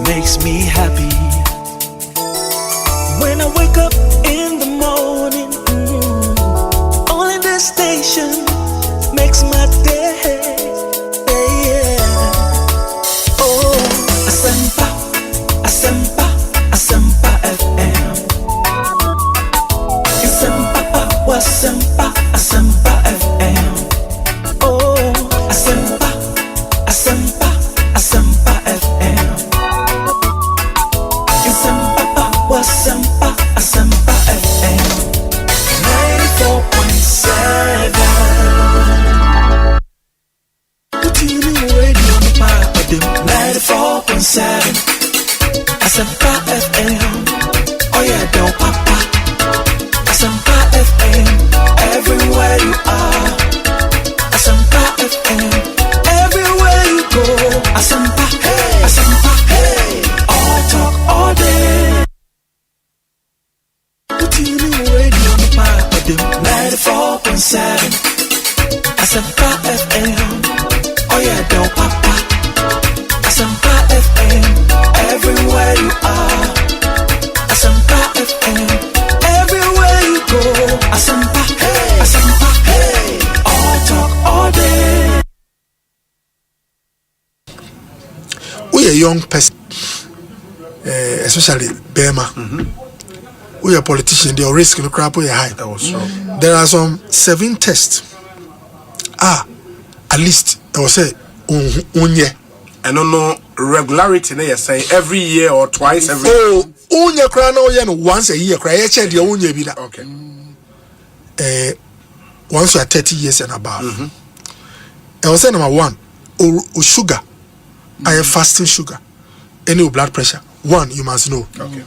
makes me happy. When I wake up in the morning, only this station makes my day. Yeah. Oh, Asempa, Asempa, Asempa FM. Asempa, Asempa, Asempa FM. Oh, Asempa, Asempa, Asempa FM. Asempa, Asempa, Asempa FM. 94.7. Radio 94.7. Asempa FM. Oh yeah, don't papa. Asempa FM. Everywhere you are. Asempa FM. Everywhere you go. Asempa, hey. Asempa, hey. All talk all day. Radio 94.7. Asempa FM. Oh yeah, don't papa. Asempa FM. Everywhere you are. Asempa FM. Everywhere you go. Asempa, hey. Asempa, hey. All talk all day. We a young person, especially Burma. We are politicians. The risk in the crap we are high. There are some 7 tests. At least I will say unye. I don't know regularity. They say every year or twice every. Oh, unye cry no once a year. Cry check the unye bida. Okay. Once you are 30 years and above. I will say number 1, sugar. I have fasting sugar. Any blood pressure. 1, you must know. Okay.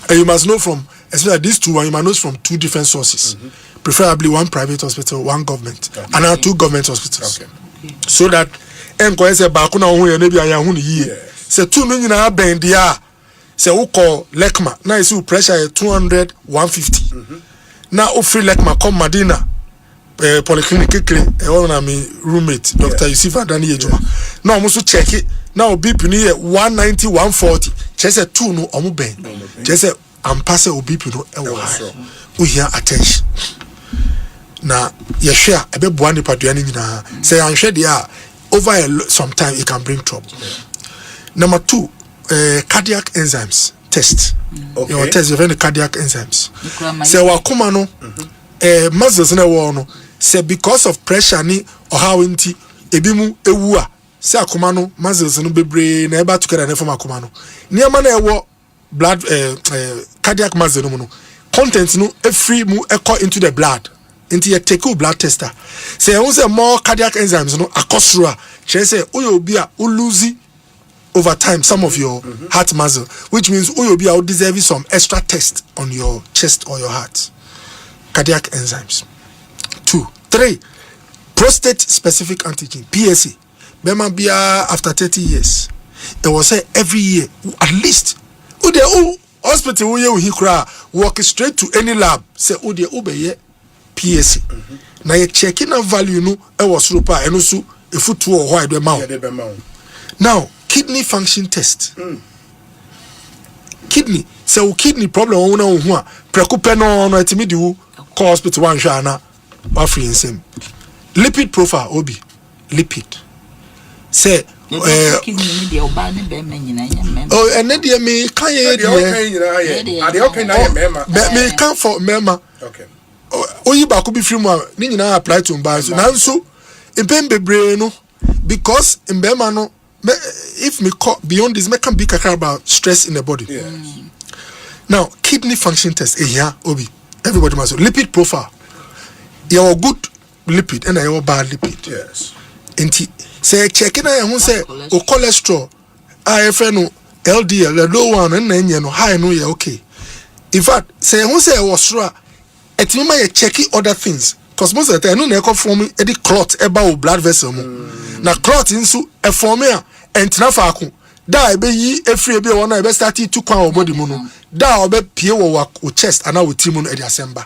And you must know from, especially these 2, you must know from 2 different sources. Preferably 1 private hospital, 1 government, and now 2 government hospitals. Okay. So that enko say ba kuna hu ye na bia ya hu ni yi. Say 2 no nyina bend dia. Say wo call lekma, na isi pressure 200 150. Na o free lekma come Madina polyclinic kekere e na me roommate Dr. Yusuf Adani Ejuma. Na o so check it. Na o BP ni 190 140. Che say 2 no o mo bend. Che say am pass o BP no e wo high. We hear attention. Na ye share ebe boa ni paduane nyina say anhwe de a over some time it can bring trouble. Number 2, cardiac enzymes test. Okay. You test the cardiac enzymes. Say wakoma no muscles na wo no say because of pressure ni or how nti ebi mu ewu a say akoma no muscles no bebre na eba together na form akoma no niam na ewo blood cardiac muscle no content no free mu echo into the blood into your take blood tester say you say more cardiac enzymes no akosura she say obi a lose over time some of your heart muscle, which means obi a deserve some extra test on your chest or your heart. Cardiac enzymes. 2, 3, prostate specific antigen PSA. Bema bia after 30 years it was say every year at least hospital we he cry walk straight to any lab say obeye PSA. Na ye checking a value no e was super and also a foot or why the mount. Now kidney function test. Kidney so kidney problem ona hu a preocupe no etimi di wo call hospital one hwa na wa free nsem. Lipid profile obi lipid say kidney dey oba ne be nyina nyem. Oh, and then me can ye me can for mema. Okay. Oyi ba ko bi free mu a ni nyina apply to mba so nanso empem bebre no because mbema no if me call beyond this me can be kakra about stress in the body. Yes. Now kidney function test here obi everybody must know. Lipid profile your good lipid and your bad lipid. Yes. Enti say checking na hu say o cholesterol no LDL the low one and no high no yeah okay. In fact say hu say was sure etimi ma ye checking other things because most of the time no na e form e clot eba o blood vessel mu na clot nso e form a entina fa ako da e be yi efri e be wona e be start to kwan o body mu no da o be pie wo chest ana wo timu no e di asemba.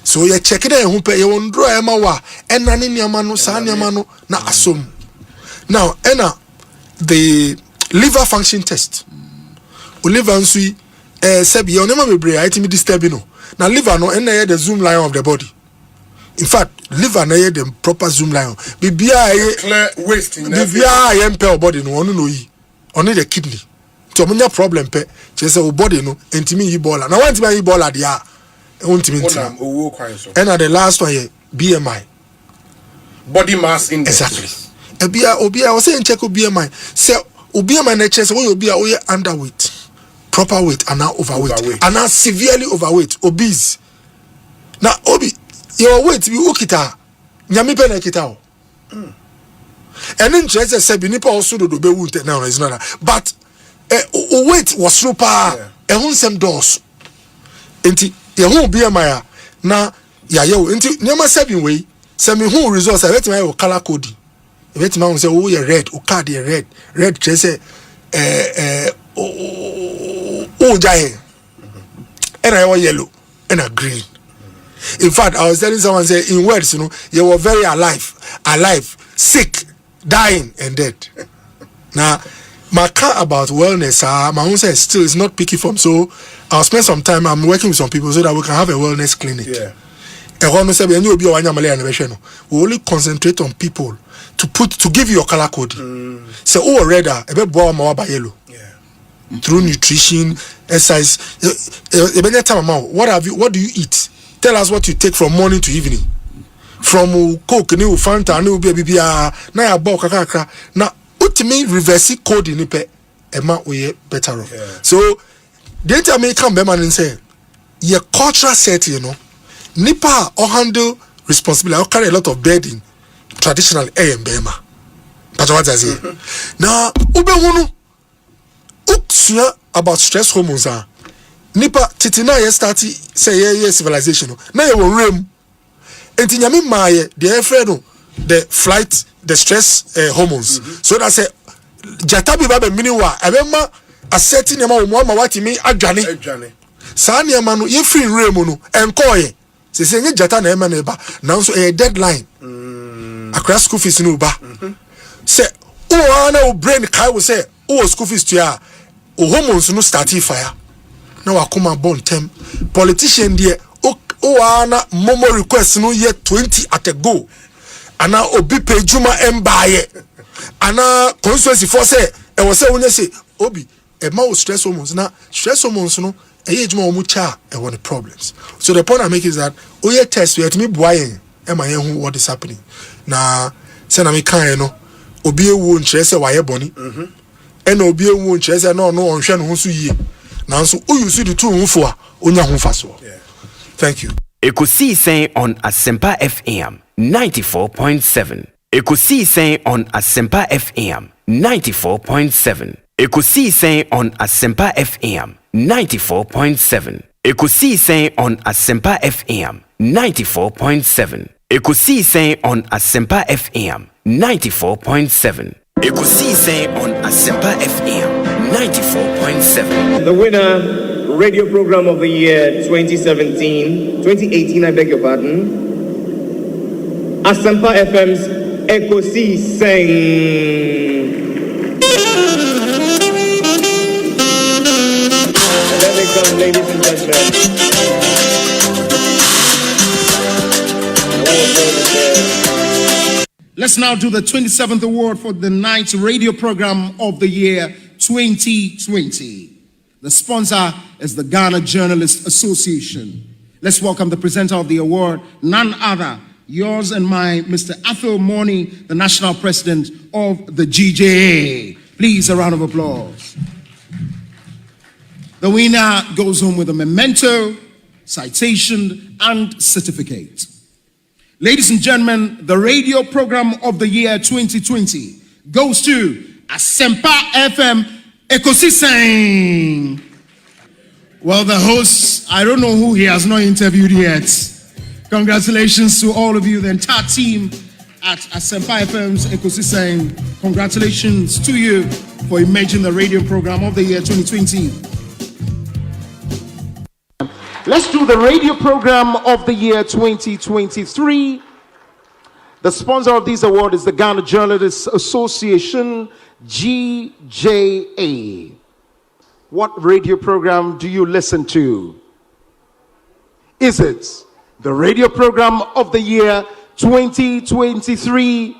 So ye check it hu pe ye won draw e ma wa enane niama no sa niama no na asom. Now the liver function test. Liver nso yi sebi ye onema bebre itimi disturbing no. Na liver no na the zoom line of the body. In fact, liver na the proper zoom line. Bibia clear waste in bibia ye mpe body no onu no yi. Only the kidney. So omunya problem pe chese o body no entimi yi bola. Na want me yi bola dia ontimi nti. Owo kwan so. And the last one here BMI. Body mass index. Exactly. Obia was saying check BMI. Say BMI na chese when obia oye underweight. Proper weight and now overweight. And now severely overweight, obese. Now obi your weight be ukita. Nyami pe na kita o. And then chese say bi nipa also do be wound now is not that. But weight was super. Ehun sem dos. Enti ehun BMI na ya yo enti nyama 7 way. Say me who results I bet my color code. I bet my say oh you red, o card you red. Red chese oh giant and I was yellow and a green. In fact, I was telling someone say in words, you know, you were very alive, sick, dying, and dead. Now, my car about wellness, my own say still is not picky from. So I'll spend some time. I'm working with some people so that we can have a wellness clinic. Yeah. We only concentrate on people to give you your color code. So oh red, a bit more by yellow. Through nutrition, exercise. What do you eat? Tell us what you take from morning to evening. From Coke, new Fanta, new baby, na ya bo kakaka. Na ultimate reverse code in ipe, ema we better off. So, data may come back and say, your cultural set, you know, nipa or handle responsibility, or carry a lot of burden, traditional and bema. But what I say? Now, ube wunu. Uksuya about stress hormones nipa titina ye start say ye civilization na ye wo rem enti nyame maaye the friend the flight the stress hormones so that say jata bi ba be mini wa ebema asserting nyama wo ma watimi adwane saa nyama no ye free rem no enkoye se nye jata na ema na ba now so a deadline across school fees no ba say o na o brain kai wo say o school fees to ya o hormones no start fire na wakoma bon tem politician there o ana momo request no ye 20 at a go ana obi pejuma embaye ana constituency for say e wo say wonya say obi e ma o stress hormones na stress hormones no e ye ejuma o mu cha e won the problems. So the point I make is that o ye test we at me boyen e ma ye hu what is happening na say na me kan no obi ewu nkyere say waye boni and obi ewu nkyere say no onhwe no ho so yie na so o use the two ho fo a onya ho fa so. Thank you. Ekosiisen on Asempa FM 94.7. Ekosiisen on Asempa FM 94.7. Ekosiisen on Asempa FM 94.7. Ekosiisen on Asempa FM 94.7. Ekosiisen on Asempa FM 94.7. Ekosiisen on Asempa FM 94.7. The winner, radio program of the year 2018, I beg your pardon. Asempa FM's Ekosiisen. And there they come, ladies and gentlemen. Let's now do the 27th award for the night's radio program of the year 2020. The sponsor is the Ghana Journalists Association. Let's welcome the presenter of the award, none other, yours and mine, Mr. Athol Morning, the national president of the GJA. Please, a round of applause. The winner goes home with a memento, citation, and certificate. Ladies and gentlemen, the radio program of the year 2020 goes to Asempa FM Ekosiisen. Well, the host, I don't know who he has not interviewed yet. Congratulations to all of you, the entire team at Asempa FM's Ekosiisen. Congratulations to you for emerging the radio program of the year 2020. Let's do the radio program of the year 2023. The sponsor of this award is the Ghana Journalists Association. GJA. What radio program do you listen to? Is it the radio program of the year 2023?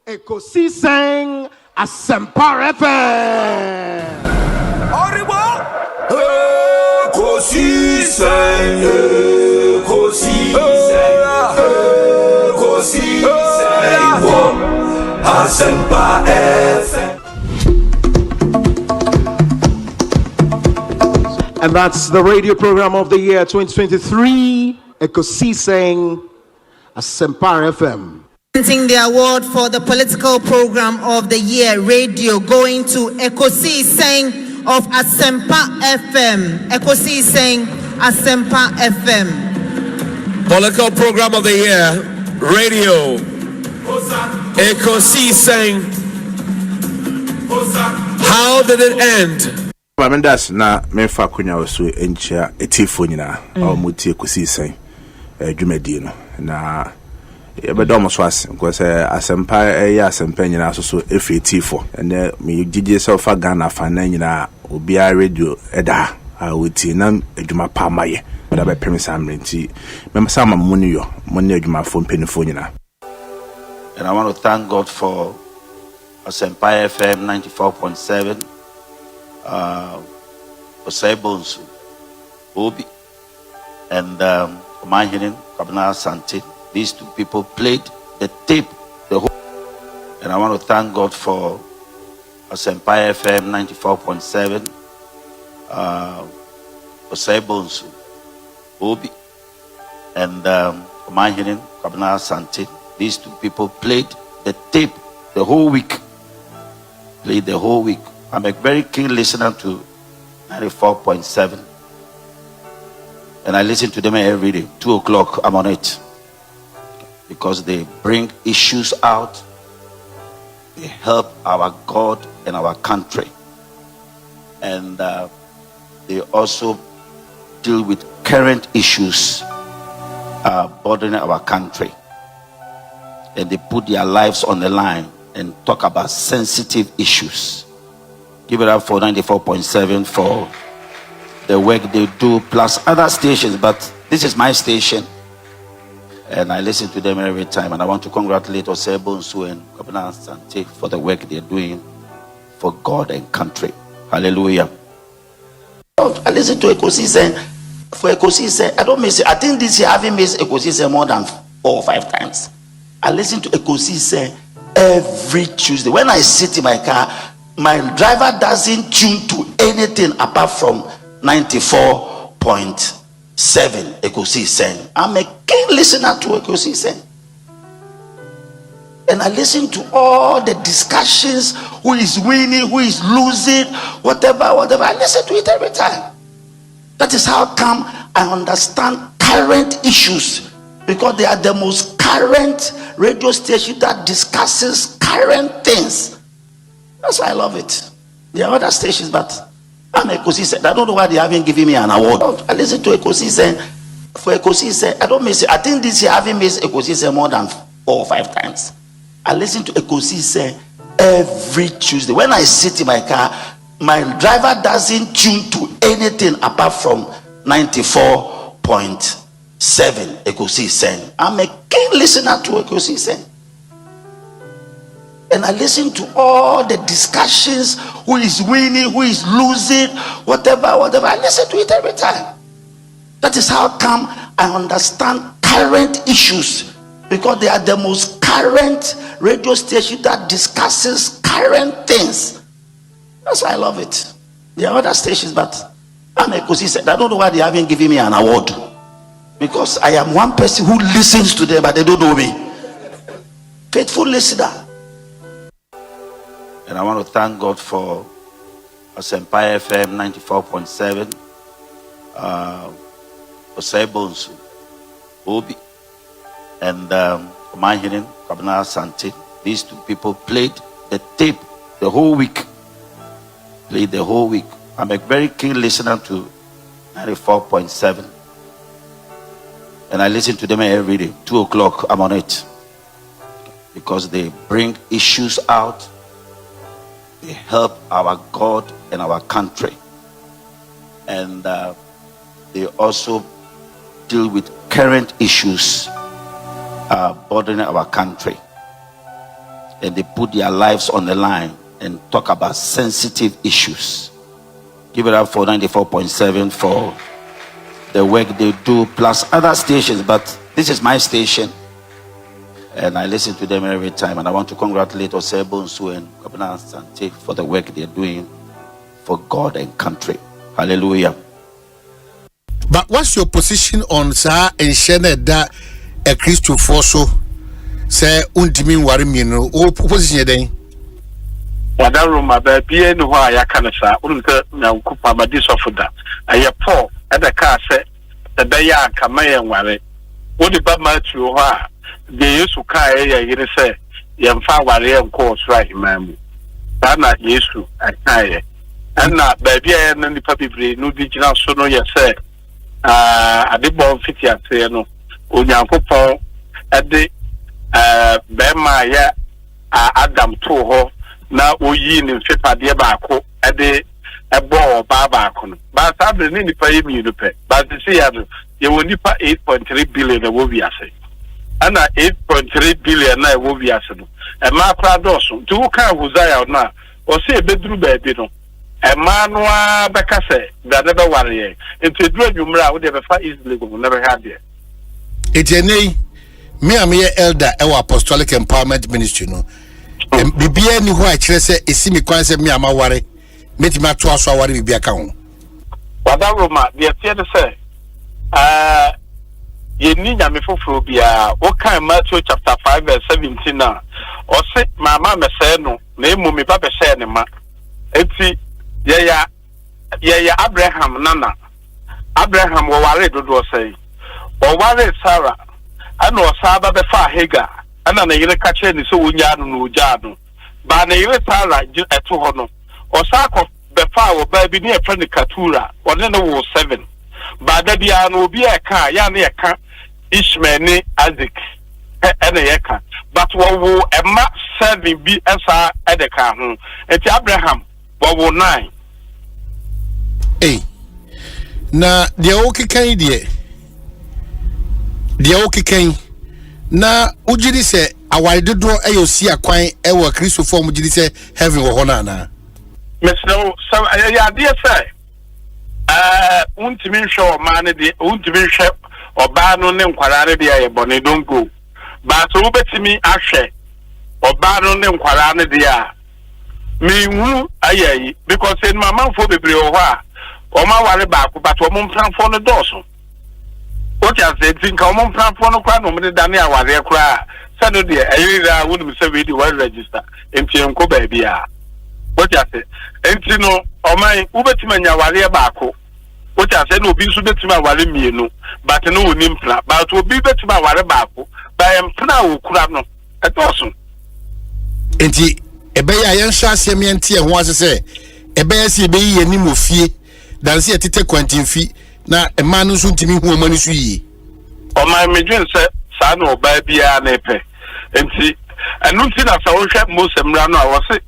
Ekosiisen Asempa FM. Asempa FM. And that's the radio program of the year 2023, Ekosiisen Asempa FM. Presenting the award for the political program of the year, radio, going to Ekosiisen of Asempa FM. Ekosiisen Asempa FM. Political program of the year, radio, Ekosiisen. How did it end? Mendas na memfa kunya osu enchia etifo nyina mutie Ekosiisen dwumadi no na ebedom so ase because Asempa Asempa nyina so efi etifo and me gigi so fa Ghana fa na nyina obia radio eda awuti na adwuma pa maye da be premisa amrenti memsa ma muni yo muni adwuma fo mpenifo nyina. And I want to thank God for Asempa FM 94.7. Osebonsu, Obi, and Omanhene, Kwabena, Asante. These two people played the tape, the whole. And I want to thank God for Asempa FM 94.7. Osebonsu, Obi, and Omanhene, Kwabena, Asante. These two people played the tape the whole week. Played the whole week. I'm a very keen listener to 94.7. And I listen to them every day. 2 o'clock, I'm on it. Because they bring issues out. They help our God and our country. And they also deal with current issues bothering our country. And they put their lives on the line and talk about sensitive issues. Give it up for 94.7 for the work they do, plus other stations. But this is my station, and I listen to them every time. And I want to congratulate Osebonsu and Kwabena Asante for the work they're doing for God and country. Hallelujah. I listen to Ekosiisen. For Ekosiisen, I don't miss it. I think this year I haven't missed Ekosiisen more than 4 or 5 times. I listen to Ekosiisen every Tuesday. When I sit in my car, my driver doesn't tune to anything apart from 94.7 Ekosiisen. I'm a keen listener to Ekosiisen. And I listen to all the discussions, who is winning, who is losing, whatever. I listen to it every time. That is how come I understand current issues, because they are the most current radio station that discusses current things. That's why I love it. There are other stations, but I'm Ekosiisen. I don't know why they haven't given me an award. I listen to Ekosiisen. For Ekosiisen, I don't miss it. I think this year I haven't missed Ekosiisen more than 4 or 5 times. I listen to Ekosiisen every Tuesday. When I sit in my car, my driver doesn't tune to anything apart from 94.7 Ekosiisen. I'm a keen listener to Ekosiisen. And I listen to all the discussions, who is winning, who is losing, whatever. I listen to it every time. That is how come I understand current issues, because they are the most current radio station that discusses current things. That's why I love it. There are other stations, but I'm Ekosiisen. I don't know why they haven't given me an award, because I am one person who listens to them, but they don't know me. Faithful listener. And I want to thank God for Asempa FM 94.7. Osebonsu, Obi, and Omanhene, Kwabena, Asante. These two people played the tape the whole week. Played the whole week. I'm a very keen listener to 94.7. And I listen to them every day. 2 o'clock, I'm on it. Because they bring issues out. they help our God and our country. And they also deal with current issues bothering our country. And they put their lives on the line and talk about sensitive issues. Give it up for 94.7 for the work they do, plus other stations. But this is my station, and I listen to them every time. And I want to congratulate Osebo and Kwabena Asante for the work they're doing for God and country. Hallelujah. But what's your position on Sir and Shene that a Christian forso say untimi wari mienu o position den? Wadaruma baby no wa ya kanasa unka na kupa madisofuda aye Paul ada ka se the beya kamaye nware wodi ba Matthew ho a de Yesu ka ya yire se yemfa ware enko osra himamu na Yesu akaye ana baby ya na nipa bibre no di gina so no ye se adebon fiti ase no onyankopon ade bema ya Adam to ho na oyi ni mfepade baako ade ebo baako no ba sabre ni nipa yemi no pe ba se ya no ye woni pa 8.3 billion na wo biase ana 8.3 billion na wo biase no e ma kra doso ti wo kan Hosea na o se ebeduru baabi no e ma no a beka se da be ware ye enti duru adwumra wo de be fa easily go na be ha de Etienei me am ye elder e apostolic empowerment ministry no bibia ni ho a kire se esimi kwan se me amaware metima to aso aware bibia ka ho Wadaruma de tie de se ye ni nyame foforo bia o kan Matthew chapter 5 verse 17 na o se mama me se no na emu me ba be se ne ma enti ye ya Abraham nana Abraham wo ware dodo sei o ware Sarah ana o saba be fa Hagar ana na yire ka che ni so wonya no no gya no ba na yire Sarah eto ho no o sa ko be fa wo ba bi ni e fa ni Katura o ne no wo 7 ba da bia no obi e ka ya na e ka Ishmael ni Isaac ene ye ka but wo ema 7 bi esa edeka ho enti Abraham wo 9 na de o kikan na ujiri se awari dodo ayo si akwan e wo Kristo form ujiri se heaven wo hona na mesno so ya de say untimi hwe ma ne de untimi hwe oba no ne nkwara ne de aye bone don't go ba so ubetimi ahwe oba no ne nkwara ne de a me hu ayi because in my man for bebre o ha o ma ware ba ko but o mo plan for no doso o ti ase tin ka o mo plan for no kwa no me da ne aware kra sa no de ayi ra wonu se we di one register enti enko ba bia o ti ase enti no o man ubetimi nya ware ba ko o ti ase no obi nso betimi aware mienu but no woni mpla but obi betimi aware ba ko ba em plan o kura no etoso enti ebeya yen hwase mientie ho asese ebeya si ebeyi ani mofie dan se etete kwantimfi na ema no so ntimi hu omani so yi o ma medwen se sa na oba bia na epe enti enu ti na sa wo hwe mosemra no a wo se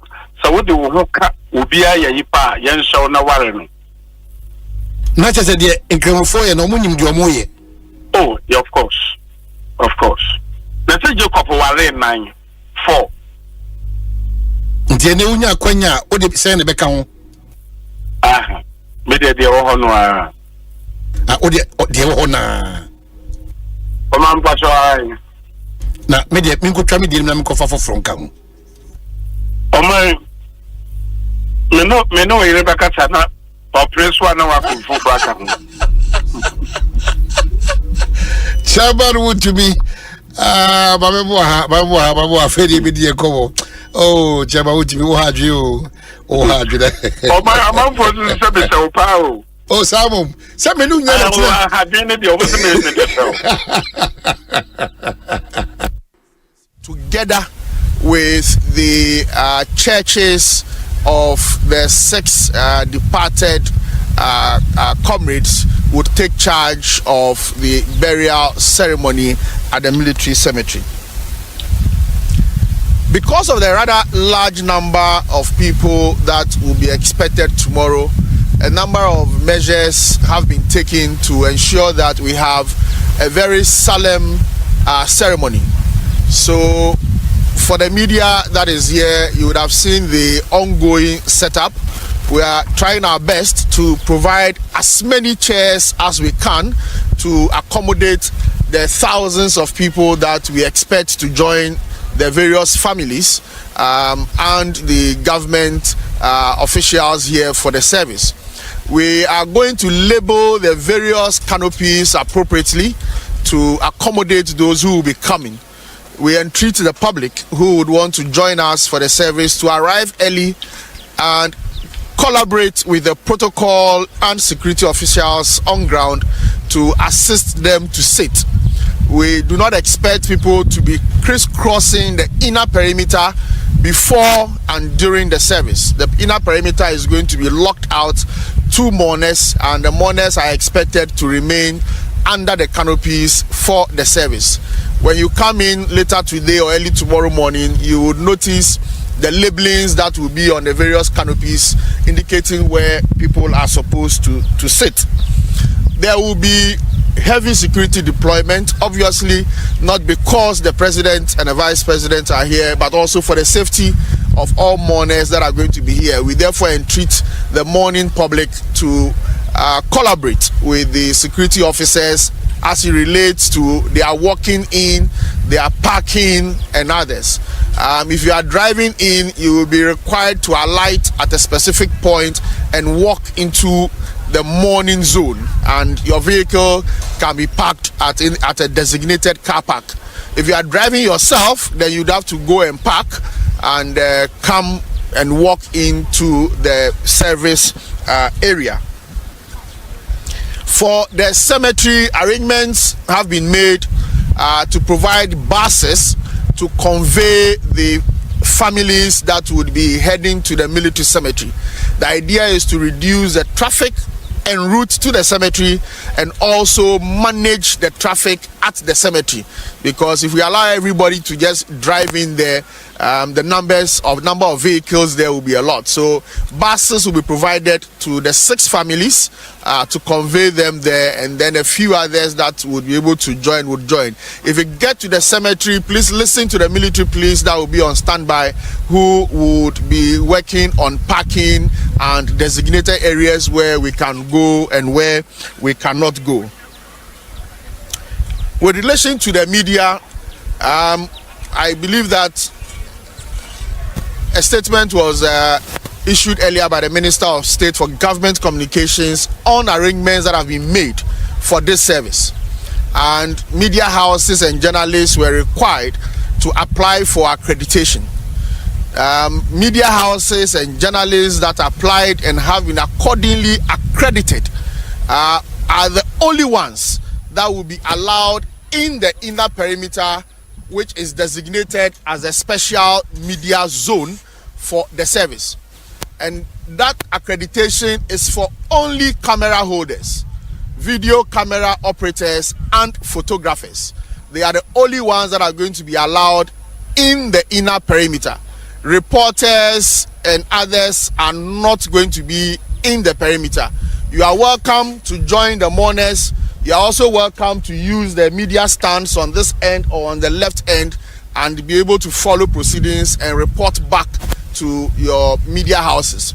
sa wo de wo ho ka obi aye yipa yen hwe na ware no na chese de enkremofo ye no munyim de omoye oh yeah, of course na se Jacob ware 9 4 nti ene unya kwanya o de se ne beka ho me de wo ho no o de wo ho na o man pa so ai na me de mi nkotwa me de na me kofa foforo nka ho o man me no ire baka sana o press one na wa foforo aka ho Shaban would to be babu fedi bi die kobo oh chaba would be had you oh my man for the so power oh samum some nu nya na ha been the over together with the churches of the 6 departed comrades would take charge of the burial ceremony at the military cemetery. Because of the rather large number of people that will be expected tomorrow, a number of measures have been taken to ensure that we have a very solemn ceremony. So for the media that is here, you would have seen the ongoing setup. We are trying our best to provide as many chairs as we can to accommodate the thousands of people that we expect to join the various families and the government officials here for the service. We are going to label the various canopies appropriately to accommodate those who will be coming. We entreat the public who would want to join us for the service to arrive early and collaborate with the protocol and security officials on ground to assist them to sit. We do not expect people to be crisscrossing the inner perimeter before and during the service. The inner perimeter is going to be locked out to mourners, and the mourners are expected to remain under the canopies for the service. When you come in later today or early tomorrow morning, you would notice the labelings that will be on the various canopies indicating where people are supposed to sit. There will be heavy security deployment, obviously not because the president and the vice president are here, but also for the safety of all mourners that are going to be here. We therefore entreat the mourning public to collaborate with the security officers as it relates to their walking in, their parking, and others. If you are driving in, you will be required to alight at a specific point and walk into the mourning zone, and your vehicle can be parked at a designated car park. If you are driving yourself, then you'd have to go and park and come and walk into the service area. For the cemetery, arrangements have been made to provide buses to convey the families that would be heading to the military cemetery. The idea is to reduce the traffic en route to the cemetery and also manage the traffic at the cemetery, because if we allow everybody to just drive in there, the number of vehicles there will be a lot. So buses will be provided to the 6 families to convey them there, and then a few others that would be able to join would join. If you get to the cemetery, please listen to the military police that will be on standby, who would be working on parking and designated areas where we can go and where we cannot go. With relation to the media, I believe that a statement was issued earlier by the Minister of State for Government Communications on arrangements that have been made for this service. And media houses and journalists were required to apply for accreditation. Media houses and journalists that applied and have been accordingly accredited are the only ones that will be allowed in the inner perimeter, which is designated as a special media zone for the service. And that accreditation is for only camera holders, video camera operators, and photographers. They are the only ones that are going to be allowed in the inner perimeter. Reporters and others are not going to be in the perimeter. You are welcome to join the mourners. You are also welcome to use the media stands on this end or on the left end and be able to follow proceedings and report back to your media houses.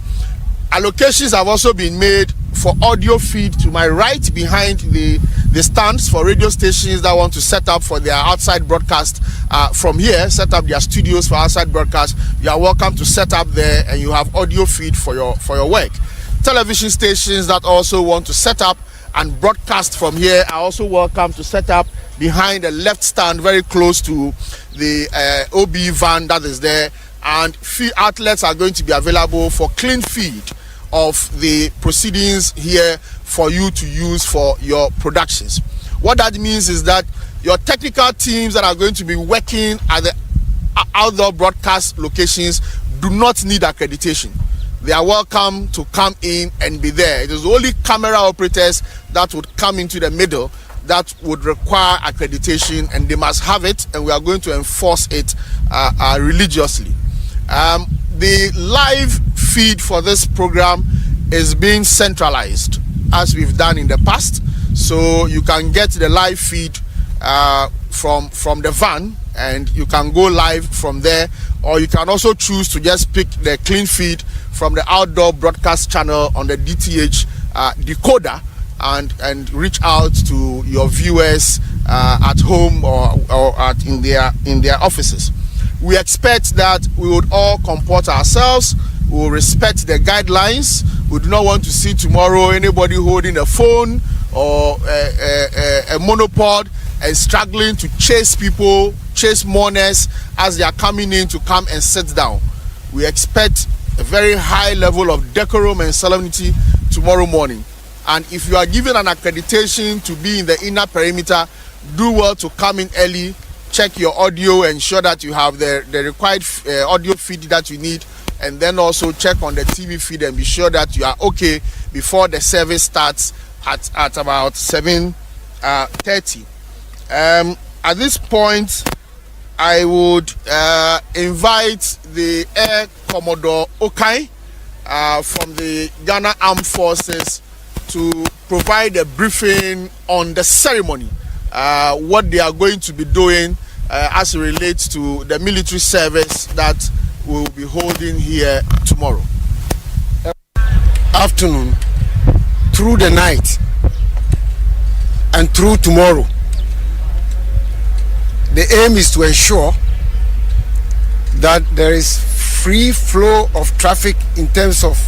Allocations have also been made for audio feed to my right behind the stands for radio stations that want to set up for their outside broadcast from here, set up their studios for outside broadcast. You are welcome to set up there, and you have audio feed for your work. Television stations that also want to set up and broadcast from here are also welcome to set up behind the left stand very close to the OB van that is there, and feed outlets are going to be available for clean feed of the proceedings here for you to use for your productions. What that means is that your technical teams that are going to be working at the outdoor broadcast locations do not need accreditation. They are welcome to come in and be there. It is only camera operators that would come into the middle that would require accreditation, and they must have it, and we are going to enforce it religiously. The live feed for this program is being centralized, as we've done in the past, so you can get the live feed from the van, and you can go live from there, or you can also choose to just pick the clean feed from the outdoor broadcast channel on the DTH decoder and reach out to your viewers at home or in their offices. We expect that we would all comport ourselves. We will respect the guidelines. We do not want to see tomorrow anybody holding a phone or a monopod and struggling to chase people, chase mourners as they are coming in to come and sit down. We expect a very high level of decorum and solemnity tomorrow morning. And if you are given an accreditation to be in the inner perimeter, do well to come in early, check your audio, ensure that you have the required audio feed that you need, and then also check on the TV feed and be sure that you are okay before the service starts at about 7:30. At this point, I would invite the Air Commodore Okai from the Ghana Armed Forces to provide a briefing on the ceremony, what they are going to be doing as it relates to the military service that we will be holding here tomorrow. Afternoon, through the night, and through tomorrow. The aim is to ensure that there is free flow of traffic in terms of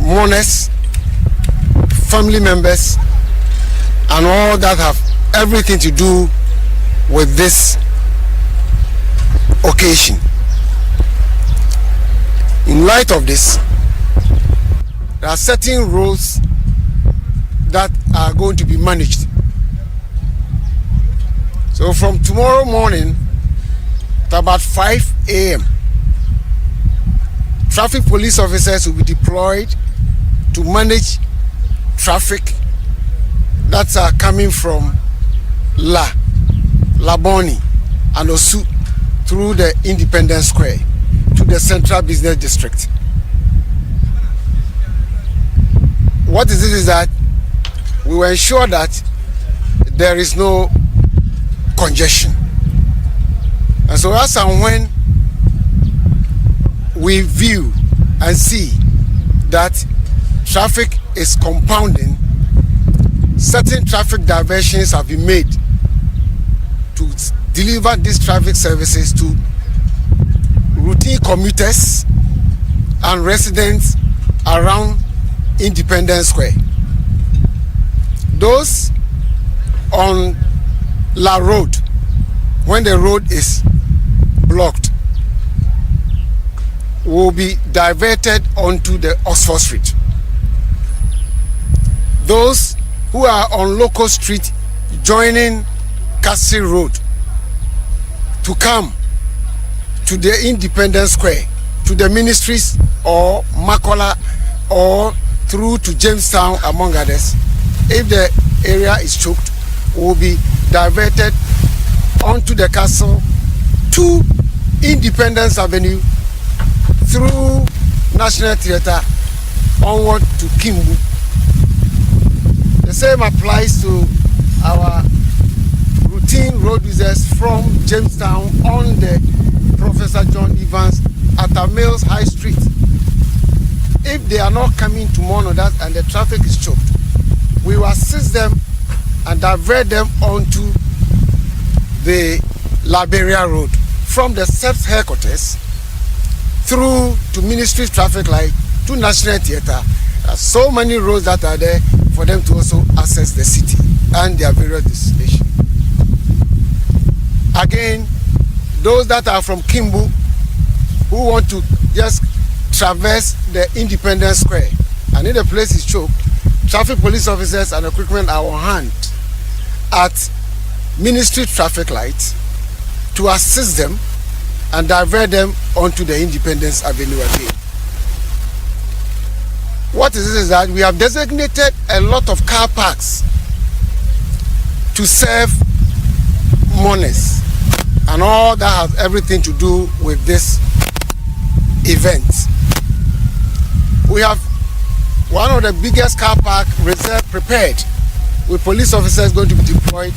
mourners, family members, and all that have everything to do with this occasion. In light of this, there are certain roads that are going to be managed. So from tomorrow morning at about 5 a.m., traffic police officers will be deployed to manage traffic that are coming from Laboni and Osu through the Independence Square to the Central Business District. What is it is that we will ensure that there is no congestion. And so as and when we view and see that traffic is compounding, certain traffic diversions have been made to deliver these traffic services to routine commuters and residents around Independence Square. Those on La Road, when the road is blocked, will be diverted onto the Oxford Street. Those who are on Local Street joining Castle Road to come to the Independence Square, to the ministries or Makola or through to Jamestown, among others, if the area is choked, will be diverted onto the castle to Independence Avenue through National Theatre onward to Kimbu. The same applies to our routine road users from Jamestown on the Professor John Evans at Mills High Street. If they are not coming to mourn that and the traffic is choked, we will assist them and divert them onto the Liberia Road from the SEPS headquarters through to Ministry Traffic Light to National Theatre. There are so many roads that are there for them to also access the city and their various destinations. Again, those that are from Kimbu who want to just traverse the Independence Square and if the place is choked, traffic police officers and equipment are on hand at Ministry Traffic Light to assist them and divert them onto the Independence Avenue again. what is that we have designated a lot of car parks to serve mourners and all that has everything to do with this event. We have one of the biggest car park reserve prepared with police officers going to be deployed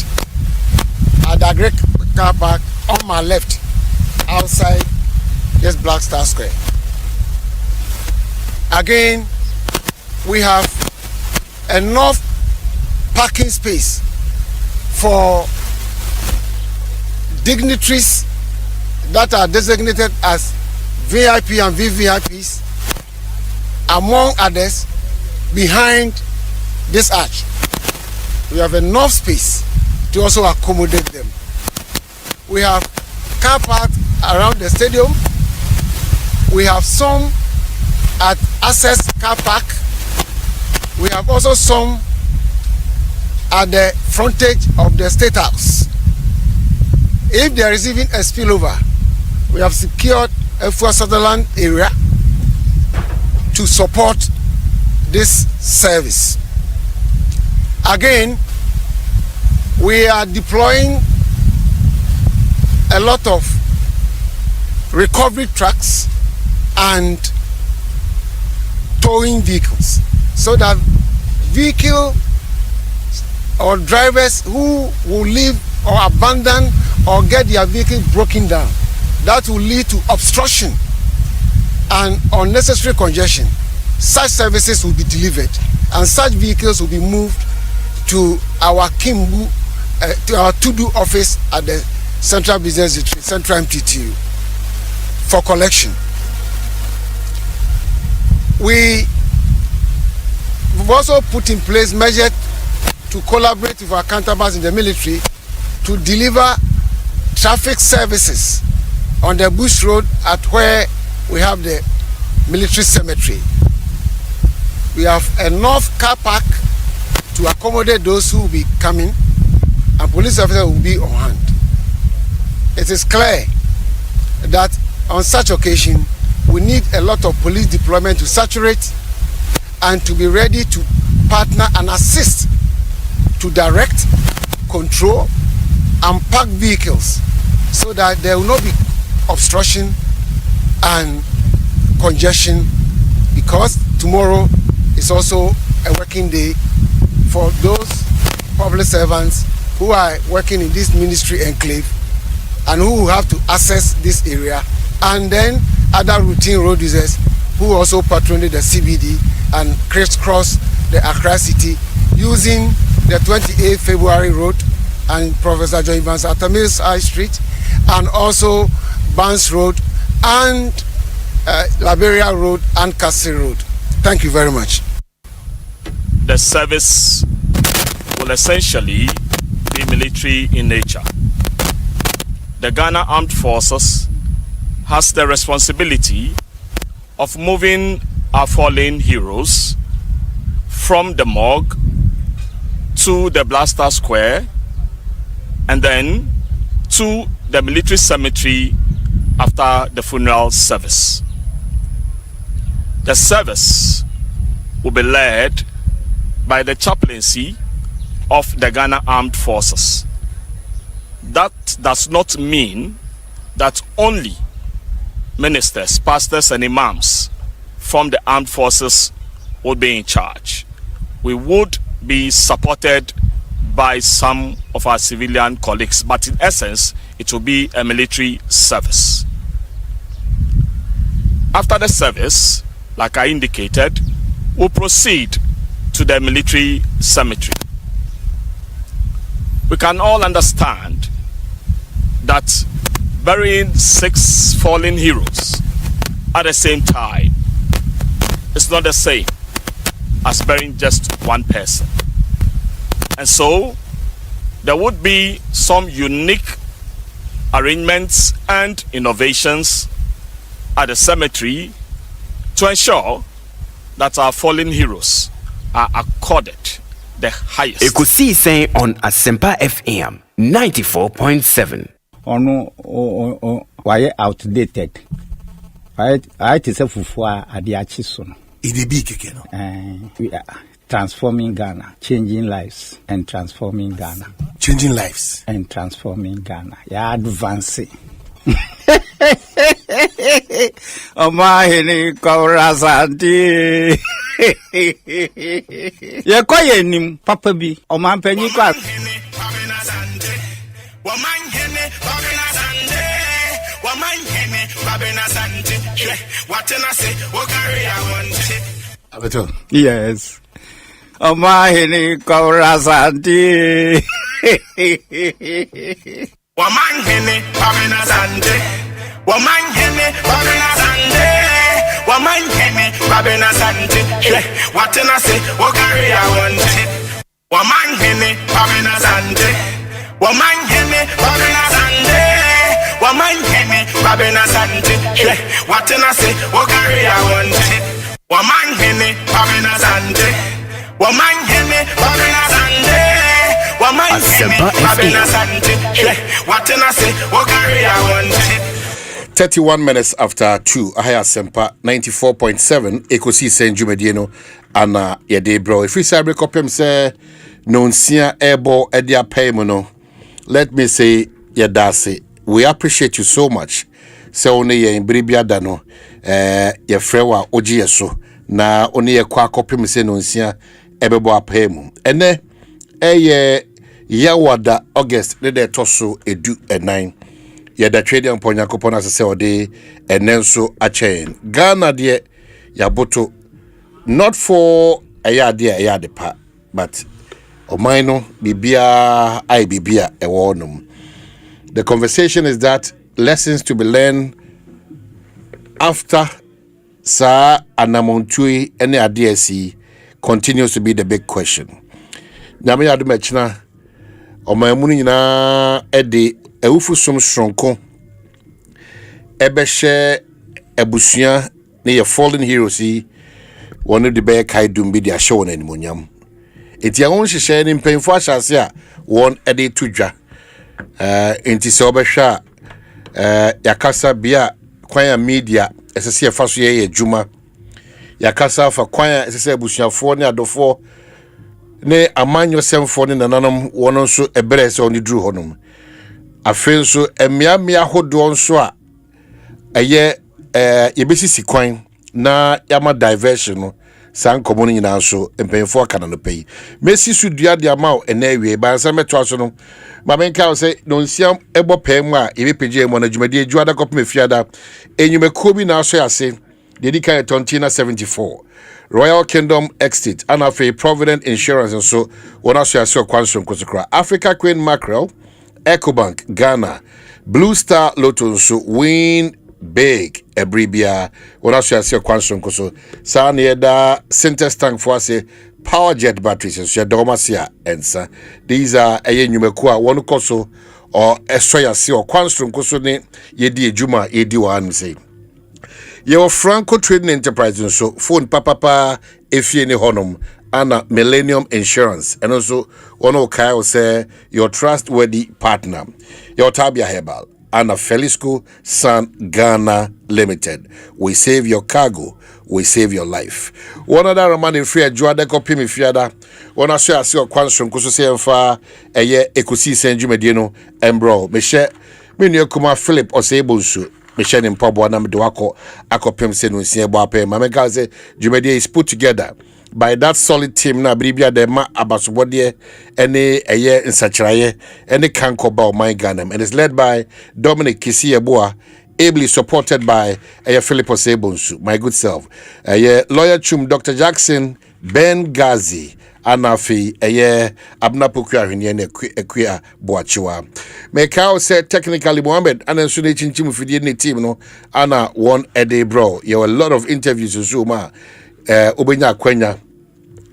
at the great car park on my left outside this Black Star Square. Again, we have enough parking space for dignitaries that are designated as VIP and VVIPs, among others, behind this arch. We have enough space to also accommodate them. We have car parks around the stadium. We have some at Access Car Park. We have also some at the frontage of the State House. If there is even a spillover, we have secured a Sutherland area to support this service. Again, we are deploying a lot of recovery trucks and towing vehicles so that vehicle or drivers who will leave or abandon or get their vehicle broken down, that will lead to obstruction and unnecessary congestion. Such services will be delivered and such vehicles will be moved to our Kimbu, to our to-do office at the Central Business District, Central MTTU, for collection. We've also put in place measures to collaborate with our counterparts in the military to deliver traffic services on the Bush Road at where we have the military cemetery. We have enough car park to accommodate those who will be coming, and police officers will be on hand. It is clear that on such occasion, we need a lot of police deployment to saturate and to be ready to partner and assist to direct, control, and park vehicles so that there will not be obstruction and congestion, because tomorrow is also a working day for those public servants who are working in this ministry enclave and who have to access this area, and then other routine road users who also patronage the CBD and crisscross the Accra city using the 28th February Road and Professor John Evans Atamils High Street, and also Barnes Road and Liberia Road and Castle Road. Thank you very much. The service will essentially be military in nature. The Ghana Armed Forces has the responsibility of moving our fallen heroes from the morgue to the Blaster Square and then to the military cemetery after the funeral service. The service will be led by the chaplaincy of the Ghana Armed Forces. That does not mean that only ministers, pastors, and imams from the armed forces will be in charge. We would be supported by some of our civilian colleagues, but in essence, it will be a military service. After the service, like I indicated, we'll proceed to the military cemetery. We can all understand that burying 6 fallen heroes at the same time is not the same as burying just one person. And so there would be some unique arrangements and innovations at the cemetery to ensure that our fallen heroes are accorded the highest. Ekosiisen on Asempa FM 94.7. Why outdated? I say fufu ade achi so no. Idebi keke no. We are transforming Ghana, changing lives and transforming Ghana. Changing lives and transforming Ghana. Yeah, advancing. Omanhene Asante. Ye kwaye nim papa bi omanpanyi kwa Omanhene Kwabena Asante. What can I say? What carry I want? Yes. Omanhene Asante. Omanhene Kwabena Asante. Omanhene Kwabena Asante. Omanhene Kwabena Asante. What can I say? What carry I want? Omanhene Kwabena Asante. Omanhene Kwabena Asante. Omanhene Kwabena Asante. What can I say? What carry I want? Omanhene Kwabena Asante. Omanhene Kwabena Asante. Omanhene Kwabena Asante. What can I say? What carry I want? 31 minutes after 2, I Asempa 94.7, Ekosiisen On Asempa, Anna Yede bro. If we say recopem say nonsia ebo edia paymono, let me say yadase. We appreciate you so much. Se one ye bribia dano ye frewa oji yeso na one ye kwa kopem say nonsia ebebo apaymo. Ene eye yawada August de toso edu enine. Yada trade on Ponya Copona se ode enenso a chain. Ghana de yaboto not for a yard pa, but Omaino bibia I bibia e warnum. The conversation is that lessons to be learned after Sa Anamontui any ADSC continues to be the big question. Nyame adu mechna Omaimuni nyina ede ewufu som stronko ebehye ebusua ne ye fallen heroes yi wonu de be kai dumbi de ahye won animonyam eti awon hyehyɛ ne mpemfo ahyase a won ede tudwa enti se obehwa yakasa bia kwan media esese fa so ye adwuma yakasa fa kwan esese abusuafo ne adofo ne amanyo semfo ne nananom wono nso ebere se oni duru honom afenso emiamia hodo nso a eye yebesisi kwan na yama diversion no san komo nyina nso empemfo aka no pay mesi su dua de amaw ena awie ba nsa meto aso no ma menka o say no nsiam ebo pem a yebepeje mo na dwumade adwada kopem afiada enyumekuo bi na aso yase dedika tontina 74 Royal Kingdom Estate and a Provident Insurance and so one aso yase okwanso nkosokra Africa Queen Mackerel Ecobank Ghana Blue Star Lotto so win big ebribia one aso yase okwanso nkoso sa na yeda Sintex tank for say power jet batteries so ya domasia ensa these are enyumeku a one koso or extra yase okwanso nkoso ne yedi ejuma yedi wa anu say your Franco Trading Enterprise so phone papa efie ne honum ana Millennium Insurance and also one of Kyle say your trustworthy partner your Tabia Herbal Anna Felisco San Ghana Limited. We save your cargo, we save your life. One other Roman in free Juada copy me fiada. One I share your question kuso say emfa eye Ekosiisen On Asempa embro. Me share me new kuma Philip Osebunsu. Me share in pub one am do akopem se no nsia bo apem. Ma me ka say Jumede is put together by that solid team na bribia de ma abasobode ene eye nsachiraye ene kankoba o my Ghana and is led by Dominic Kisiyeboa, ably supported by Philip Osebunsu, my good self, lawyer chum Dr. Jackson Ben Gazi anafi abnapoku ahwene na ekwia boachiwa meka say technically Mohammed and so ne chinchim fidie ne team no ana one ede bro you a lot of interviews so ma obenya kwanya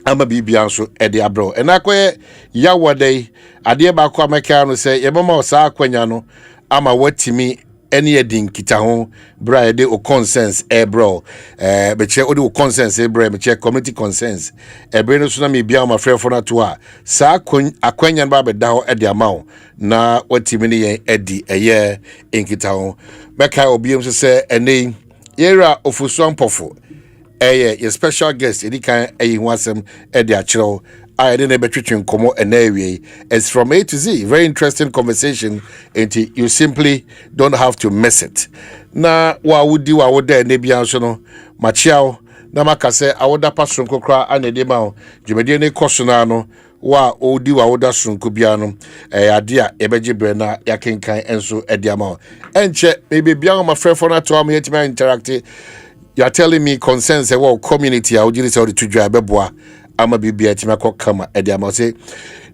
ama bibia nso ede abro enakwe yawade ade ba kwa meka no say yeboma osa kwanya no ama watimi any edin kita ho bra de o consensus bro be che o de o consensus bra me che community consensus bre no so na me bia ma frɛ for na to a sa akwanya ba be da ho ede amawo na watimi ne yen edi eye enkita ho meka obiom so say ene yera ofuso mpofo your special guest any kind wasem edi achiro I didn't between komo and it's from A to Z. Very interesting conversation. And you simply don't have to miss it. Na wa wudi wa woda nebi ansono machiao na makase awoda pasonko kra anede ma jumedi ne kosona no wa odi wa woda sonko bia no ade a ebeje bre na yakenkan enso ede ama enche maybe bia ma frɛ for na to am yetima interact. You are telling me concerns about community I would just say to drive beboa ama bibia tima ko kama ede ama say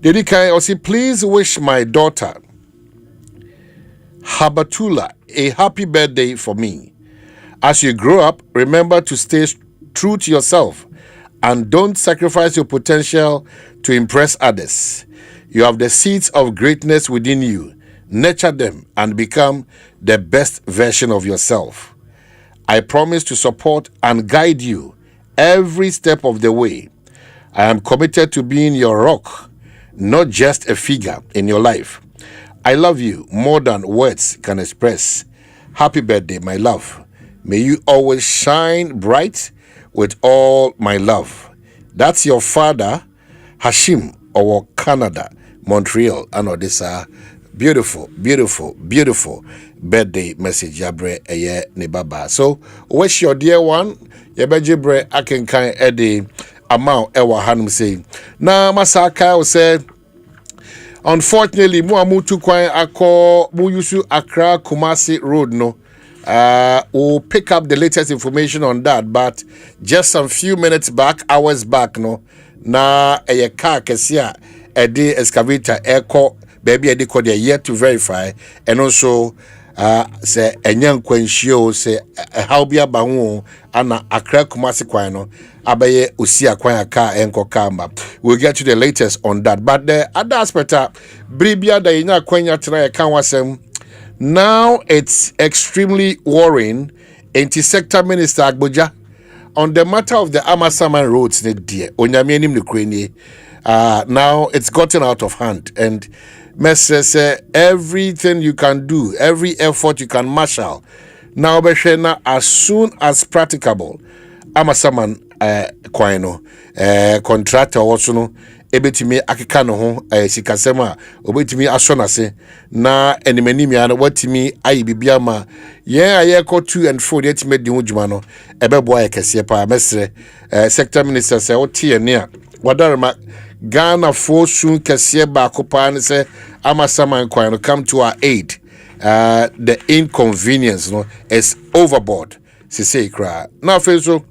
dedi kai o say please wish my daughter Habatula a happy birthday for me. As you grow up, remember to stay true to yourself and don't sacrifice your potential to impress others. You have the seeds of greatness within you. Nurture them and become the best version of yourself. I promise to support and guide you every step of the way. I am committed to being your rock, not just a figure in your life. I love you more than words can express. Happy birthday, my love. May you always shine bright with all my love. That's your father, Hashim, or Canada, Montreal. I know this beautiful birthday message yabre eye ne baba. So wish your dear one yebejibre akenkan ede amount ewa hanum say na masaka say unfortunately mu amutu kwan akọ mu yusu Accra Kumasi road no we'll pick up the latest information on that, but just some few minutes back, hours back no na a car kesia ede excavator echo baby ede code yet to verify and also say enyan kwanhio say how bia ba ho ana Accra Kumasi kwan no abaye osia kwan aka enko kamba. We'll get to the latest on that, but the other aspect bribia da nya kwanya tena kan wasem now it's extremely worrying. Anti-sector Minister Agboja on the matter of the Amasaman roads now it's gotten out of hand, and Messi everything you can do, every effort you can marshal now as soon as practicable. Amasaman kwano contractor also no ebetimi akeka no ho sikasema obetimi asonase na enimani ana watimi ayi bibia ma yen ayeko 2 and 4 yetime di hujuma no ebeboa yekese pa mesre sector minister say otie ne a wadarma Ghana for soon kese ba kopa ne say Amasaman kwano come to our aid. The inconvenience no is overboard. Say cry now so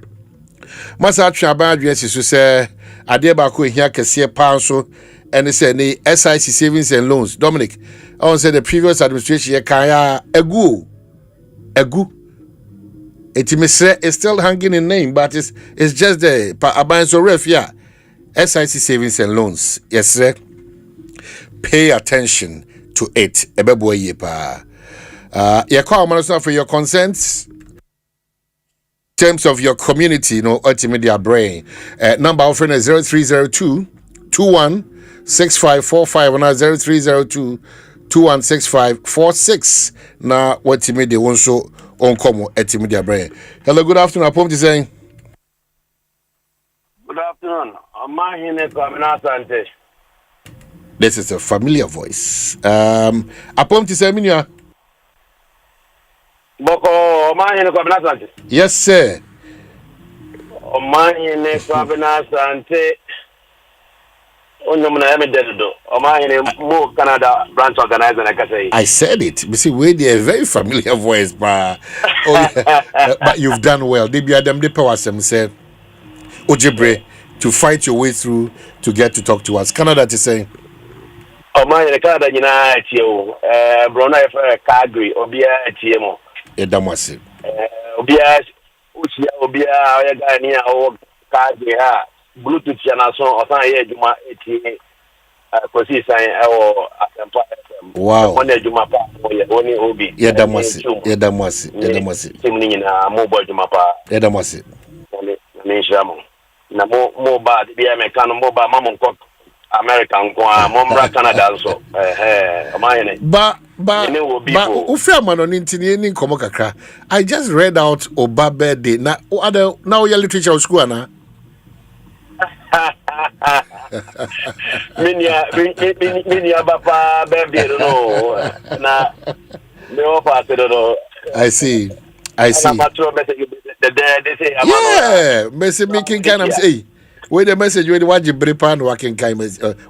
masa atwa adwene so say ade ba ko ehia kese pa so and say the SIC savings and loans Dominic I say the previous administration ye kan egu etimesre is still hanging in name, but it's just the aban so ref yeah SIC savings and loans yes sir. Pay attention to it ebebo ye pa ye call man for your consent terms of your community, ultimately our brain. Number offering is 0302 216545 and 0302 216546. Now, what you made the one so on common media brain. Hello, good afternoon. I'm saying. Good afternoon. Omanhene Kwabena Asante. This is a familiar voice. Upon to say, Minya. Boko Omanhene Kwabena Asante. Yes, sir. Omanhene Kwabena Asante. Omanhene Mo Canada branch organizer like I say. I said it. You see, we a very familiar voice, but but you've done well. They be Adam de Powasem said Ojebre to fight your way through to get to talk to us. Canada to say. Omanhene Canada nyina etio Brona efe Calgary obia etiemo. Edamwase. Obia oya gani o Calgary ha Bluetooth channel so osan ye juma etie Ekosiisen Asempa FM. Wow. One juma pa oni obi. Edamwase. Timni nyina mo boy juma pa. Edamwase. Ni shamo. Na mo ba bia me kan mo ba mamo ko American ko mo mra Canada so Omanhene. But But Ufia Manoninti ni komo kakra. I just read out Oba birthday. Now your literature school na. Minya bapa birthday no. Na me ofa no. I see. Yeah, message making kind of say. Wait the message when what you prepare working kind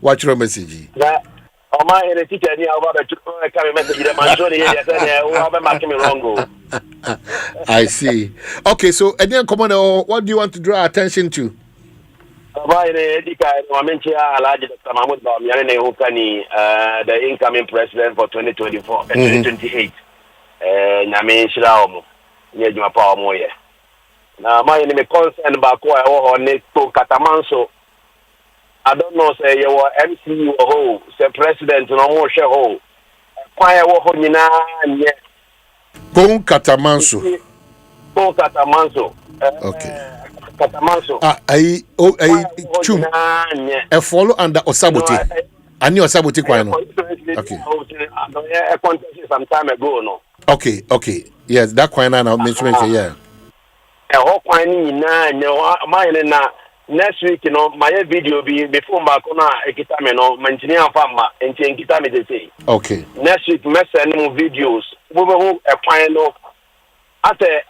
watch your message. Omanhene teacher ni about to come message them and show the wrong. I see. Okay, so and then come on, what do you want to draw attention to? Omanhene dika wamenchia Alhaji Dr. Mahmoud Bawumia hukani the incoming president for 2024 2028. Nyame shiraomo. Nye jumapa omoye. Na Omanhene me concern ba ko e ne to Katamanso. I don't know, say you were MC or ho, say president no more share ho. Kwaya wo ho nyina nye. Kon Katamanso. Okay. Katamanso. Chum. A follow under Osabote. Ani Osabote kwa no. Okay. Some time ago no. Okay. Yes, that kwa na mention yeah. E ho kwa ni nyina nye Omanhene na next week, my video be before Makona Ekitame no Manchinia Fama and Chinkitame they say. Okay. Next week, send videos. We will a final at a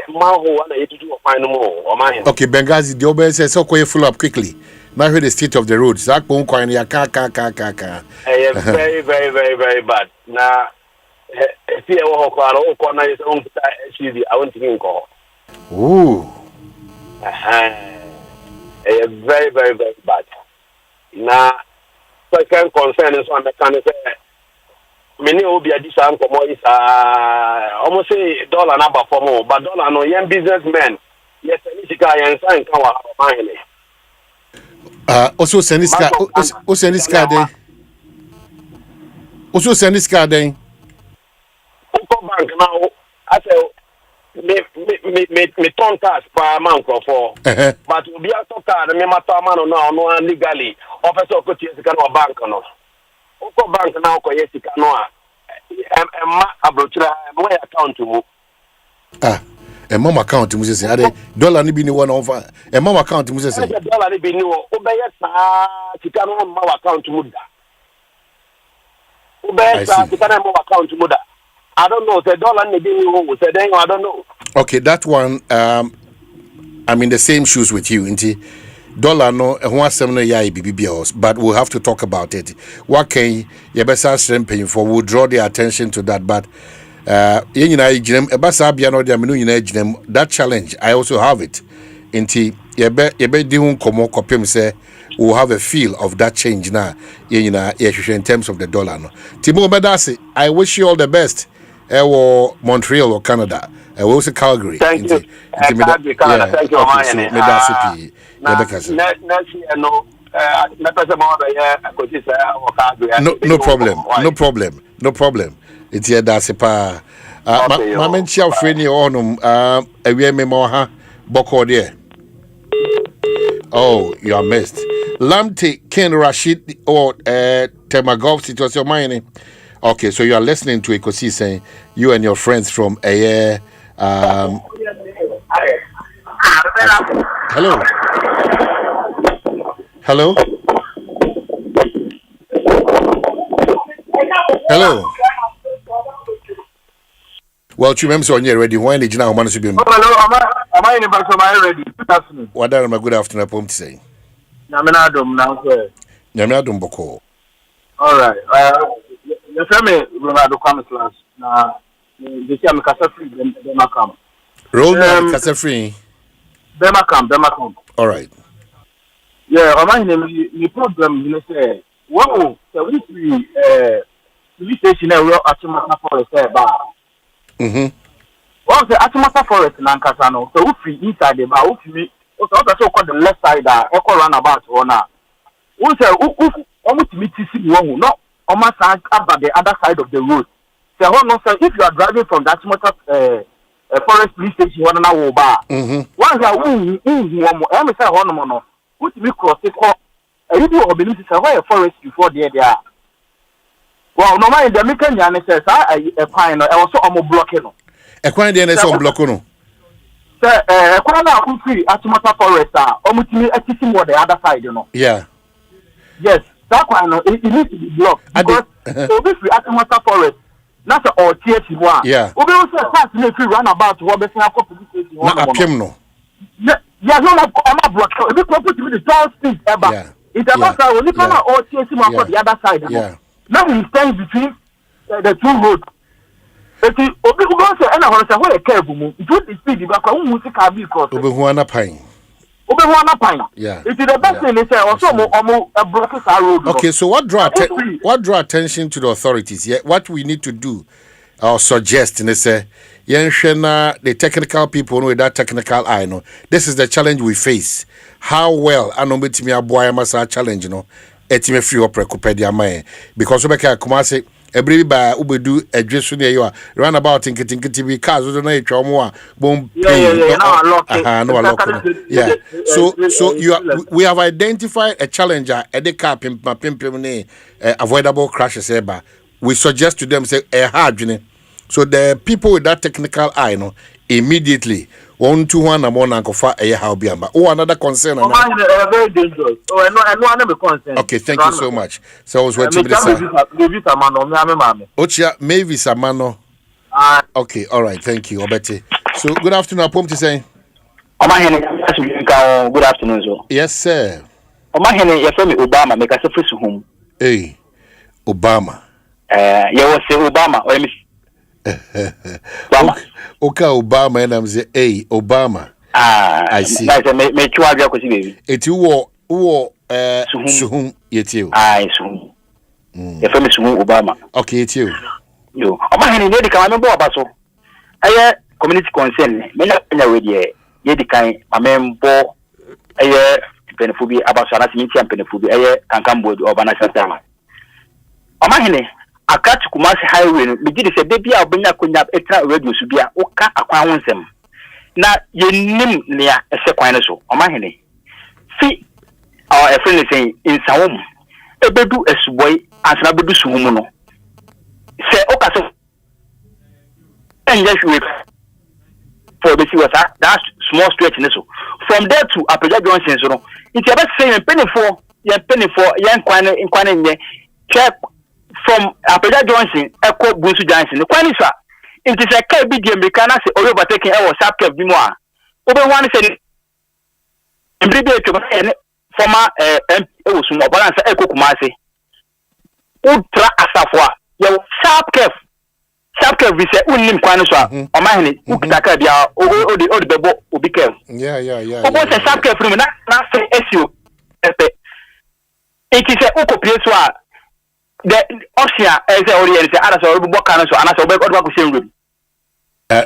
Maho and to do a final more. Okay, Benghazi, the Oben says so follow up quickly. Now hear the state of the road. Zach Bon Coin ya ka. Very, very, very, very bad. Now if you are corner is on SUV, I want to go. Ooh. Very, very, very bad. Now, second concern is on the kind of many will be a discount is almost say dollar number for more, but dollar no young businessmen. Yes, and sign Omanhene. Also send this card. Also send this card. Also send this card. Bank now. I say. Me turn cash per month for, but we are talking. Me matter man no legally. Officer ko tiesi kan o bank no. Oko bank na ko yesi kan no a. Ma abrochira mo account mu. Mama account mu say ade dollar ni bi ni won over. Mama account mu say. Dollar ni bi ni wo. Obeye sa tika no ma account mu da. Obeye sa tika no ma account mu da. I don't know. The dollar maybe I don't know. Okay, that one. I'm in the same shoes with you. Inti dollar no. But we'll have to talk about it. What can you best paying for? We'll draw the attention to that. But that challenge, I also have it. Inti we'll have a feel of that change now. In terms of the dollar. No. Timo Bedasi, I wish you all the best. Montreal or Canada. Also Calgary. Thank you. Calgary, Canada. Thank you, Omanhene. No problem. It's here Dasepa. Mamenchia Freni Onum away memoha Boko there. Oh, you are missed. Lamte Ken Rashid or Temagov, it was your mind. Okay, so you are listening to Ekosiisen, you and your friends from Hello. Well, you remember when you're ready. When did you know how much you be? Hello, am I in the ready? Good afternoon. What are my good afternoon? I'm saying. Naminadum now, sir. Naminadum Boko. All right. The family Ronaldo comes last. Now, the same Casafri, Bemakam. Ronaldo Casafri. Bemakam. All right. Yeah, Omanhene, the problem, you know, say, whoa, so we see, police station, we're at Asempa Forest, bar. Well, the Asempa Forest in Ankasano, so if we inside the bar, if we also called the left side, Echo runabout, or not. We say, almost meet to see one, not almost about the other side of the road. So, if you are driving from that Asempa Forest police station, one hour bar. Once I win, I'm a say, put me cross the court. I really believe it's a forest before there. Well, no mind the Mikan Yan says, a pine, I also almost blocking. A quite the NS on Blockono. Sir, a corner who free at Mata Forest, almost a teaching what the other side, you know. Yeah. Yes, that one, it needs to be blocked. Because obviously at Mata Forest, not all TH1. Yeah. We also start to make you run about what the same not a pimno. Yeah, no, I'm not blocked. If you come to the tall street ever, it's about only from all TH1 on the other side. Yeah. Now he stands between the two roads. But the Obi who goes and I want to say, what a careful move. It would be speedy, but I won't see car because Obehuana Pine. Obehuana Pine. Yeah. It is the best thing they say, also a broken road. Okay, so what draw attention to the authorities? Yeah, what we need to do or suggest, and they say, the technical people know that technical eye. No, this is the challenge we face. How well I know me a boy must challenge, you know. Etime free opera kupedia man because we can come say every ba ubedu adwesu ne you run about tinkitinki we cars we don't know more bom yeah so we have identified a challenger at the car pimp avoidable crashes eba we suggest to them say hard so the people with that technical eye no immediately 1 2 1 and 1 and for a how be another concern very dangerous. I know concern. Okay, thank you so much. So I was waiting for this. Ochia Mavis Amano. Okay, all right, thank you, Obete. So good afternoon, Apom to say. Omanhene, good afternoon, sir. Yes, sir. Omanhene, your friend Obama make us a first home. Hey, Obama. You was say Obama or Okay, Obama and I'm say, hey, Obama. I see. Make you have baby. It you were Suhum yet you. Suhum. Your friend Suhum Obama. Okay, it's you. You. Omanhene, you come about so. I community concern. Me na with ye the kind a member a penefubi about Sanati and penefubi a Kankambo or Banasatama. Omanhene. Akati Kumasi highway me did say baby abenya konya etra radio so bia oka akwan wonsem na yenim nia esekwan so Omanhene fi our a friend is saying in sawom ebedu esuboy ansana bedu suhum no say oka so enye hwe for the that small stretch so from there to Apeja Johnson so no it about say penny for yan kwan nye check from Apeja Johnson, Eko Bunsu Johnson. The question is, it is a KBD American say overtaking our subcap Bimoa. Over one said, and former MP Suma Balance Eko Kumasi. Ultra Asafwa, your subcap visa, Unim Quaniswa, or mine, Ukaka, or the Bebo, Ubike. Yeah. What a subcap from not say SU. It is a Uko Pieswa. The Austria as a audience,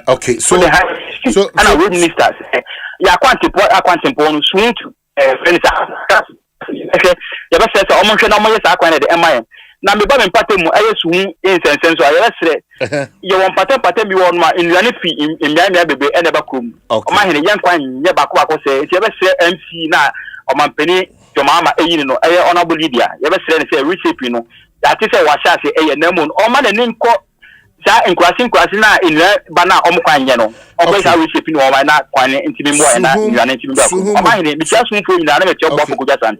okay, so and a ministers. Ya quantum soon to you says almost no more acquainted MIM. Now, me Bob and Patem, I assume in sense, I say, you want Patem, you want my in Yanifi in Yamia baby and a bakum. My young quine, Yabakwa say, you ever say MC now, or my penny, your mamma, a honorable Lydia, you ever say recipe, you know. That is a washa say a nemon or man and name call that in crossing in Bana Omquano. Always I wish if you know why not quite into more and you are into the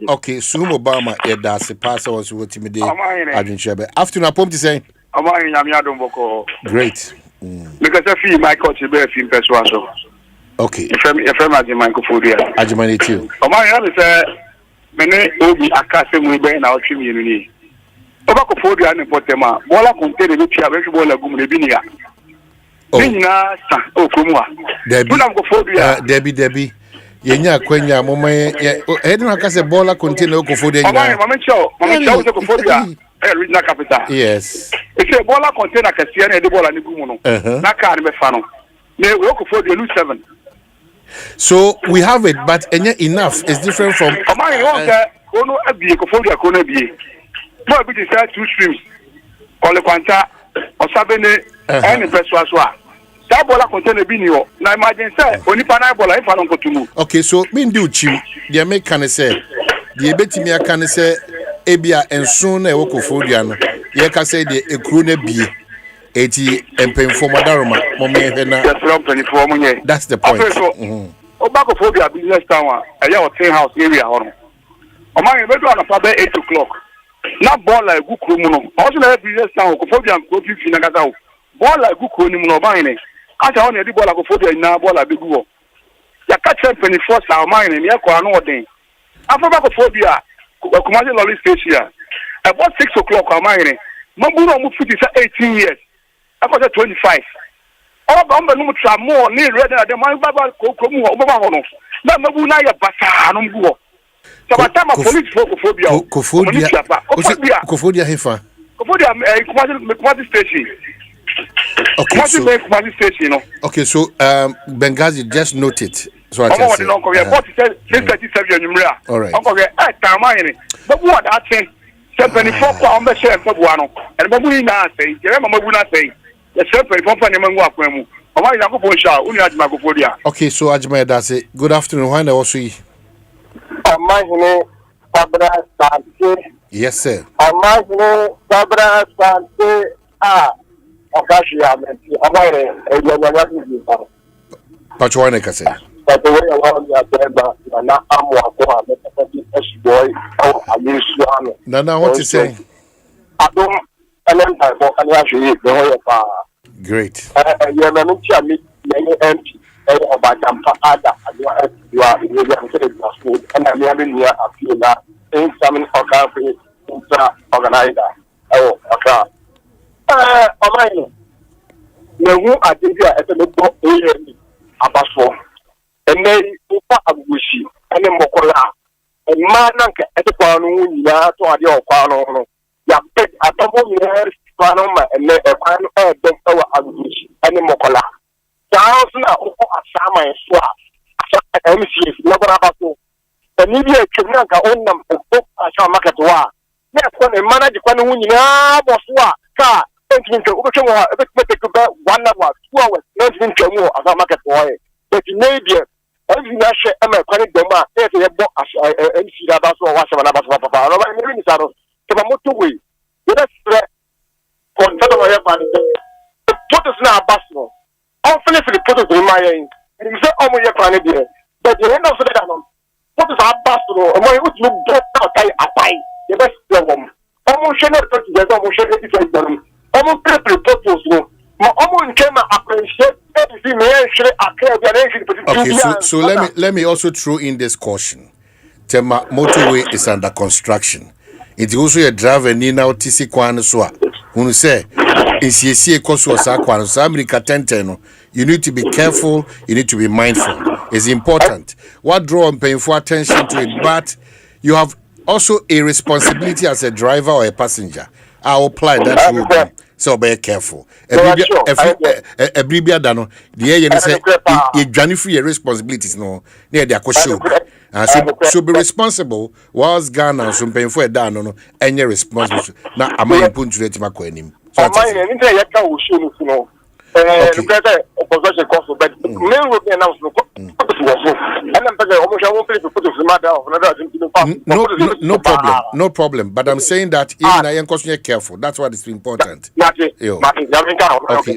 okay, Sumo Obama, that's a passer was what me day. I didn't share. After I pump to say, great. Because I feel my coach is very film persuasion. Okay. If I'm at the microphone, I demand it too. Omanhene say, many Obi Akase mu be na otwi mienu ni. Obako fodua ne potema, bola contain be tia be bola gum ne binia. Binia sa okromwa. Debbie. Yenya kwenya mama ye edun akase bola contain okofodua nya. Mama cho okofodua regional capital. Yes. It's a bola contain akase na de bola ne gum no. Na car ne be fa no. Ne okofodua lu 7. So we have it, but enough. It's different from. Ono abie kofodua kono abie. No be the 2 streams. Kole kwanta osabene any persuasoa. That bola contain bi ni o. Na imagine say onipa na bola ifa no kotumu. Okay, so me ndi uchi. The make can say the betimi aka say ebia enso na e wokofodua no. ye ka say the ekru na bie eti empemfo madaroma momye hwe that's the point. Obakophobia business town aya hotel house area hono. Oman be do na fa be 8 o'clock. Na ball like gukro mu no. Also na business town okophobia go fi na kasa o. Ball like gukro ni mu no oman ne. Asa ho na di ball okophobia na ball abegu wo. Ya catch 24 sa oman ne ya kwa no odin. Afobakophobia Kumasi lolly station. About 6 o'clock oman ne. Mabu no mu 18 years. After 25. All the no much more near red than the man Baba Kokomu or Omahono. That Mabuna Bata no go. So by time police phobia. Kofodia Hefa. Kofodia Kumasi station. Kumasi station, no. Okay, so Benghazi just note it. So I can say. All right. Uncle get Tamine. But what I say 74 pound share for one. And Babu na say, Jeremy Mabuna say. Okay, so Ajma that's it. Good afternoon. Why was we? Omanhene Kwabena Asante. Yes, sir. Omanhene Kwabena Asante. Okashi amenti. Omanhene enyanyanyaki. Pachuane kase. But the way I want to remember, na amwa kwa mekati boy au amiswame. Nana, what you say? I don't. And then I go and actually the whole great. Yeah, I'm many MP. About Ada, you are in the food, and I'm having here a few that in some organizer. Oh, okay. Oh, my. No, I think you are at the book about 4. And then you are a wishy, and then Mokola. And man, at the corner, you are to your corner. Ya pet atomo years panoma and a pan air dem our agushi any mokola. Sounds na oko asama and swap. MCs never about and if you can own them a market war. Yes, when a manager can win was car, thinking to over 1 hour, 2 hours, not even to more as a market war. But in Navy, every national American doma, there's a book as MC about what Tomamoto way. Let us consider my put us now, Basno. Often for the put us in my end. And you say, oh, my planet here. But the end of the day, what is our Basno? And my would get out, I buy the best woman. Almost share it together, almost share it together. Almost purpose. Almost came appreciate everything. Okay, so let me also throw in this caution. Tema motorway is under construction. It also a driver ni na otisi kwan so a unu say insiesie koso sa kwan so America 1010 no, you need to be careful, you need to be mindful. It's important. What draw painful attention to it, but you have also a responsibility as a driver or a passenger. I'll apply that rule. So be careful. Every dano the air say you journey free responsibilities no near their show. So be responsible whilst Ghana some paying for a down no any responsibility. Now am I put to let my coin. So opposition cost but main road announcement no problem but I'm saying that even I am constantly careful. That's what is important. Okay,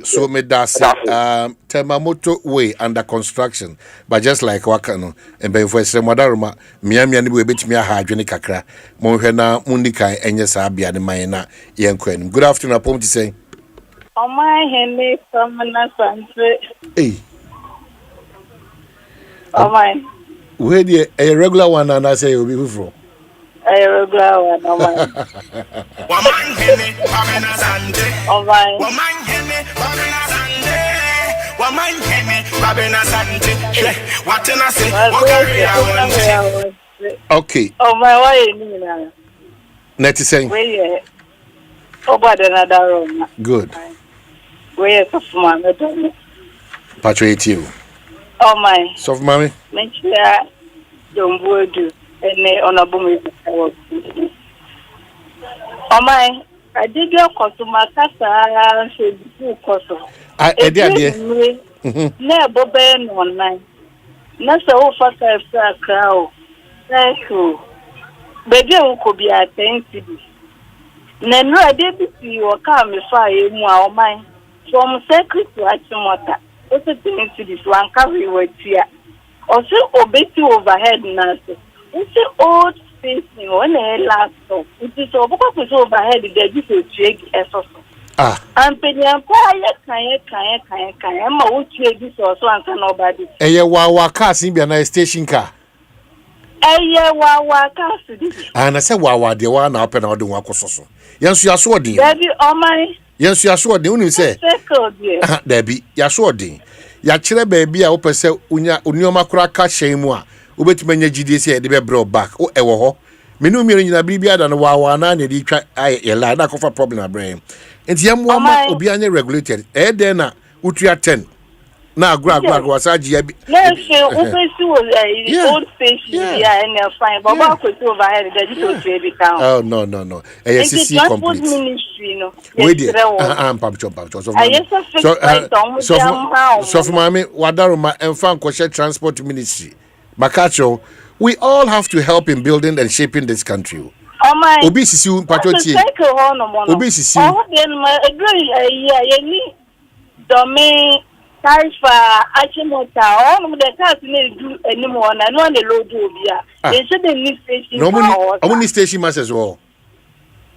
so me that's Temamoto way under construction but just like Wakano and be for some madaruma miami and we bit me a hydronic kakra monhena mundika enye sa bia de man yenkwen. Good afternoon upon to say Omanhene Kwabena Asante. Hey. Oman. Where the a regular one and I say you'll be from? A regular one, Oman. Omanhene Kwabena Asante. Oman. Omanhene Kwabena Asante. Omanhene Kwabena Asante. What can I say? What carry I want? Okay. Oh my, why you now? Netty saying. Where over another room. Good. Where is my Patriot you. Oh my. So mommy. Make sure don't do any honorable music. Oh my. I did your customer casa should do customer. I did. No, Boben online. Not so fast as a crowd. Thank you. Baby, who could be at 10 cities. Nenu adebisi o ka me fa emu a o man from secret to achimota. O se tin to this one carry wetia. O se obeti overhead na so. O se old station o na last so. It is oboko so overhead dey just o tweg eso so. Ampenya pa ye kan ma o tweg so so anka na obadi. Eye wa car sin bia na station car. Eye wa car si. Na say wa de wa na open na de wa kososo. Yansu ya so odin. Dabi o man. Yansu ya so odin unu say. Dabi ya so odin. Ya kire baabi a wo pese unya onioma kura ka hyen mu a obetuma nya gidie se de be bro back o ewo ho menu mi nyina biribi ada no wa na na di twa ye la na kofa problem abrɛ enti yam wa ma obi anya regulated den na utua 10 na agura wasaji ya bi let's say obesi wo old station ya and fine but what could over here that you to be down. Oh no ASC complete ministry no we dey pam so for mama wadaroma emfa nkoshe transport ministry makacho we all have to help in building and shaping this country. Obi sisi patroti obi sisi domain Taifa Achimota, all of the cars need do anymore, and I know the load will be. They said the new station. No, station must as well.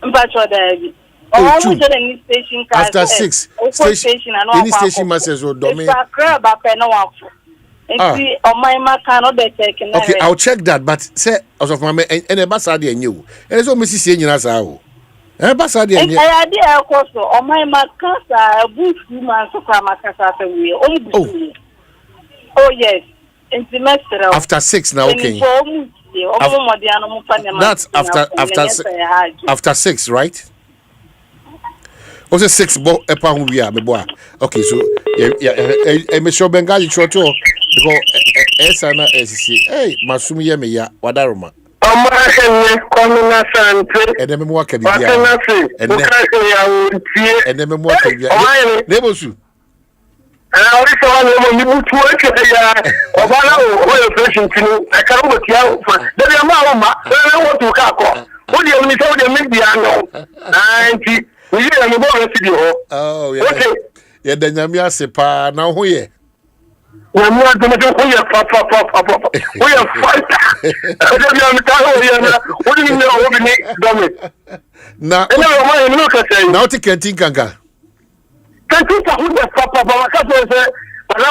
But what I the new station after 6 station and any station must as well. Domain. Okay, I'll check that, but say, as of my and a bassadi and you. And it's all Mrs. Senior's hour. Bassadi and oh yes, in semester after 6 now. Okay, that's after 6, right? Also 6 upon we are boy. Okay, so yeah, Michelle Bengali Choto because Esana SC. Hey, Masumi Yemeya, Wadaruma. Omanhene, Kwabena, Asante. And then more can be and then more can be Nebosu. And I wish I knew you to work at oil fishing. I can't work out for the Mama. I want to cackle. What do you mean? Tell them, maybe I know. Oh, yeah. Yeah, then Yamia Sepa now who ye? We are going to do we are fighter. What do you know? What do you know? Now to Kentin Kanga. Kentin Kanga, Papa, Papa,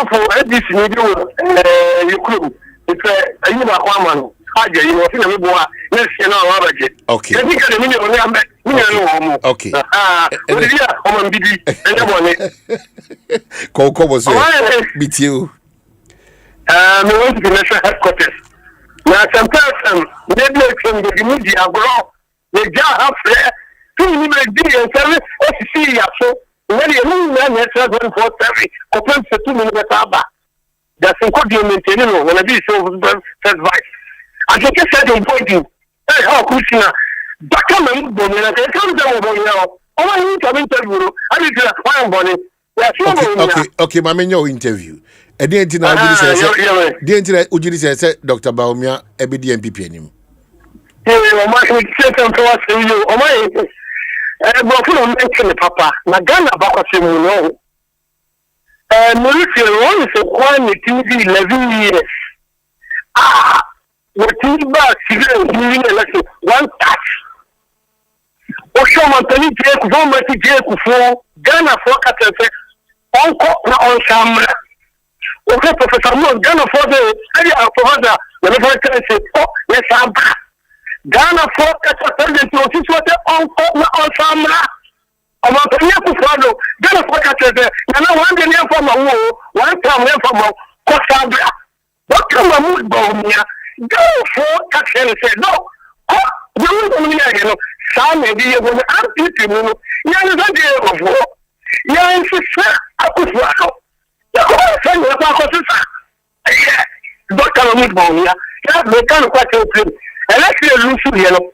for this video, you could. It's a human. Okay. Okay. Koko was meet you. We went to the national headquarters. Now, sometimes they make some of the media grow. They just have there 2 minutes and 7 OCC. So, when you know, that's 147, open for 2 minutes. That's in what you maintain when I do so first vice. I just said I'm pointing. Hey, how could you? Backman, Bonnie, I can't tell you now. Oh, I need to interview. I need to find Bonnie. Okay, my main interview. And the internet Ujiri says Dr. Baumia, a BDMP name. Hey, my son, to us, you. Oh, my. But you mention Papa. Magana Bakasi, no. Mauricio, one is a quantity 11 years. What is about civilian election? One touch. Oshomatani Jake, Vomati Jake, for Ghana for Catase, Uncle on Samra. Okay, Professor Moore, Ghana for the area of Father, whenever I say, oh, yes, I'm back. Ghana for Catase, what Uncle on Samra. Omanhene Kufado, Ghana for Catase, and I want the name from a war, one time from a Kosabra. What come a mood bomb? Go for action and say no. Oh, you know, some maybe you will have people. You are not there of war. You are in sister. I could work out. The whole thing about sister. Yeah, Dr. Mahmoud Bawumia. That they can't quite help him. And let's say Lucy Yellow.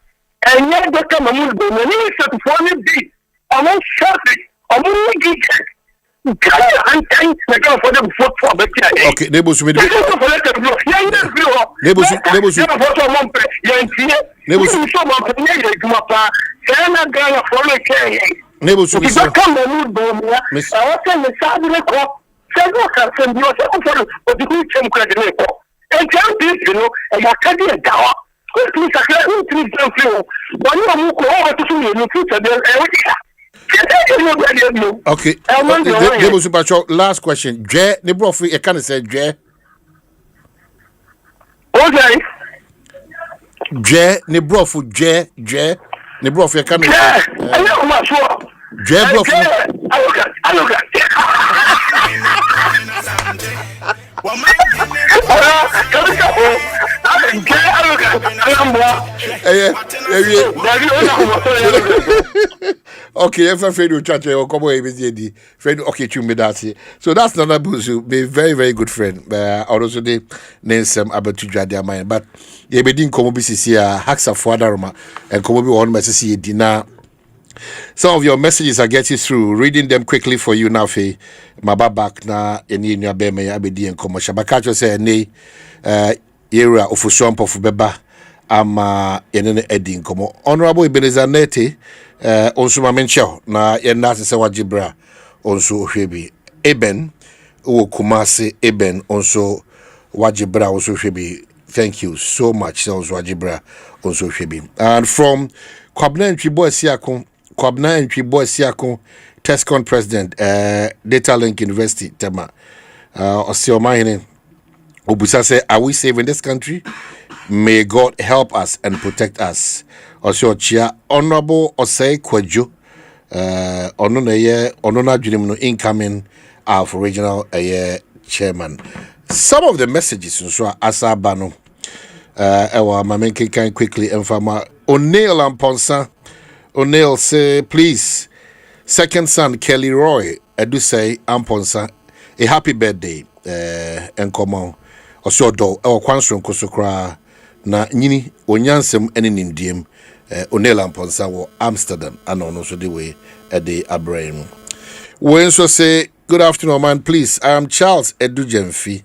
And yet, Dr. Mahmoud Bawumia, he said for me, be almost shortly, almost gifted. Okay, Nebus, Ghana for the K. Neighbor, so if you come the mood, I was saying the Saturday call. Several can send you a second for the good same credit. And tell this, you know, and I can't be a dower. Please, I can't feel. But you are over to see in the future. Okay. Neighbor, super short. Last question. J. Neighbor, I can't say J. Okay. J. Neighbor, J. Neighbor, I can't say. I know my sure. J. I look at. Okay, if I'm afraid to chat, I'll come away with you. Friend, okay, to me that's it. So that's Nana Buzu, be very, very good friend. Also, they name some about to judge their mind, but you be doing come BCC, Haxa Fuadaroma, and come be on message dinner. Some of your messages are getting through. Reading them quickly for you now, Faye. My back na any in your beme abedi and commercial. Bakacho say ne era of Asempa for Beba. Ama yenene edin komo. Honorable Ebenezer Nete onso mamencho na yenda se wajibra onso hwebi. Eben wo Kumasi Eben onso wajibra onso hwebi. Thank you so much onso wajibra onso hwebi. And from Kwabena Nchibo Siakon, TESCON president, Data Link University, Tema. Omanhene Obusa say, are we safe in this country? May God help us and protect us. Osio Chia, Honorable Osei Kwejo, Onona Junimno incoming of regional chairman. Some of the messages, so Asabano, Ewa Mamenke can quickly inform O'Neill and Ponsa. O'Neill say, please, second son Kelly Roy, I do say, Amponsa, a happy birthday, and come on, or so do, or Quansron Kosokra, na Nini, Onyansem, and in Indium, O'Neill and Ponsa, or Amsterdam, and also the way at the Abraham. When so say, good afternoon, man, please, I am Charles Edujemfi,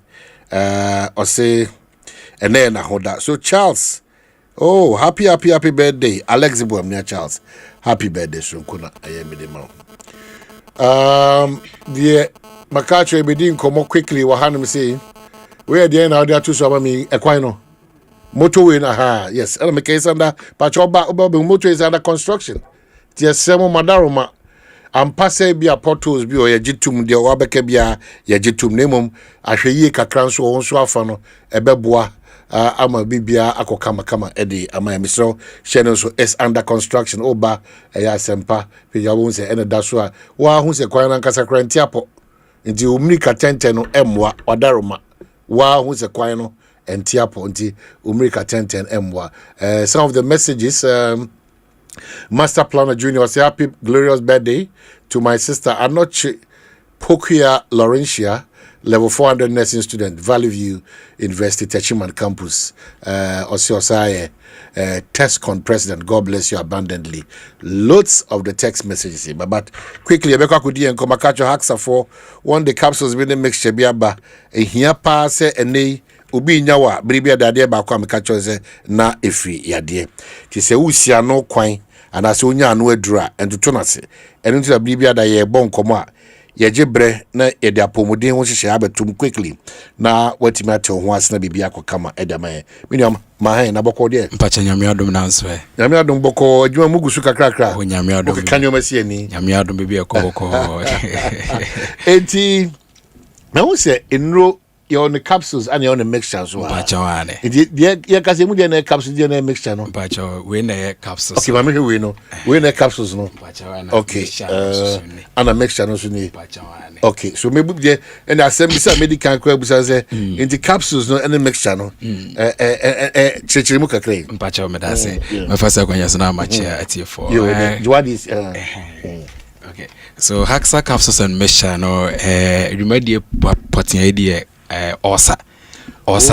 or say, and then I hold that. So, Charles, oh, happy birthday. Alex Boamnia Charles. Happy birthday, Sunkuna. I am the man. The Makacho Ebedin come more quickly. Wahanum say, where the end out there to Sabami Equino. Motorway, aha, yes. And make case under Pachoba motor is under construction. Yes, Samo Madaroma. And passe be a portos be or yajitum, the Wabekebia, yajitum nemum, Ashaye Kakranso, on Swafano, Ebeboa. Ama bibia akokama kama edi ama emisro channel so is under construction oba Asempa pe ya won se ene daso a wa hu se kwan na nkasa kranti apo nti umrika tenten no emwa wadaroma wa hu se kwan no enti apo nti umrika tenten emwa. Some of the messages Master Planner Junior say happy glorious birthday to my sister Anoche Pokia Laurentia, level 400 nursing student, Valley View University, Techiman campus. Osai, TESCON president, God bless you abundantly. Lots of the text messages. But quickly, Rebecca Kudi and Komakacho Haxa for one the capsules with the mixture biaba. Here pass and nay. Ubi nyawa, bribia dadie ba kwa mekacho ze na efi yadie. Ti se usia no kwan, anase onya anu adura, entu tonase. Enu ti da bribia da ye bon komo a. Yejebre na ede apomuden ho hihye abetum quickly na watimi ate ho asena bibia akokama edama miniam mahan na boko de mpacha nyame adom na nso nyame adom boko adwuma mugusu kakrakra o nyame adom kanyo masi ani nyame adom bibia boko enti na wo se enro you on the capsules and you on the mixture so mpacha wane ye kase mu de na capsules de na mixture no mpacha we na capsules okay mama we no we na capsules no mpacha wane okay and a mixture no so ni mpacha wane okay so maybe there and assembly say medical kwa busa say in the capsules no and the mixture no chechiri mu kakra mpacha me da say me fasa kwanya so na machi atie for what is okay so Haxa capsules and mixture no remedy potin idea osa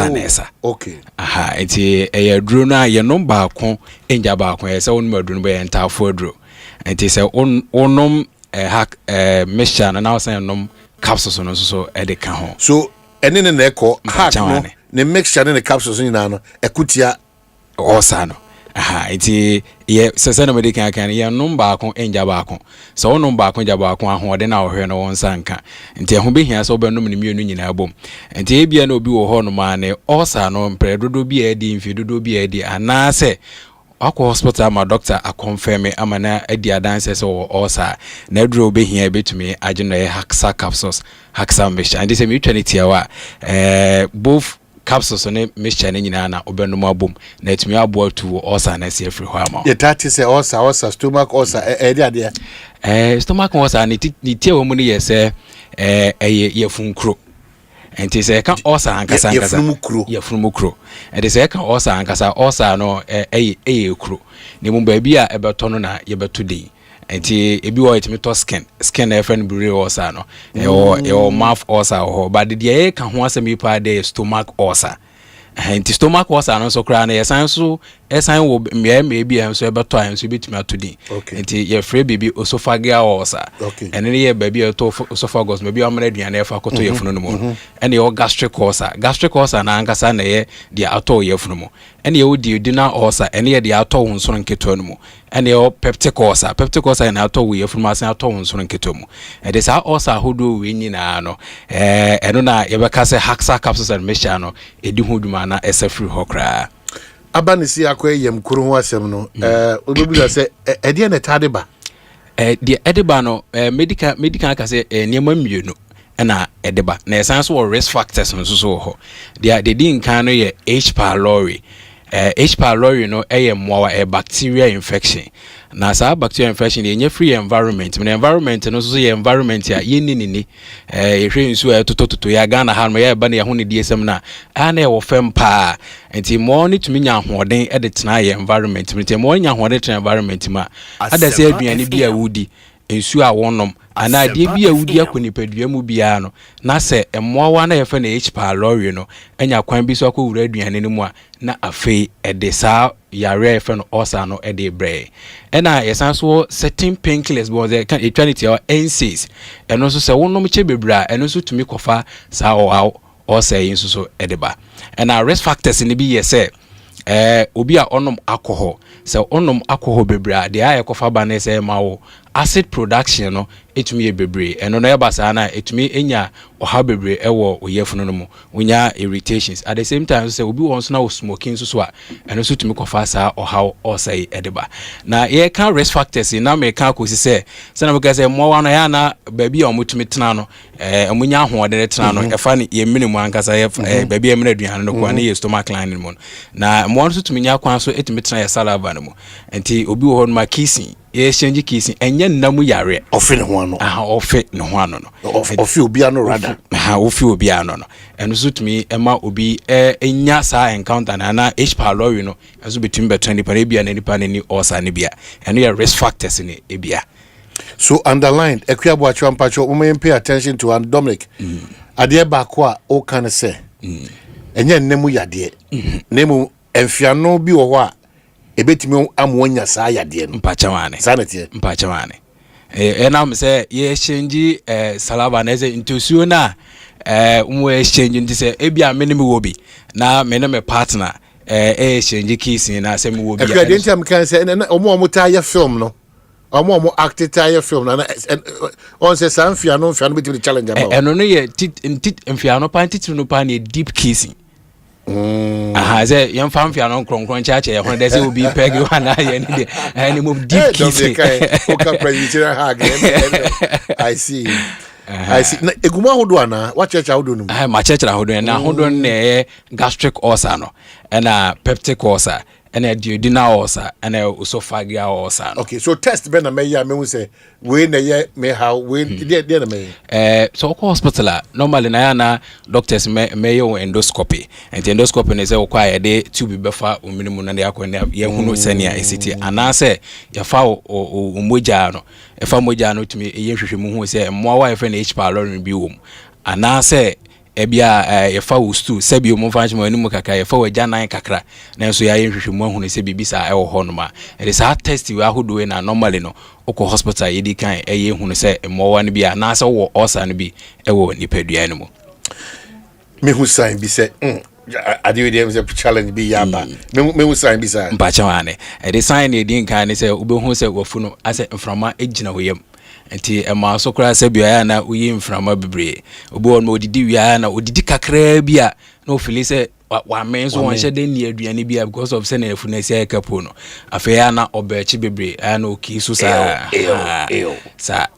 nesa okay aha enti duro na ye no baako enja baako ye se wonu aduro no be enta afo aduro enti se onom mixture na osa nom capsules no so de ka ho so ene ne na eko hack no ne mixture ne capsules ni na no ekutia osa no iti ye sese na medical kan ye number ko enja ba ko so number ko ja ba ko ahode na ohwe no won sanka nti ehun be hia so be num ni mienu nyina abom nti e bia na obi wo ho no ma ne osa no mpredodo bi e di mfidodo bi e di anase akwa hospital ma doctor a confirm ama na adi adanse se wo osa na duro be hia betumi ageno ye haksa capsules haksa mesh and say me twani tiawa both capsules ne mixture ne nyina na obenum abom na etumi abo atu osa na se free ho ama ye tati se osa stomach osa edi ade stomach osa ni tie wo mu ne ye se ye funkro enti se ka osa ankasa ye funumukro enti se ka osa ankasa osa no ekro ne mu ba bia ebeto no na ye beto din enti ebi wo etimi to skin na friend bure osa no e mouth osa ho but de ka ho asemi pa de stomach osa enti stomach osa no so kra na yesan so esan wo me bia so ebeto an so betimi atodi enti ye free bibi esophageal osa ene ne ye baby to esophagus maybe amana aduane efa koto ye funu no mo ene ye gastric ulcer na ankasa na ye dia ato ye funu mo ene ye odi duodenal ulcer ene ye dia ato wo nso nketo no mo ene ye peptic ulcer na ato wo ye funu asan ato wo nso nketo mo e de sa ulcer hodo we nyina no eno na ye beka se haksa capsules and mixture no edi hoduma na esafri hokra abanisi akwa yem kuru ho asem no obebuza se ede na tadeba de edeba no medical ka se niema mienu na edeba na esan so risk factors no so ho de din kan no ye H pylori H pylori no mmoa bacteria infection na sa bacteria infection ye free environment na environment no so ye environment ya ye ni ehwe nsu totototo ya Ghana ha no ye ba na ye ho ne diesem na na ye wo fem pa enti mo ni tumi nya hoden de tena ye environment enti mo nya hoden tena environment ma adase aduane bi a wudi ensu a wonom ana de bi a wudi akonipadua mu bia no na se emmoa na ye fa na H pylori no enya kwan bi so akowura aduane no mu a na afei edesa yare fa no osa no ede bre ena yesan so certain painkillers bo ze kan eternity or NSAIDs eno so se wonom che bebra eno so tumi kofa sa osa yin so edeba ena risk factors ni bi ye se obi a onom alcohol se onom alcohol bebra de aye kofa ba na se ma wo acid production no etumi e bebre eno no yebasa na etumi enya oha bebre ewo oyefunu no mu unya irritations at the same time say obi won so na smoking so a eno so tumi kofa sa oha osai edeba na ye kan risk factors na me kan ko se na me ka say mo wa no ya na baby a omutumi tena no omunya ahoɔden tena no efa ne ye minimum ankasa ye baby e mena aduane no ko na ye stomach lining mu na mo so tumi nya kwan so etumi tena ye salava no mu enti obi wo hɔ no ma kissing ye exchange kissing enye namu yare ofe ne ho ano ofe ne ho ano no ofe obi ano rather ofe obi ano no eno so tumi ema obi enya sa encounter na H pylori no enso betumi betwani pa ebia na nipa ni osa ne bia eno ye risk factors ne ebia so underlined ekwabo achwa mpacho we pay attention to and Dominic ade ba ko a o kan se enye nnemu yade nemu enfiano bi wo ho a ebetimi amonya sa yade no mpachawane sanete mpachawane enam se ye exchange salaba na ze intusuo na umo exchange nti se ebia me ne me wobi na me ne me partner exchange kissing na se me wobi e dey am kan se omo ta ye film no omo act ta ye film na on se san fiano betimi challenge about eno no ye fiano pan titiri no pan ye deep kissing aha ze yam fam fiano kronkron chache ye ho de se obi peg you na ye ni de any move deep kissing okay president hag I see na eguma hodo ana wa checha hodo no ma checha hodo na hodo na gastric ulcer no na peptic ulcer and duodenal ulcer and esophageal ulcer. Okay, so test ben na me ya me say we na ye me how we dey na me. So hospital normally na doctors me yo endoscopy. And endoscopy na say require dey tube befa minimum na dey akọ ye hunu senia esiti anase ya fa omoja no. E fa moja no tumi ye hwehwemu hu say mo wa fe na H pylori bi wo mu. Anase ebia yefa wo stu sebi mo fanchimo anu kaka yefa waja nan kakra na nso ya hwehwemu ahunu se bibisa e wo ho no ma it is a test we ahodo na normally no okọ hospital yedi kan hunu se mowa no bia na se wo osa no bi e wo nipadua no mu me hu sign bi se I do them challenge be yamba. Me will sign beside. Mpachawane. The sign you didn't kind of say Ubu say Wafuno as a from my ejina William. Enti ema so kra se bia na uyi mframa bebre obo on modidi wia na odidi kakra bia no feel say wa men so won hye den ni aduane bia because of say na efunasi akapo no afa ya na obechi bebre na oki so sa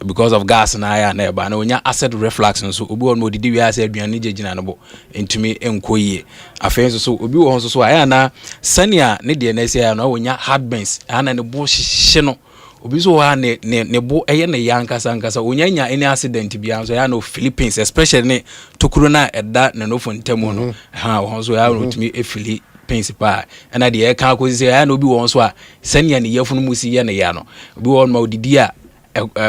because of gas na ya na eba na onya acid reflux so obi on modidi wia say aduane jegina no bo entumi enkoyie afa so obi wo so aya na sania ne de na say ya na onya heartburns ana ne bo hye no obi so ha ne bo eye ne yankasa onyanya any accident bia so ya no Philippines especially ne tokuro na eda na no fontemu no ha won so ya rotumi Philippines pa na de e kan ko say ya no obi won so a sania ne yafunu musi ye ne ya no obi won ma odidi a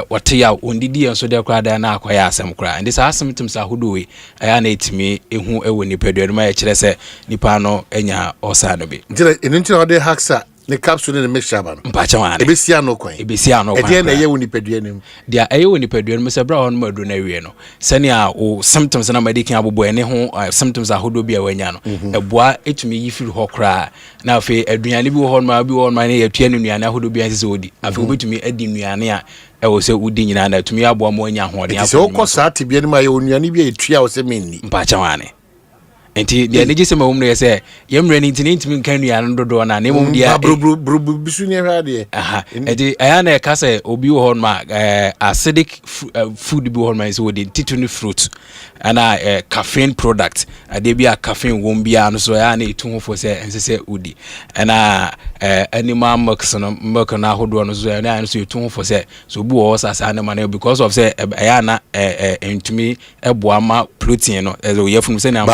wate ya ondidi enso de kwa da na akwaya asem kra and this asem sa hodowe aya na etimi ehu ewo ni pedu ma ya kire se nipa no enya osa no bi ntira enunti de haxa ne capsule ne mixture ba no mpachawane ebesia no kwan e na ye woni pedua nim dia eye woni pedua nim se bra on madu na wie no sani a o symptoms na medican abobo ene ho symptoms ahodo bia wanya no eboa etumi yifiri ho kra na afi aduane bi wo ho ma bi wo ma ne yatua ne nuane ahodo bia se odi afi obetumi adi nuane a ewo se udi nyina na etumi aboa mo anya ho de se okosa tibia ne ma ye onuane bia etua wo se menni mpachawane enti dia ne gise ma wumno yese yemre ni ntimi kan nua no dodo na nemum dia bru bisu ne hwa de enti aya na ka se obi wo hon ma acidic food bi wo hon ma se wodi tituni fruit ana caffeine product ade bia caffeine won bia no so ya na etu ho fo se ensese udi ana animal milk na hodo no so ya na so etu ho fo se so obi wo sasa na man because of say aya na entumi eboa ma protein no so yefunu se na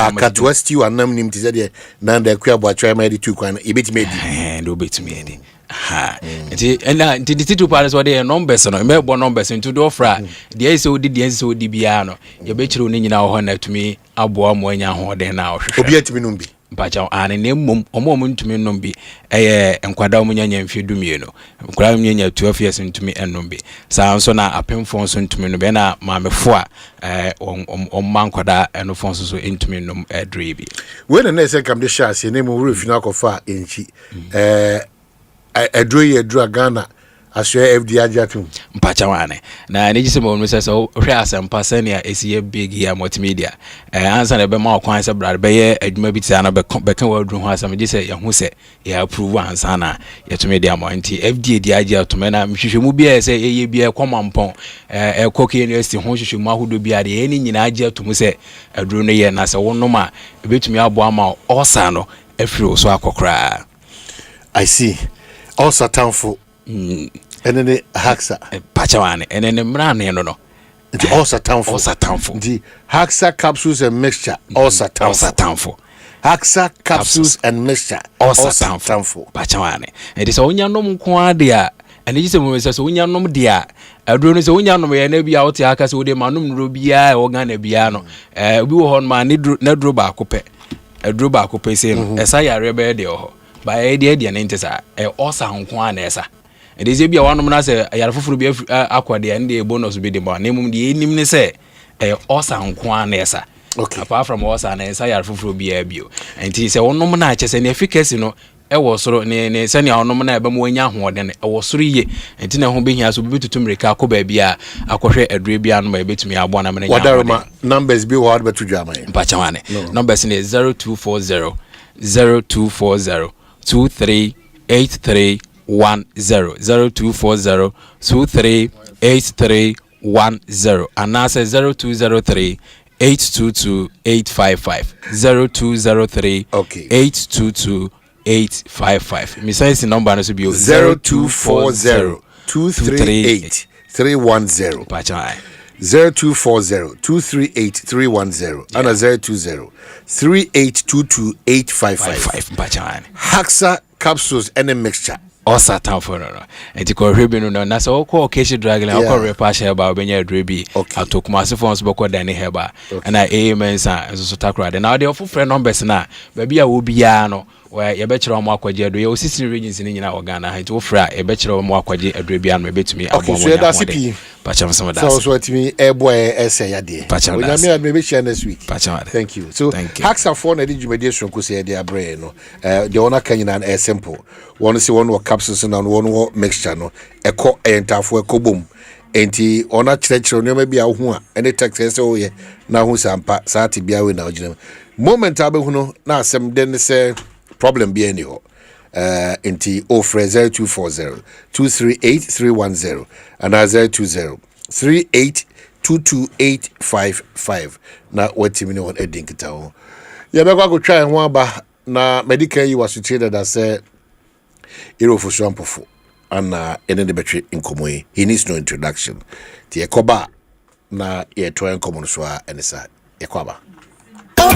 stew anam nim tize de na da kwa bo atwa ma de tu kwan e betime di do betime di ha nti titu pa so de numbers no me bo numbers nti do fra de ese odi de ese odi bia no ye be kire oni nyina ho na tumi aboa mo anya ho de na ohwehwe obi atimi numbi mpacha ane ne mmom omo ntumi numbi enkwada mo nyanya mfi dumie no nkwada mo nyanya 12 years ntumi enumbi sa nso na apemfo nso ntumi no be na maamefo a omma nkwada enofo nso so ntumi num drebi we na say kam de shas ne mo wure fina kofa enchi edroye Ghana aswe FD ajatum mpacha wane na ne gise mo no se so hwe Asempa senia esiye big ya multimedia ansa na be ma okwan se brad be ye adwuma bitia na be kan wadru ho asam gise ye hu se ya approve ansa na ye to media mo nti FD di ajatum na mhwehwemu bia se ye bia kwamampon Koki University ho hwehwemu ahodo bia de eni nyina ajatum se adru no ye na se wonoma ebetumi abo ama osa no afiri so akokra I see osa tanfo enene haxa pachawane enene mrane no nti osa tanfo nti haxa capsules and mixture osa tanfo haxa capsules and mixture osa tanfo pachawane enti so onyanom nko ade a ene gise mo so onyanom de a aduro no so onyanom ye na bia wote aka so de manom no bia e Ghana bia no obi wo hon ma ne duro ba akopɛ aduro ba akopɛ se no esa yare be de ho ba e de ne ntesa osa nko a na esa ede ze bia wanom na se yare foforo bia akwade ande e bonus bi de ma na mum de enim ne se osa nko a na esa apart from osa na esa yare foforo bia bio enti se wonom na ache se na efficacy no ewo soro ne se ne wonom na eba mo anya hoɔden ewo soro ye enti na ho behia so bi tutumreka akɔba bia akɔhwɛ adure bia no ma ebetumi abo na me nya wadaroma numbers bi word betu dwama mpachawane numbers ne 0240 0240 2383 10 0240 238310 and now say 0203 822 855 0203 822 855 me say the number no so be 0240 238 310 pacha 0240 238 310 and 020 3822 855 pacha haxa capsules and a mixture osa tanfo no enti ko hwebi no na so ko occasion drug na ko repair share ba obenya adrebi atokuma se phones boko dan heba na amen sa so takra de na de ofofre numbers na ba bia wo bia no where you bet your more quadia do your sister regions in Ghana, and to offer a bet your more quadia a drebian, maybe to me. Okay, so that's CP. Patch on some of that. So, what to me, a boy, essay a day. Patch on that. Maybe share next week. Patch on. Thank you. So, hacks are for the mediation, could say their brain. The owner can a simple. One see one more capsules and one mixture, no, a co enter for a boom. Enti ona church no maybe a ho a any text say oh yeah na ho sampa saati bia we na ogina moment abehuno na asem den say problem be any ho enti offer 0240 238310 and 020 382285 na watimi no edin kita ho ya be kwa try ho aba na medical you was treated as say irofo shampoo and in the battery in Komwe. He needs no introduction. The Ekoba na ye to encommon swa and sa Ekoba. Na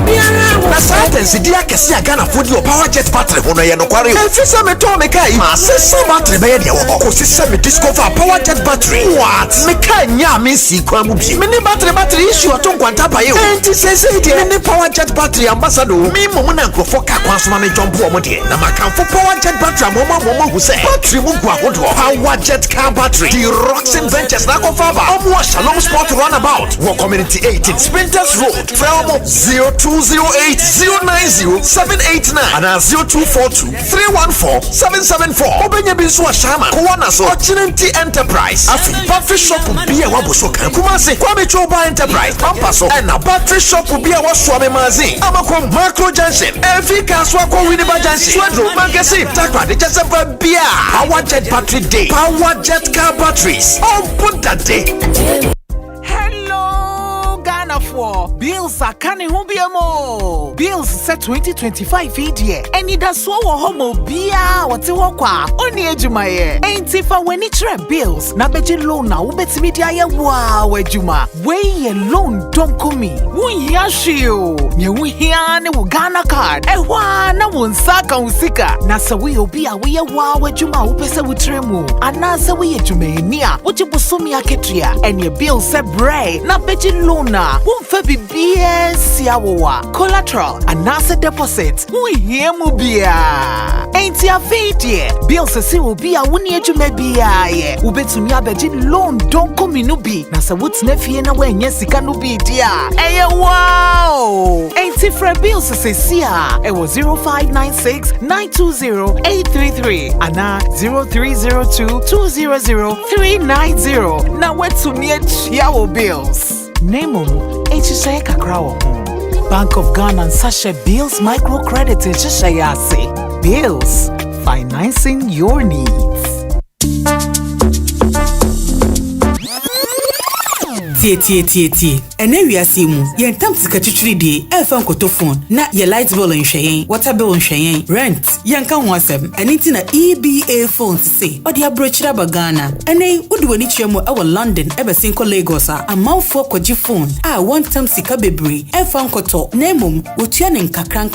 science dia kesi agana fodi o power jet battery hono ye no kware o fisa me to me kai ma sesa battery be ye wo ko sesa me discover power jet battery what me kai nya me si kwa mu bi me ni battery issue to kwanta pa ye o enti sesa di me power jet battery ambassador me mo na nkrofo ka kwa so ma me jump o mo de na makamfo power jet battery mo hu say battery mu gwa hodo power jet car battery the Roxen Ventures na ko fava omo Shalom Sport runabout wo community 18 Sprinters Road Felmo 0208090789 and 0242314774. Obenya binsu ashama kuwana so Ochinenti Enterprise afi battery shop biya waboso kan kumase Kwame Choba Enterprise pampaso and na battery shop biya waswabe mazi amako Macro Junction Efika swako Winneba Junction Swedro Magazine takwa de Chesapeake biya Power Jet Battery Day Power Jet Car Batteries on put that day. For bills are canning hubiamo bills set 2025 year and it does so homo bia what you walk on the edge of my ear ain't if I when it's bills na beji loan na ubet media ya wow ejuma way loan don't come me won yashio ye won here ne Ghana card e wa na won saka usika na se we obi a we wow ejuma upese wutremu ana se we ejuma nia wo jibosomi aketua and your bill set bray na beji loan na Fabi BS Yawa collateral and asset deposit. We hear mubia. Ain't ya fate bills see will be a winnie to maybe ye. Ubetumi abejin loan don't come in ubi. Nasa what's nephew na when yes he can be dear. Hey wow. Ain't if bills say sia. It was 0596-920-833 and 0302-200-390. Now what's to near Yawo bills. Name HSA Kakrawo Bank of Ghana and Sasha Bills Microcredit HSA Bills financing your needs. Tie. Ene wiase mu, ye ntam sika twitwiri de, elfa nkoto phone, na ye light bill nhweyen, water bill nhweyen, rent, ye nka ho asem, ene ti na EBA phones se, odi abrochira bagana. Ene wodi wani chiemo e London, ebe sinko Lagos a, amanfo kwaji phone, a one time sika bebre, elfa nkoto, na emom, wotua ne nkakra.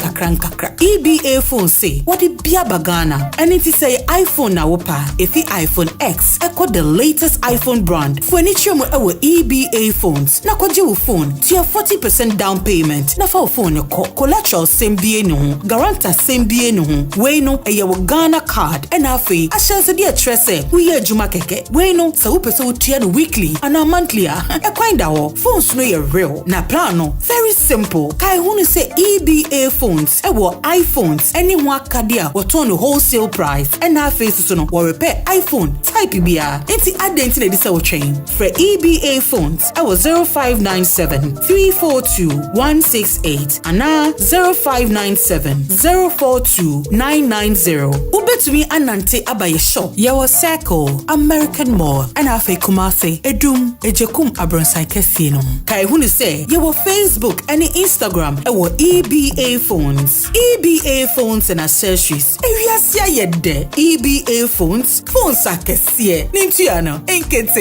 EBA phones se, wodi bia bagana. Ene ti say iPhone na wopa, efi iPhone X, eko the latest iPhone brand. Fu eni chiemo e EBA phones na kwaji wo phone tia 40% down payment na fa phone ko collateral sembie no ho guarantor sembie no ho we no eye wo Ghana card and afi ashanse de atrese we ye adwuma keke we no sa wo pese wo tia no weekly and monthly e kwanda ho phones no ye real na plan no very simple kai hunu say EBA phones e wo iPhones any ho akade a wo ton no wholesale price and afi so no wo repair iPhone type bia enti identity na disa wo twen for EBA phones I was 0597-342-168 and 0597-042-990. Ubetumi anante abaye shop. Yawa Circle, American Mall, and Afe Kumase, Edum, Ejekum Abronsai Kesino. Kai hunu say, yawa Facebook and Instagram, ewa EBA phones. EBA phones and accessories. Ewiasia yede. EBA phones akesie. Nintiano, inkete.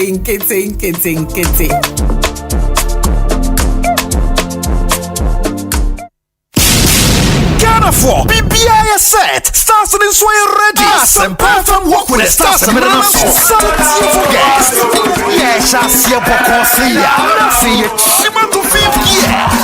Ghana for BBI set. Stars in sway ready. Asempa from walk with the stars and guest. Yes, I see a bokosia. See it. Shima to 5 years.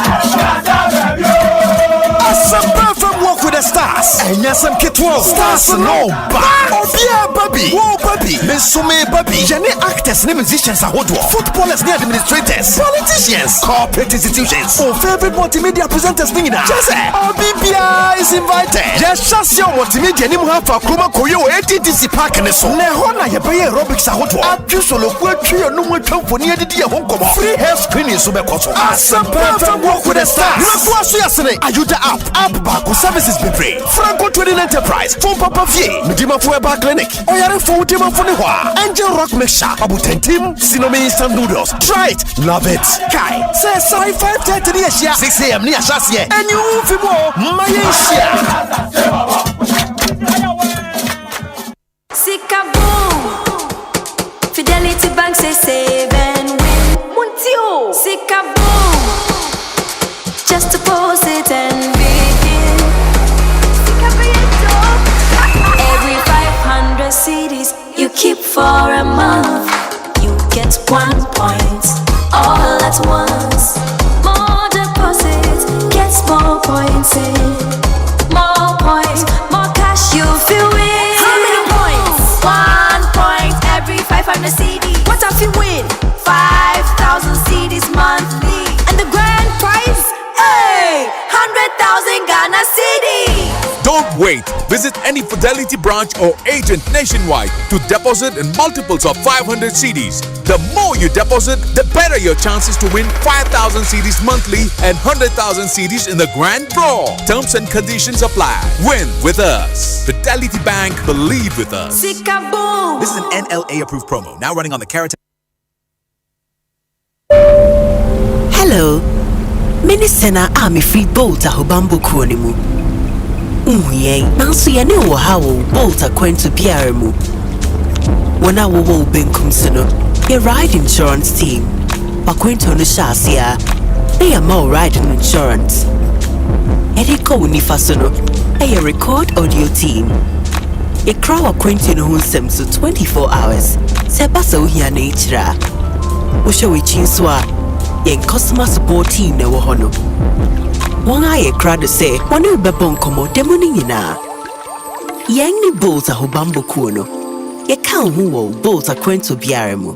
Asempa from walk with the stars. Enyasem Kitwo, Stars no ba. Obia baby, whoa baby, Messume baby. Jene actors, ne musicians are what? Footballers, ne administrators, politicians, corporate institutions. Oh, favorite multimedia presenters, Nina. Just say, Obibia is invited. Just shut your multimedia, ni muhafa kuma koyo ATTC Park and so. Ne hona ye baye aerobics are what? Abju solo kwe trio no more time for near the dia honkomo. Free hair screening sube koso. Asempa FM walk with the stars. Lako asu yasene. Ayuda app back services be free. Franco Trading Enterprise. Phone Papa Vie. Medima Fueba Clinic. Oyare for Udima Funihwa. Angel Rock Mixture. Abutentim. Sinome instant noodles. Try it. Love it. Kai. Say sorry 5:30 year. 6 a.m. near Shasie. And you fimo. Mayesia. Sikaboom. Fidelity Bank say save and win. Muntio. Sikaboom. Just deposit and begin. Every 500 CDs you keep for a month, you get 1 point all at once. More deposits, gets more points in. More points, more cash you feel win. How many points? 1 point every 500 CDs. What if you win? 5,000 CDs monthly. And the grand prize? Hey! 100,000 Ghana cedis. Don't wait. Visit any Fidelity branch or agent nationwide to deposit in multiples of 500 CDs. The more you deposit, the better your chances to win 5,000 CDs monthly and 100,000 CDs in the grand draw. Terms and conditions apply. Win with us. Fidelity Bank, believe with us. Sikaboom. This is an NLA approved promo. Now running on the Carrot. Hello. Minisena Army Free Bolta Hobambo Kuonimu. Nanso ye ne wo ha wo Bolta kwento biara mu. Wona wo wo benkum se no. Your ride insurance team. Bakwento no shasia. They are more ride insurance. Eriko unifa so no. A record audio team. A crowd kwento no hunsem so 24 hours. Se basa ohia na ichira. Wo show we chinswa. Yen customer support team na wo hono. One eye crowd say, one new bebon como demoni na. Yang ni bolts a hobambo kuno. Ye can't who bolts a quento biaremo.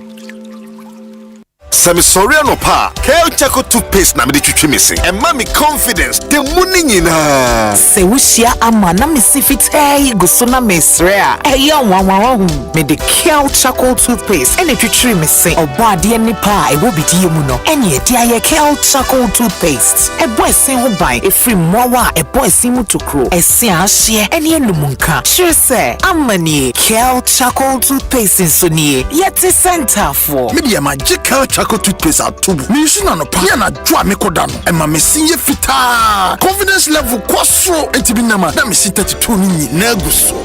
Semisoriano pa, Kale Chaco toothpaste na midi chuchi missing. And mommy confidence, the money in her. Se wushia ama na misifit gusuna mesrea. Eya wawawahu. Me the Kale Chaco toothpaste. Ene chuchi missing. Oba di eni pa, will be diamuno. Enye dia Kale Chaco toothpaste. A boy sin who buy a free mwawa, a boy simu to crow. A siya share, eni enumunka. Sure say, amani Kale Chaco toothpaste in Sunye. Yeti center for. Media magic Kale Chaco toothpaste at tubu. Me shina no pa na dwa me kodano. E ma me sinye fita. Confidence level kwaso entibi nama. Na me si 32 ni na guso.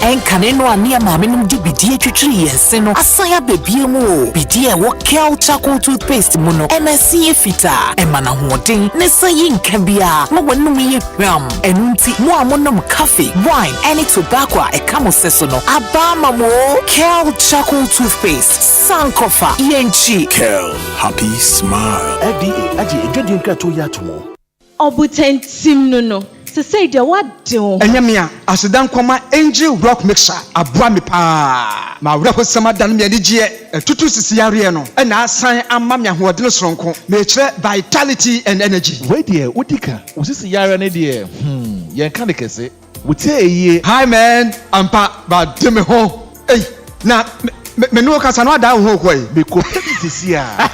Enkane no ani ama me num di bidie twitwiri yense no. Asaya bebie mu. Bidie wo Kale Chaco toothpaste mu no. E ma sinye fita. E ma na hoden. Ne sayi nka bia. Mo wonum ye hwam. Enunti mo amonom coffee, wine, any tobacco e kamo seso no. Abama mo Kale Chaco toothpaste. Sankofa yenchi. Kale, happy smile. FDA aje edwedi nkrato ya tomo. Obutentim no. Se say de what do? Enyamia asedan kwama angel rock mixture aboa me pa. Ma wura ko sama dan me anigye tutu sisi yare no. E na asan amma me ahoɔden soronko. Me kire vitality and energy. Wait there, udika. Usisi yare ne de. Yen kan de kese. Wote eye. Hi man, ampa ba de me ho. Hey, na me no kasa no ada ho koi. Me ko sisi a.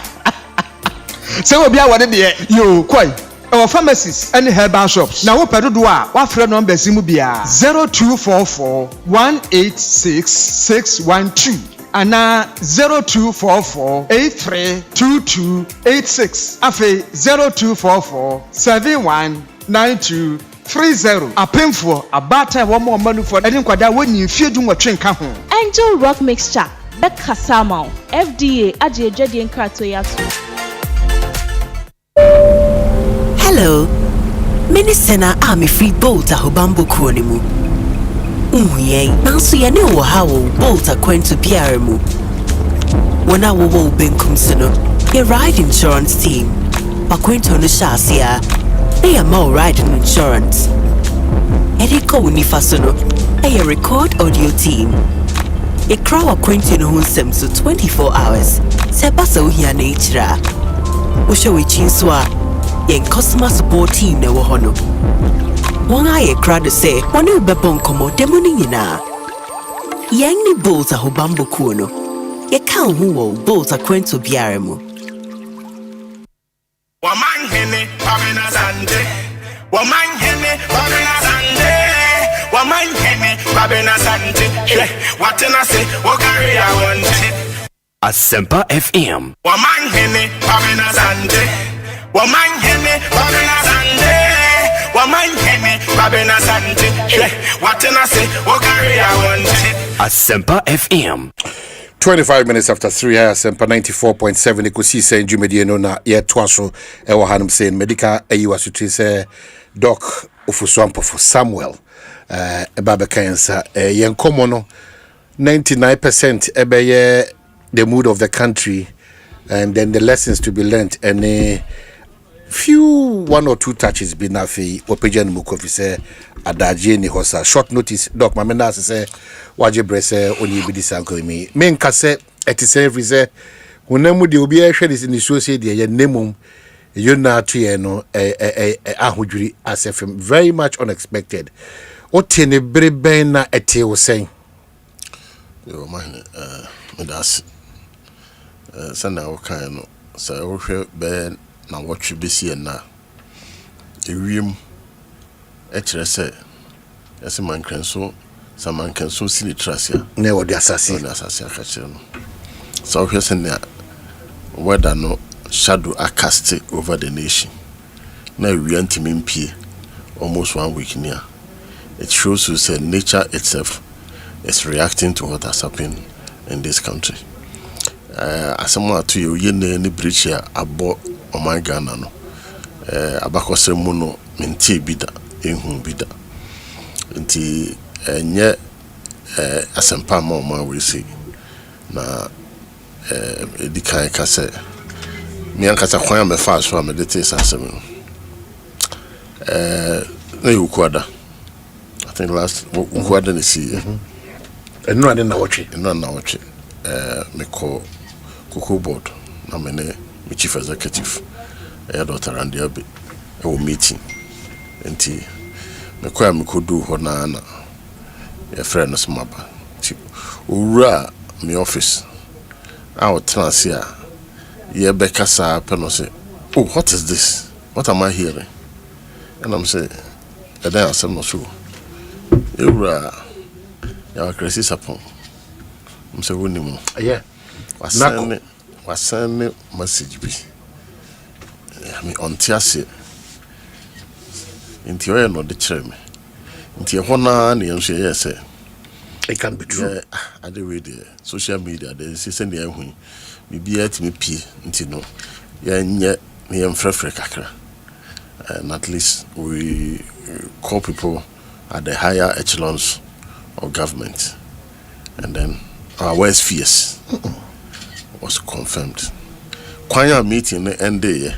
Se obi a wode de yo koi. Our pharmacies and herbal shops. Now, what do what friend number Simubia 0244 186 612 and now 0244 832286. Afe 0244 719230. A painful a batter one more money for any quadra when you feel doing what train come. Angel Rock Mixture. Becca Samo. FDA. Aji Jedi Kratoyatu. Hello. Minisena Army Free Bolta Hobambo Kuonimu. Nanso ye ne wo ha wo Bolta kwento biara mu. Wona wo wo benkum se no. Your ride insurance team. Bakwento no shasia. They are more ride insurance. Eriko Unifasono, a record audio team. A crowd acquainting who seems to 24 hours. Sebaso here nature. Usho Chinswa, yen customer support team ne wohono. One eye crowd say, one will be bonkomo demonina. Yang ni bolts a hobambo kuno. Ye can't who bolts a quento biaremo. Omanhene, Kwabena Asante. Omanhene, Kwabena Asante. Omanhene, Kwabena Asante. What can I say? What carry I want? Asempa FM. Omanhene, Kwabena Asante. Omanhene, Kwabena Asante. Omanhene, Kwabena Asante. What can I say? What carry I want? Asempa FM. 25 minutes after 3 Asempa 94.7 Ekosiisen On Asempa no na ye twaso e wo hanum say medical ayiwa suti say doc ofuswampo for Samuel baba cancer yen komo no 99% ebe the mood of the country and then the lessons to be learnt and few one or two touches be na fi opejan mukofi say adaje ni hosa short notice doc mamena say waje brese oni bi disanko mi menka say etise frize hunamu de obi ahwe this in so say de ye nemum you na to ye no ahodwiri asefem very much unexpected otene breben na ete wo sen yo man medas sana o kan no say wo hwe be na watch besi na ewiem ekyerese ese mankranso samankanso sinitrasia na wo de asase aka kire no so hwe sene whether no shadow are cast over the nation na ewiem impie almost 1 week near it shows you say nature itself is reacting to what has happened in this country asema to you ni breach ya abo Oman Ghana no abakose mu no menti bida ehun bida nti enye asempa ma Oman we say na edikan ka se mi an kasa kwan me fa so amedete sasem na yukwada I think last ukwada ne see enu ade na woche me ko kuku board na mene my chief executive Dr. Randy Abe a meeting enti me kwa me kodu ho na e friend no smaba ti owura me office our transia ye be kasa peno say oh what is this, what am I hearing? And I'm say and then I said no so owura ya kresi sapon I'm say woni mo yeah wasane message bi me ontiase nti oye no de kire me nti ho na na yenso ye say it can be true at the radio social media there is say na ehun bibia timi pie nti no ye nye ne yemfrefre kakra and at least we call people at the higher echelons of government and then our worst fears was confirmed. Kwanya meeting the end day.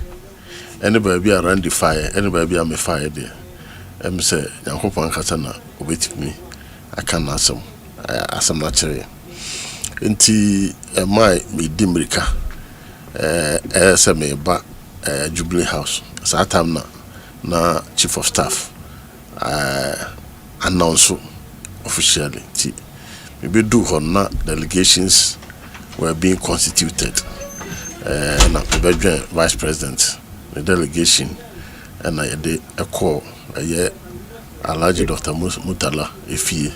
Anybody be around the fire, anybody be on the fire there. Say, Yankopon Katana, wait me. I can't ask them. Asam naturally. Inti my me dimrika. SME ba Jubilee House. Satam na chief of staff. Announce officially. Maybe do na delegations were being constituted. Na the vice president, the delegation, and I did a call. A large Dr. Mutala, if he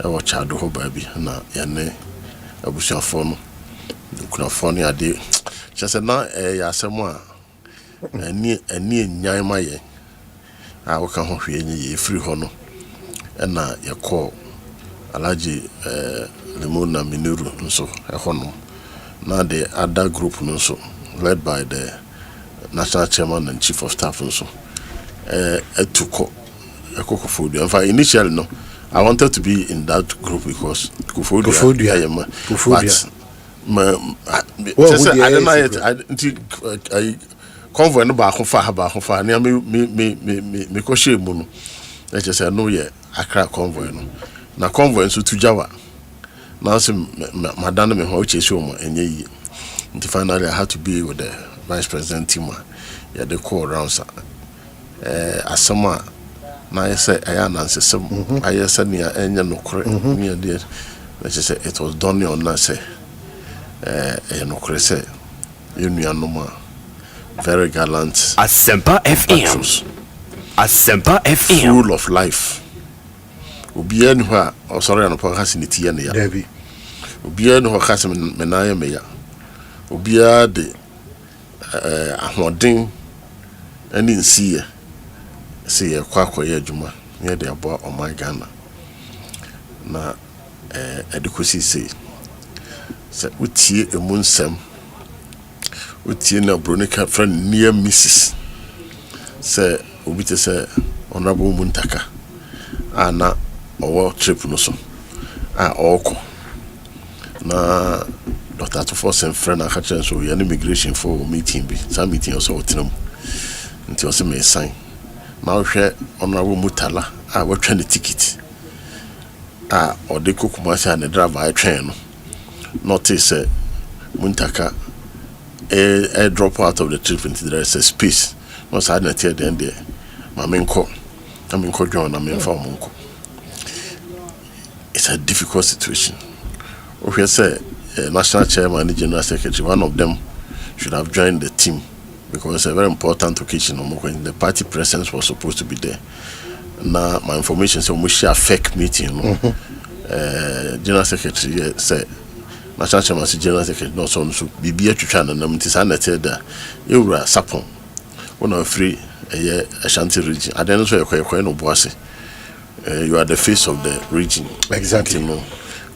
ever child who baby, na yane abusia phone, kuna phone ya de. She said, "Na ya semwa, ni nyama ye. I will come home ye free hono, and na ya call a large Limona Minuru nso hono." Now the other group also led by the national chairman and chief of staff also took a in fact initially no I wanted to be in that group because Kufudia. I don't know yet I convoy no ba ho fa near me ko shame mu let's just say no yeah Accra convoy no na convoy nso to Java now say madam me ho chase o mo enye yi until finally I had to be with the vice president team yeah they call around asama na I say I announce some I say near enye no kore near there let's just say it was done on na say no kore say you know very gallant Asempa FM Asempa FM full of life obiya ni ho a sorry no pa hase ne tie ne ya David obiya ni ho hase menaye me ya obiya de ahoden ani nsiye se ye kwakoye adwuma ne de abo oman Ghana na Advocacy say utie emunsem utie na bronika friend near Mrs. say obite say honorable Muntaka ana owo trip no so oko na Dr. Tufos and friend akachen so we an immigration for meeting bi some meeting also otinam nti ose me sign na hwe honorable Mutala we try the ticket or the Kumasi and the driver I train notice Muntaka a drop out of the trip into there is a space no side net here then there Mamenko John Munko. It's a difficult situation. We say national chairman and the general secretary, one of them should have joined the team because it's a very important occasion when the party presence was supposed to be there. Now my information says we share fake meeting. General secretary said national chairman general secretary no so bibia twitwa na nam tisa na tell there ewura sapon one free Asante region aden so ekwe no boase you are the face of the region exactly no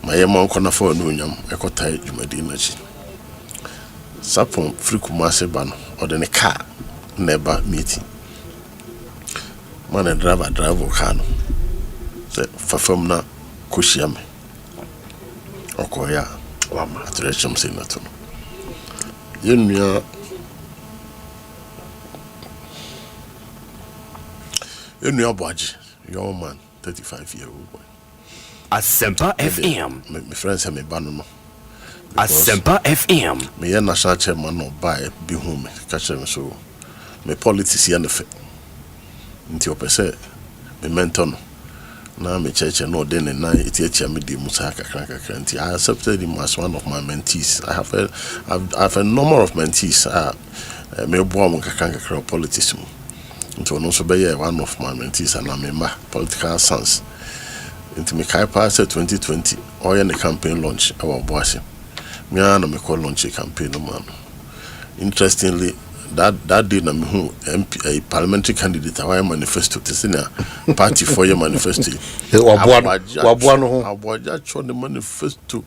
my man kona for no nyam ekotai dwumadi na chi sapon free Kumasi ban or the car never meeting man driver car no say fafam na koshia me okoya wama atrechem say na to yenua Boaji, young man, 35-year-old boy. Asempa FM. My friends have me banner. Asempa FM. Me national chairman no buy be home. Catch them so. My politics here no fit. Until person me mentor no. Now me church no then and night it teach me the musaka kranka. I accepted him as one of my mentees. I have a number of mentees. Me boa mo kranka politics. Into also be one of my mentees and I'm a political science. Into me kai pass 2020 or in the campaign launch our boss. Me and me call launch a campaign man. Interestingly, that day na me who a parliamentary candidate our manifesto tesina party for your manifesto. Wabuano show the manifesto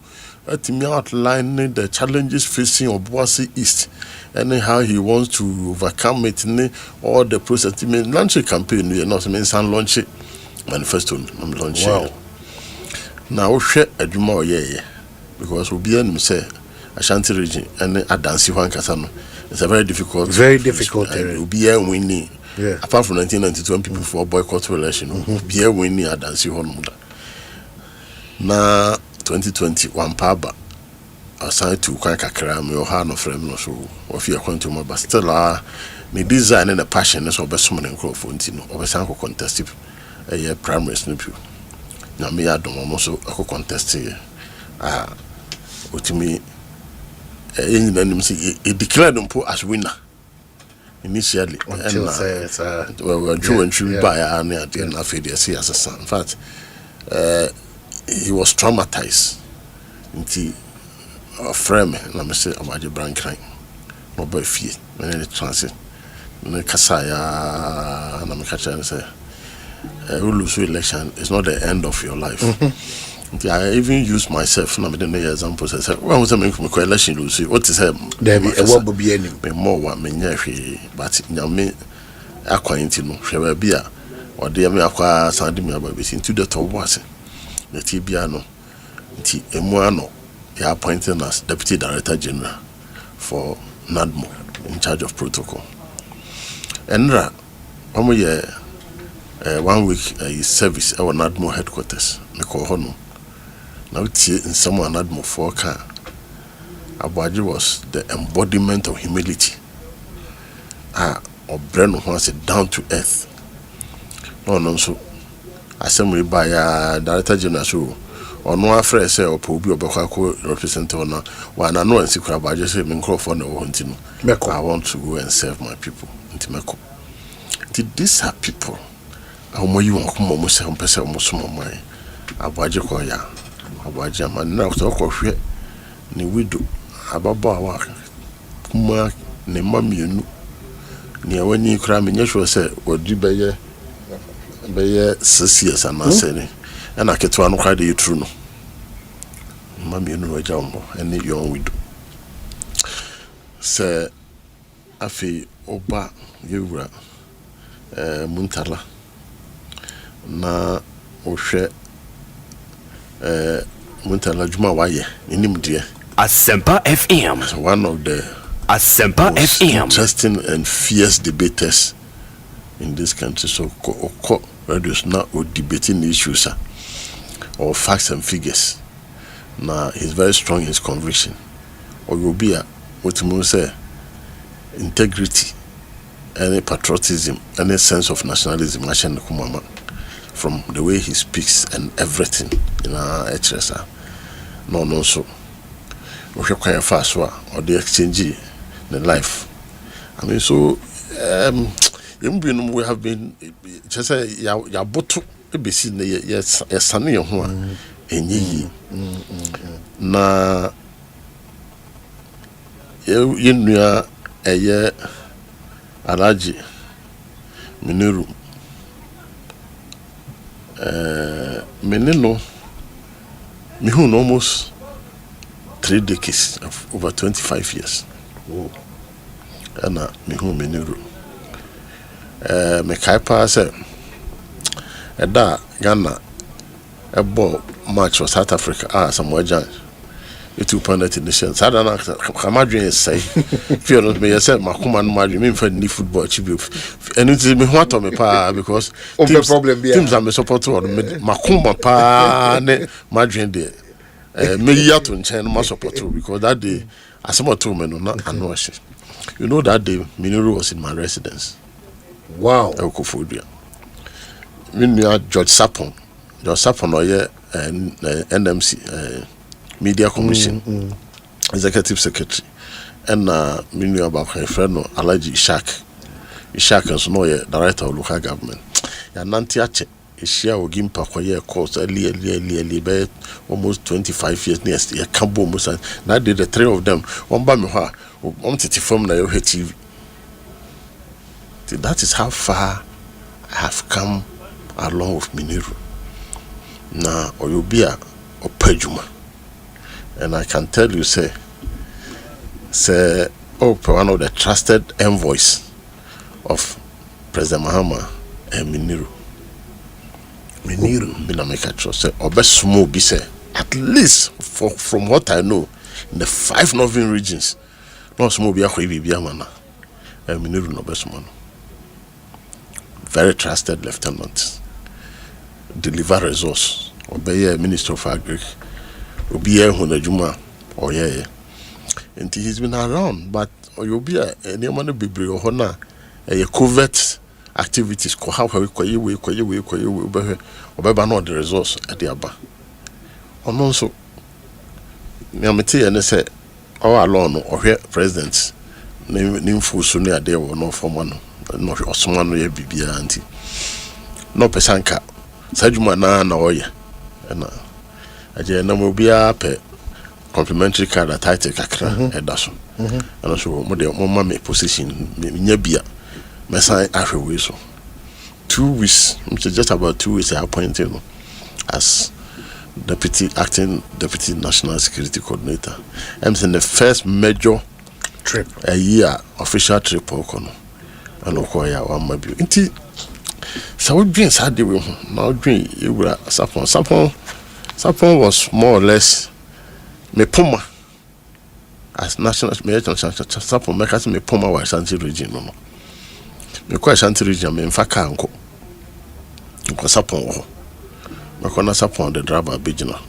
at me outlining the challenges facing Obuasi East and how he wants to overcome it in all the process. Launch a campaign, you know, some launch it manifesto. I'm launching. Wow. Now, share a Juma, yeah, because we'll be in say Ashanti region and Adansi Juan Casano. It's a very difficult area. We'll be winning. Yeah. Apart from 1992, when people for boycott election, we'll be winning Adansi Juan. Now, 2021 Paba. Assigned to Kakra, me or no frame no so, or if you are going to my but still me design and a passion is over so many crop for over Sanko contest a year primary snip. Now me I don't also a contest here. What me it declared them as winner initially and well Joe and True by and at the end of the as a son. In fact, he was traumatized into a frame na me say abaje brankran no ba fie me ne transit me kasaya na me kacha say lose election is not the end of your life. I even use myself na me dey example say when we say me election lose what is there be a what be any me more wa me nya hwe but nyame akwanti no hwe ba bia ode me akwa sande me aba be into the top was the tibia no nti emu ano he appointed as Deputy Director General for NADMO in charge of protocol. Enra, 1 week service our Nadmo headquarters. Me call hono. Now tie in someone Nadmo for car. Abuaji was the embodiment of humility. Or Breno was down to earth. No, so assembly by Director General so or no afraid say or Pobi or Bako represent on one I know and secret about just a microphone or hunting. I want to go and serve my people into Meko. These are people. How more you want more some person almost more money. Abuaji Koya, Abuaji, and now talk of it. Ni widow, Ababa, Kuma, ne mammy, you know. Near when you cram in your show, say, what do you be 6 years and not saying, and I get one cry you true. Mammy, you know a jumbo, and your own widow. Say, Afi Oba, you were Muntala. Na Oshe Muntala Juma Waye, Inimdia. Asempa FM. One of the Asempa FM. Interesting and fierce debaters in this country. So, radios now debating issues or facts and figures. Now, he's very strong in his conviction. Or you'll be what you say integrity, any patriotism, any sense of nationalism, from the way he speaks and everything in our HSR. No, so. We can fast or the exchange the life. I mean, so we have been just say ya botu be seen yes sunny ho enyi na ye nua eye alaji miniru menino me who almost 3 decades of over 25 years. Oh. And me who me nuru. Me kaipa say da Ghana a ball match for South Africa some wajan. You 2 nations. Sadana Kamadri say feel me say makuma no madri me for ni football chibi. And it is me what me pa because teams are me support to makuma pa ne madri there. Me yato nchen ma support because that day Asempa 2 men not anoshi. You know that day Miniru was in my residence. Wow. Ekofodia. Me George Sapon oye NMC Media Commission Executive Secretary and me knew about my friend Alaji Ishak and so no Director of Local Government. Ya nanti Ishia or Gimpa Kwaye course early by almost 25 years next year. Cambo Musa. Now did the 3 of them. One by me, one to form na TV. That is how far I have come along with Miniru. Now, Oyobia or Pejuma. And I can tell you, say, one of the trusted envoys of President Mahama and Miniru. Mina make a choice. Or best small be say at least from what I know in the 5 northern regions, no small be a mana. Miniru no best man. Very trusted lieutenant. Deliver resource. Obey Minister of Agri. Obey Hunajuma. Oh yeah. And he's been around, but you'll be a money be bring honor a covert activities ko how we obeba no the resource at the aba ono so nyamete ene say all alone or president nimfu so ne ade wo no form no osoma no ya bibia anti no pesanka sajuma na oye na aje na mo bia pe complimentary card that I take kakra edaso and so mo de mo ma me position nya bia Messiah Africa so 2 weeks, which is just about 2 weeks I appointed him as acting deputy national security coordinator. I'm saying the first major trip a year official trip okono and okoya one mabi. Inti so we been sad we now dream you were Sapon was more or less me puma as national major Sapon make me puma was Asante region no. Me kwa Asante region me mfa kanko because upon makona sapon the driver bejina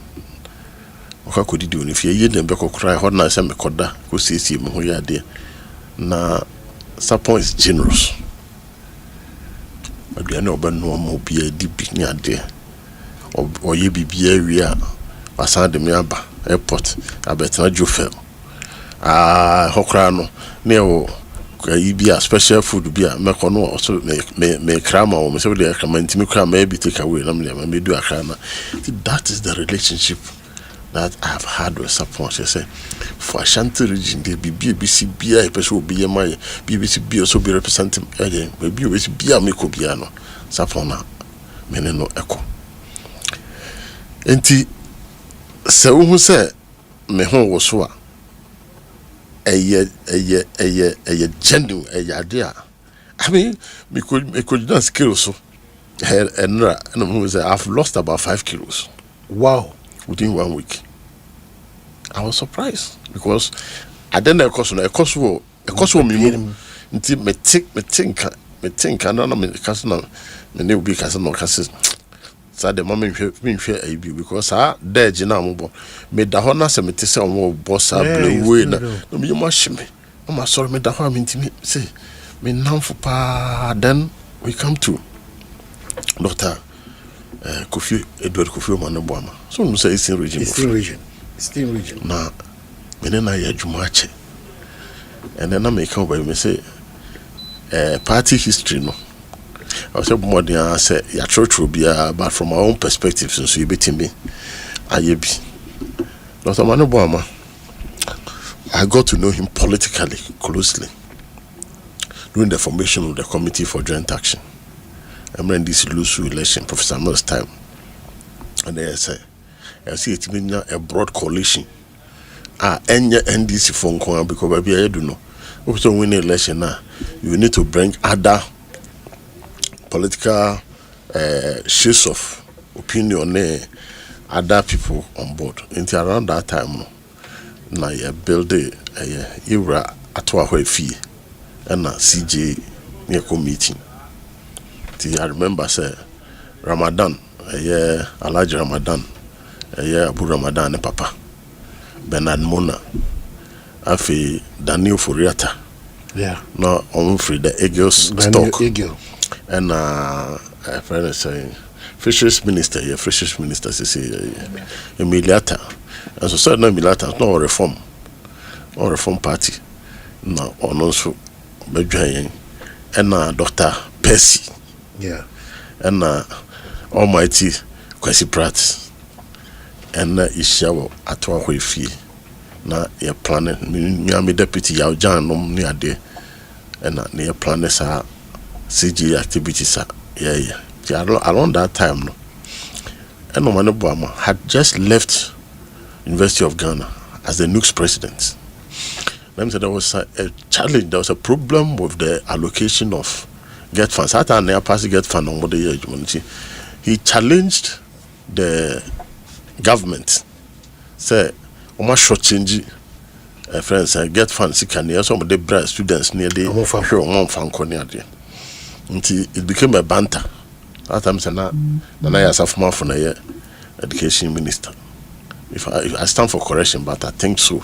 oka kodidi oni fie ye dem be kokra ho na se me koda ko siesie me ho ya de na sapon is generous aduane obano mo bia di bi ni ade o ye bibia wi a Asante me aba airport abetena jofel hokra no ne o bia special food bia me kono so me krama o me se de krama ntimi krama be take away na me do akrana. That is the relationship that I have had with Sapon. She say for Asante region there be BBC bia person obi my BBC bia so be representing again be bia me ko bia no Sapon na me no eko enti se wo se me ho wo so a eye genuine ade I mean me could not skill so and I've lost about 5 kilos. Wow. Within 1 week. I was surprised because I didn't know a cost me nti me think and no me case no me ne obi case no case so the moment me hwe ai bi because there gina mo me da ho na se me te se on boss blue na no me mo hye me sorry me da ho me ntimi say me namfo pa. Then we come to Dr. Edward Kofi Omaneboama. So no say Eastern region. Na me na ya dwumache. And then I make come by me say party history no. I was more than I said ya church will be but from my own perspective since you beat me ayebi. Dr. Omaneboama, I got to know him politically closely during the formation of the Committee for Joint Action. I remember this Lusu election, Professor Mills' time. And then I see it mean a broad coalition. Any NDC phone call because baby I do know. If you win an election now, you need to bring other political shades of opinion, other people on board. Until around that time, now you build a era at what fee and a CJ near meeting. I remember say Ramadan, Alaji Ramadan, Abu Ramadan and Papa Bernard Mona, Afi Daniel Furiata. Yeah. No, on free the Eagles stock. And friend saying Fisheries Minister, Fisheries Minister say Emiliata. And so said no Emiliata, no reform party. No, on also Bejoying and Dr. Percy. Yeah. And Almighty Kwesi Pratt and Ishawo atwa hwefi na ye planning me deputy yaw Jan nom ne ade and na ye planning sa CG activities around that time no and Omaneboama had just left University of Ghana as the NUC's president. Let me say there was a challenge, there was a problem with the allocation of get funds. At an pass get fund on what the year. He challenged the government. Say, "Oma short change, friends. Get funds. He can hear some of the bright students near the show on Fanconia. Until it became a banter. That time, na I as a former from the education minister. If I stand for correction, but I think so.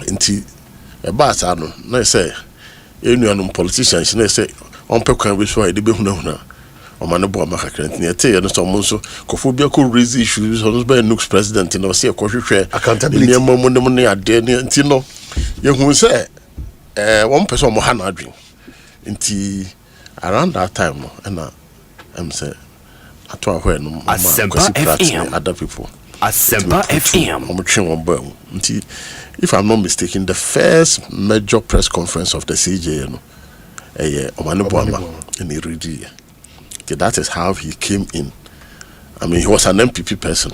Until a bass, I don't know. Say. Any politicians say on pekwan we so e de behuna Omaneboama kakra nti ete no so monso kofobia ko raise issues on be NUC's president no say kohwehwe accountability ni mamu ne ade nti no ye hu say one person mo ha na adwen nti around that time no na say atwa hwe no Asempa FM other people Asempa FM nti if I'm not mistaken, the first major press conference of the CJ, Omaneboama in Iridi. Okay, that is how he came in. I mean, he was an MPP person,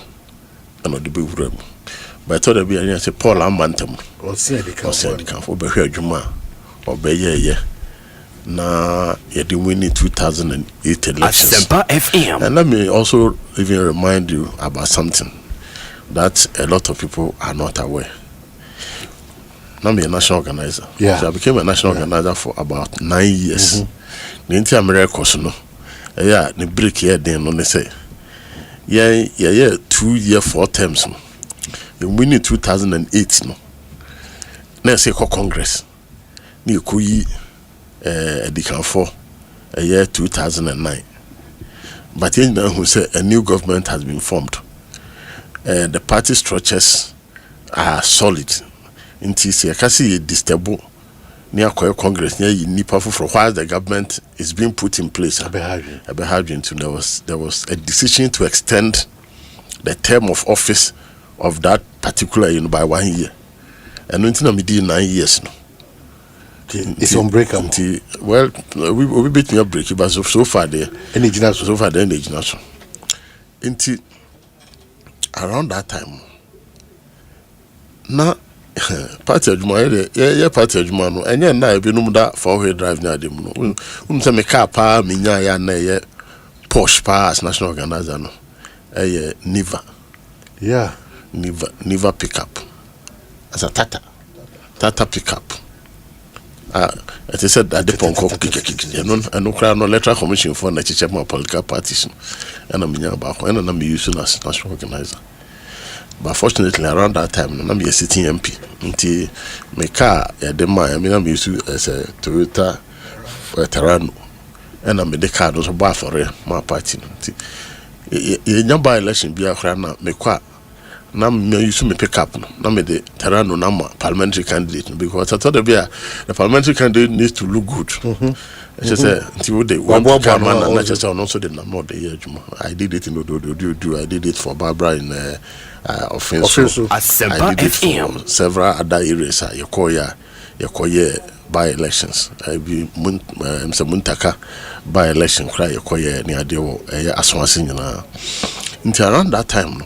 and not the big room. But I thought there'd be a Paul Amantam, or say the camp, or Behia Juma, or Beye. Now, he did win in 2008 elections. Asempa FM. And let me also even remind you about something that a lot of people are not aware. I'm a national organizer. Yeah. So I became a national organizer for about 9 years. The America no yeah the break here then no say yeah 2 year 4 terms no you win in 2008 no na say Congress ni koyi edikan for a year 2009 but you know who say a new government has been formed. The party structures are solid until see kasi disturb near Congress near nipa for while the government is being put in place. There was a decision to extend the term of office of that particular by 1 year, and until we did 9 years no. It's unbreakable. Well, we beat me up break, but so far there, so far there, until around that time, now party of yeah, party of no, and yeah, now be no that 4-wheel drive near them. Say me car pa, me ya na yeah, Porsche pa as national organizer no, Niva, yeah, Niva pickup, as a Tata pickup. As I said, at the Ponko, and no crown, no electoral commission for the Chichema political parties, and I'm about when I'm using as national organizer. But fortunately, around that time, I'm a sitting MP. Until my car, I'm used to as a Toyota Terrano, and I'm the car was a bar for my party. In by election, be a crana, me qua. Now me used to pick up. Now me the Terrano number parliamentary candidate because I thought the parliamentary candidate needs to look good. She said, "Until they one man, not just also the number the year. I did it in do. I did it for Barbara in offense. I did it for several other areas. Yokoye by elections. I be Muntaka by election. Cry Yokoye near the Aswansin. Until around that time."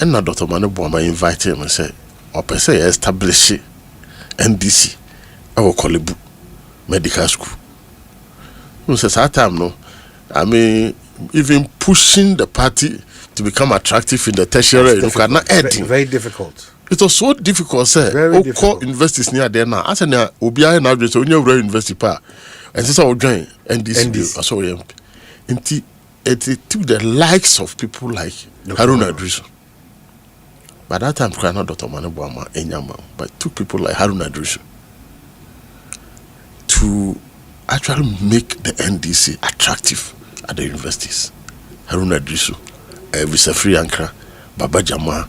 And now Dr. Maneboma invited him and said, "Or say establish NDC, our Kolebu Medical School." No says that time no. I mean, even pushing the party to become attractive in the tertiary, you cannot add. Very difficult. It was so difficult, sir. Very difficult. Universities near there now. I said, "Now, Obia now just only a university pa." And this I join NDC. I saw him. It took the likes of people like Haruna Idrisu. By that time, not Dr. Maneboma Enyama, but two people like Haruna Idrisu to actually make the NDC attractive at the universities. Haruna Idrisu, Visafri Ankara, Baba Jama,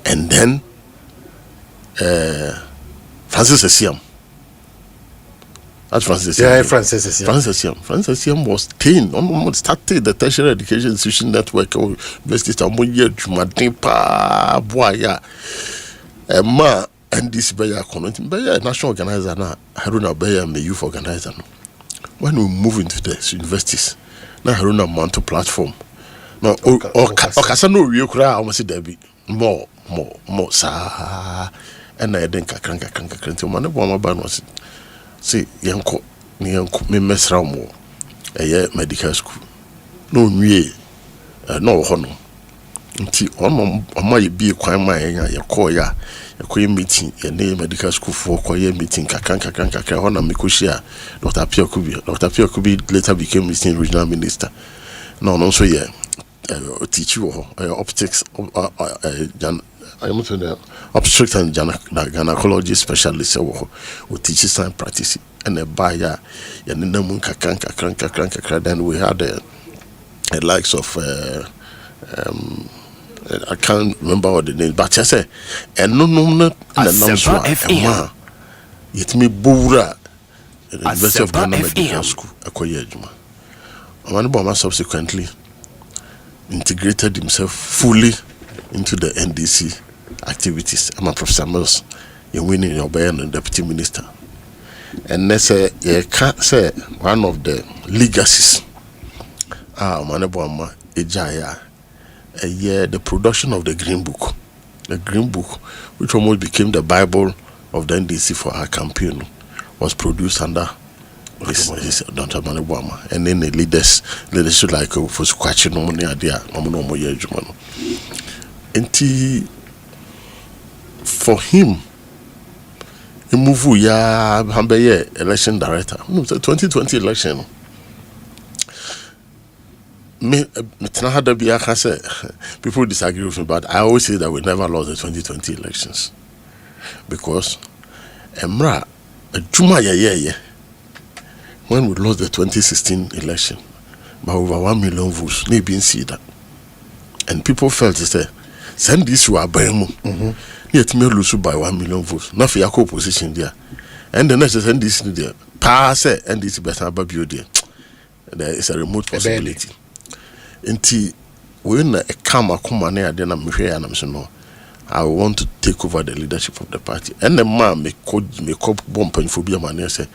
and then Francis Esiam. That's Francis Esiam. Yeah, Francis Esiam. Francis Esiam was 10, almost started the tertiary education institution network of universities. Amoye Jumadepa Boya, Ma NDC Beya Community Beya national organizer now. Haruna Beya the youth organizer. When we move into the universities, now Haruna Manto platform. Now Okasano Ryokra almost Debbie more sa and I didn't crank to Maneboma ban was. See, yanko me mesra mo medical school no nwie no hono nti ono amaye bi kwan ma ya call ya meeting ya medical school for koye meeting kakran hona mekoshia Dr. Pierre Kubi later became Eastern Regional Minister no so yeah teach you optics I am to the obstetrics and gynecology specialist who teaches science practice and a buyer and then we had the likes of I can't remember what the name, but I say and no Asempa FM yet me bura University of Ghana Medical School Akoyejuma. Omanhene subsequently integrated himself fully into the NDC activities. I'm a Professor Mills, you're winning your Bayan and Deputy Minister. And they say, you can't say one of the legacies. Maneboma Ejaya, the production of the Green Book. The Green Book, which almost became the Bible of the NDC for our campaign, was produced under his Dr. Maneboma. And then the leadership like for Squatching no money idea, no more year. And for him, he moved Hambeye election director. No, the 2020 election. me say people disagree with me, but I always say that we never lost the 2020 elections because Emra Juma when we lost the 2016 election by over 1 million votes, they didn't see that, and people felt to say send this to Abemu. Yet me lose by 1 million votes. Not for your opposition there, and the next send this there. Pass it and this better babio there. There is a remote possibility. Until when a kama kumane adena mhwe and I'm saying no, I want to take over the leadership of the party. And the man me bomb for be a man say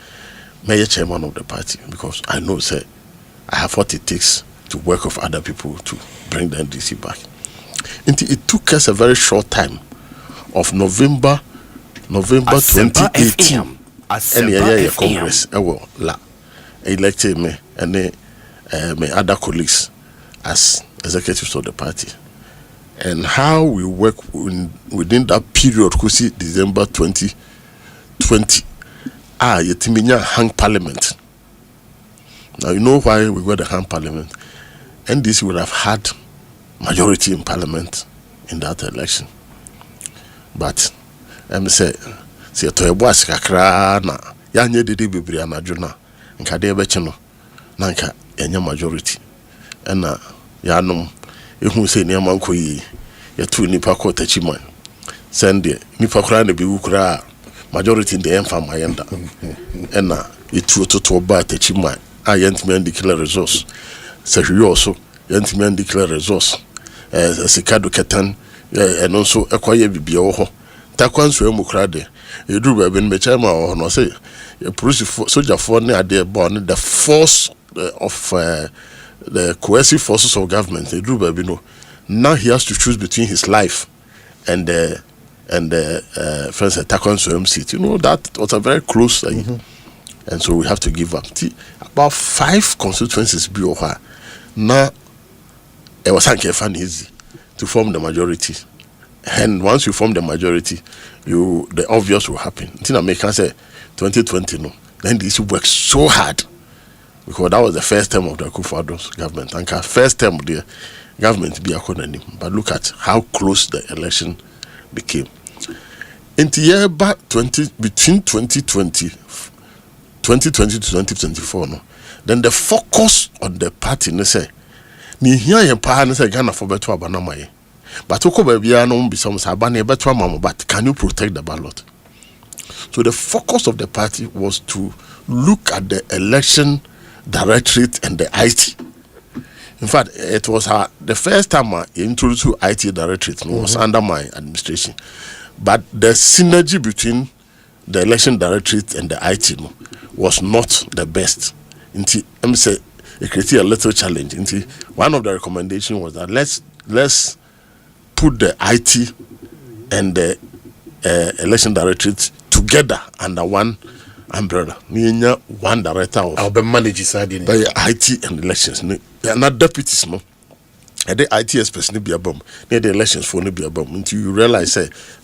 may chairman of the party because I know say I have what it takes to work with other people to bring the NDC back. Until it took us a very short time of November 2018 and Congress elected me and my other colleagues as executives of the party, and how we work within that period, see December 2020, yetiminya hang parliament. Now you know why we got the hang parliament, and this would have had majority in parliament in that election, but say to a boss kakra na yanye dede bebre anadwo na nka de be chino na nka enya majority na yanom ehu se ne amanko yi yetu nipa ko tachiman send nipa kra na bi wukra majority de emfa mayenda na yetu toto ba tachiman ayentime declare resource sehwe also yentime declare resource sikado ketan and also ekwaye bibia wo ho takwanso emukra de eduru ba ben mechama ho no say police soldier for ne ade born the force of the coercive forces of government eduru ba bi no. Now he has to choose between his life and the first takwanso seat. You know that was a very close thing. And so we have to give up. About 5 constituencies be over. Now it was easy to form the majority. And once you form the majority, the obvious will happen. Until American say 2020 no, then this work so hard because that was the first term of the Akufo-Addo's government. And first term of the government be a economy. But look at how close the election became. In the year back between 2020 to 2024 no, then the focus on the party ne say ni here ye pa ne say Ghana for beto abanamaye. But but can you protect the ballot? So the focus of the party was to look at the election directorate and the IT. In fact, it was the first time I introduced IT directorate was under my administration. But the synergy between the election directorate and the IT was not the best. It created a little challenge. One of the recommendations was that let's put the IT and the election directorate together under one umbrella. One director of the IT and elections. They are not deputies, no. And the IT especially be a bomb. The elections for be a bomb. Until you realize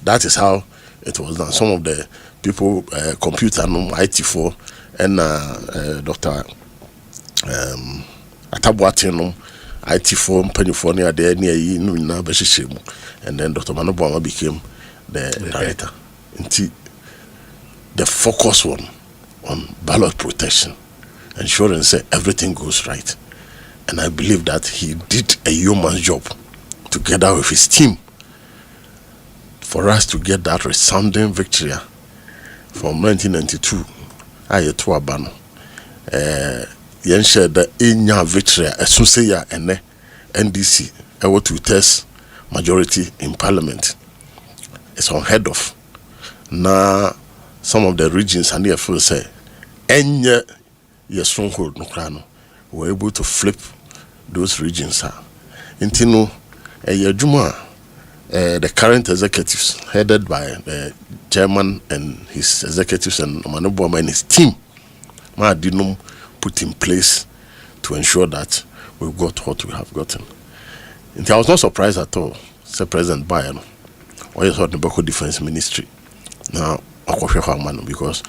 that is how it was done. Some of the people computer IT4 and Dr. Atabuati IT4 Penny near there near you na Beshishemu, and then Dr. Manobama became the director. Until the focus on ballot protection, ensuring everything goes right. And I believe that he did a yeoman's job together with his team for us to get that resounding victory from 1992. Ayetu abano. Yen shared the inya victory esuseya ene NDC ewo to test majority in parliament. It's unheard of. Now some of the regions and feel say enye ye stronghold no krano were able to flip those regions. Intino the current executives headed by the chairman and his executives and Manoboma and his team didn't put in place to ensure that we've got what we have gotten. And I was not surprised at all, say President Bayern, or you thought the Boko Defense Ministry. Now, because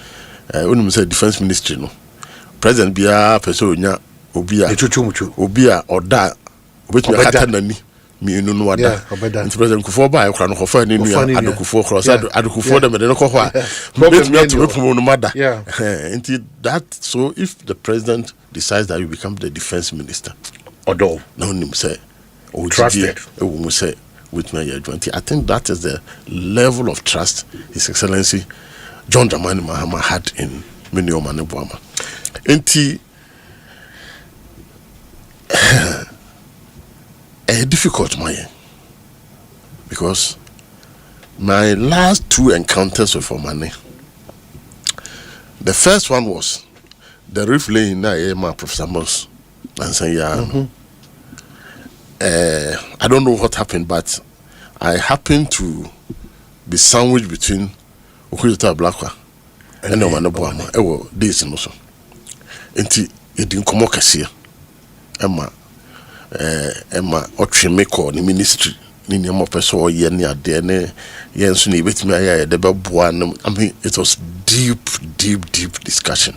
when you say Defense Ministry, no, President Bia Pesonia Obia Oda which we had nani me no wada into president Kufo ba ekra no kofa ni nua adokufo cross adokufo dem no kofa let me to promote no mother into that. So if the president decides that you become the defense minister odo no nim say trusted we say with me I think that is the level of trust His Excellency John Dramani Mahama had in many Omane Boama into a difficult man because my last 2 encounters with Omane, the first one was the reef laying my Professor Moss and say I don't know what happened, but I happened to be sandwiched between Okuyota Blakwa and Omane Boama. This and also until it didn't come up Emma Ochimeko the ministry ni nyama person or ye ni ade ne yen so ni betimi aya de beboa no. I mean, it was deep discussion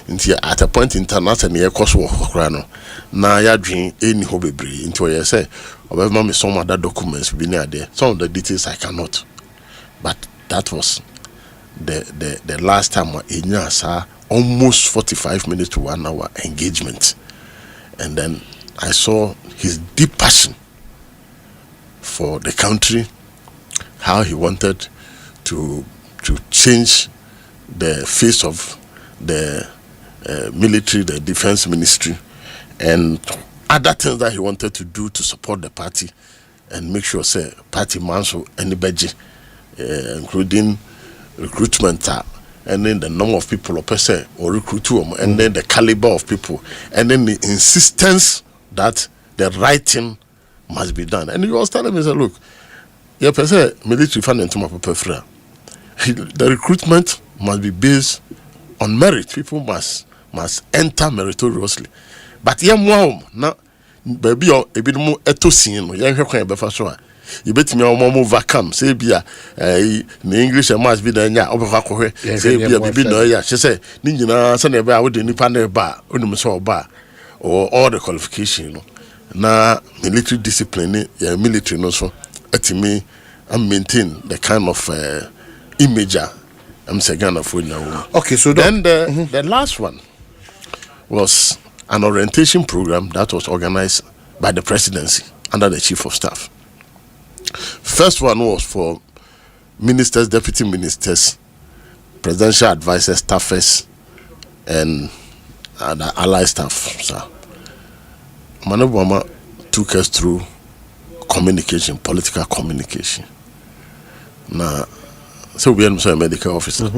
until at a point in time na ye koso wo kora no na ya dwen eni ho bebre until ye say obema me some other documents bi na ade, some of the details I cannot, but that was the last time enya sa almost 45 minutes to 1 hour engagement. And then I saw his deep passion for the country, how he wanted to change the face of the military, the defense ministry, and other things that he wanted to do to support the party and make sure, say, party manso anybody, including recruitment, and then the number of people or recruit them, and then the caliber of people, and then the insistence that the right thing must be done. And he was telling me, look, military funding to my prefer. The recruitment must be based on merit. People must enter meritoriously. But now baby a bit more etosin, you bet me on more vacam, say beer, the English must be there, say beer, baby, no, yeah, she said, Nina, son of a would independent bar, bar, or all the qualification, now military discipline, military, no, so at me, and maintain the kind of image I'm saying of now. Okay, so then the last one was an orientation program that was organized by the presidency under the chief of staff. First one was for ministers, deputy ministers, presidential advisors, staffers, and the allied staff. So, Manobama took us through communication, political communication. Now, so we are a medical officer,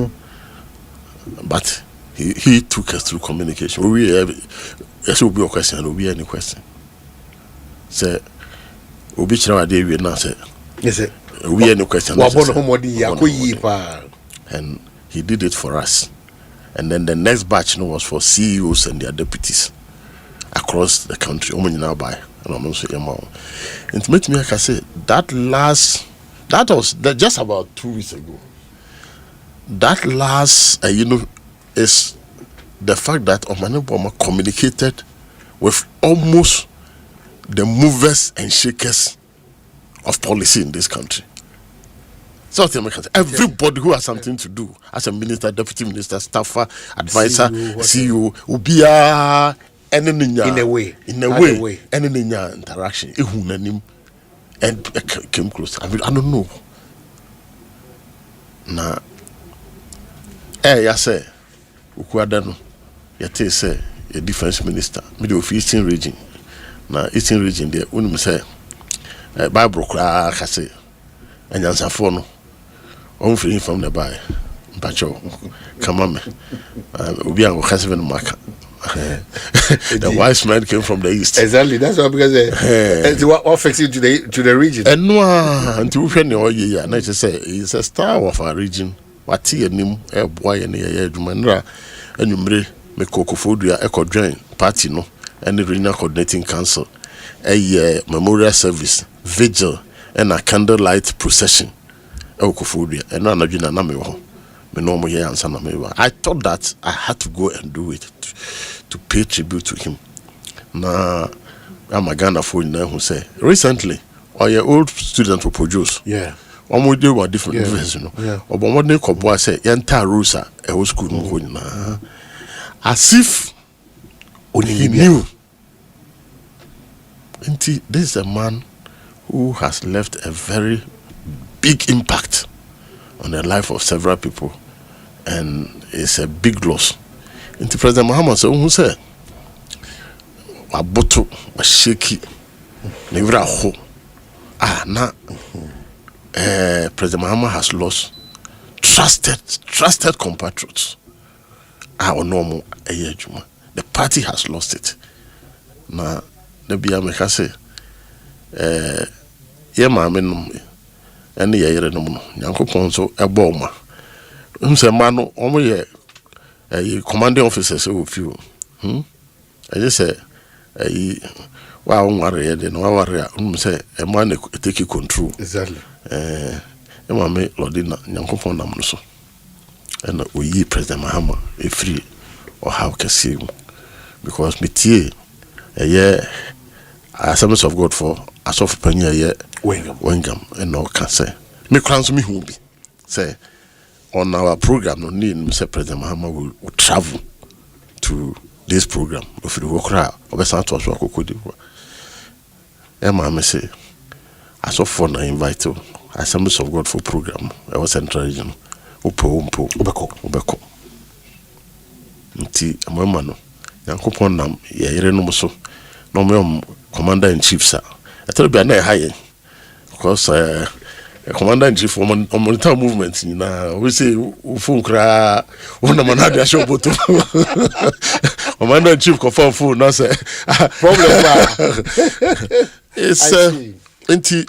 but he took us through communication. We have a question. We any question? Say. And he did it for us. And then the next batch was for CEOs and their deputies across the country. And to make me, like I say, that was just about 2 weeks ago. That last, is the fact that Omane Boama communicated with almost the movers and shakers of policy in this country. So everybody who has something to do as a minister, deputy minister, staffer, advisor, CEO, ubia in a way, any interaction, and came close. I don't know. Now, say, Ukwadano, yate say a defense minister, middle of Eastern region. Now, Eastern region there, when say Bible say, and Yansafono, on free from the Bible, Pacho, Kamame, Ubian Hassan Maka. The wise man came from the east. Exactly, that's what because what fixed it to the region. And no, until we know ye, and I just say he's a star of our region. What he and him, a boy and a Jumanra, and you may make Cocofodia Echo Join Party, no. And the regional coordinating council, a memorial service, vigil, and a candlelight procession. And I thought that I had to go and do it to pay tribute to him. na I'm a Ghana for who say recently or your old student will produce. Yeah. One would do what different events, you know. Yeah. Or but what they call boy say yanta rusa a whole school as if he knew. This is a man who has left a very big impact on the life of several people, and it's a big loss. Into President Muhammad said, "Who said, a bottle, a shaky, never a ho." President Muhammad has lost trusted compatriots. Normal the party has lost it. Now, the Biameka say, and the year no more. Yanko Ponso, a bomber. Say, man, only a commanding officer, so few. I just say, wow, worry, then worry, say, a man take control. Exactly. Mamma Lordina, Yanko Pondam so. And we President Mahama, a free or how can see him. Because me tea a year, Assemblies of God for as of penny a year. Wengam and no can say. Me crowns me who be say on our program. No need Mr. President Mahama will travel to this program. If you walk around, or best to us walk could do. Emma say as of for na invite Assemblies of God for program. I was central region. Ubeko. Nti amama no. Yankopon nam ye yere no so. No me commander in chief sir. I tell you na high because commander in chief on monitor movement na we say phone kra una manada show boto. Commander in chief confirm phone na say problem ba. It's nti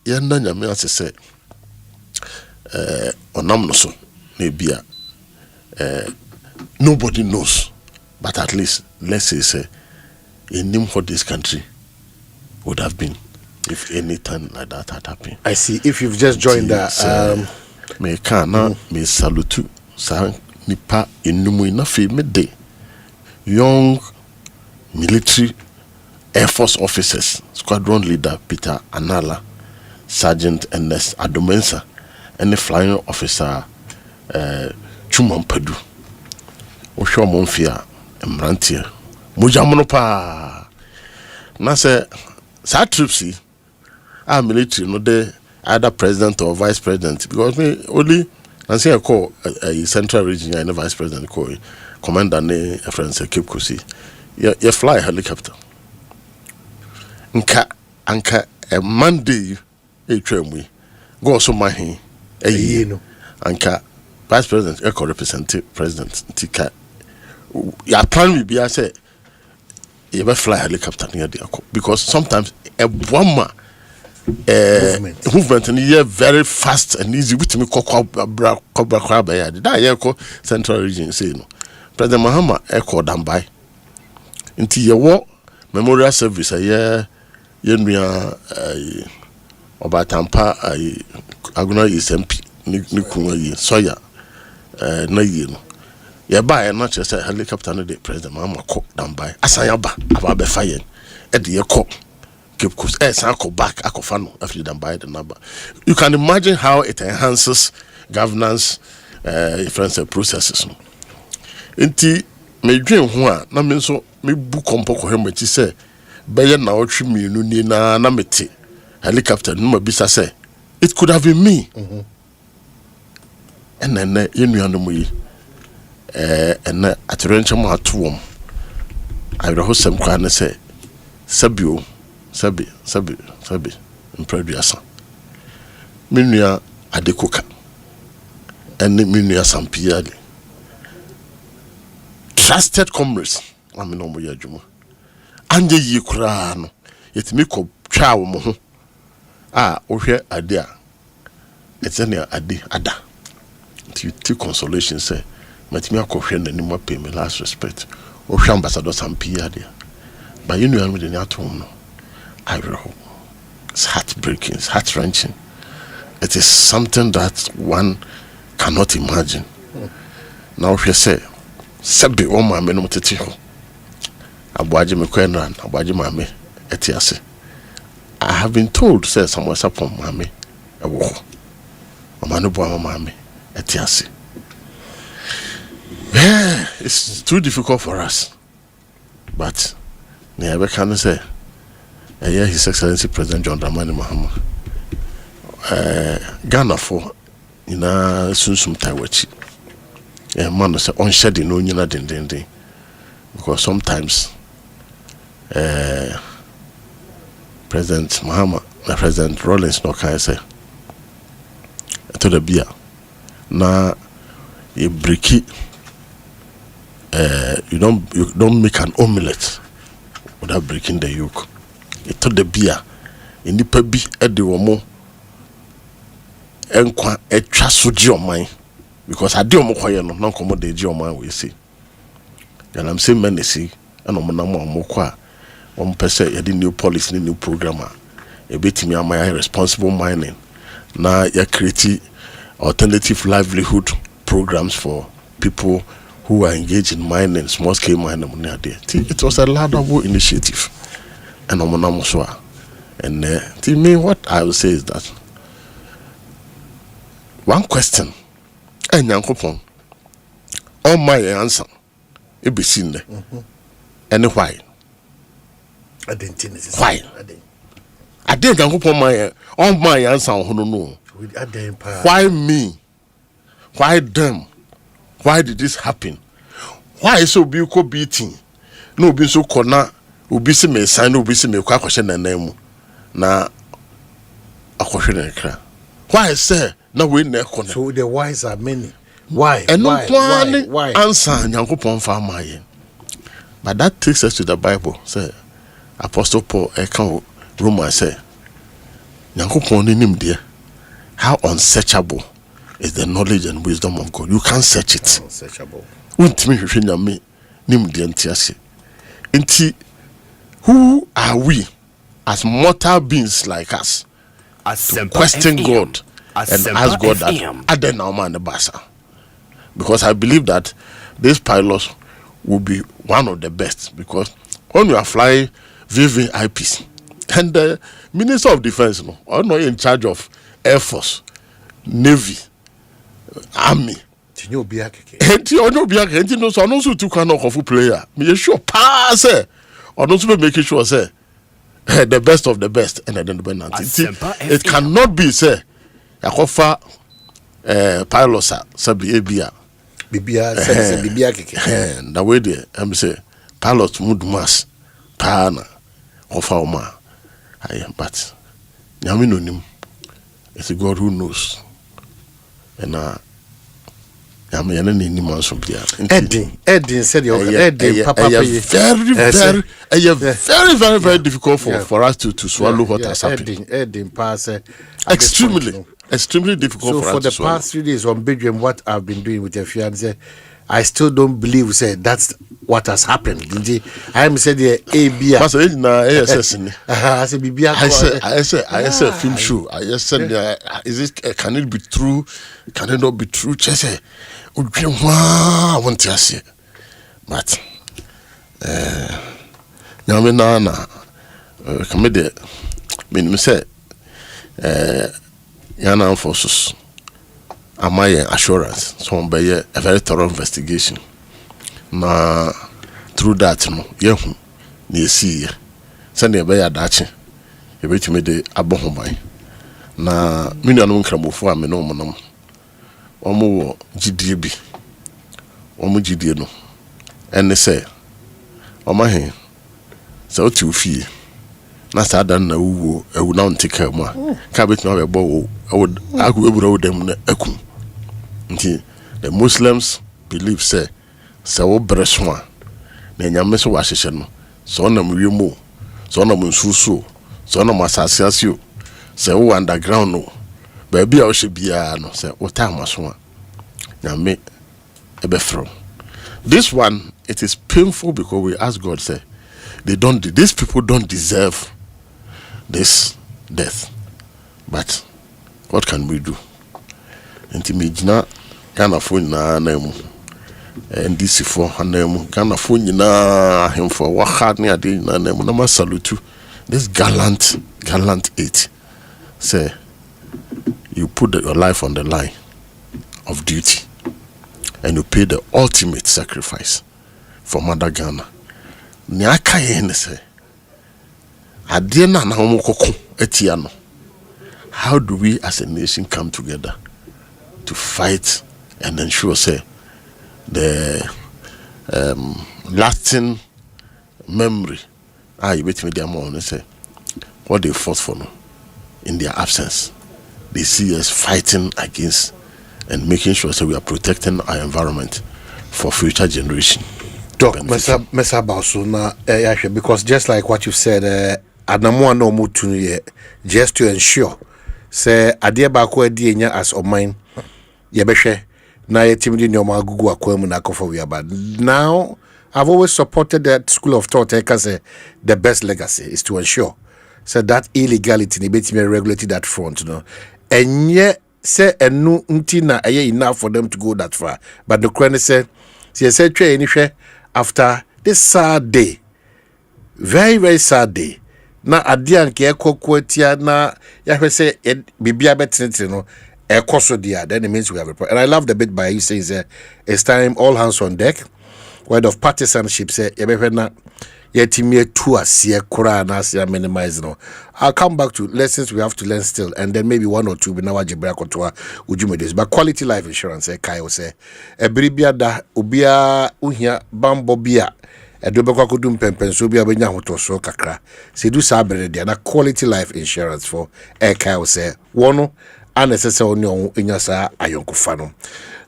yanda nyame asese onam no so maybe nobody knows, but at least let's say in name what this country would have been if anything like that had happened. I see. If you've just joined us, me kana me salutu sa nipa inumu inafi midday young military Air Force officers, squadron leader Peter Anala, Sergeant Ernest Adomensa, and the flying officer Chumam Pedu. Osho Monfia Mrantia. Mujamonopa. Na say sad tripsy. Our military no de either president or vice president because me only and say I call a central region and vice president call commander ne a friend say Ekosiise. You fly helicopter. Anka a Monday a train go so my a year no anka vice president echo representative president tika your plan will be I say you ever fly helicopter near the because sometimes a bomber movement and you very fast and easy with me cobra crab ya that echo central region say no President Mahama echo down by into your war memorial service a year yenua Obatampa aguna Asempa Nikunwa yi soya na yi no ye ba e na chese helicopter no de president Mahama ko down by asan aba be fire e de ye ko keep course san ko back akofa no after down by the number. You can imagine how it enhances governance processes. Enti me dwen ho a na me nso me bu kompo ko hemachi se beye na otwe mienu ni na mete helicopter no bisa say it could have been me. And then you know me and at rencham atuom I will host some kwan say sabio sabi impreduasa minua adekoka and minua sampiali trusted comrades am no mo yadwuma anje yi kura no yetimi ko twa wo mo ho ohwe ade a etene ade ada to consolation say matimi akohwe na nimo pay me last respect ohwe ambassador Sampia there but you know I'm with the atom no I will. It's heartbreaking, it's heart-wrenching. It is something that one cannot imagine. Now if you say Sebi Oma Menum Tetiho Abuaji Mekwenran, Abuaji Mame, Etiase. I have been told, say someone upon Mame, a war. Omanubwa Mame, Etiase. Yeah, it's too difficult for us. But, never can say, His Excellency President John Dramani Mahama. Ghana for, Sunsum Taiwachi. Man, say, on shedding no nyina den. Because sometimes, President Mahama, President Rollins, no can say, to the beer. Now, you break it. You don't make an omelette without breaking the yolk. It told the beer in the pebi at the womo and a trasuji on mine because I do no non commodity on mine we see. And I'm saying men see and on mokwa 1% ya new policy new programmer a bit me am my responsible mining. Now you create alternative livelihood programs for people who are engaged in mining, small scale mining. It was a laudable initiative. And to me, what I will say is that one question, and Yankopon, all my answer, it be seen there. And why? I didn't think this. Why? I didn't Yankopon all my answer. Why me? Why them? Why did this happen? Why so be beating? No be so corner, ubi se me sign, ubi se me kwa question na name. Na a question and cry. Why sir? No we ne corner. So the whys are many. Why? And no why? Answer Yankopon farmer. But that takes us to the Bible. Say Apostle Paul account Romans say Yankopon in him dear. How unsearchable is the knowledge and wisdom of God. You can't search it. Unsearchable. Who are we as mortal beings like us to question God and ask God that Adenauman the Basa? Because I believe that this pilot will be one of the best, because when you are flying VVIPs and the Minister of Defense, or not in charge of Air Force, Navy, Army. No biake. No, so no so to kind of player. Me sure pass or not to make sure say the best of the best and then the benanti. It cannot be say Yakofa pilots sabi ebia. Bibia say bibia keke. And the way there am say pilots mood mass pana of our ma. But nyame no nim. It's a God who knows. And Eddie said very difficult for us to swallow what has happened. Extremely difficult so for us the to swallow. past 3 days on Bedroom, what I've been doing with your fiance, I still don't believe that's what has happened. I am said the ABA. I said film show. I said is it can it be true? Can it not be true? Just say I want to say. But now me na come there. Me say Yana forces. Am I assurance? So be a very thorough investigation. Na through that no yehu na esi ye. Send e be ya dachi. E be timi de abohoban. Na minu anu nkramofo ame no monam. Omo wo gidie bi. Omo gidie no. Ene say Omanhene se o ti ofie. Na sa dan na wuwo ewu na nteka mu a. Ka betimi abebo wo. Aku ebura wo dem na akum. The Muslims believe say wo breswa na nyame so wahyehyɛ no so na mwemo so na mnsusu so na masasiasio say wo underground no ba bia wo hye bia no say wo time so a nyame ebefro. This one, it is painful because we ask God, say these people don't deserve this death, but what can we do? Intimidina Ghana phone na mu NDC for Hanem Ghana for Nina him for what hard near the Nama salute this gallant aid. Say you put your life on the line of duty and you pay the ultimate sacrifice for Mother Ghana. Nyaka yen say Adiena na homokoko etiano. How do we as a nation come together to fight and ensure say the lasting memory you bet me their more say what they fought for no in their absence. They see us fighting against and making sure that we are protecting our environment for future generation. Doc, Mesa Bausuna, because just like what you said, Adamu no mutu just to ensure, say Adia Bako Dienya as of mine, Yabeshe, na yetimidi nyoma gugu akwemu na kofa but now I've always supported that school of thought because the best legacy is to ensure so that illegality ni betime regulated that front, you know. And yet say enu nti na enough for them to go that far. But the Queen said, she said after this sad day, very, very sad day. Na adian ke ekokwetia na ya say bibia betinti no ekoso dia, then it means we have a problem. And I love the bit by you saying it's time all hands on deck. Word of partisanship say na yetimie two asie kura na asie minimize no. I'll come back to lessons we have to learn still, and then maybe one or two be now jibra kotoa ujumedis. But quality life insurance Kayo say bribia da ubia uhia bambo bia edobekwa kodum pempen so bia benya hotoso kakra se du sabere dia na quality life insurance for Kayo say wono unnecessary onyo inyasa ayonkofa no.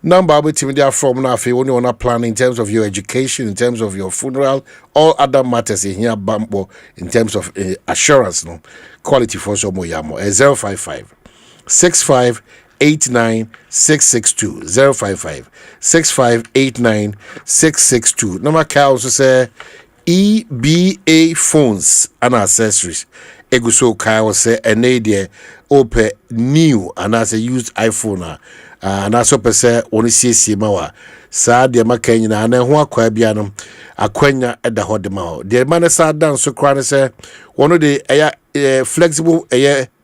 Number abetimi from now if only on a plan in terms of your education, in terms of your funeral, all other matters in here bambo in terms of assurance no quality for so moyamo 055 65 89 662 055 65 89 662. Number can also say EBA phones and accessories. Eguso Kyle say an idea open new and as a used iPhone and also per se only see mawa sa de makanya na ho akwa bia no akwanya eda ho de mawo de man sa down so kra say one of the flexible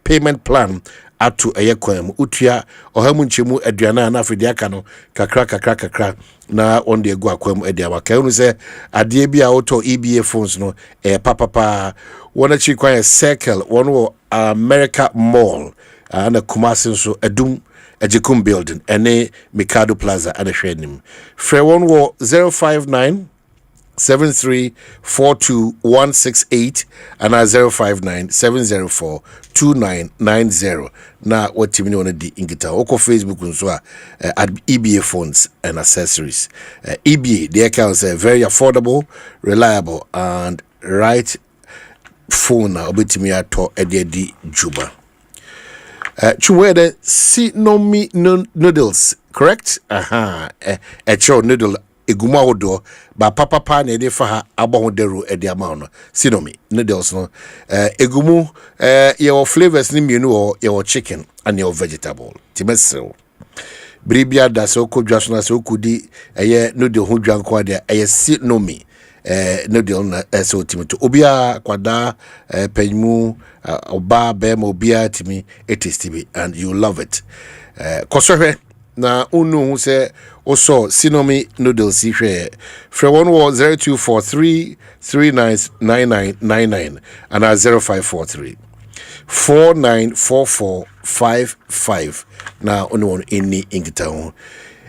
payment plan atu kwam utua ohamu nchemu aduana na afidi aka no kakra na on de egu akwam adia maka unu say ade bia auto EBA phones no papa one chi kwan circle one wo America Mall and Kumasi so adum Ejikum building ene Mikado Plaza and a hwenim free one wo 059 7342 and 059 704 2990 na what team ni di ingita oko Facebook nso at EBA phones and accessories. EBA the accounts are very affordable, reliable and right phone na obetimi ato di juba. Chuwede Sinomi noodles, correct? Echo noodle eguma odo ba papa na ede fa ha abohoderu ede amount Sinomi noodles no egumu your flavors ni mienu or your chicken and your vegetable timesel bribia da so kodwa so na so kudi noodle ho dwanko ade Sinomi noodle na so timito obia kwada penmu oba bema obia timi etistibi and you love it kosohwe na unu hu se oso Sinomi noodles ihwe fra 0243 399999 and 0543 494455 na unu inni ingita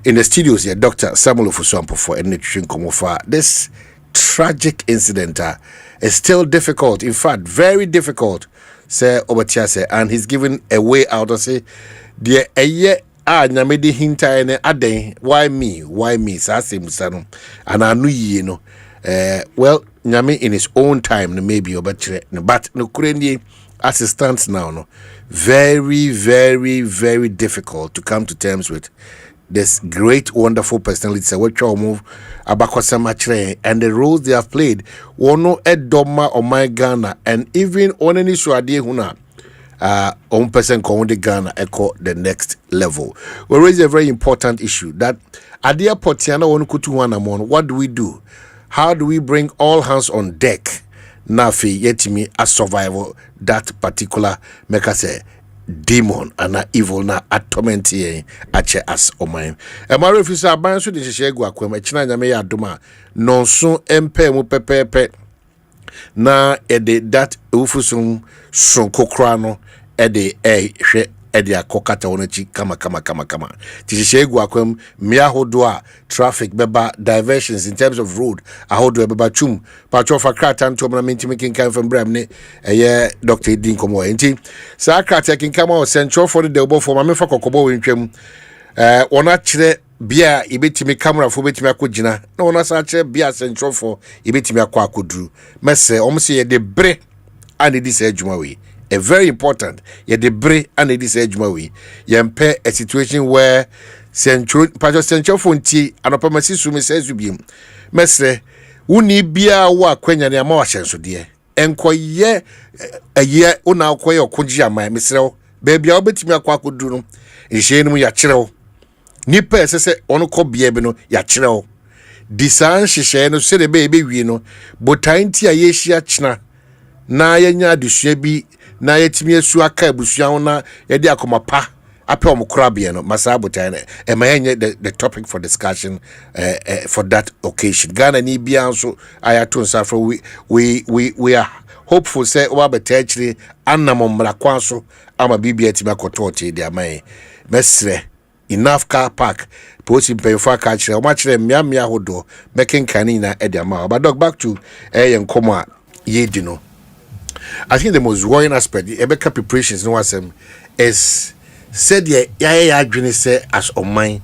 in the studios here Dr. Samuel Ofusuampo for nutrition komofa this tragic incident is still difficult, in fact very difficult say Obatia say, and he's given a way out of say the nyamedi hinta ene aden why me sa sano and anu yi no well nyame in his own time no maybe obatre but no kurendie assistance now no very very very difficult to come to terms with this great wonderful personality which all move abakosama chre and the roles they have played wono edoma o my Ghana and even on any suade huna on person the Ghana echo the next level. We raise a very important issue that at the Potiana on Kutuanamon, what do we do? How do we bring all hands on deck? Nafi yetimi a survival that particular make us say demon and a evil na atormenting ache as oman. E ma refuse aban so de hye egu akwam e kina nyame ya adoma nonso empe mu pepepe na ede that ufusum sonkokra no ede hwe ede akokata wonachi kama tihye egu akwam mia hodo a traffic beba diversions in terms of road ahodo beba chum patro fa krata ntom na mentimi kinkan from bram ne eye Dr. Edin komo enti sa krata kinkan ma central for the obo for ma mefa kokobo wentwam ona kire bia ibetimi camera fo betimi akogina na ona sa kire bia central for ibetimi akoduru mese omse ye de bre and this adwuma we a very important ye de bre and this adwuma we ye mpe a situation where central for nti anopamasi sumi says ubiem mese uni bia wa kwanya ne ama wa hyenso de enkoye eye una akoye okoji ama mesrew baby a obetimi akoduru no nhye no ya kirew nipa esese ono ko bia bi no ya kirew disan hyehyɛ no se de be wi no botan ti a yehia kyena na yenya adusua bi na yetimi asu aka abusua ho na yede akoma pa apɛ omkora bia no masa botan e ma yenye the topic for discussion for that occasion. Ghana ni bia so ayato nsafro we are hopeful say oba betachiri anamo mrakwa so ama bibia timi akotote de amae mesre enough car park posi pay for car chere o ma chere mia hodo making kanina ediama but dog back to enkomo yedi no. I think the most worrying aspect the Ebeka preparations no wasem is said ya adwene say as on mine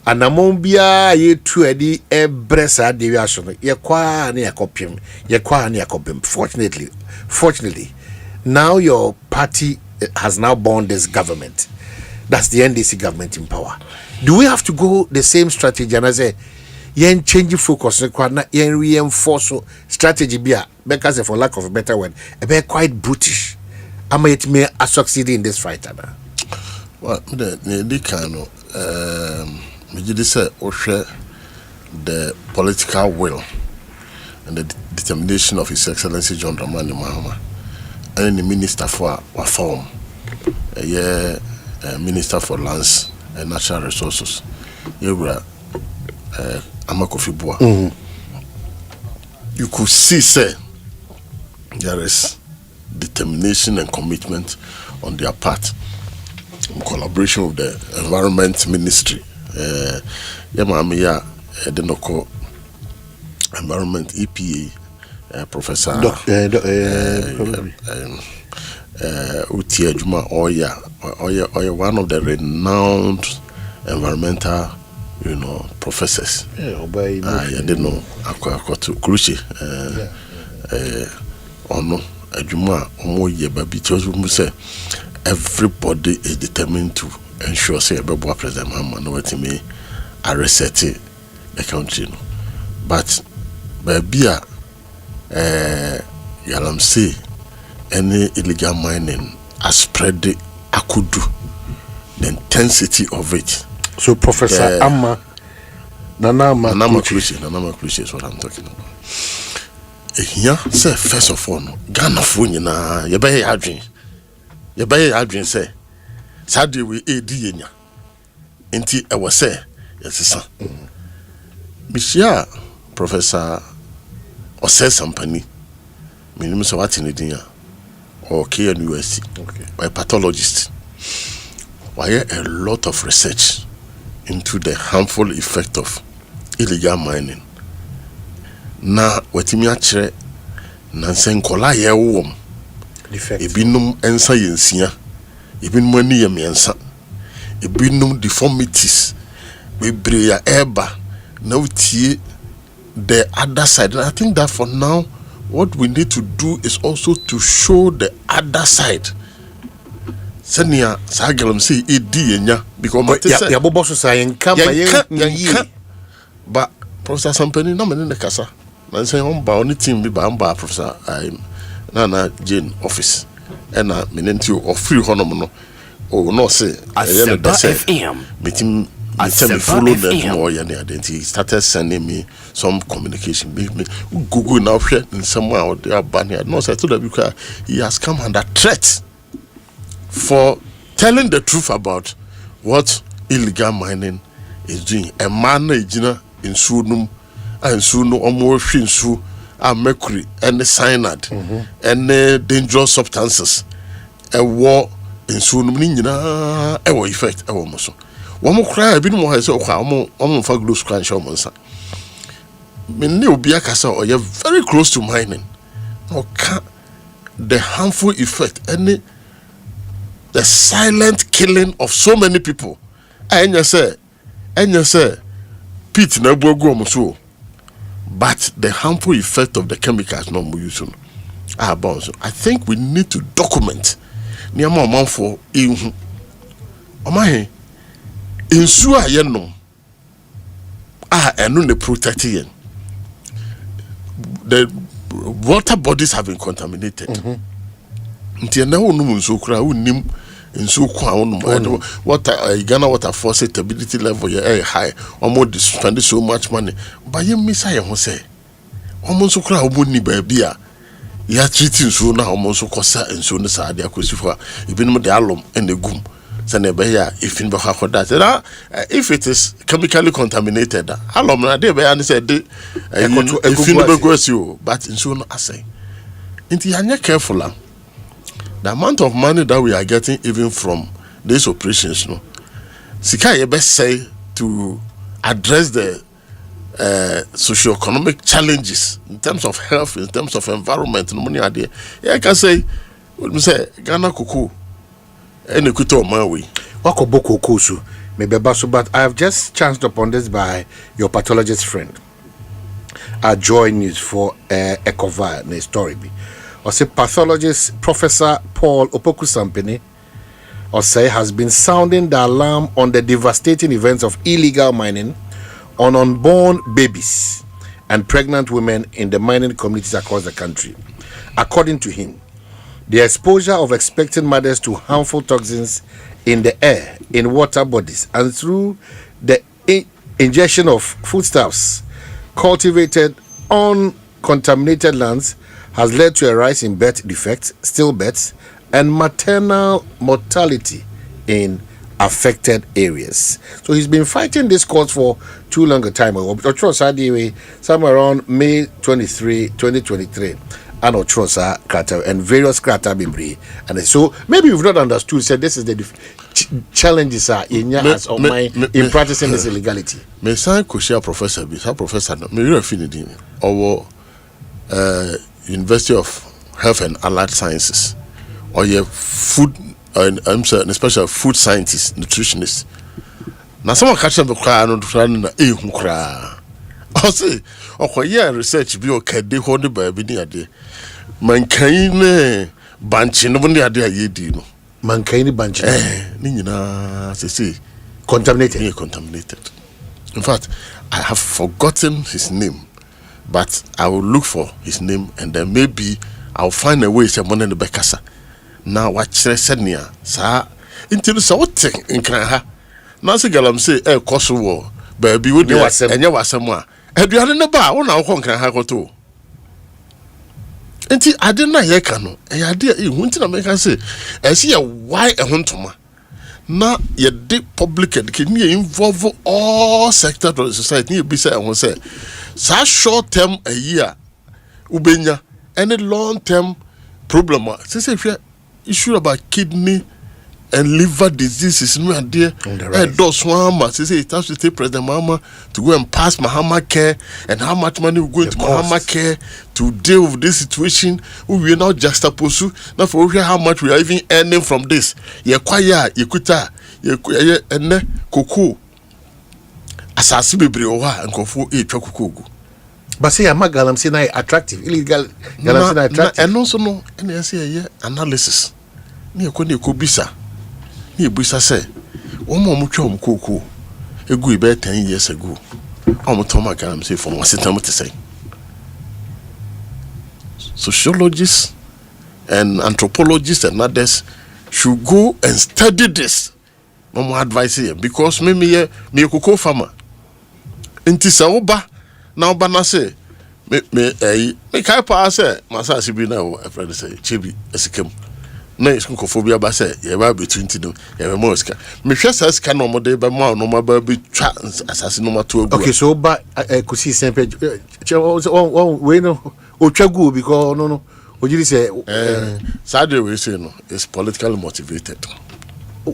anamon bia ye tu edi ebresa de wi aso no ye kwa na yakopim fortunately now your party has now born this government. That's the NDC government in power. Do we have to go the same strategy and I say yen change focus yen reinforce strategy bia because for lack of a better word be quite brutish am it may succeed in this fight ana well the kind of me just say the political will and the determination of His Excellency John Dramani Mahama and the minister for form Minister for Lands and Natural Resources Yebra Amakofibua. You could see say there is determination and commitment on their part in collaboration with the Environment Ministry. Denoko Environment EPA Professor Utia Juma Oya one of the renowned environmental professors. I didn't know to Krushi ono Juma Omoye Babi say everybody is determined to ensure say Bebo President Mahama no what me arrest the country. But Babia Yalam say any illegal mining has spread the akudu, the intensity of it. So Professor Nanama Krushi is what I'm talking about. Here, say first of all, Ghana phone na yebeye adwin say sadi we edi yenya. Enti e was say yes sir. Bishia Professor Asempa minimum so what in the or KNUSC, by pathologist. Why a lot of research into the harmful effect of illegal mining. Na wetimi akire nansen kola ye wom. Ebinum ensa yensia. Ebinum ani ye miensa. Ebinum deformities. Bebre ya eba na utie the other side. And I think that for now what we need to do is also to show the other side. Senia Sagelam say edi enya because ya bobo so say nka but Professor Sampani no me ne kasa na say on ba oni team bi ba Professor Nana Jane office and I mean or free honomo oh no say Asempa FM meeting I follow them more he started sending me some communication me Google now in somewhere out there banning no say to the because he has come under threat for telling the truth about what illegal mining is doing. A man in Sunum and Suno almost Shinsu and mercury and the cyanide and dangerous substances. A war in Sunum Nina effect almost. One more cry, I've been more as a for glue scratch showmansa. Many Biakasa or you're very close to mining. Or the harmful effect any the silent killing of so many people. And you say, Pete na go so. But the harmful effect of the chemicals no more use. I think we need to document. Near my mom for in Omanhene insu a yenom eno ne protecting the water bodies have been contaminated. Nti na wonu nsu kura wonim nsu kwa wonu water Ghana water for stability level high almost spend so much money but you miss aye ho say omo nsu kura oboni ba bia ya treat nsu na omo nsu kosa nsu ne sa de akosifo ibinum de alom enegum if it is chemically contaminated, alom na de be an said but in soon I say. Inti anya careful. The amount of money that we are getting even from these operations, no. Sika ye best say to address the socio-economic challenges in terms of health, in terms of environment, no money idea. I can say Ghana Kuku. Any kuto mawi. Wako boko kosu maybe basu, but I have just chanced upon this by your pathologist friend. I join news for Ekova na story bi. Or say pathologist Professor Paul Opoku-Sampene or say has been sounding the alarm on the devastating events of illegal mining on unborn babies and pregnant women in the mining communities across the country. According to him, the exposure of expectant mothers to harmful toxins in the air, in water bodies, and through the ingestion of foodstuffs cultivated on contaminated lands has led to a rise in birth defects, stillbirths, and maternal mortality in affected areas. So he's been fighting this cause for too long a time. Somewhere around May 23, 2023. And various krata bibri, and so maybe you've not understood. Said this is the challenges are in practicing this illegality. Me say Koshia professor, me refinidi our University of Health and Allied Sciences, or your food, I'm saying especially food scientists, nutritionists. Now someone catch them cry no cry. I say, research be okay. They hold the baby near there. Mankind banchi no money ade ayedi no. Mankind banchi. Ni nyina say contaminated. Yeah, contaminated. In fact, I have forgotten his name, but I will look for his name and then maybe I'll find a way to money the bekasa. Now what said near sa until so what in kan Now say galam say koso wo baby wo de enye wasem a aduane ne ba wo na wo kan ha koto enti ade na ye ka no e ade e hu nti na me kan say e se ye why e ho ntoma na ye de public education ye involve all sectors of the society ye be say e ho say sa short term a year ubenya any long term problem say issue about kidney and liver diseases no idea those one say it has to take President Mahama to go and pass Mahama Care, and how much money will go into Mahama Care to deal with this situation. We are now juxtaposed now for how much we are even earning from this. Ye kwaya ye kuta ye ene koko asasi bebre owa nkofo etwa kokogu. But say amagalam say na attractive illegal galam say na attractive and also no and say analysis ni ekoni ekobisa ni ebusa say omo mutwa omkoko egu ibe 10 years ago omo toma galam say from wasitam to say sociologists and anthropologists and others should go and study this. No more advice here because me a cocoa farmer. Inti sa oba na oba na say me kai pa say masa sibi na a friend say chibi esikem na iskophobia ba say ye ba between no ye be mo ska me hwe sa ska no mo de be mo no ma ba be twa asase no ma to agu. Okay, so ba Ekosiisen we no o twagu because no ojiri say Saturday we say no is politically motivated.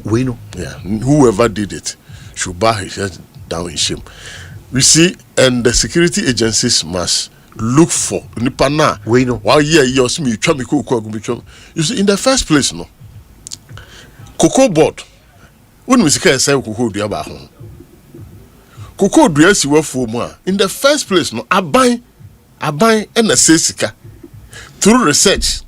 We know. Yeah, whoever did it should bow his head down in shame. We see, and the security agencies must look for Nipana. We know. While you see, you see, in the first place, no. Cocoa board. When we say cocoa, do about home. Cocoa do you see what for more? In the first place, no. I buy, and a sesika through research.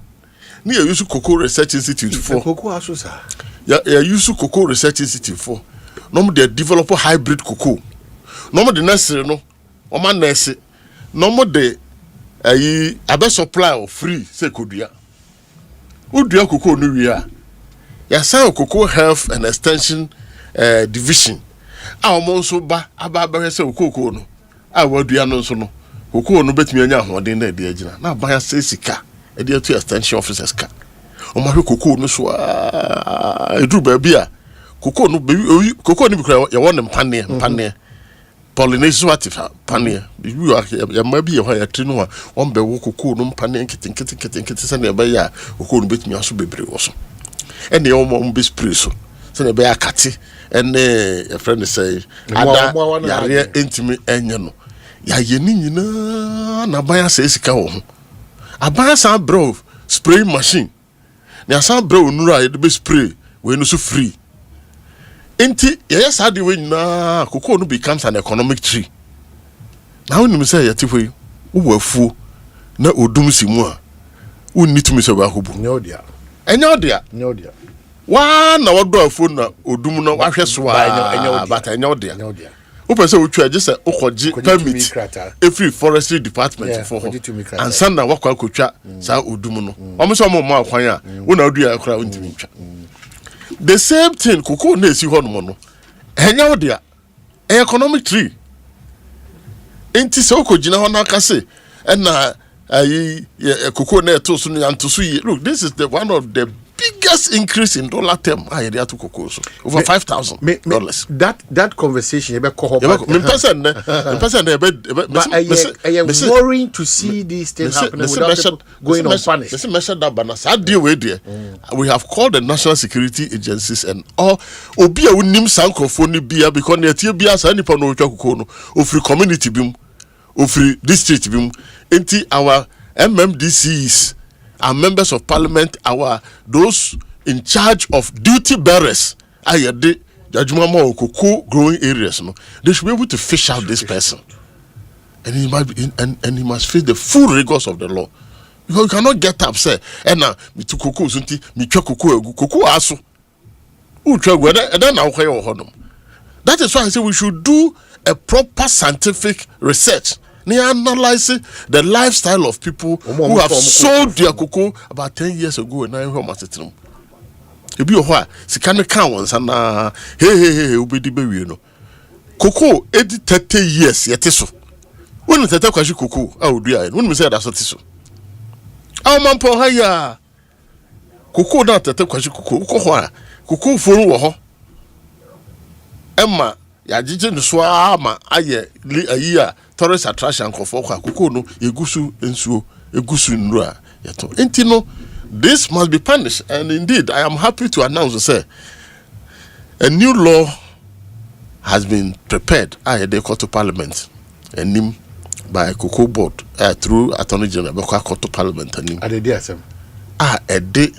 Near use Cocoa Research Institute for Cocoa Asusa. Yeah, use Cocoa Research Institute for. No, they develop a hybrid cocoa. No more the necessary no. Oman nurse. No more the a best supply of free say Kodia. Who do cocoa new year? Yasa Cocoa Health and Extension Division. Our monso ba aba say cocoa no. Our do no so no. Cocoa no bet me anya hoden na de agina. Na ban say sika. E dey to extension officers ka. O ma hwe cocoa no so edu ba bia. Cocoa no cocoa ni bi kra ya won mpane. Pollination water pania. You are ya maybe ya tri no on be wo cocoa no mpane nkete se na be ya cocoa no bet me aso bebre wo so. E na o mo be spray so. Se na be akate and a friend say ada yare intimi enye no. Ya ye ni nyina na ban asa esika wo ho. Aban san bro spray machine. Na san bro nura ye be spray we no so free. Inti yes how the way na cocoa no becomes an economic tree. Now when you say yati we wafu na odum si mu a wonni tumi se ba hobu. Enyo dia. Wa na wodo afu na odum na wahwe so a but enyo dia. Who person wo twa just say okoji permit every forestry department for and send na wakwa akotwa sa odum no. Omo so mo akwan a wo na odua akra ontimi twa. The same thing cocoa na esi hono no. Enya wo dia economic tree. Enti se okogina ho na aka se na cocoa na eto so no anto so yi. Look, this is the one of the biggest increase in dollar term I had to cocoa so over $5,000. That conversation be ko me worrying to see these things happening without going unpunished. This measure that balance I deal with there. We have called the national security agencies and all obi a unim sankrofo bia because na tie bia sa nipa no twa cocoa no ofri community bim ofri district bim enti our MMDCs are members of parliament, those in charge of duty bearers, the cocoa growing areas. No, they should be able to fish out this person, and he might be, and he must face the full rigors of the law. Because you cannot get upset. And now me to cocoa, me cocoa aso. That is why I say we should do a proper scientific research. They analyze the lifestyle of people who have sold their cocoa about 10 years ago and now home at it. If you are she can't count once and hey, obedi be no. Cocoa 30 years yet so. When you tell kwashi cocoa, I would do it. When we say that's what so. Our man po haya. Cocoa na tell kwashi cocoa. Cocoa for wo. Emma ya jije no so ama aye ayi tourist attraction for cocoa no egusu ensuo egusu nura yeto enti no this must be punished. And indeed I am happy to announce say a new law has been prepared they call to parliament and named by cocoa board through attorney general be call to parliament and Advertisements a day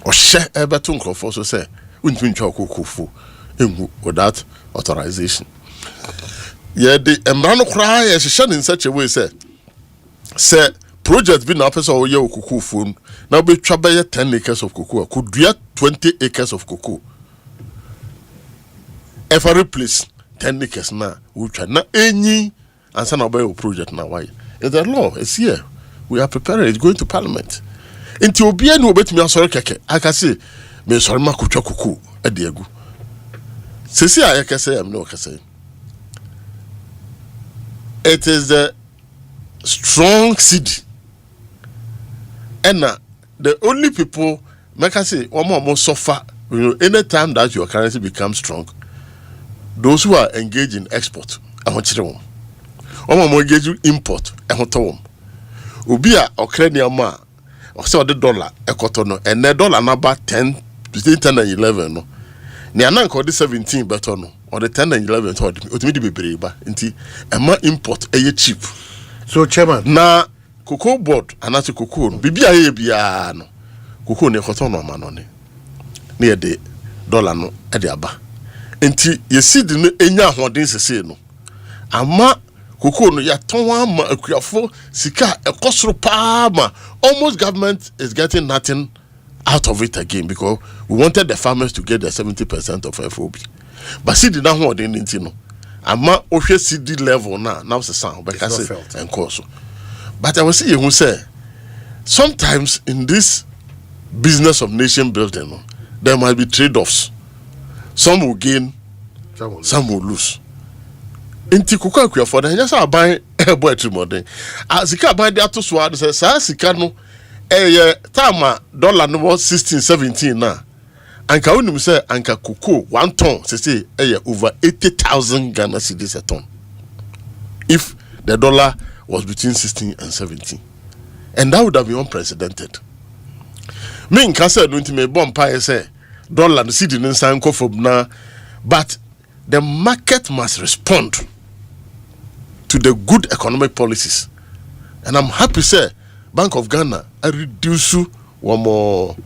o she ebeto nkrofo so say untimi ntwa cocoa fu without authorization. Yeah, the embrano cry as in such a way say project be now person or your cocoa phone now be trouble 10 acres of cocoa could do 20 acres of cocoa. If I replace 10 acres now, which are not any answer about your project now. Why? It's the law, it's here. We are preparing, it's going to parliament. Inti obia no obetumi asori keke. Aka say me sori makotwa kuku ade agu. Sesi a yakase am no kase. It is the strong seed. And the only people make I say omo suffer, anytime that your currency becomes strong, those who are engaged in export, omo engage in import, Ubia Ukrainian ma or so the dollar ekotono and the dollar number 10 between 10 and 11 no. Ni anan ko the 17 better no or the 10 and 11 to ultimately be breba nti ema import eye cheap. So chairman na cocoa board anati cocoa no bibia ye bia no cocoa ne ekotono ma no ne na de dollar no e de aba. Nti ye seed no enya ahoden sese no ama Kuku no ya tonwa ma akuafo sika ekosoro pa ma almost government is getting nothing out of it again because we wanted the farmers to get the 70% of FOB. But see the now den nti no ama ohwe CD level now se san be kase enkoso. But I was see you say sometimes in this business of nation building no, there might be trade-offs. Some will gain, some will lose. Inti kuka kwa for the just aban ebo atrimode asika aban de ato so ade say sika no time dollar no 16 17 na anka unim say anka cocoa 1 ton say over 80,000 Ghana cedis a ton if the dollar was between 16 and 17, and that would have been unprecedented. Me nka say no nti me bomb pa say dollar the cedi nsan ko from na, but the market must respond to the good economic policies. And I'm happy to say Bank of Ghana reduce one more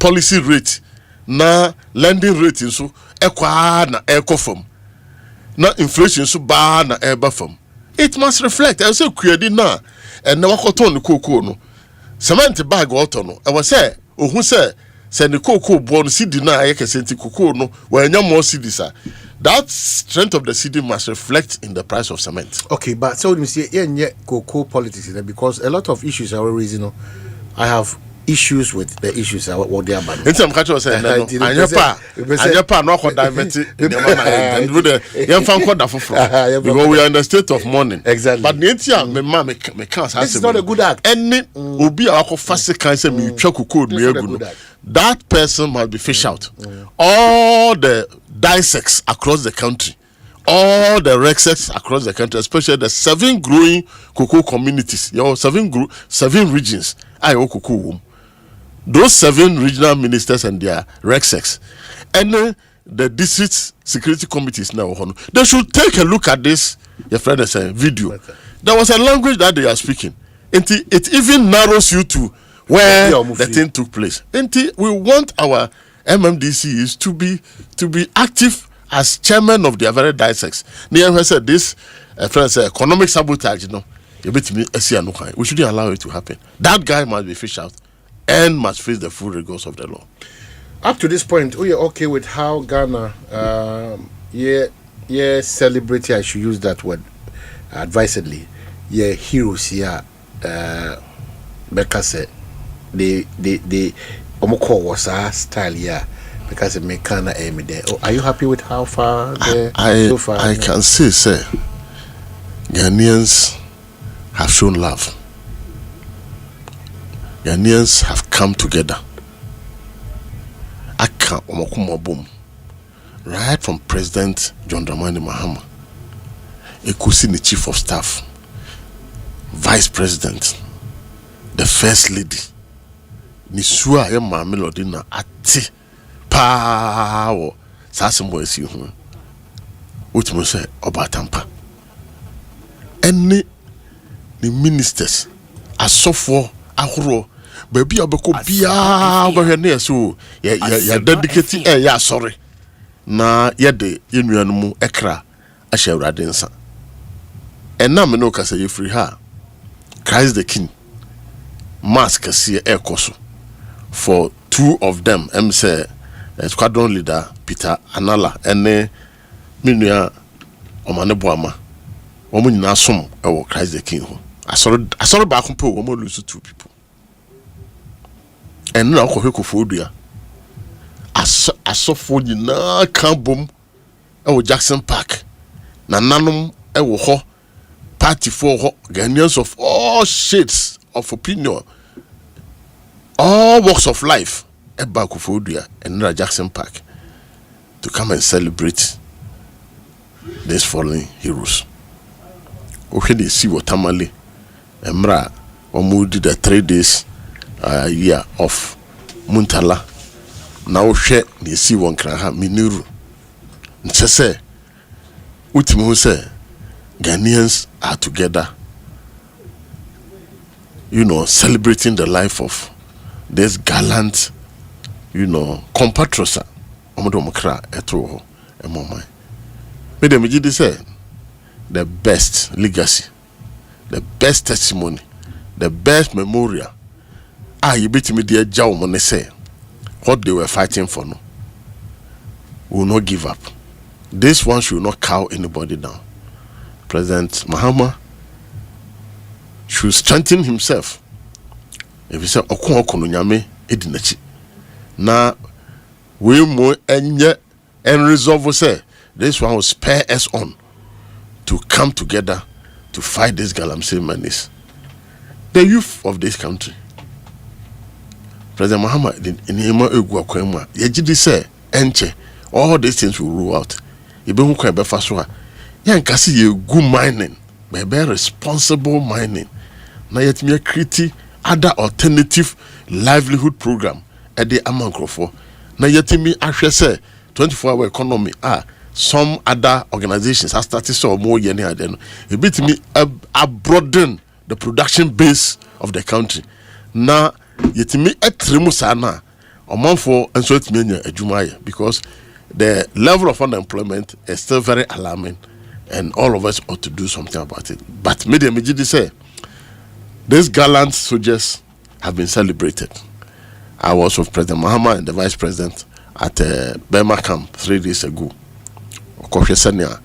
policy rate na lending rate so ekwa na ekofom na inflation so ba na eba fam. It must reflect. I say create na and na wakoton the cocoa no cement bag auto no I was say ohun say the cocoa born cedi na ayekesenti cocoa no wanya more cedis. That strength of the city must reflect in the price of cement. Okay, but so you see, cocoa politics because a lot of issues are always, I have issues with the issues what they are banning. In some countries, say no, Anjapa no ko divert in the man and with the young fan called because we are in the state of mourning. Exactly. But the me can't say it's not a good act. Any obi a ko fast can say me twa cocoa me that person must be fished out. All the dissects across the country, all the rexecs across the country, especially the 7 growing cocoa communities, 7 regions, cocoa. Those 7 regional ministers and their rexecs, and the district security committees now, they should take a look at this. Your friend is saying video. There was a language that they are speaking. It even narrows you to where the thing took place. We want our MMDCs to be active as chairman of their very dissects. Near said this friend said economic sabotage, we shouldn't allow it to happen. That guy must be fished out and must face the full rigors of the law. Up to this point, we are okay with how Ghana celebrity, I should use that word advisedly. Heroes here Becca said they Omoko was our style here because it may kind of aim there. Are you happy with how far so far? I can say, sir, Ghanaians have shown love. Ghanaians have come together. Aka Omoko boom. Right from President John Dramani Mahama, Ekosiise, the Chief of Staff, Vice President, the First Lady, Nisua ya Melody na ati power sasimbo esi hu. Utimo say obatampa. Any the ministers asofo ahoro baby obeko bia obehwe na so ya dedicate ya sorry na yede yenuanu mu ekra ahye awrade nsa. Enna me no kasa ye free ha Christ the King mask see ekoso for 2 of them say squadron leader Peter Anala ene minua Omane Boama omo nyina som e wo Christ the King ho asoro ba kompo omo lose 2 people. and now Kohekofodua. I saw for you na Cambum, Jackson Park. Nananum, ho party for Ghanaians of all shades of opinion, all walks of life, Ebakofodua and Jackson Park to come and celebrate these fallen heroes. Okay, they see what Tamale Emra or did the 3 days year of Muntala. Now share they see one kraha Miniru. Nchese Utimu say Ghanaians are together, celebrating the life of this gallant, compatriots. Omodomokra etro emomai. Me dem ji say the best legacy, the best testimony, the best memorial. You beat me dear Jaw money say what they were fighting for no. Will not give up. This one should not cow anybody down. President Mahama should strengthen himself. If he say okun okunu nyame edinachi. Na we more and resolve say this one will spur us on to come together to fight this galamsey menace. The youth of this country. President Muhammad in Hima Egu Akwema, Yejidi say, Enche, all these things will rule out. Ibe kwa befaswa. Yan kasi ye good mining, be responsible mining. Na yet me create other alternative livelihood program at the Amankrofo. Na yet me actually say 24-hour economy some other organizations have started so more year near then. A bit me broaden the production base of the country. Na yet me etremusana for and so it mean a because the level of unemployment is still very alarming and all of us ought to do something about it. But media say these gallant soldiers have been celebrated. I was with President Mahama and the Vice President at Burma camp 3 days ago. Okohwesania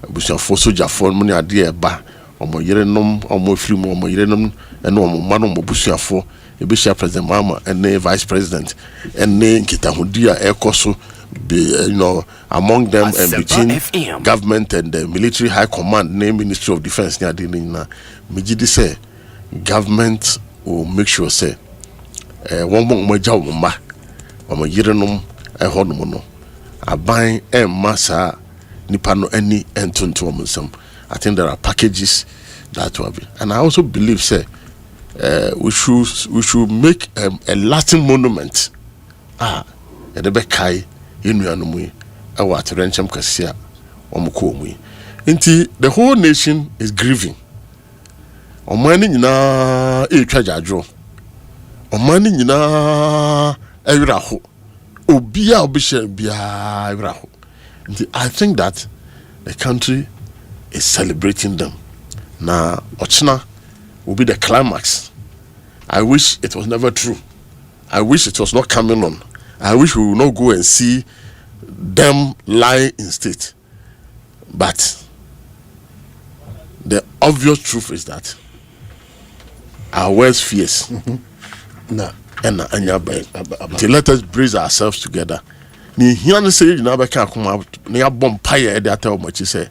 busia fo soldier for money ade ba omo yerenom omo film omo yerenom ene omo mano omo busia fo ebishia President Mahama and the Vice President and nkitahodia ekoso among them and between government and the military high command name Ministry of Defense na mejidi say government will make sure say one mo jaw mma omo yerenom ehonom no aban massa nipa no any entonto omsam. I think there are packages that will be, and I also believe say we should make a lasting monument edebe kai yenuanom yi ewa atrencham kasia omko mu yi. Nti the whole nation is grieving. Omani nyina etwajajo omani nyina ewiraho obia obishe bia ewiraho. I think that the country is celebrating them. Now, Ochina will be the climax. I wish it was never true. I wish it was not coming on. I wish we will not go and see them lie in state. But the obvious truth is that our worst fears. Let us brace ourselves together. Ni hian say na ba kan akoma na ya bom paye e dey tell much say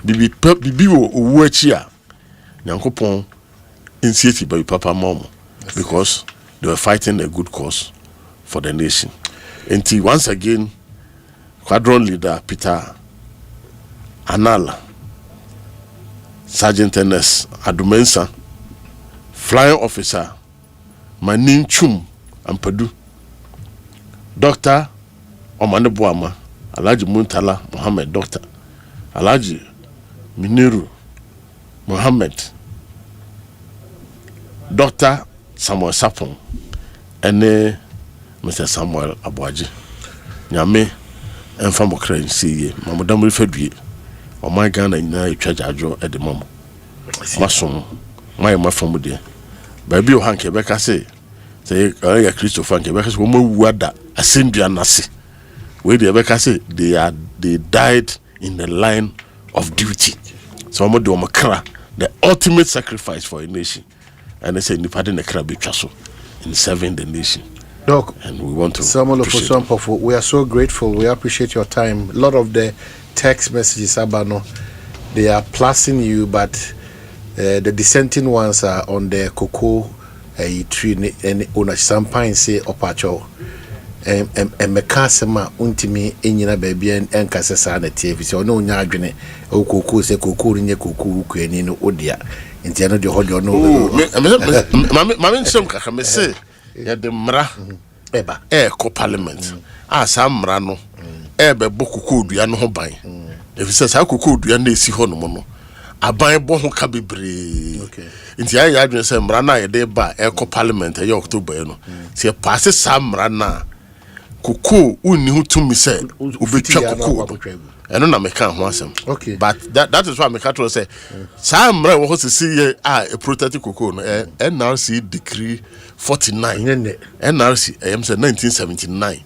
bibi wo achi a nyankopon initiate by papa mom because they were fighting a good cause for the nation. And once again squadron leader Peter Anala, Sergeant NS Adumensa, flying officer Manin Chum Ampadu, Dr. Omane Buama, Alaji Muntala Mohammed, Dr. Alaji Miniru Mohammed, Dr. Samuel Sapon, and Mr. Samuel Abuaji. Nyame enfamo kran siye mamodam refadue o my Ghana ina etwajajo e de mom masom my mafam de ba bi o hanke be ka say ya Christopher hanke be ka say wo mawu ada asendua nase we de be ka say they died in the line of duty. So mo kra the ultimate sacrifice for a nation, and they say nipa de na kra be twaso in serving the nation. Doc, and we want to Samuel Oposo, we are so grateful. We appreciate your time. A lot of the text messages, Abano, they are plusing you, but the dissenting ones are on the cocoa tree and on a champagne say opacho. And mekasema untimi enyina baby and kasesa na TV so no nya adwene o cocoa say cocoa nye cocoa kwani no odia nti no de hodi no mama nsem kaka me say ya de mra eba ko parliament asa mra no ebe bo cocoa dua no ho ban if say sa cocoa dua na esi ho no mo no aban bo ho ka bebre nti ya adwene say mra na ye de ba ko parliament ya October no se pass sa mra na Kuku uni hu tumi say ubetwa kuku eno na meka ho asem okay but that is why meka to say samra wo sisi ye a protect kuku no NRC decree 49 NRC am say 1979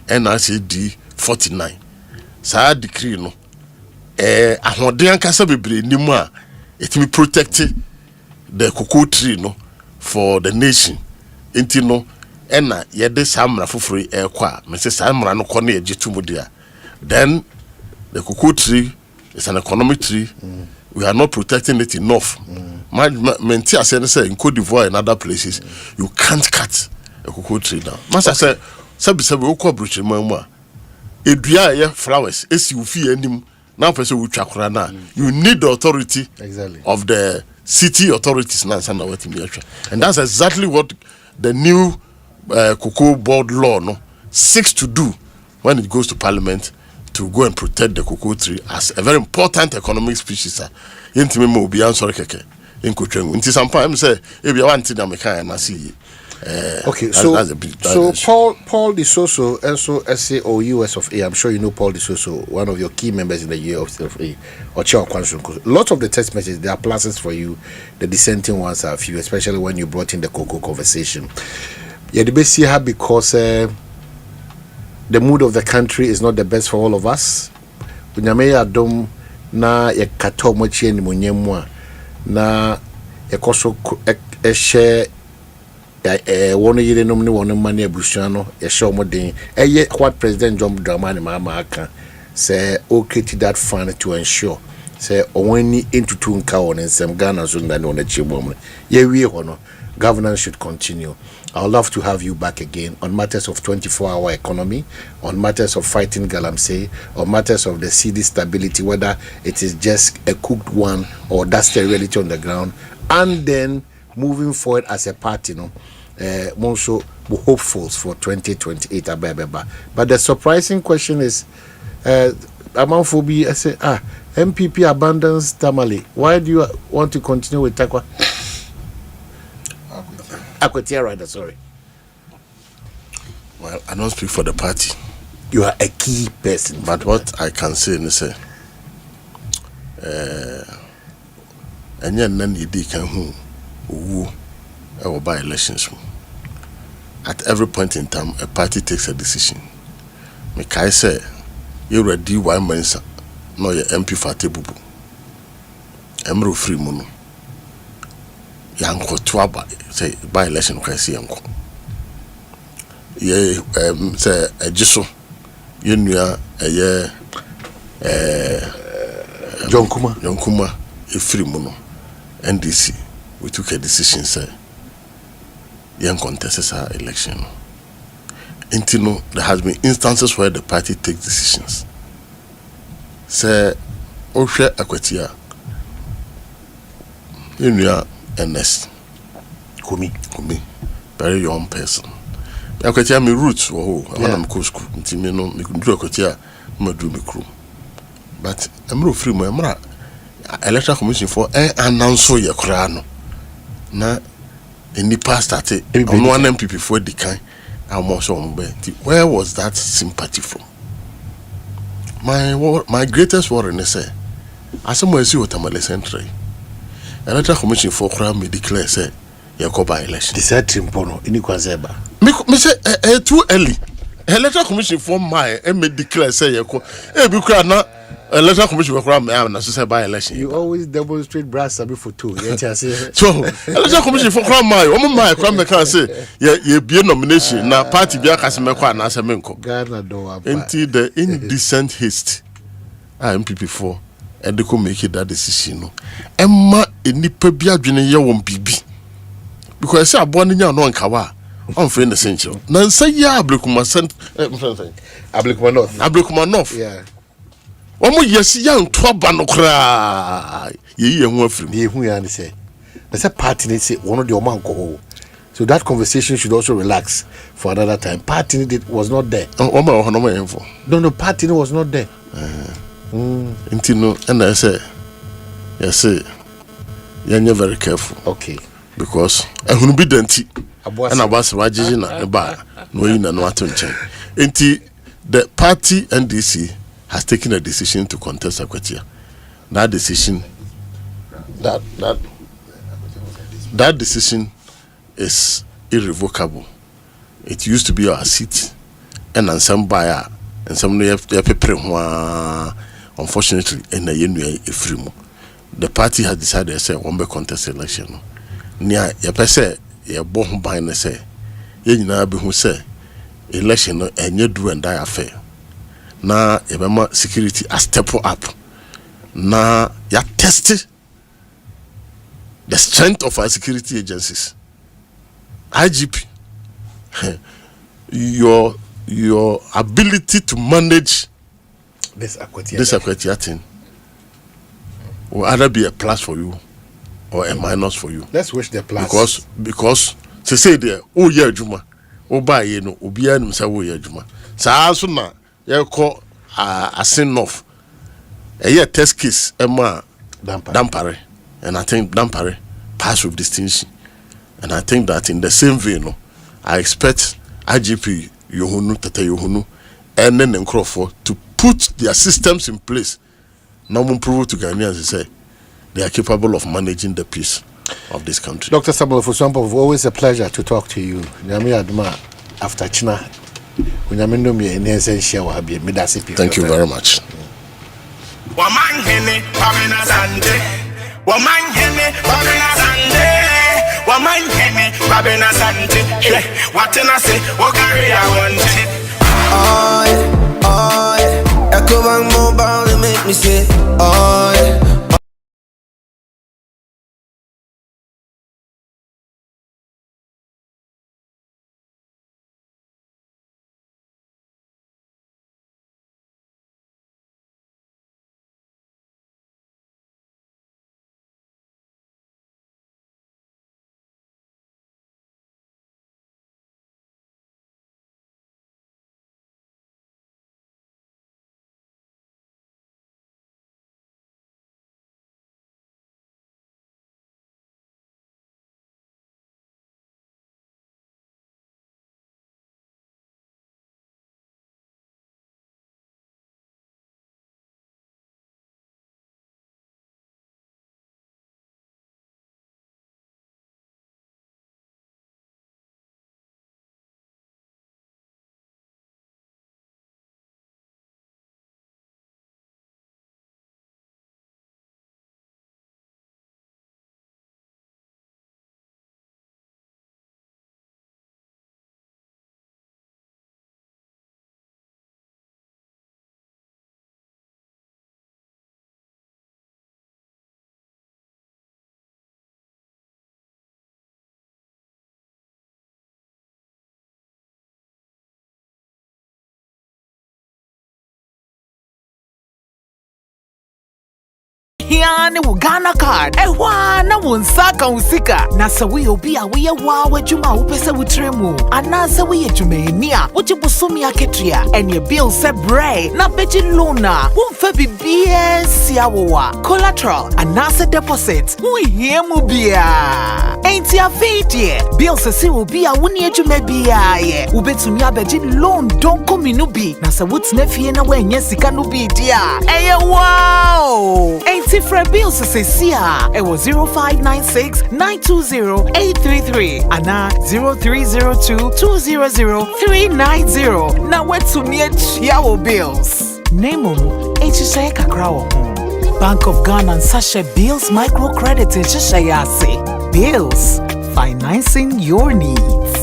NRC D 49 sa decree no ahode ankasa bebre nimu a etimi protect the cocoa tree no for the nation enti no ena yede samra fufuri kwa me say samra no kone ejitu dia then the cocoa tree is an economic tree we are not protecting it enough menti ase say in Cote d'Ivoire and other places you can't cut a cocoa tree down masa say sabi okwa bruche mamu a edua ye flowers esi ufi anim na person we twakora na you need the authority of the city authorities na sanda what me and that's exactly what the new cocoa board law no seeks to do when it goes to parliament to go and protect the cocoa tree as a very important economic species. Yentime mo bi answer keke enkotwengu nti sampa am say e bia wanti na meka na see okay so Paul Disoso also SAOUS of A. I'm sure you know Paul Disoso, one of your key members in the US of A or Chair Kwanshunko. Lots of the text messages, there are pluses for you, the dissenting ones are few, especially when you brought in the cocoa conversation. Yeah, the best here because the mood of the country is not the best for all of us. Bunyameya dom na ye kato mochi ni munyemwa na ye koso share one yire no one money abusuano ye show modern what President John Dramani Mahama aka say okay to that fund to ensure say only into two nka on nsem Ghana so ndani on chibom ye wie hono governance should continue. I would love to have you back again on matters of 24-hour economy, on matters of fighting galamsey, on matters of the city stability, whether it is just a cooked one or that's the reality on the ground, and then moving forward as a party, also hopeful for 2028. But the surprising question is, Amanfobi, I say, MPP abandons Tamale. Why do you want to continue with Takwa? Sorry. Well, I don't speak for the party. You are a key person. But what I can say is say, and then you can who will buy elections. At every point in time, a party takes a decision. Mekai say, you ready one mensa, no your MP for Tebubu. Emro free mono. Yanko tuaba say by election kwasi yanko ye say ejiso yenua eye John Kuma efiri mu no NDC we took a decision say yan contest our election no intino there has been instances where the party takes decisions say ohwe akwatia yenua NS Kumi, very young person. I could tell me roots or when I'm cool school, Timino, me could do a cotia, Madu me crew. But I'm no free, my electoral commission for announce your crano. Na in the past, that on one MPP for the kind, I'm also on where was that sympathy from? My greatest worry is say, as someone see what I'm a century. Electoral commission for crime me declare say Yakoba election. This is Timpono in Kwazeba. Me say too early. Electoral commission for my me declare say Yako. Because na Electoral Commission will come and say by election. You always demonstrate brass sabi for two. So, Electoral Commission for crime my crime can say, you be a nomination. Now, party be a Casimeko and Asamenko. Into the indecent haste. MPP4, and they could make it that decision. Emma, in the Pebia Junior won't be. Because I say, I'm born in your non Kawa. I'm friend essential. Nan say, yeah, Ablikuma sent Ablikuma North. Yeah. Yes, young Twabano cry. Ye and Wolf, ye who you say. There's a party, they say, one of the Omanko. So that conversation should also relax for another time. Party was not there. No, party was not there. Until no, and I say, yes, you're very careful. Okay. Because I will be denti. And I was watching a bar, no, in and what to change. Until the party NDC has taken a decision to contest Akwatia. That decision, that decision is irrevocable. It used to be our seat, and some buyer, and some unfortunately, and the party has decided to say one be contest election. Nia say ye born by and say ye na be who say election no enye do and die affair. Na yebema security a step up. Na ya test the strength of our security agencies. IGP, your ability to manage this Akwatia thing will either be a plus for you or a minus for you. Let's wish the plus. Because to say there, oh yeah, Juma, oh by you know, Obia and Msa, oh yeah, Juma. So also now, you call a sin off a year test case, Emma Dampare, and I think Dampare passed with distinction. And I think that in the same vein, I expect IGP Yohunu, Tata Yohunu, and then Nkrofo to put their systems in place. Now, prove to Ghanaians, say they are capable of managing the peace of this country. Dr. Samuel Fuswampo, always a pleasure to talk to you. After China, thank you very much. Omanhene, Kwabena, Asante. Omanhene, Kwabena, Asante. Omanhene, Kwabena, Asante. What can I say? What carry I want? Echo mobile to make me say, Hiane Ghana card. Na wonsaka usika. Na sa we obi a we wa wadwuma wo pese wutremu. Ana sa we adwumani a wo gibosumi aketua. Ene bill se bray na beji loana. Wo fa bibie sia wo wa. Collateral ana sa deposit. Wo hiemu bia. Enti afidie. Bill se si obi a wo ni adwuma bia ye. Wo betumi abeji loan don kominu bi. Na sa wotna fie na wenye sika no bi dia. Eye wow. Enti for bills to say Sia, it was 0596-920-833 and 0302-200-390. Now what's to me yawo bills? Name ehyehyɛ kakra wɔ ho. Bank of Ghana Sasha Bills microcredit ehyehyɛ ase. Bills, financing your needs.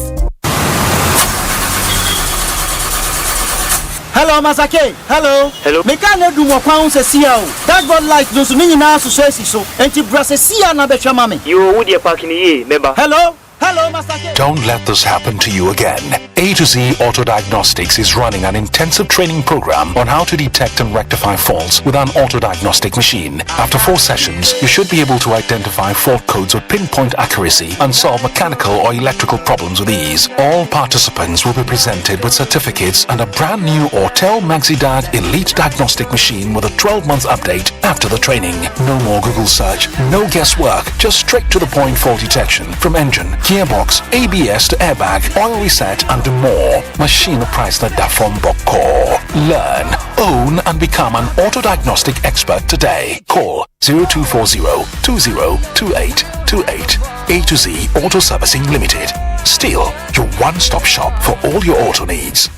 Hello, Masake. Hello. Me can't do more pounds as you. That one light doesn't mean now to say so. And you brass a sea and a better mammy. You would your parking here, member. Hello. Hello, Masake. Don't let this happen to you again. A to Z Auto Diagnostics is running an intensive training program on how to detect and rectify faults with an auto diagnostic machine. After 4 sessions, you should be able to identify fault codes with pinpoint accuracy and solve mechanical or electrical problems with ease. All participants will be presented with certificates and a brand new Autel MaxiDiag Elite Diagnostic Machine with a 12-month update after the training. No more Google search, no guesswork, just straight to the point fault detection from engine, gearbox, ABS to airbag, oil reset and more. Machine price that from Boko. Learn, own and become an auto diagnostic expert today. Call 0240-202828. A to Z Auto Servicing Limited. Still your one-stop shop for all your auto needs.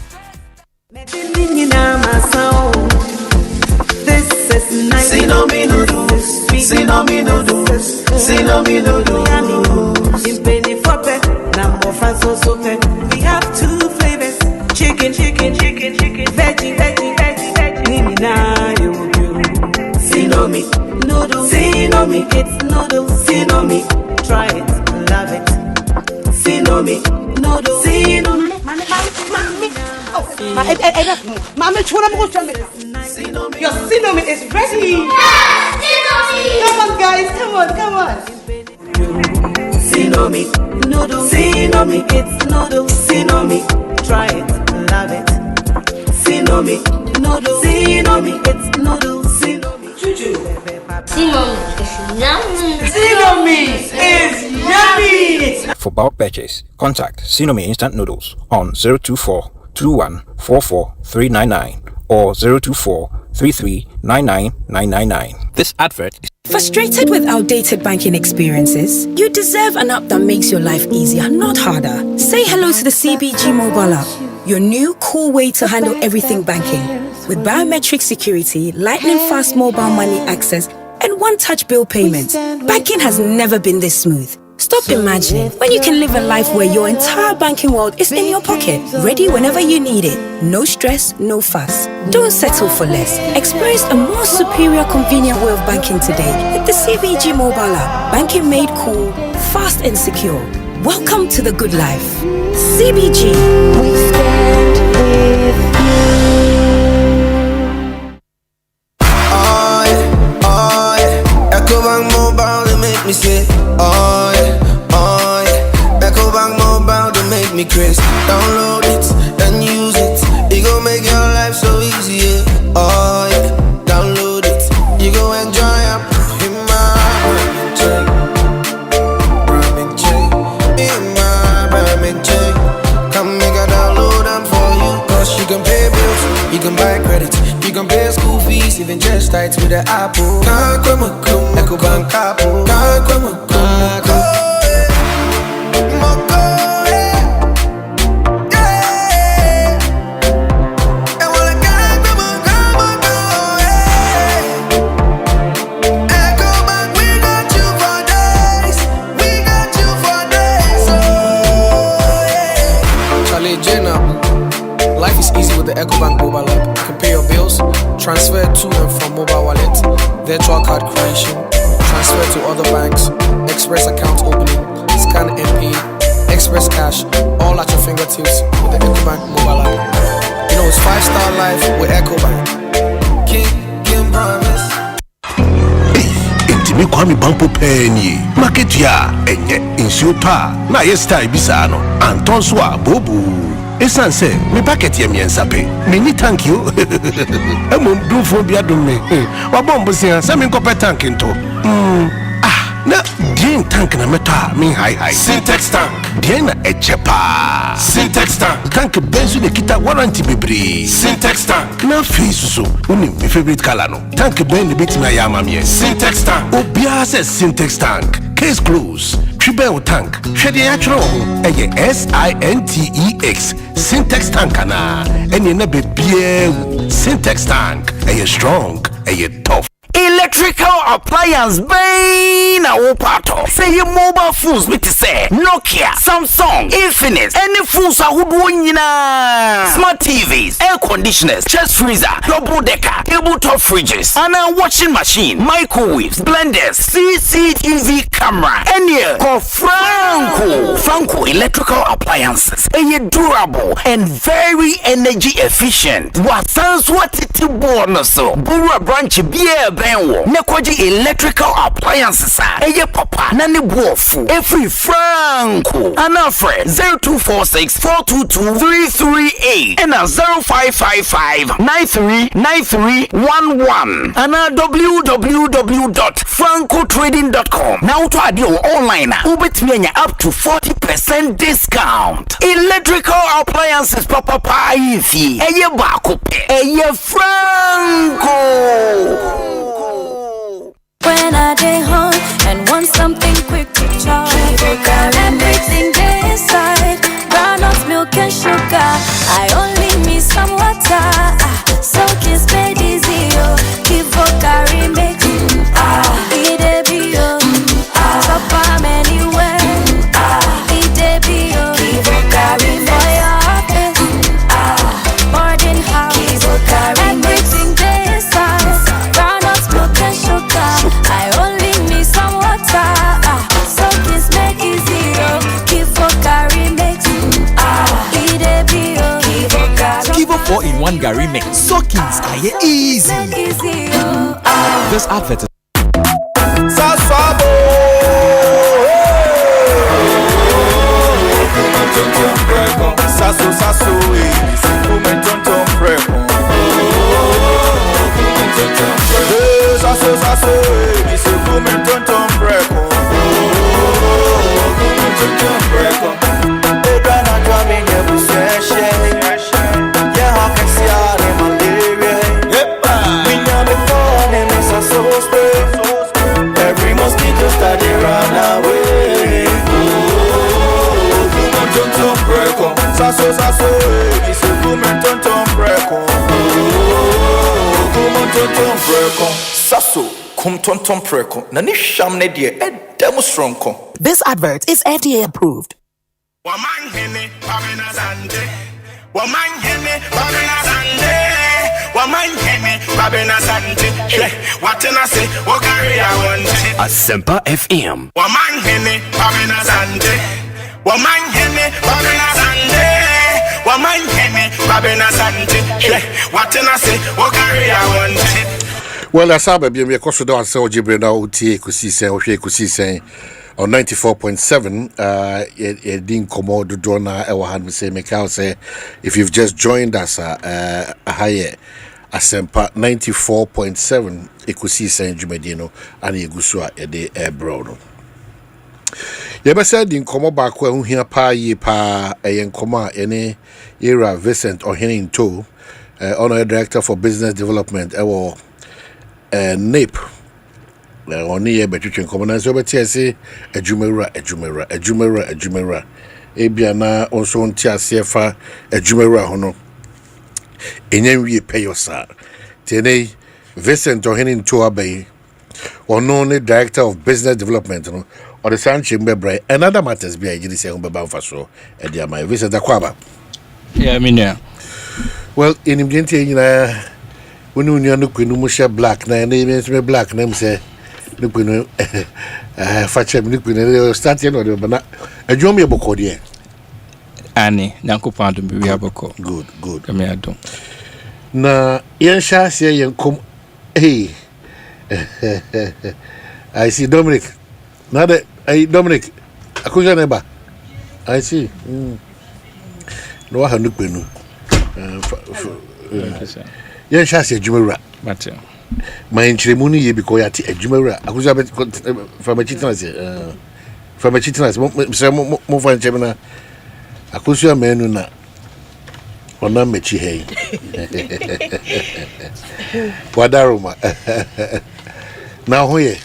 This is nice. See no me noodles. See no me noodles. See no me noodles. In penny for pet. Number fans so pet. We have 2 flavors. Chicken. Veggie. Nini na you. See no me noodles. See no me. It's noodles. See no me. Try it. Love it. See no me noodles. See no me. Mommy, your cinnamon is ready. Come on, guys. Come on. Sinomi, noodles. Sinomi, it's noodles. Sinomi, try it, love it. Sinomi, noodles. Sinomi, it's noodles. Sinomi, Juju. Sinomi is yummy. Sinomi is yummy. For bulk purchase, contact Sinomi Instant Noodles on 024-2144-399 or 024-3399-999. This advert is frustrated with outdated banking experiences? You deserve an app that makes your life easier, not harder. Say hello to the CBG mobile app, your new cool way to handle everything banking. With biometric security, lightning fast mobile money access, and one-touch bill payments, banking has never been this smooth. Stop imagining when you can live a life where your entire banking world is in your pocket, ready whenever you need it. No stress, no fuss. Don't settle for less. Experience a more superior, convenient way of banking today with the CBG mobile app. Banking made cool, fast and secure. Welcome to the good life. CBG. We stand with you. Ecobank mobile to make me say, Ecobank mobile to make me crazy. Download it and use it. It gon' make your life so easy. Yeah. Download it. You gon' enjoy it. In my ramen chain. Come make a download them for you. Cause you can pay bills, you can buy credit, you can pay school fees, even just tights with the Apple. Ecobank Apple. Life is easy with the Ecobank mobile app. You can pay your bills, transfer to and from mobile wallet, virtual card creation, transfer to other banks, express account opening, scan and pay, express cash, all at your fingertips with the Ecobank mobile app. You know it's 5-star life with Ecobank. King promise. Intimi kwami banko penny. Market ya enye insuta. Na yesta ibisano. Antonswa bobu. Esanse, me packet ye miensape. Mini thank you. Emo do for bia do me. Wabombo sia se me kope tank into. Na din tank na meta me high. Syntax tank. Din na echepa. Syntax tank. Tank benzu de kita warranty bebre. Syntax tank. Na face so. Uni my favorite color no. Tank ben de bit na yama me. Syntax tank. Obia says Syntax tank. Case close. Tribel tank. Shedi atro eye SINTEX Syntex tank ana. Eni na bebie Syntex tank. Eye strong, eye tough. Electrical appliance bang na wo pato. Say your mobile phones with say Nokia, Samsung, Infinix, any phones ahodo nyina. Smart TVs, air conditioners, chest freezer, double decker, tabletop fridges, and a washing machine, microwaves, blenders, CCTV camera. Any call Franco electrical appliances. Are durable and very energy efficient. What sounds what it bonus so. Bura branch beer benwo. Nekwaji electrical appliances. Eye papa na ne buofu. Every Franco. Anafre 0246 422 338 and a 0555 939311 and a www.francotrading.com. Now to add your online ubetmenya up to 40% discount. Electrical appliances papa pa ifi. Eye bakope. Eye Franco. When I get home and want something quick to chop, everything they inside, groundnut milk and sugar. I only need some water, so kiss made easy. Keep carry make it a bio, chop am anywhere. It a bio, keep carry for your office, boarding house, everything they inside, groundnut milk and sugar. I only need some water, so kiss make easy. Keep carry mix, it a bio, Kivo 4-in-1 Gary mix. Soakings are easy. This advert is every mosquito study run away. Sasso, it's a woman tonton preko. Sasso, cum tonton preko. Nani sham ne die demonstronko. This advert is FDA approved. Omanhene, Kwabena, Asante. Omanhene, Kwabena, Asante. Omanhene, Kwabena, Asante. What can I say? What carry I want? Asempa FM. Omanhene, Kwabena, Asante. Omanhene, Kwabena, Asante. Omanhene, Kwabena, Asante. What can I say? What carry I want? Well, as I be me koso do anse ojibre na oti Ekosiisen Ekosiisen on 94.7 ye din komo do na e wa han say make say if you've just joined us higher Asempa 94.7 Ekosiisen Jumedino and Yegusu a de ebro no ye be say din komo ba ko hu hia pa yi pa yen komo ene era Vincent Omanhene into honorary director for business development ewo NAPE oni ye betwetwen komo so beti say adwumera ebia na onso ntiase fa adwumera ho no enyanwie payosa tene Vincent Omanhene into abai ono ne director of business development no or the Sanche Mbebra and other matters be agili say Mbeba faso e dia my Vincent Akwaba. Yeah, minya. Well, in imdenti nyina wonu nua no kwenu mu hye black na na me black na me say no kwenu fa chem no kwenu start no de bana adwom ye bokọ de ani nyankopon adom bi abokọ. Good kame adom na yen sha se yen kom hey I see Dominic now that Dominic akuja neba I see no wa hanu kwenu yen sha se adwumawura mate my nchiremu ni ye because yati adwumawura akuja from a chitnas mo fa nchemna akuja menu na ona mechi hey wadaruma na hoye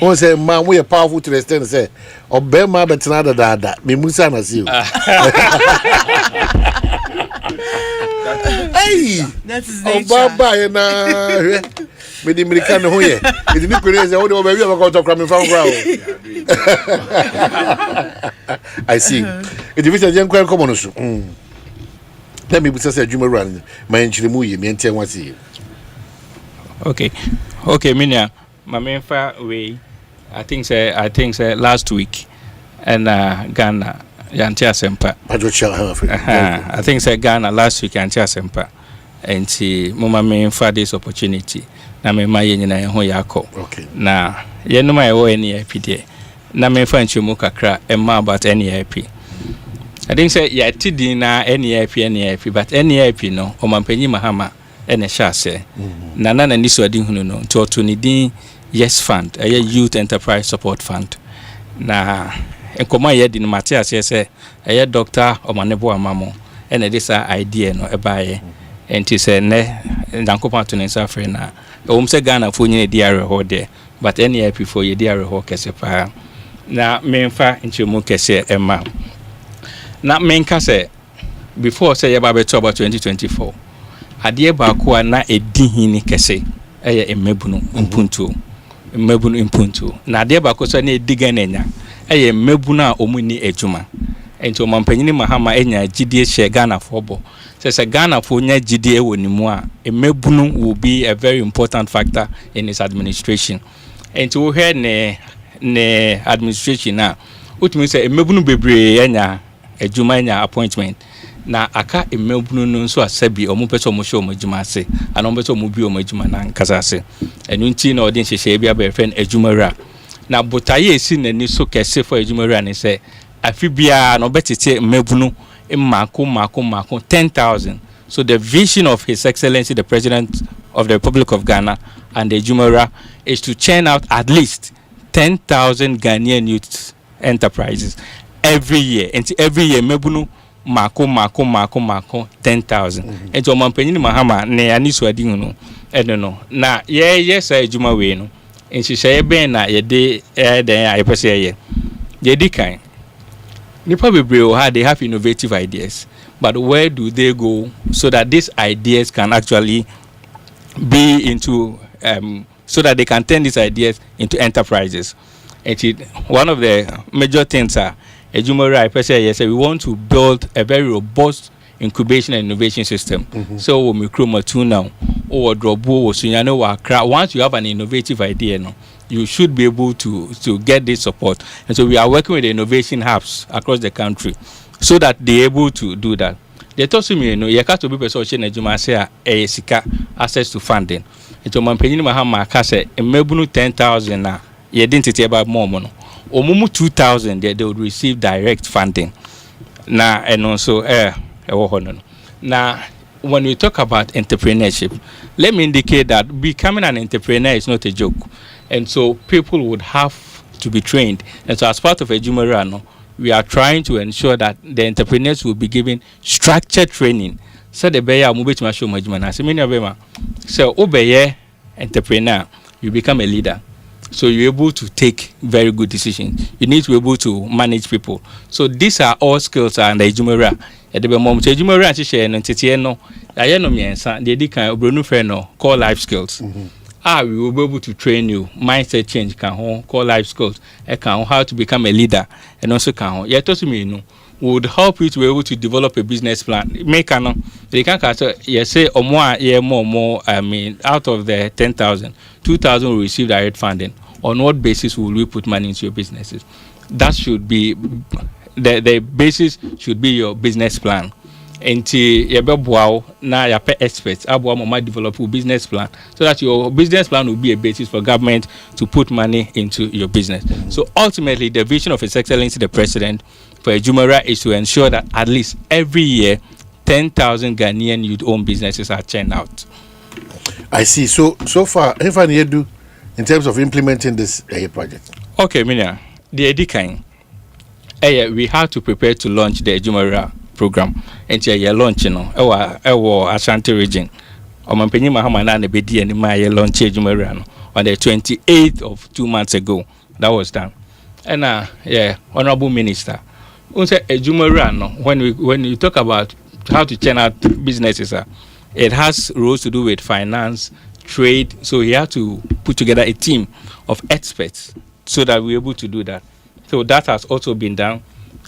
One say, man, we are powerful to the extent say, Obama betanada dada, me musa na see you. Hey, that is nature. Obama na me di American ho ye. It ni kwere say, "Oh, baby, I'm going to come from ground." I see. It is just young come on so. Let me say adwuma run. My enchirimu ye me enten wase. Okay, Minia. My main way, I think say last week, and Ghana, Yanti Asempa. I think say Ghana last week, Yanti Asempa, and see, Mama main for this opportunity. Na me ma ye nyina ho yakọ. Na ye no ma ye wo NEIP de. Na me fa nchemu kakra emma about NEIP. I think say ya tidi na NEIP but NEIP no omampanyi mahama ene sha se. Na ni so adi hunu no to ni din Yes Fund, a Youth Enterprise Support Fund. Na enkoma ye di no mate ase se a Dr. Omanebo Amamo ene this idea no ebaye. Enti se ne ndankopa to nsa frɛ na say Ghana for you dear ho there, but NEIP for you dear ho kesepa. Na menfa nchemu kese emma. Na menka say before say about 2024. Adie ba ko na edihini kese eye emebunu impuntu. Na adie ba ko so na ediga nenya eye emebunu a omuni ejuma. Enti omampanyini mahama enya gidie hye Ghana fobo. Say Ghana for nya gidie wonimu a emebunu will be a very important factor in his administration. Enti wo he ne administration na utumi say emebunu bebre enya ejuma enya appointment na aka emebunu no so asabi omupeso mo show mo ase ana omupeso mo bi o ejuma na nkasa ase enu nti na odin hyehyɛ bia be friend ejumara na botaye esi nani so kese for ejumara ne say afibia no betete emebunu mako 10,000. So the vision of His Excellency the President of the Republic of Ghana and the Jumara is to churn out at least 10,000 Ghanaian youth enterprises every year. And every year mebunu mako 10,000. And so mampanyini mahama ne aniso adi hunu no na yes ejuma we no nti hye ben na ye de den ayepese ye di kan nipa bebre they have innovative ideas, but where do they go so that these ideas can actually be into so that they can turn these ideas into enterprises? And one of the major things are Ejumara I say we want to build a very robust incubation and innovation system. So we micro two now or drobo or sunyano wakra. Once you have an innovative idea no, you should be able to get this support. And so we are working with the innovation hubs across the country so that they're able to do that. They told me, you know, you have to be persuaded that you must say access to funding. And so my penny mahama kase emebunu 10,000 na you didn't tell about more money. Omumu 2,000 they would receive direct funding. Na and also now when we talk about entrepreneurship, let me indicate that becoming an entrepreneur is not a joke. And so people would have to be trained. And so as part of Ejumara, we are trying to ensure that the entrepreneurs will be given structured training. So the beya mubet masho majumana. So obeye entrepreneur, you become a leader. So you're able to take very good decisions. You need to be able to manage people. So these are all skills and the Ejumara. The mom Ejumara and share and titieno. Ayeno miensa, the edika obronu freno call life skills. We will be able to train you. Mindset change can call life skills. How to become a leader and also can would help you to be able to develop a business plan. Make they can say more. I mean, out of the 10,000, 2,000 will receive direct funding. On what basis will we put money into your businesses? That should be the basis. Should be your business plan. Enti yebeboa na ya pe experts aboa mama develop a business plan so that your business plan will be a basis for government to put money into your business. So ultimately the vision of His Excellency the President for Ejumara is to ensure that at least every year 10,000 Ghanaian youth-owned businesses are churned out. I see. So far, anything you do in terms of implementing this project? Okay, Minia, the Edikain, we have to prepare to launch the Ejumara program. And you launch, Asante region. Omanpenyi mahama na bedi and my launch Ejumara. on the 28th of 2 months ago. That was done. And Honorable Minister, when you talk about how to churn out businesses, it has rules to do with finance, trade. So he had to put together a team of experts so that we're able to do that. So that has also been done,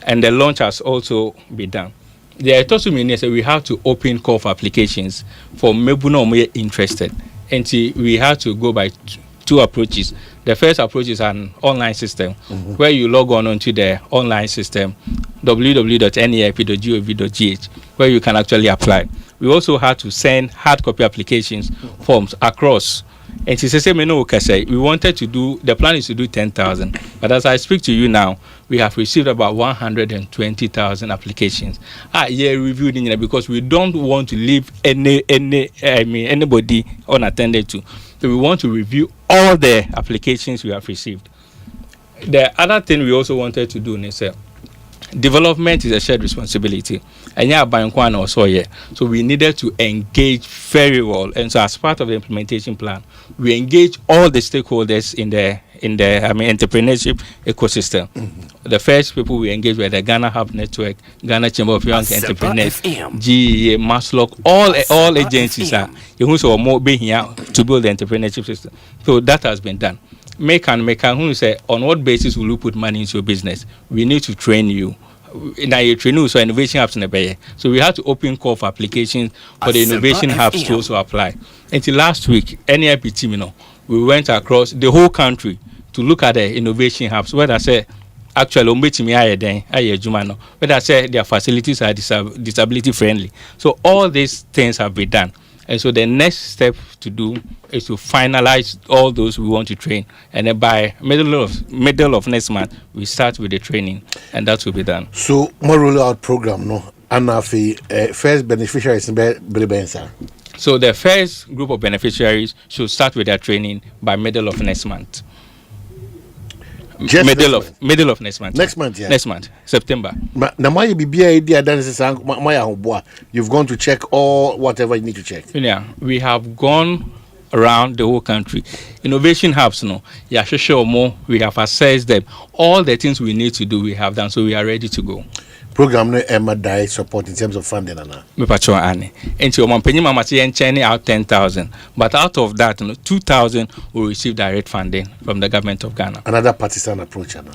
and the launch has also been done. It also means that we have to open call for applications for Mebuno interested. And we have to go by two approaches. The first approach is an online system where you log on onto the online system, www.neip.gov.gh, where you can actually apply. We also had to send hard copy applications forms across. And she says, we wanted to do, the plan is to do 10,000. But as I speak to you now, we have received about 120,000 applications. Reviewed because we don't want to leave anybody unattended to. So we want to review all the applications we have received. The other thing we also wanted to do is development is a shared responsibility. And so we needed to engage very well. And so as part of the implementation plan, we engage all the stakeholders in the entrepreneurship ecosystem. The first people we engaged were the Ghana Hub Network, Ghana Chamber of Young Entrepreneurs, GEA, Maslock, all agencies are more being here to build the entrepreneurship system. So that has been done. Make who say on what basis will you put money into your business? We need to train you. Now you train so innovation hubs in the bay. So we had to open call for applications for the innovation hubs to also apply. Until last week, NEIP team, we went across the whole country to look at the innovation hubs. Where I say actually where I say their facilities are disability friendly. So all these things have been done. And so the next step to do is to finalize all those we want to train. And then by middle of next month, we start with the training. And that will be done. So, more rollout program, no? And first beneficiaries in Bensa. So the first group of beneficiaries should start with their training by middle of next month. Middle of next month. Next month, yeah. Next month, September. You've gone to check all whatever you need to check. Yeah, we have gone around the whole country. Innovation hubs, we have assessed them. All the things we need to do, we have done, so we are ready to go. Program no direct support in terms of funding and out 10,000, but out of that 2,000 will receive direct funding from the government of Ghana. Another partisan approach and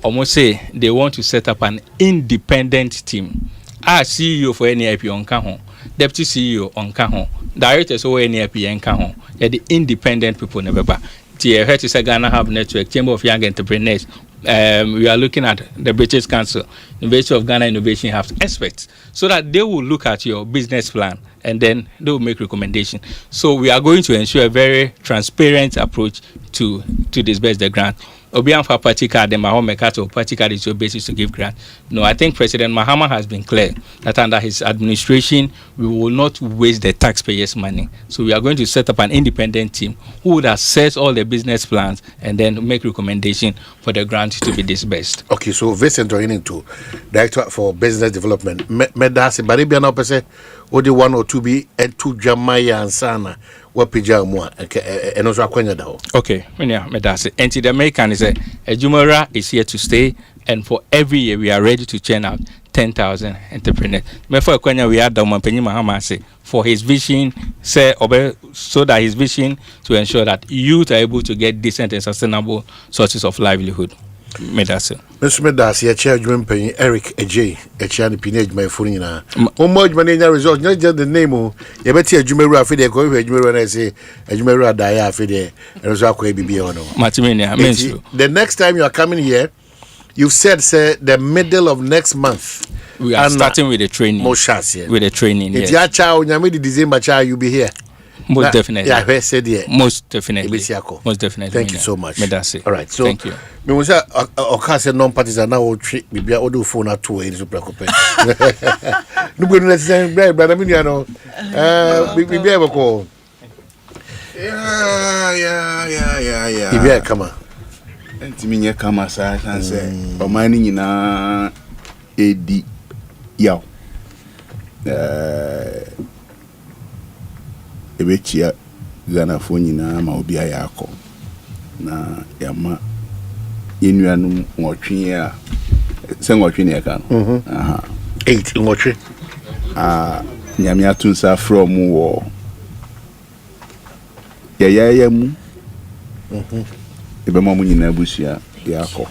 almost say they want to set up an independent team. CEO for NEIP on Kahon, Deputy CEO on Kahon, Directors for NEIP on Kahon. The independent people never. The Ghana Hub Network, Chamber of Young Entrepreneurs. We are looking at the British Council, University of Ghana Innovation Hubs experts, so that they will look at your business plan and then they will make recommendations. So we are going to ensure a very transparent approach to disburse the grant. Obian for party card, the Mahoma Kato party card is your basis to give grant. No, I think President Mahama has been clear that under his administration, we will not waste the taxpayers' money. So we are going to set up an independent team who would assess all the business plans and then make recommendations for the grant to be disbursed. Okay, so Vincent into Director for Business Development. Medasi Baribia now pese odi 1 or 2 be and 2 Jamaya and Sana. Okay, medasi. And the American is a Jumara is here to stay, and for every year we are ready to churn out 10,000 entrepreneurs. We had for his vision, so that his vision to ensure that youth are able to get decent and sustainable sources of livelihood. Medasi. Mr. Medasi, a chair paying Eric AJ, a chair pinage my phone. Much money result, not just the name. You better a Jumera Fide, go with Jumera and say a Jumera Dia Fide, and Zako BB. The next time you are coming here, you said, the middle of next month. We are starting with the training. With the training. If your child, you made the December child, you'll be here. Most definitely. Yeah, I said yeah. Most definitely. Most definitely. Thank you so much. Medasi. All right. So thank you. Me was a non-partisan now treat me be audio phone at 2 in super cope. No go let say brother me no. We be able call. Yeah. Be come on. Enti me nya kama sa can say o mani nyina edi yaw. ebechia Ghana fo nyina ma obi ayakọ na yama yenuanum nwotwe a se nwotwe ne ka no aha 8 nwotwe nyame atunsa from wo yaya mu ebe ma mu nyina busua yakọ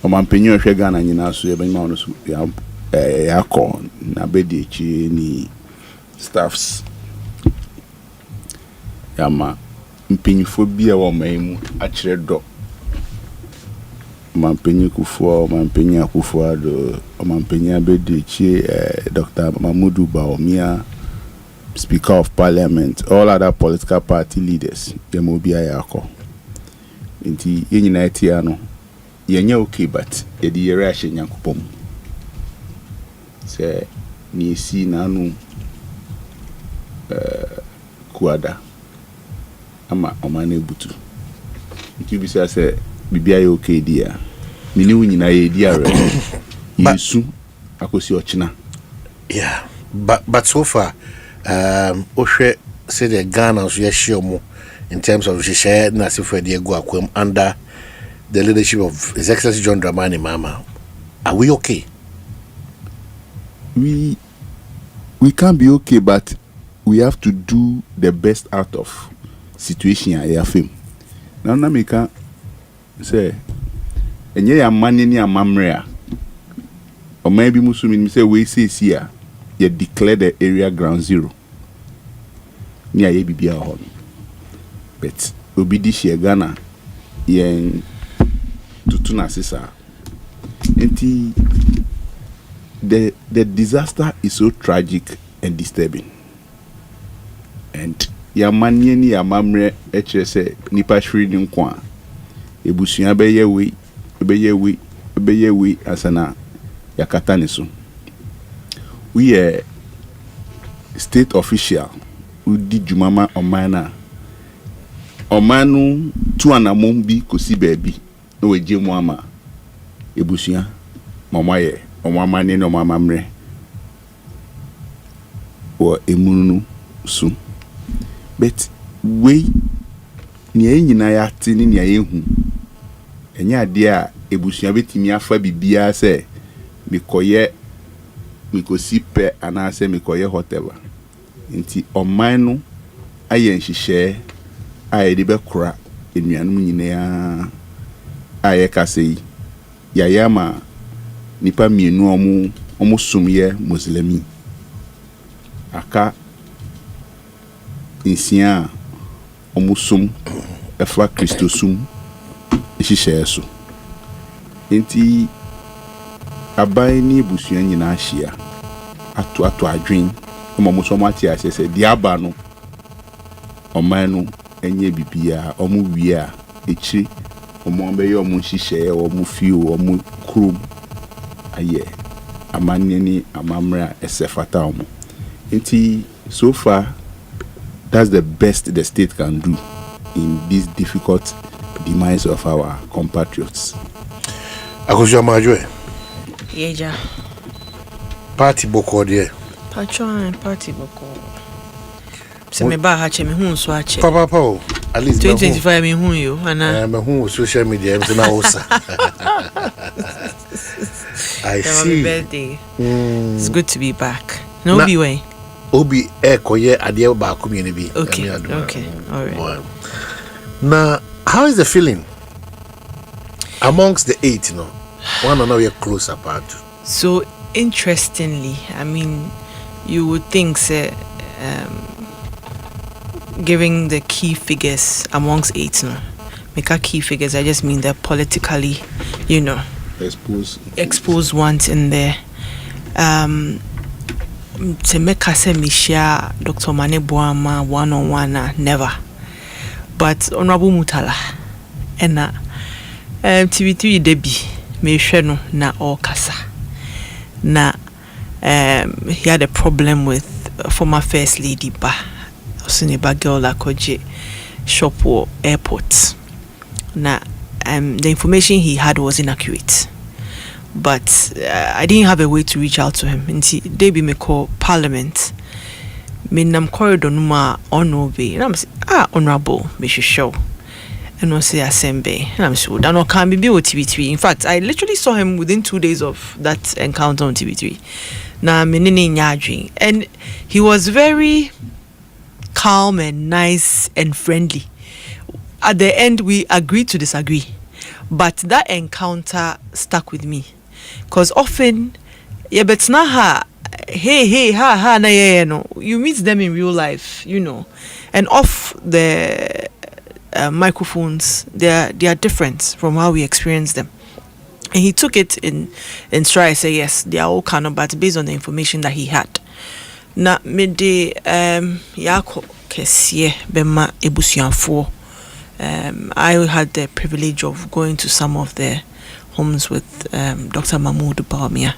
omampenyo hwe Ghana nyina so ebe ma ono so yakọ na bedi echi ni staffs yama mpenyifo bia wo maimu akire do mampenyi kufuo mampenyi akufuo do mampenyi abedi chi Dr. Mamudu Bawumia, Speaker of Parliament, all other political party leaders yamo bia yakọ nti yenyina etia no yenye okay but yedi yere ahye Nyankopom se ni esi na anu kuada ama omane butu nti bi say bibia ye okay dia mini wu nyina ye dia re yesu akosi ochina yeah but so far ohwe say the Ghana so ye share mo in terms of share na sifo de go akwam under the leadership of His Excellency John Dramani Mahama. Are we okay? We can't be okay, but we have to do the best out of situation I have him. Now me can say enye ya mani ni amamrea or maybe musumi say we say here you declare the area ground zero ni aye bibia ho but obi di share Ghana yen tutuna sisa enti the disaster is so tragic and disturbing and ya manye ni ya mamre ekire se nipa hwiri ni nko a ebusua beye we asana yakata ne so we are state official we di jumama omana omanu tu anamom bi kosi baabi no weje mu ama ebusua mamaye omama ne no mama mre o emununu so but we ni enyina ya tini ni ayehu enya ade a ebusua betimi afa bibia se mikosi pe anase mikoye hotel nti oman no aye nhihye aye de bekora enuanum nyina aye kasei yayama nipa mienu omo sumye muslimi aka insia omusum efa Christosum ehihye so enti abai ni busua nyina ahia ato adwen omo so mati asese diaba no omanu enye bibia omo wia echi omo be yo omo hihye omo fio omo krum aye amane ni amamra esefata omo enti so far that's the best the state can do in this difficult demise of our compatriots. Akosia Majwe. Yeja. Party boko de. Patron party boko. Se me ba ha che me hu so ache. Papa at least 2025 me hu yo ana. Me hu social media me na osa. I see. Birthday. It's good to be back. No be way. Obi koye ade ba community bi. Okay. All right. Now, how is the feeling amongst the 8, one another you're close apart? So interestingly, I mean, you would think giving the key figures amongst 8, make a key figures, I just mean they're politically, exposed ones in there. To make us say Misha, Dr. Mane Boama, one-on-one, never. But Honorable Mutala, and TV3 Debbie, me sheno na all kasa. Na he had a problem with former First Lady Ba, Osineba girl Akoje shop or airport. Na the information he had was inaccurate. But I didn't have a way to reach out to him. Until Debbie me call Parliament. Minam corridor numa onobe. And I'm say, honorable, me show. And I say Asempa. And I'm sure that no can be with TV3. In fact, I literally saw him within 2 days of that encounter on TV3. Na menene nyadwin. And he was very calm and nice and friendly. At the end, we agreed to disagree. But that encounter stuck with me. Because often, but na hey, ha, na no. You meet them in real life, you know. And off the microphones, they are different from how we experience them. And he took it in stride. Say yes, they are all kind of, but based on the information that he had. Na mede yako kesie bema ebusuanfo. I had the privilege of going to some of the homes with Dr. Mahmoud Bawumia,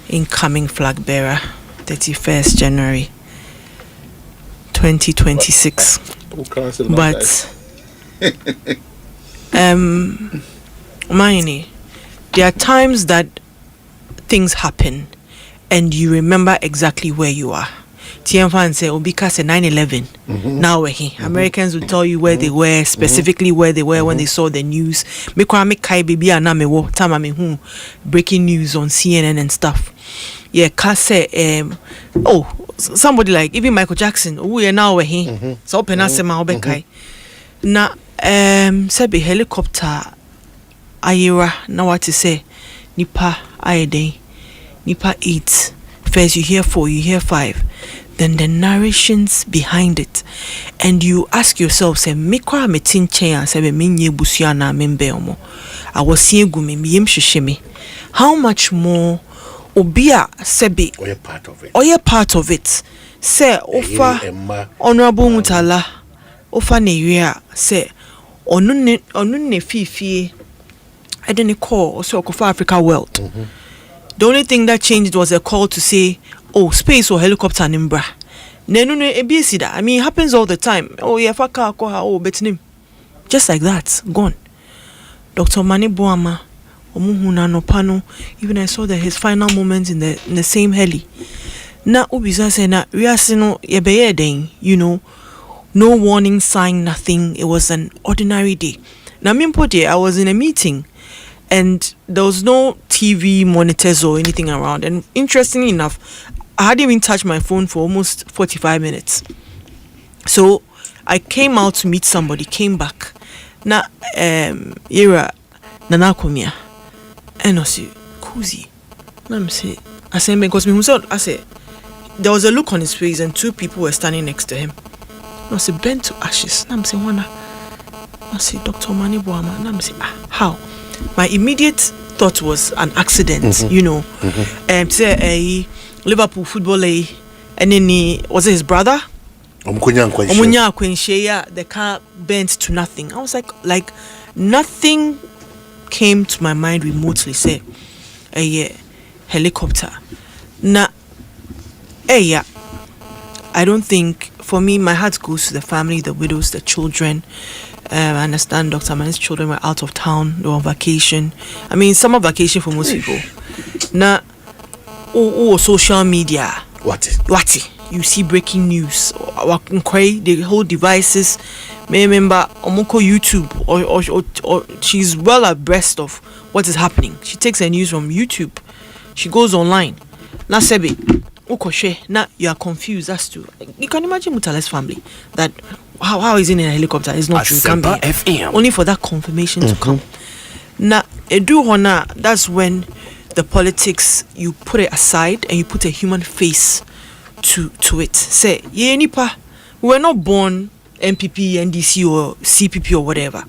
incoming flag bearer, 31st January 2026. But Omanhene, there are times that things happen and you remember exactly where you are. Tianfan say Obika said 9/11. Now we're here. Americans will tell you where they were, specifically where they were when they saw the news. Breaking news on CNN and stuff. Yeah, say somebody like even Michael Jackson. Oh, yeah, now we're here. So open us na sabi helicopter ayira na what to say nipa ayede nipa 8. First you hear 4, you hear 5, then the narrations behind it, and you ask yourself, say mekwa metin chen say be menye busua na membe omo I was seeing gumi miyem hwehweme. How much more obia sebi or part of it, part of it say ofa honorable mutala ofa ne wia say onu ne fifi I didn't call also Kofa Africa World. The only thing that changed was a call to say, oh, space or helicopter nimbra. I mean, it happens all the time. Oh, yeah, faka koha, oh, betnim. Just like that, gone. Dr. Mane Boama, Omuhuna no pano. Even I saw that his final moments in the same heli. Na ubisa say na riasino yebeye den, you know, no warning sign, nothing. It was an ordinary day. Na mimpoje, I was in a meeting. And there was no TV monitors or anything around. And interestingly enough, I hadn't even touched my phone for almost 45 minutes. So I came out to meet somebody, came back. Na era nana komia. And I say, Kuzi. Let me say, I said, because I said, there was a look on his face and 2 people were standing next to him. And I said, bent to ashes. And I say, Wana. I said, Dr. Mane Boama. And I say, how? My immediate thought was an accident, you know. Say a Liverpool footballer, and then was it his brother? Omunya Kwenshea, the car bent to nothing. I was like nothing came to my mind remotely. Say a helicopter. I don't think, for me, my heart goes to the family, the widows, the children. I understand Dr. Mane's children were out of town, they were on vacation. I mean, summer vacation for most people. Now, social media. What? You see breaking news. They hold devices. May remember Omoko YouTube or she's well abreast of what is happening. She takes her news from YouTube. She goes online. Now, Sebi, now you are confused as to, you can imagine Mutale's family that how is it in a helicopter? It's not true. Asempa FM. Only for that confirmation to come. Now, that's when the politics, you put it aside and you put a human face to it. Say, yeah, nipa, we were not born MPP, NDC or CPP or whatever.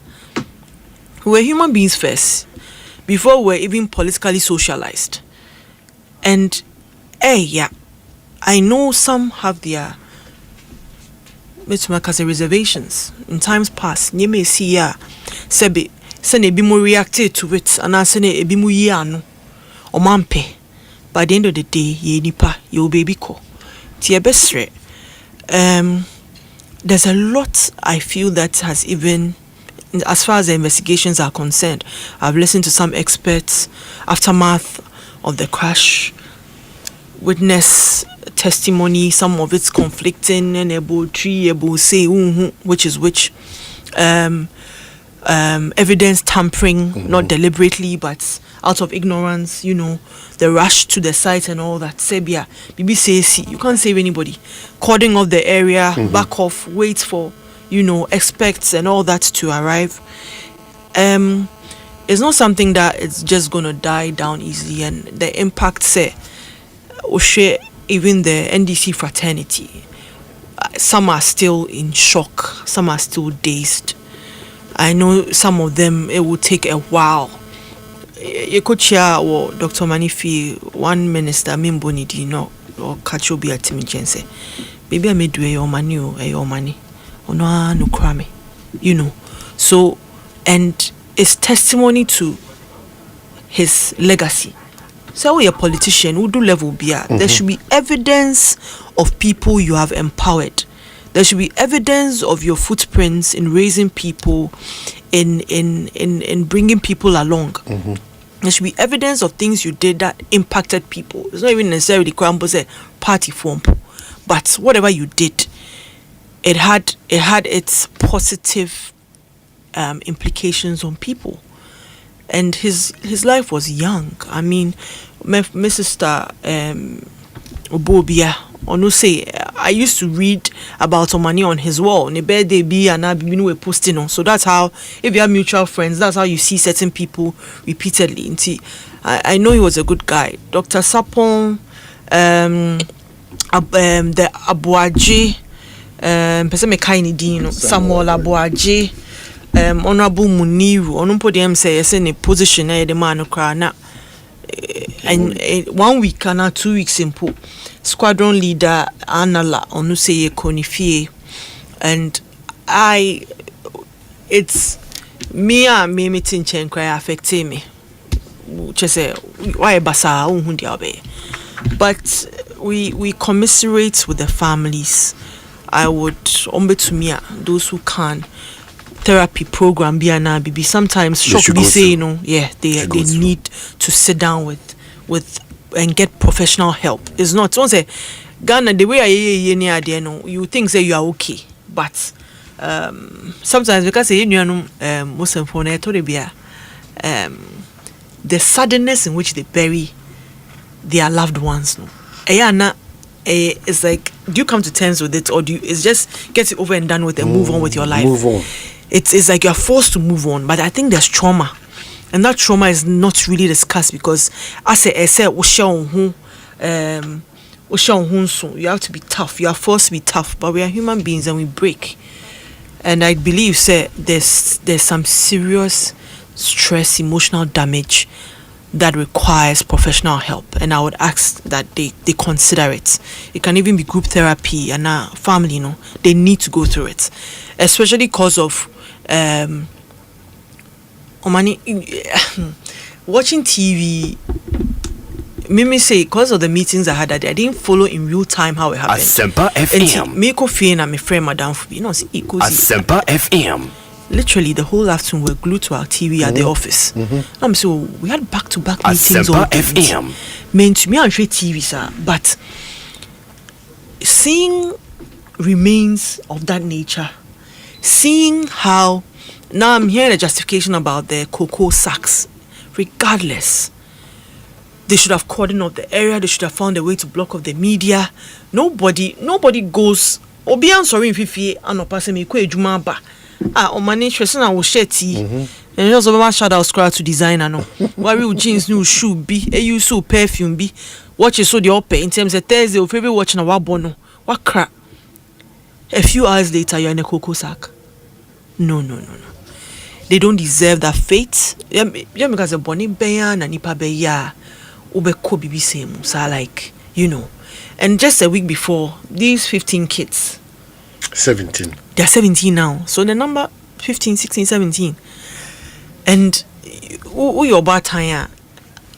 We were human beings first before we were even politically socialized. And I know some have their reservations in times past. You may see Sebi sene be more reacted to it and I sene be more yano or mampe. By the end of the day, ye nipa, your baby ko. Tia bestre. There's a lot I feel that has even, as far as the investigations are concerned, I've listened to some experts, aftermath of the crash, witness testimony, some of it's conflicting, and about say which is which. Evidence tampering, not deliberately but out of ignorance, the rush to the site and all that. Sebia, BBC, you can't save anybody. Cording off the area, back off, wait for, experts and all that to arrive. It's not something that it's just gonna die down easily, and the impact, say, even the NDC fraternity, some are still in shock, some are still dazed. I know some of them, it will take a while. Yekochia or Dr. Manifi, one minister, Mimboni Dino, or Kachobi at Timichense. Maybe I may do your money or your money. Or no crame. So, and it's testimony to his legacy. So, we a politician who do level beer. There should be evidence of people you have empowered. There should be evidence of your footprints in raising people, in bringing people along. There should be evidence of things you did that impacted people. It's not even necessarily party form, but whatever you did, it had its positive implications on people. And his life was young. I mean, my sister Obobia. Ono say I used to read about Omanhene on his wall. Ne birthday be and I be posting on. So that's how, if you have mutual friends, that's how you see certain people repeatedly. I know he was a good guy. Dr. Sapon, the Abuaji, Samuel Abuaji, Honorable Muniru. Onumpo dem say yes in a position the man na. And 1 week and 2 weeks in po. Squadron leader Anala Onuseye Konifie, and it's me meeting chen cry affect me. Say why basa but we commiserate with the families. I would to me those who can therapy program be sometimes shock be say they need to sit down with and get professional help. It's not don't say Ghana the way I you think say you are okay, but sometimes because most important the suddenness in which they bury their loved ones it's like, do you come to terms with it, or do you it's just get it over and done with and move on with your life? Move on. It's like you're forced to move on, but I think there's trauma. And that trauma is not really discussed because I say you have to be tough. You are forced to be tough, but we are human beings and we break. And I believe there's some serious stress, emotional damage that requires professional help, and I would ask that they consider it. It can even be group therapy, and family, they need to go through it, especially because of watching TV. Mimi say because of the meetings I had that day, I didn't follow in real time how it happened. Asempa FM. Me ko fie na me friend Madam Fubi. Asempa FM. Literally the whole afternoon we're glued to our TV at the office. So we had back-to-back meetings Asempa all day. FM. Meant to me on TV, sir, but seeing remains of that nature, seeing how now I'm hearing a justification about the cocoa sacks. Regardless, they should have cordoned off the area. They should have found a way to block off the media. Nobody goes. Obi answering fifi anopase me kwe ejuma ba. Omanhene shwese na wo share tea. And just over shout out scratch to designer no. Worry jeans new shoe be. You so perfume be. Watch it so the up in terms of Thursday or favorite watching a wabono. What crap. A few hours later you're in a cocoa sack. No. They don't deserve that fate. Yeah, because a bonny beyan and nipa beya ubeko bibi same. So like, And just a week before, these 15 kids. 17. They're 17 now. So the number 15, 16, 17. And who your bad time?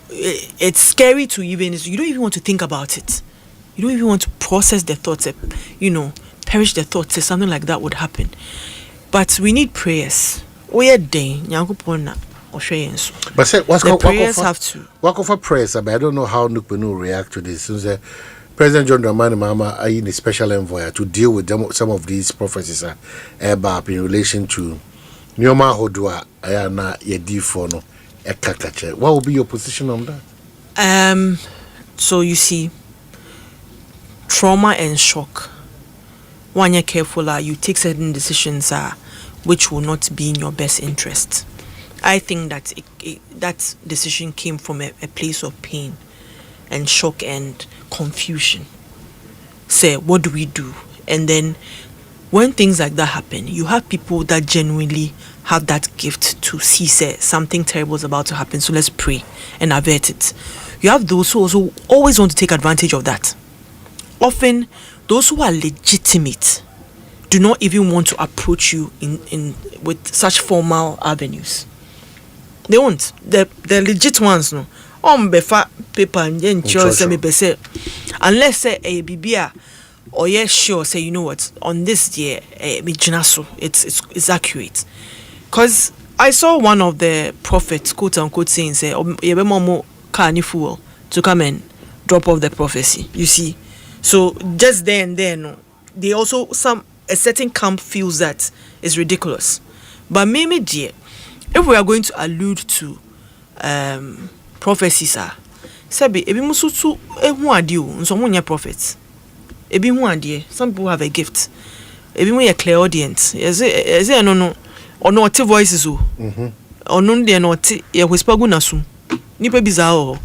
It's scary to even, you don't even want to think about it. You don't even want to process the thoughts, perish the thoughts that something like that would happen. But we need prayers. We are day. But say, the prayers have to. What for prayers? But I don't know how Nukbenu will react to this. President John Dramani Mahama are in a special envoy to deal with some of these prophecies about in relation to Nyoma Hodua Ayana Yedifono Ekakache. What will be your position on that? So you see, trauma and shock. When you're careful, you take certain decisions which will not be in your best interest. I think that that decision came from a place of pain and shock and confusion. Say, what do we do? And then when things like that happen, you have people that genuinely have that gift to see say something terrible is about to happen, so let's pray and avert it. You have those who also always want to take advantage of that. Often, those who are legitimate do not even want to approach you in with such formal avenues. They won't. They're legit ones, no. Befa paper and then say unless say a bibia or yes sure say you know what on this year it's accurate. Because I saw one of the prophets quote unquote saying say momo carny fool to come and drop off the prophecy. You see, so just there and there, no, they also a certain camp feels that is ridiculous. But maybe dear, if we are going to allude to prophecies sabi ebi musutu ehu ade o nso mo nya prophets ebi hu ade some people have a gift ebi mo ye clairaudient eze no ono te voices o ono de no te ye whisper gu nasum nipa biza o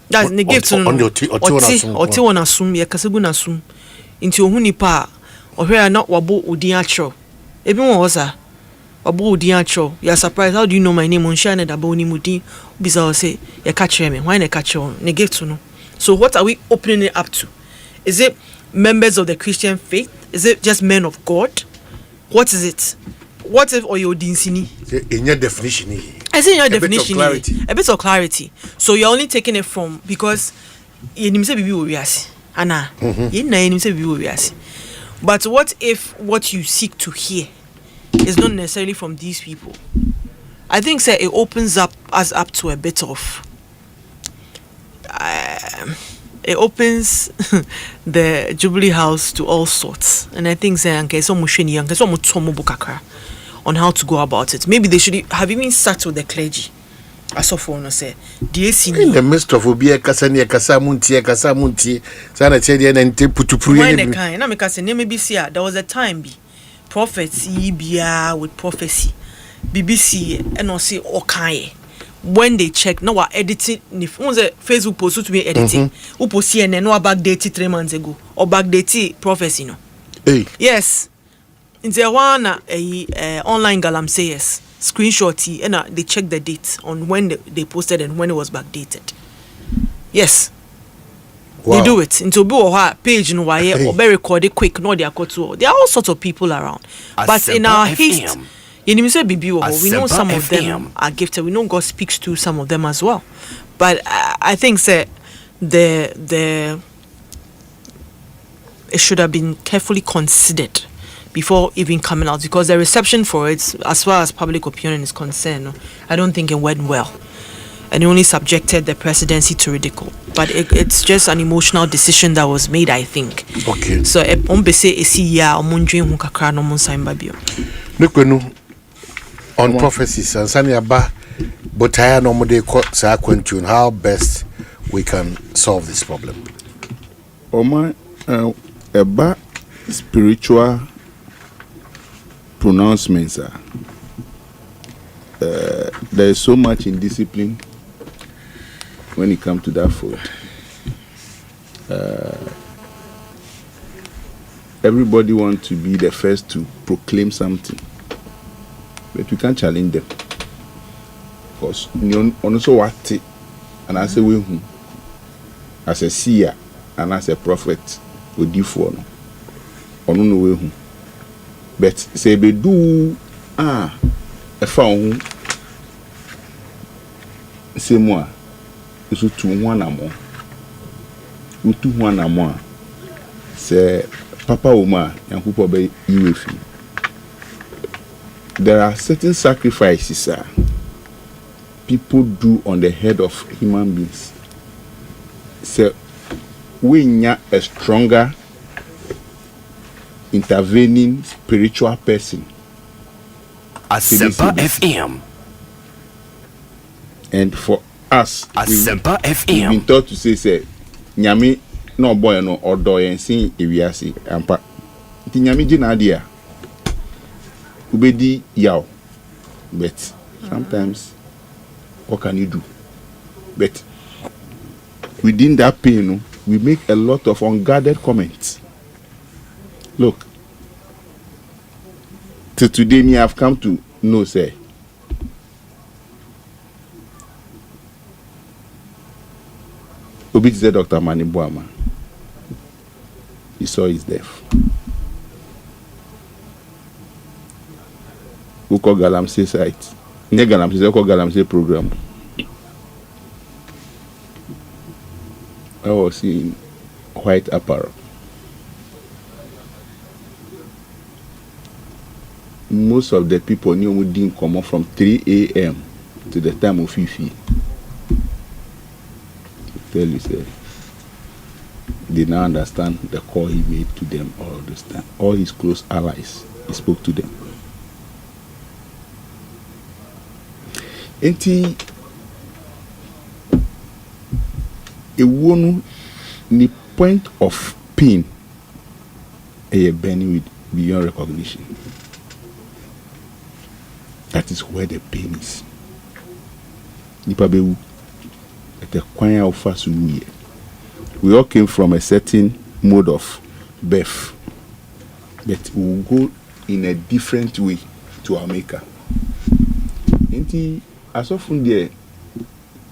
that's the gift no oti wona sum ye kase gu nasum nti ohu nipa ohwe na wabo odin atro ebi mo hosa Abu Diacho, you're surprised. How do you know my name? On Shane Daboni Mudi, Bizarre say, you catch me. Why not catch you? Negate to know. So, what are we opening it up to? Is it members of the Christian faith? Is it just men of God? What is it? What if or your dinsini? In your definition, I say in your definition, a bit of clarity. So, you're only taking it from because you didn't say we Anna, you didn't say we But what if what you seek to hear is not necessarily from these people? I think say it opens us up to a bit of it opens the Jubilee House to all sorts, and I think say on how to go about it. Maybe they should have even sat with the clergy. As of one say, in the midst of Obia Kasania Kasamunti, Sana Chedian and Tiputupru. There was a time prophets bia with prophecy BBC and also okay when they check now are editing if on the Facebook post to be editing who post CNN no backdate 3 months ago or backdate prophecy no yes in the one online galam say yes screenshot and they check the date on when they posted and when it was backdated. Yes. Wow. They do it into page no why or be recorded quick. No, they are there are all sorts of people around. But in our haste, we know some of them are gifted. We know God speaks to some of them as well. But I think that it should have been carefully considered before even coming out, because the reception for it, as far as public opinion is concerned, I don't think it went well. And it only subjected the presidency to ridicule. But it's just an emotional decision that was made, I think. Okay. So, on prophecies, and Sanyaba, Botaya Nomode Sa Quentune, how best we can solve this problem? About spiritual pronouncements, there is so much indiscipline when it comes to that food. Everybody wants to be the first to proclaim something, but we can't challenge them. Because on so what and I say we who as a seer and as a prophet we do for no on no way who, but say be do a found say more. So to one more, utu one more. Say Papa Uma and who probably you. There are certain sacrifices people do on the head of human beings. So we need a stronger intervening spiritual person. Asempa FM. And for us, Asempa FM. We've been taught to say, Nyami no boy no odo yen sin ewiase ampa. Nti Nyami gina dia. Ubedi yaw. But sometimes what can you do? But within that pain, we make a lot of unguarded comments. Look, till today me have come to know, say, Obi said Dr. Mani Boama, he saw his death. Who call Galamsey site? Ne Galamsey, call Galamsey program. I was in white apparel. Most of the people knew we didn't come up from 3 a.m. to the time of Fifi. Tell you, say, they now understand the call he made to them all this time. All his close allies, he spoke to them. Enti a one the point of pain a burning with beyond recognition. That is where the pain is. Nipabewu at the choir of us we all came from a certain mode of birth, but we will go in a different way to our maker. Enti as often there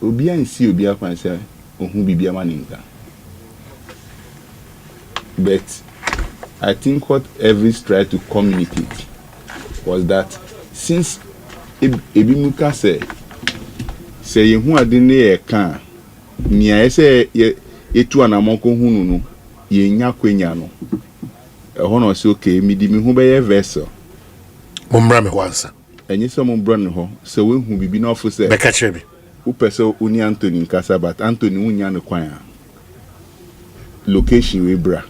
obia nsi obia kwan say ohun bibia maninka. But I think what Elvis tried to communicate was that since ebimuka say yehu ade ne ye kan nia say etu anamonko hunu no ye nya kwenya no ho no say okay mi di mi hu be ye vessel momra me wansa enye so mombra ne ho so we hu bibi na ofo say be ka kire bi wo pese oni Anthony nkasa but Anthony wunya ne kwan a location we bra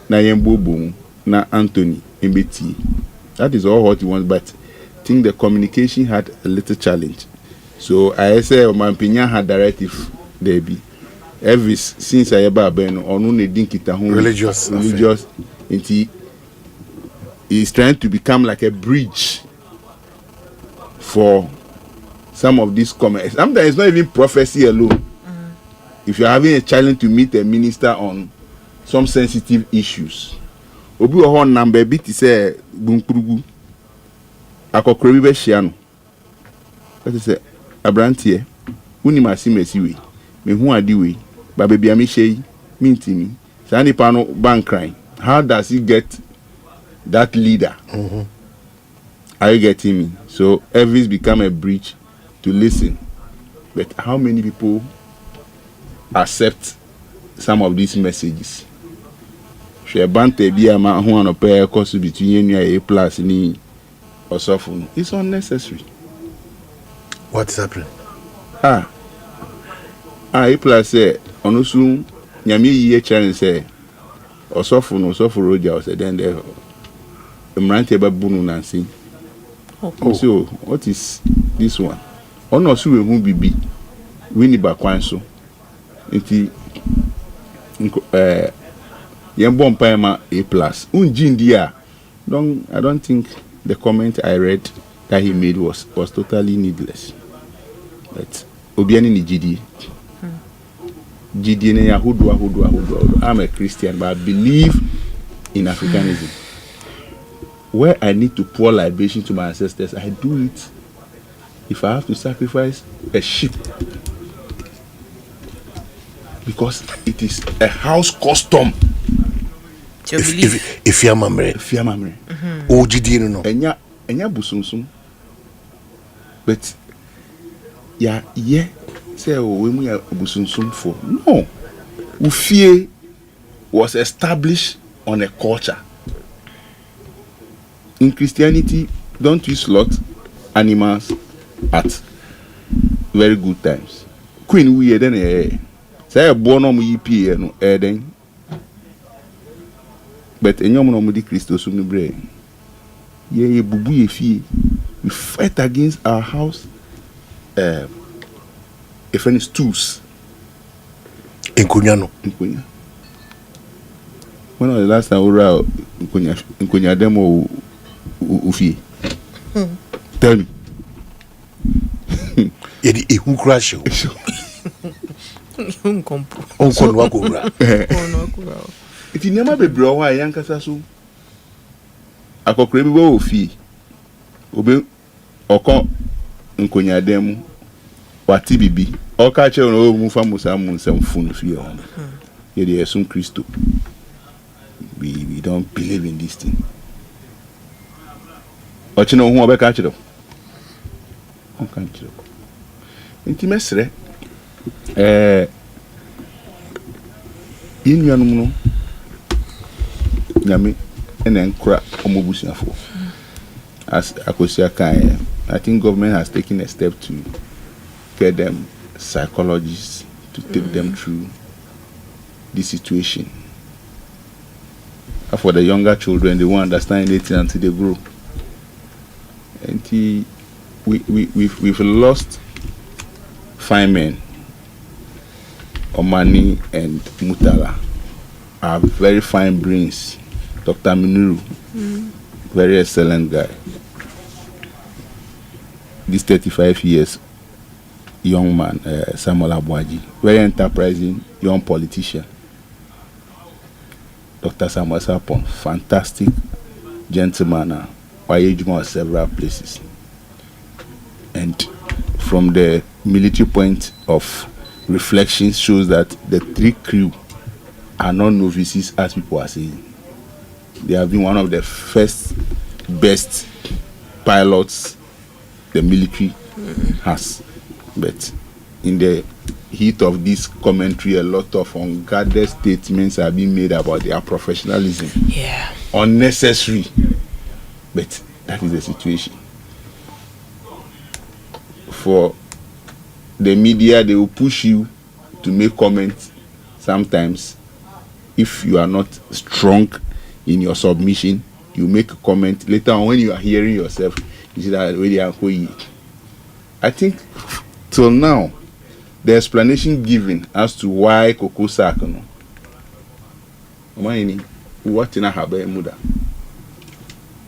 na yembobo na Anthony embeti. That is all what he wants, but I think the communication had a little challenge. So I say Omanpinya had directive there be. Elvis since I ever been on religious and he's trying to become like a bridge for some of these comments. Sometimes it's not even prophecy alone. If you're having a challenge to meet a minister on some sensitive issues, obi o hon number bit say bunkurugu akokoro bi be hia no that say abrantie uni masimesi we me hu ade we ba bia me hye mintimi sa nipa no bank crying. How does he get that leader? Are you getting me? So Elvis become a bridge to listen, but how many people accept some of these messages? She bante bia ma ho anope course between you A plus ni osofo. It's unnecessary. What's happening? A plus say onusu nyame yiye challenge say osofo no osofo roja say then there mrante babunu nansi. So what is this one? Onosu we hu bibi we ni bakwan so. Nti Yembon Paima A plus. I don't think the comment I read that he made was totally needless. But Obiani ni GD. GD ne yahudu. I'm a Christian, but I believe in Africanism. Where I need to pour libation to my ancestors, I do it. If I have to sacrifice a sheep, because it is a house custom. If you are mamre, oh, GD no, enya busumsum. But say we mu ya busumsum for no. Ufie was established on a culture. In Christianity, don't you slaughter animals at very good times. Queen we then say born on EPA no eden but enyom no di Christo sum no bre ye bubu ye fie we fight against our house a friend is tools Nkunya. When was the last time we were Nkunya demo ufie? Tell me. Yedi ehun crash o. Ehun kompo. Onko no akura. Iti nema bebre o wa yankasa so. Akokore bi wo ofie. Obe okon Nkunya demo wati bibi. Oka che no mu fa musa munsem funu fie on. Yedi esun Kristo. We don't believe in this thing. Ochino hu obeka chiro. On kan chiro. Enti mesre yinuanum no nyame ene nkura omobusiafo. As Akosia kan, I think government has taken a step to get them psychologists to take them through this situation. For the younger children, they won't understand anything until they grow. And we've lost fine men. Omani and Mutala are very fine brains. Dr. Minuru, very excellent guy. This 35 years young man, Samuel Abuaji, very enterprising young politician. Dr. Samuel Sapon, fantastic gentleman, Wayejuma several places. And from the military point of reflection shows that the three crew are not novices as people are saying. They have been one of the first best pilots the military has. But in the heat of this commentary, a lot of unguarded statements are being made about their professionalism. Yeah. Unnecessary. But that is the situation. For the media, they will push you to make comments sometimes. If you are not strong in your submission, you make a comment. Later on, when you are hearing yourself, you see that really I think till now, the explanation given as to why Koko Sakono, what in a habe muda,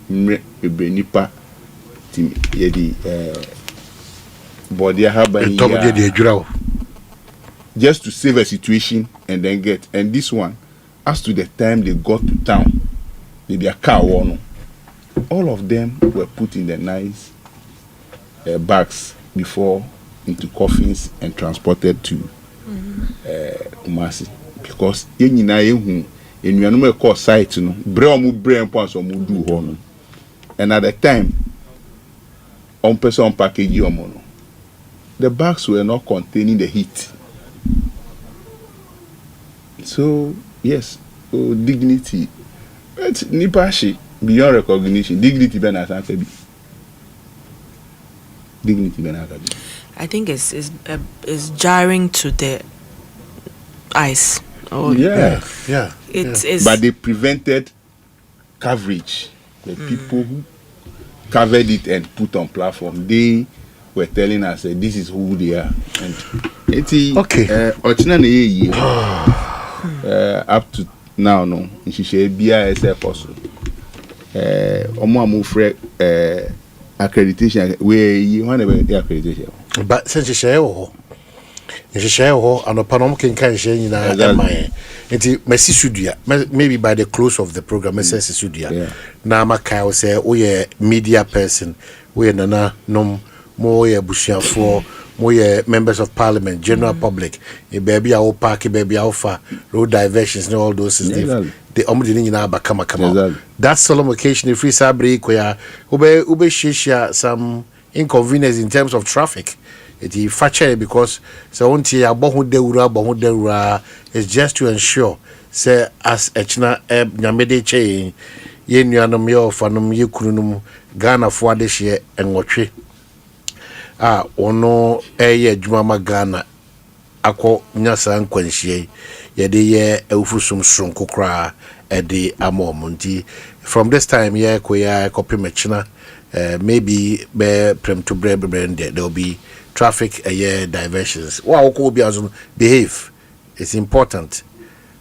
Nipa, Yedi, body haba, just to save a situation and then get. And this one, as to the time they got to town, their car one, all of them were put in the nice bags before into coffins and transported to Kumasi, because yenina yehu enuanum e call site no bre omu bre mpo so mu du ho no, and at the time on person package omo no, the bags were not containing the heat. So yes, dignity, but nipashi beyond recognition, dignity ben Asante bi, dignity ben Asante. I think it's jarring to the eyes. Oh, yeah. It's but they prevented coverage. The people who covered it and put on platform, they were telling us this is who they are. And okay. Up to now, no, she should be as a possible. Accreditation where you want to be accreditation. But since you share and upon can share in my Messi Sudia, maybe by the close of the program, Messi Sudia. Now, Macau say, oh, yeah, media person, we nana nom more bushia for more members of parliament, general public, a baby our park, a baby alpha, road diversions, and all those things. The omdini na bakama come. That solemn occasion, if we sabre where ube shisha some inconvenience in terms of traffic. It is factual because so until abohu deura is just to ensure say as echna nyamede che ye nuanom ye ofanom ye kununum Ghana for this year and watch ono eye adwuma ma Ghana akọ nyasa nkwanhie yɛde yɛ awufusum sonko kra ɛde amomunti from this time yɛ koya copy mechina maybe be prem to bread there will be traffic diversions wa ko obi aso behave it's important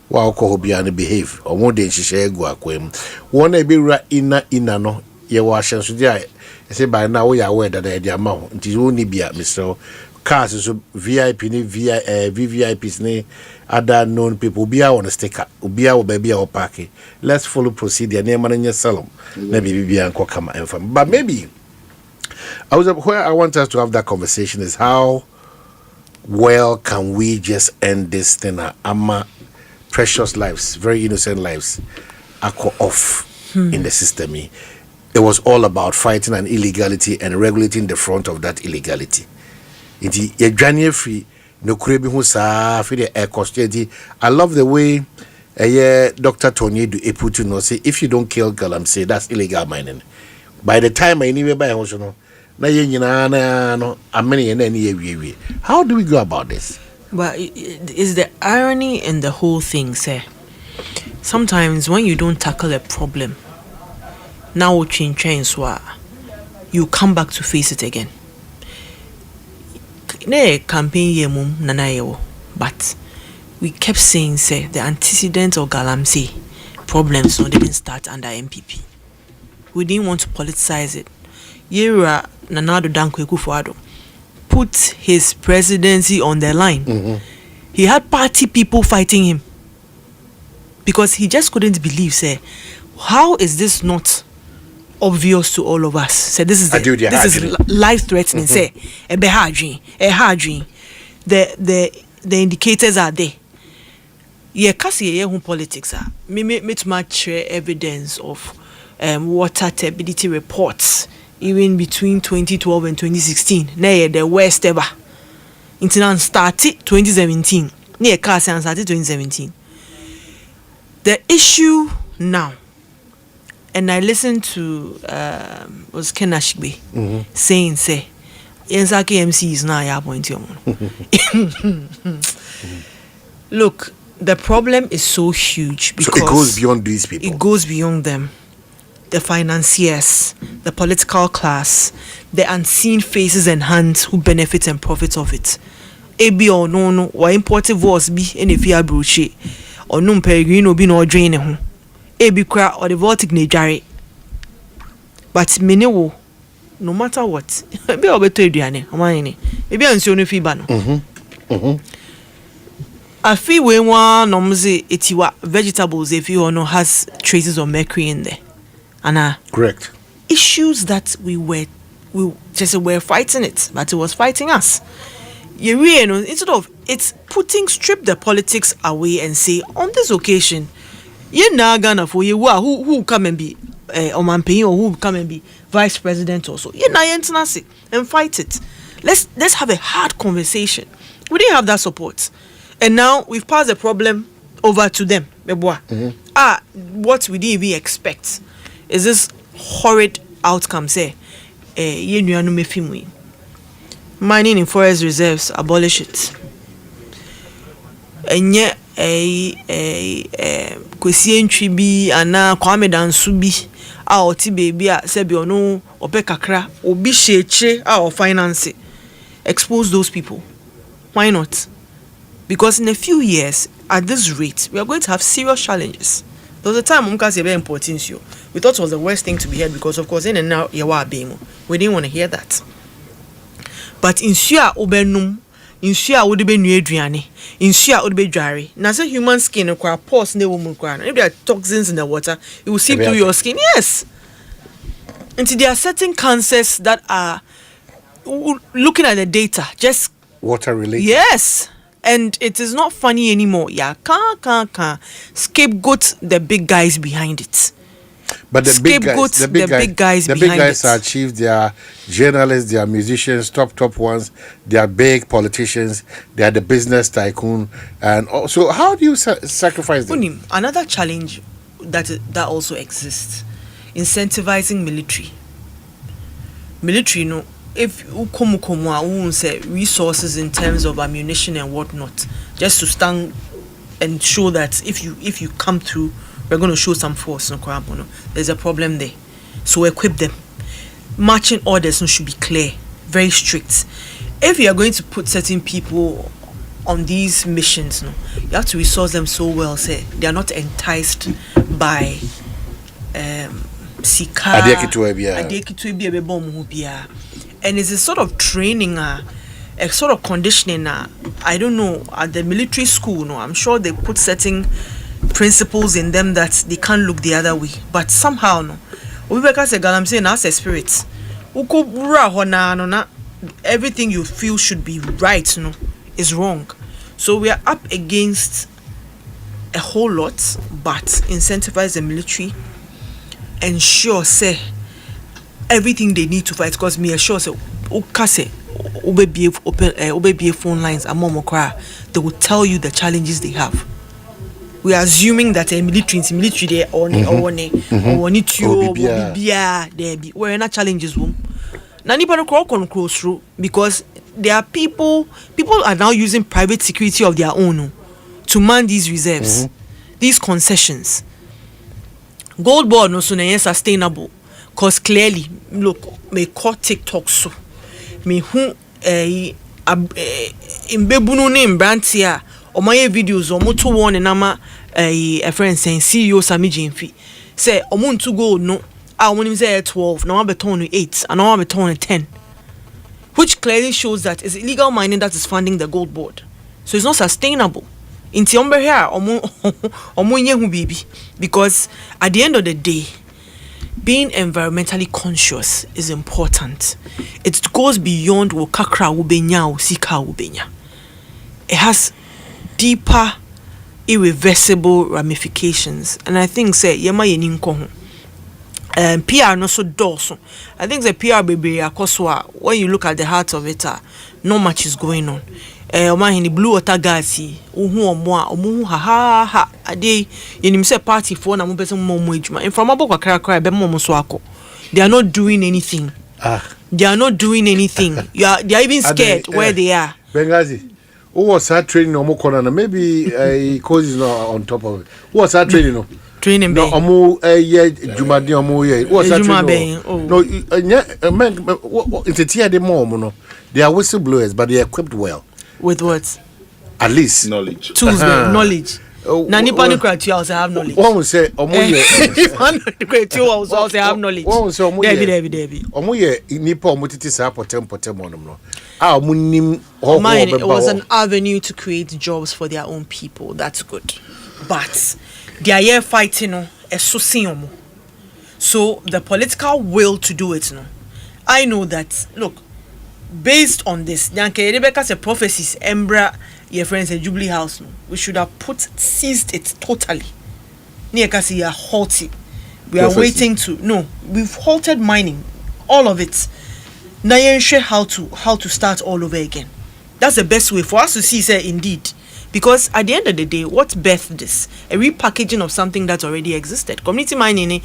wa ko obi an behave o mo de nhihye egu akwam won na be wura ina no ye wa hyenso dia say by now we are aware that they are ma nti woni bia Mr. Cars so VIP ni VVIPs ni other known people bia on a sticker bia wo baby or parking. Let's follow procedure name man salon maybe bia nko kama enfam but maybe where I want us to have that conversation is how well can we just end this thing ama precious lives, very innocent lives are off in the system. It was all about fighting an illegality and regulating the front of that illegality. Iti ye dwane free no kurebi hu saa fi the Ekosiise. I love the way Dr. Tony do put no say if you don't kill galamsey that's illegal mining. By the time I anyway buy house no na ye nyina na no amene na ni ye. How do we go about this? But is the irony in the whole thing, sir? Sometimes when you don't tackle a problem, now you come back to face it again. Campaign but we kept saying, say, the antecedents of Galamsey problems don't even start under MPP. We didn't want to politicize it. Yera Nanado Dankwe Kufuado put his presidency on the line. Mm-hmm. He had party people fighting him because he just couldn't believe, say, how is this not obvious to all of us? Say, this is life threatening. Say, the indicators are there. Yeah, kasi politics are me too much evidence of water turbidity reports even between 2012 and 2016. Nay, the worst ever. Incident started 2017. Near Kasi started 2017. The issue now, and I listened to was Ken Ashby saying, say, Yenzaki MC is now ya point. Look, the problem is so huge because so it goes beyond these people. It goes beyond them. The financiers, the political class, the unseen faces and hands who benefit and profit of it. Ebi or no, or imported was be in a fear brooche, or no peregrino be no drain home. Ebi cra or the Baltic Nejari. But Minewo, no matter what, be over to Adriane, Omanhene, maybe I'm so no fibano. I feel when one nomze etiwa vegetables if you know has traces of mercury in there. And correct. Issues that we were fighting it, but it was fighting us. You really instead of it's strip the politics away and say on this occasion, you're not gonna for you who come and be Omanhene or who come and be vice president also. You're not and fight it. Let's have a hard conversation. We didn't have that support, and now we've passed the problem over to them. What we didn't even expect is this horrid outcome. Say, mining in forest reserves, abolish it. And yet, Kwesi bi ana Kwabena Subi oti baby sebi ono ope kakra obi sheche or finance expose those people. Why not? Because in a few years at this rate we are going to have serious challenges. There was a time very important. We thought it was the worst thing to be heard because of course in and now we didn't want to hear that. But in Shia Obenum, in Shia would be new Adriani, in Shia would be dry. Now say human skin require pores in the woman crown. If there are toxins in the water, it will seep through your skin. Yes. And there are certain cancers that are looking at the data, just water related. Yes. And it is not funny anymore. Yeah, scapegoat the big guys behind it. But the big guys achieve their journalists, they are musicians, top ones, they are big politicians, they are the business tycoon, and also how do you sacrifice them? Another challenge that also exists, incentivizing military. Military, if ukumukumwa won't say resources in terms of ammunition and whatnot, just to stand and show that if you come through, we're going to show some force. No, there's a problem there. So equip them. Marching orders should be clear, very strict. If you are going to put certain people on these missions, no, you have to resource them so well, say they are not enticed by sika, and it's a sort of training, a sort of conditioning. I don't know, at the military school, no, I'm sure they put certain principles in them that they can't look the other way, but somehow, no. I'm saying as a spirit, everything you feel should be right, no, is wrong. So we are up against a whole lot, but incentivize the military, ensure say everything they need to fight, because me assure say open phone lines they will tell you the challenges they have. We are assuming that a military they or need to we're not challenges room. Nani can close through, because there are people are now using private security of their own to man these reserves, these concessions. Gold board no so sustainable, because clearly look me call TikTok so me who imbebunu name brantia or my videos or moto one and nama a friend saying CEO Sami Jimfi say omun to go no I want him say 12 now I'm beton 8 and now I'm beton 10, which clearly shows that it's illegal mining that is funding the gold board, so it's not sustainable. Inti ombe here omunye hu bibi, because at the end of the day being environmentally conscious is important. It goes beyond wakakra ubenya or sika ubenya. It has deeper, irreversible ramifications, and I think say yema yeninko PR no so dorsal. I think the PR baby akoswa, when you look at the heart of it, not much is going on. Omanhene blue water gas omu ha ade yenim say party for na mo person mo adwuma from abokwa kra be mo so akọ. They are not doing anything. They are not doing anything. They are even scared where they are. Bengazi, who was that training no more corner? Maybe cause is not on top of it. Who was that training no? Training no omu jumadi omu ye. Who was that training no? No, it's a tier de more no. They are whistleblowers, but they are equipped well. With what? At least knowledge. Tools, knowledge. Nani panicrat also have knowledge. One will say, also have knowledge. One will say, Debbie. Omoye nipa omutiti sa potem monom no. It was an avenue to create jobs for their own people. That's good. But they are here fighting no esosin. So the political will to do it no. I know that look. Based on this, Rebecca said prophecies, Embra, your friends at Jubilee House, we should have seized it totally. Niakasi are halted. We are waiting to we've halted mining, all of it. Now you share how to start all over again. That's the best way for us to see, say indeed. Because at the end of the day, what birthed this? A repackaging of something that already existed. Community mining, it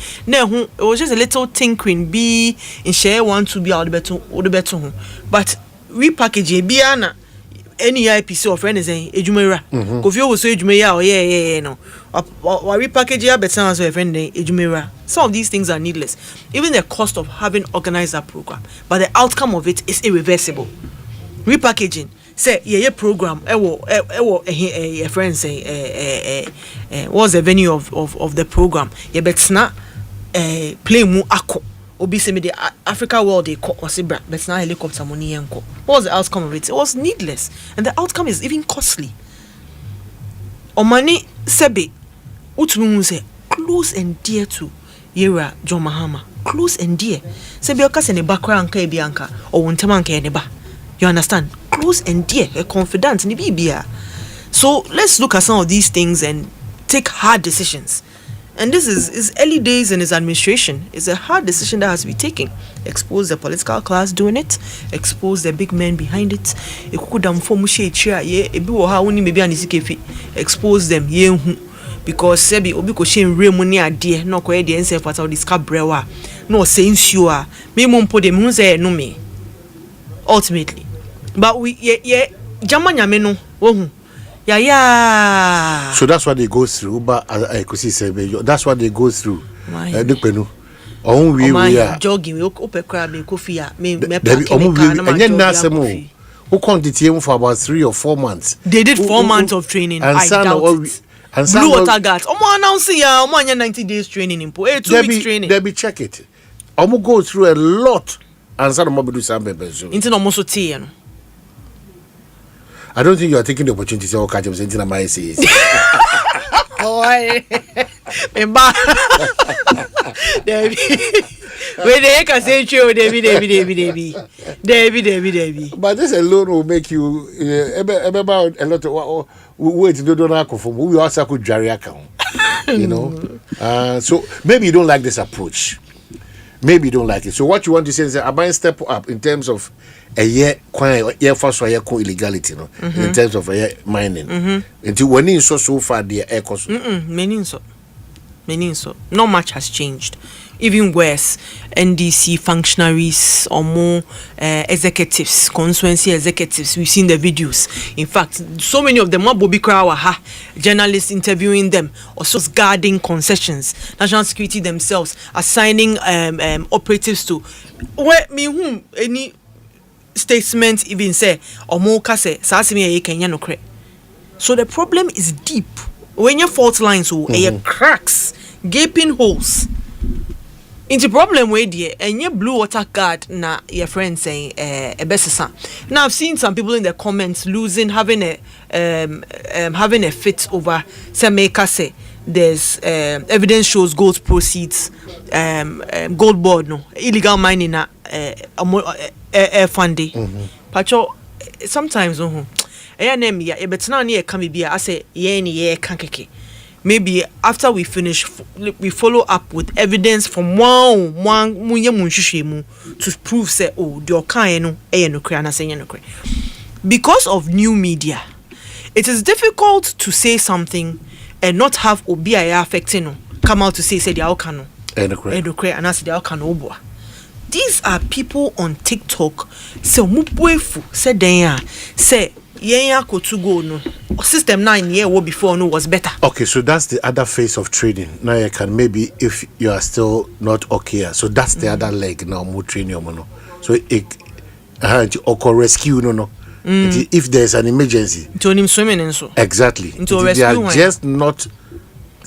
was just a little tinkering, be in share one to be out the better. But repackaging, be any IPC of friends saying, Ejumera. Kofio was so Ejumera, or yeah, no. Or repackaging, but sounds of a friend, Ejumera. Some of these things are needless. Even the cost of having organized that program, but the outcome of it is irreversible. Repackaging. Say program a friend say what's the venue of the program betna play mu ako obi say me the Africa world they call osibra betna helicopter money enko. What was the outcome of it? It was needless, and the outcome is even costly. Omani sebe utunu say close and dear to Yera John Mahama, close and dear sebe okase ne bakra anka ebi anka or wontema anka ne ba. You understand? Close and dear, a confidant in the BBA. So let's look at some of these things and take hard decisions. And this is early days in his administration. It's a hard decision that has to be taken. Expose the political class doing it. Expose the big men behind it. Expose them. Because sebi obi ko shen remuni ade no ko e de ense fata o discover brewa no sense you are me mumpo de mu say no me ultimately. But we jamanyame no wohu. Yeah. So that's what they go through. But Ekosiise say that's what they go through. Depenu. On we are jogging. We open crab. Me coffee. Me who continued for about 3 or 4 months. They did 4 months of training. I doubt it. And Blue Water Guards. Announcing 90 days training in 2 weeks training. They be check it. Go through a lot. And some do some papers. I don't think you are taking the opportunity to say, "Okay, I'm saying my say." Boy, Debbie, when they can say true, Debbie. But this alone will make you about a lot of wait to do not conform. We also could carry account, you know. So maybe you don't like this approach. Maybe you don't like it. So what you want to say is that I step up in terms of a year first year illegality, no? In terms of mining. Until when you so far the air cost. Meaning so. Not much has changed. Even worse, NDC functionaries or more executives, constituency executives. We've seen the videos. In fact, so many of them are Bobby Krawa, journalists interviewing them, also guarding concessions, national security themselves, assigning operatives to. Where me whom any statement even say or more kase sasimi Kenya no cre. So the problem is deep. When your fault lines cracks, gaping holes. Into problem way dear and your Blue Water Guard na your friend saying a best. Now I've seen some people in the comments having a fit over some say there's evidence shows gold proceeds gold board no illegal mining air funding. Pacho sometimes I say maybe after we finish, we follow up with evidence from one to prove say because of new media, it is difficult to say something and not have OBIA affecting come out to say the outcome and I say the outcome. These are people on TikTok. So mubuefu said they say no system 9 year what before no was better. Okay, so that's the other phase of trading. Now you can maybe if you are still not okay, so that's the other leg now more training mono. So it or rescue no. If there's an emergency to him swimming and so exactly into they rescue are just not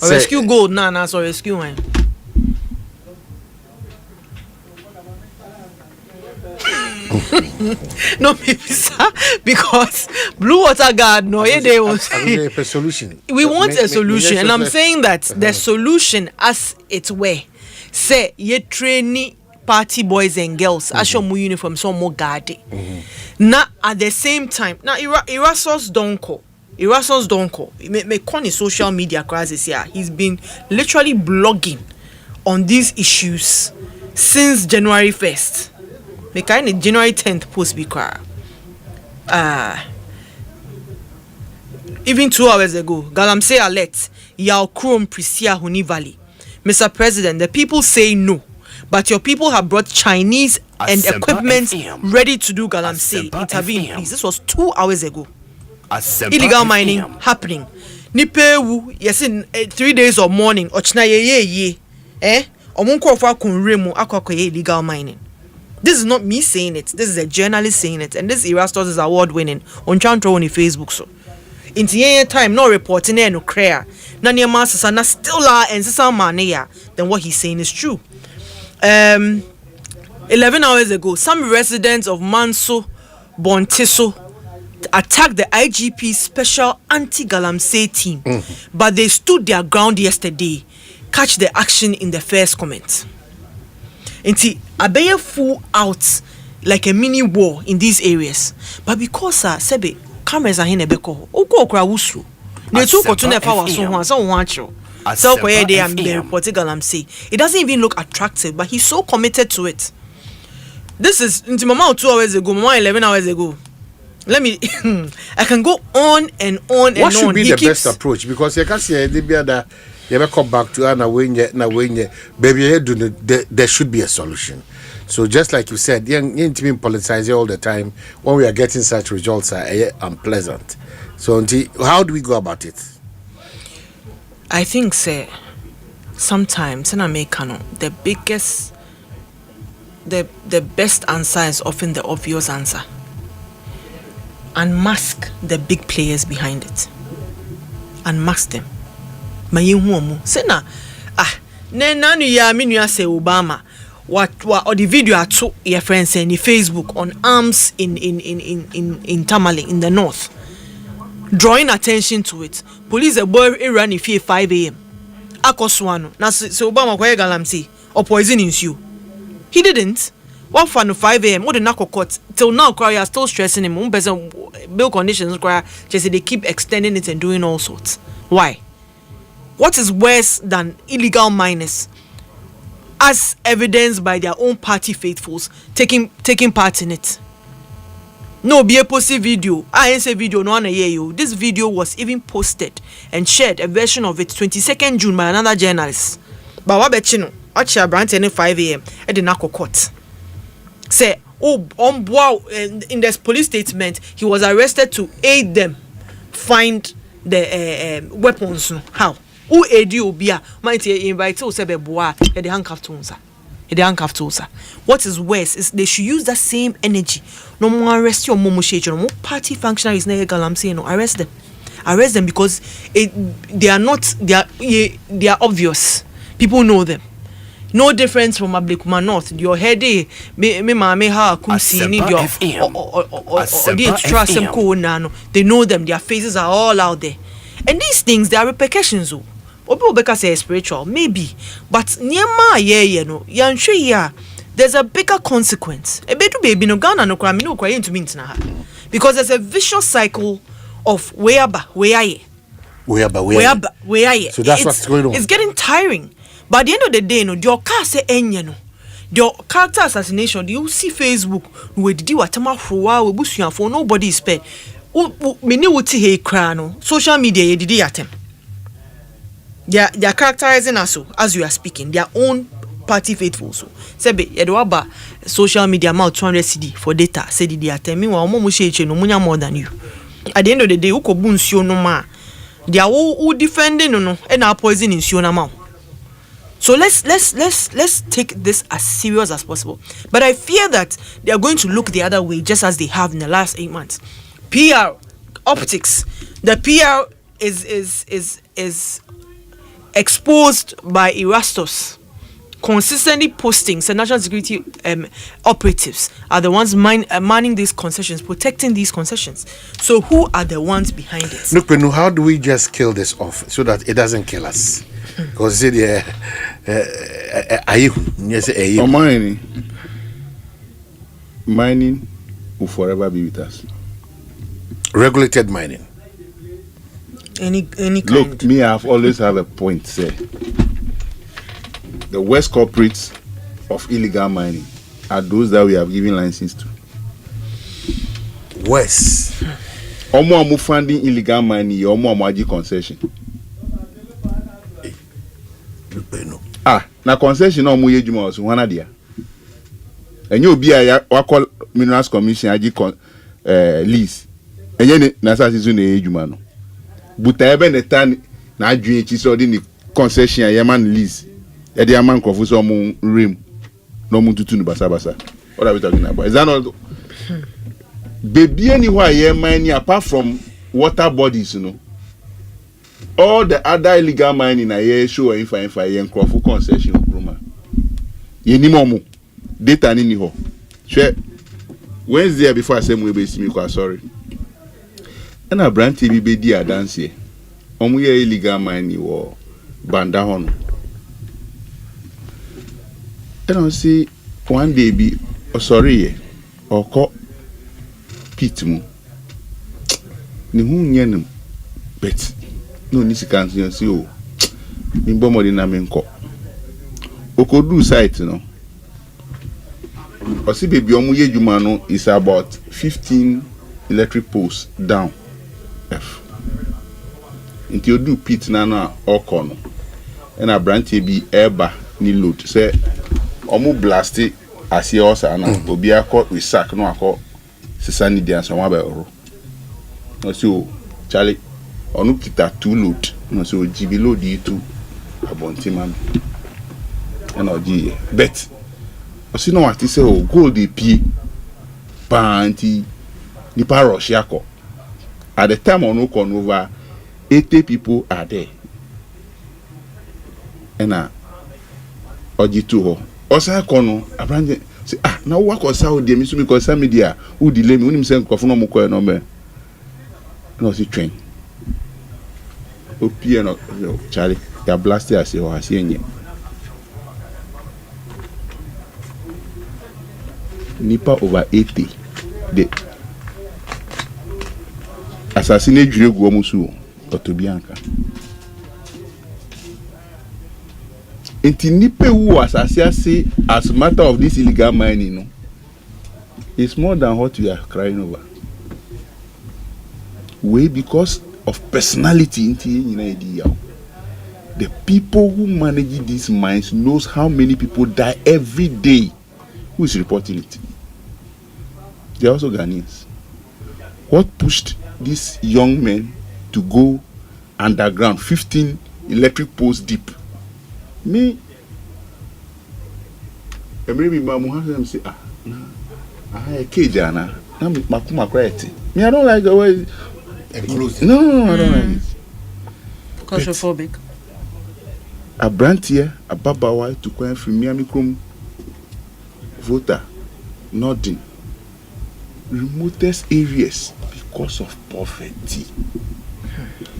rescue gold na so rescue one. No, maybe sir, because Blue Water Guard they was a solution. We want a solution, and I'm saying that the solution as it were say ye trainee party boys and girls asho mu uniform so more guarded. Now at the same time, now Erasmus Donko me con social media crisis here. He's been literally blogging on these issues since January 1st. The kind of January 10th post be cry. Even 2 hours ago, Galamsey alert Yao Krom Prisia Huni Valley. Mr. President, the people say no, but your people have brought Chinese and Asempa equipment FM. ready to do Galamsey. Asempa Intervene, FM. please. This was 2 hours ago. Asempa Illegal FM. mining happening. Nipewu, yes, in 3 days or morning, ochna ye. Omunko fa kunremu akwakoye illegal mining. This is not me saying it. This is a journalist saying it. And this Erastus is award winning. On Chantro on Facebook. So in the time, no reporting no clear. Nanya Masters na still la and some mania. Then what he's saying is true. 11 hours ago, some residents of Manso Bontiso attacked the IGP special anti-Galamsey team. But they stood their ground yesterday. Catch the action in the first comment. Inti abeye full out like a mini war in these areas, but because sebe cameras are here beko oko okra wusru ne tu ko to na fa waso ho asa ho acho so ko they am the reporting Galamsey. It doesn't even look attractive, but he's so committed to it. This is into mama 2 hours ago, mama 11 hours ago. Let me I can go on and on and on. What should be the best approach? Because you can see the other you ever come back to baby there should be a solution. So just like you said, you need to be politicizing all the time when we are getting such results are unpleasant. So how do we go about it? I think say sometimes in America the best answer is often the obvious answer. Unmask the big players behind it. Unmask them. Say na nanu ya minu say Obama what or the video to your friends in Facebook on arms in Tamale in the north, drawing attention to it. Police a boy ran if 5 a.m. Akoswano na so Obama kwa galamsi or poison ensue. He didn't. What fun 5 a.m. What the narco court till now cry are still stressing him. Bill conditions cry just they keep extending it and doing all sorts. Why? What is worse than illegal miners, as evidenced by their own party faithfuls taking part in it? No, be a posted video. I ain't say video no one hear you. This video was even posted and shared a version of it 22nd June by another journalist. But what bet you know? Actually, Brand 5 a.m. at the narco court. Say, in this police statement, he was arrested to aid them find the weapons. How? Who aid you? Bia might invite you say boa at the handcuff to unsa. At the handcuff to unsa. What is worse is they should use that same energy. No more arrest your momo shade. No more party functionaries. I'm saying no, arrest them. Arrest them because they are obvious. People know them. No difference from Ablekuma North. Your head, me ha kumsi ni your or trust them ko nano. They know them. Their faces are all out there. And these things, there are repercussions. Obi say spiritual, maybe, but niema there's a bigger consequence. Ebedu baby no Ghana no kwami no kwaye ntumi ntina ha, because there's a vicious cycle of where. So that's what's going on. It's getting tiring. But at the end of the day, your car say your character assassination. You see Facebook, we did watama for we busuan for nobody is spared. Many would see he crano. Social media ye did atem. They are characterizing us as you are speaking. Their own party faithful. So sebe yedwaba social media amount 200 CD for data. Say the atem me wa omo sheche no munya more than you. At the end of the day, uko bunsio no ma. They are who defending no and are poisoning nsio na ma. So let's take this as serious as possible. But I fear that they are going to look the other way, just as they have in the last 8 months. PR optics. The PR is exposed by Erastus. Consistently posting. So national security operatives are the ones manning these concessions, protecting these concessions. So who are the ones behind it? Look, Penu, how do we just kill this off so that it doesn't kill us? Because mining will forever be with us. Regulated mining. Any kind. Look, me, I've always have a point. Say, the worst culprits of illegal mining are those that we have given license to. Worse. Omo funding illegal mining, omo aji concession. Na concession no mo yejuma oso wana dia. Enye obi a wakọ Minerals Commission aji lease. Enye na sase na yejuma no. Buta ebe ne tan na adwen echi so de ni concession ya man lease. E de man krofo so mo rim. No mo tutu no basa. What are we talking about? Is that not baby anywhere here mining apart from water bodies, you know? All the other illegal mining are here show if I crop concession Roma. Ye ni momo data ni ho. Share Wednesday before I say we be me sorry. And a brand TV be dia dance here. Omo ye illegal mining wo banda hono. And I see one day be sorry or call pit mu. Ni hu nyenem bet. No nisi can't see o. Nimbo mo na menko. Okodu site no. Osi baby omu yejuma no is about 15 electric poles down. F. Until you do pit na na oko no. And a branch be eba ni load. Say omu blast it asie osa na obi akọ resack no akọ sisa ni dia so wa ba ro no so Charlie onu kita 2 load no so jibi load itu abonti man and oji bet osi no what say o gold dey pie panti ni pa rush yakọ at the time on come over 80 people are there and oji to ho osa kono abranje say na wo akosa o dey mi so mi ko sa media wo delay mi unim say nkofo no mo ko no me no si train o pie no Charlie ya blast ya se o hasi enye nipa over 80 de assassinate jure go musu otobianka enti nipa wu asase as matter of this illegal mining no it's more than what we are crying over way because of personality inti nyina edi yaw the people who manage these mines knows how many people die every day who is reporting it. They are also Ghanaians. What pushed these young men to go underground 15 electric poles deep? Me maybe Mamu say Kejana na makuma kwete. Me I don't like the way no, I don't like it. Claustrophobic. A brand here, a babawa to go from Miami Chrome voter, nothing. Remotest areas because of poverty.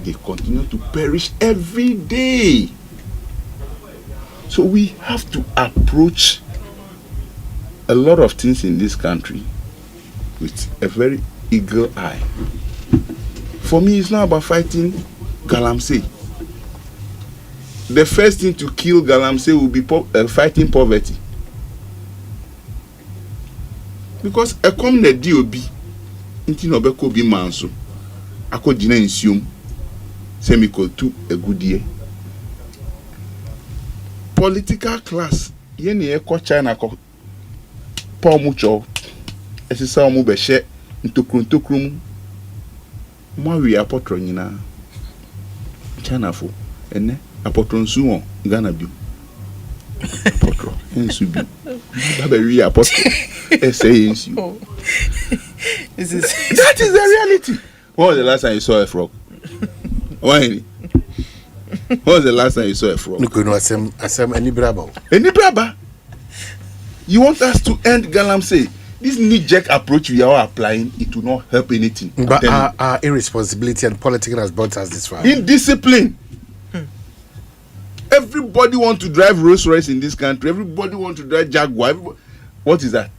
They continue to perish every day. So we have to approach a lot of things in this country with a very eagle eye. For me, it's not about fighting Galamsey. The first thing to kill Galamsey will be fighting poverty. Because a come the DOB inti no beko bi manso akogina nsium semico to a good year. Political class ye ne eko China ko pa mucho esisa omu be hye ntokrum mo wi apotro nyina China fo ene apotro nsu won Ghana bi apotro ensu bi ba wi apotro essays you. That is the reality. When was the last time you saw a frog? Why? When was the last time you saw a frog? No, Asem any braba. Any braba? You want us to end Galamsey? This knee-jerk approach we are applying, it will not help anything. But our irresponsibility and politics has brought us this far. Indiscipline. Everybody want to drive Rolls Royce in this country. Everybody want to drive Jaguar. What is that?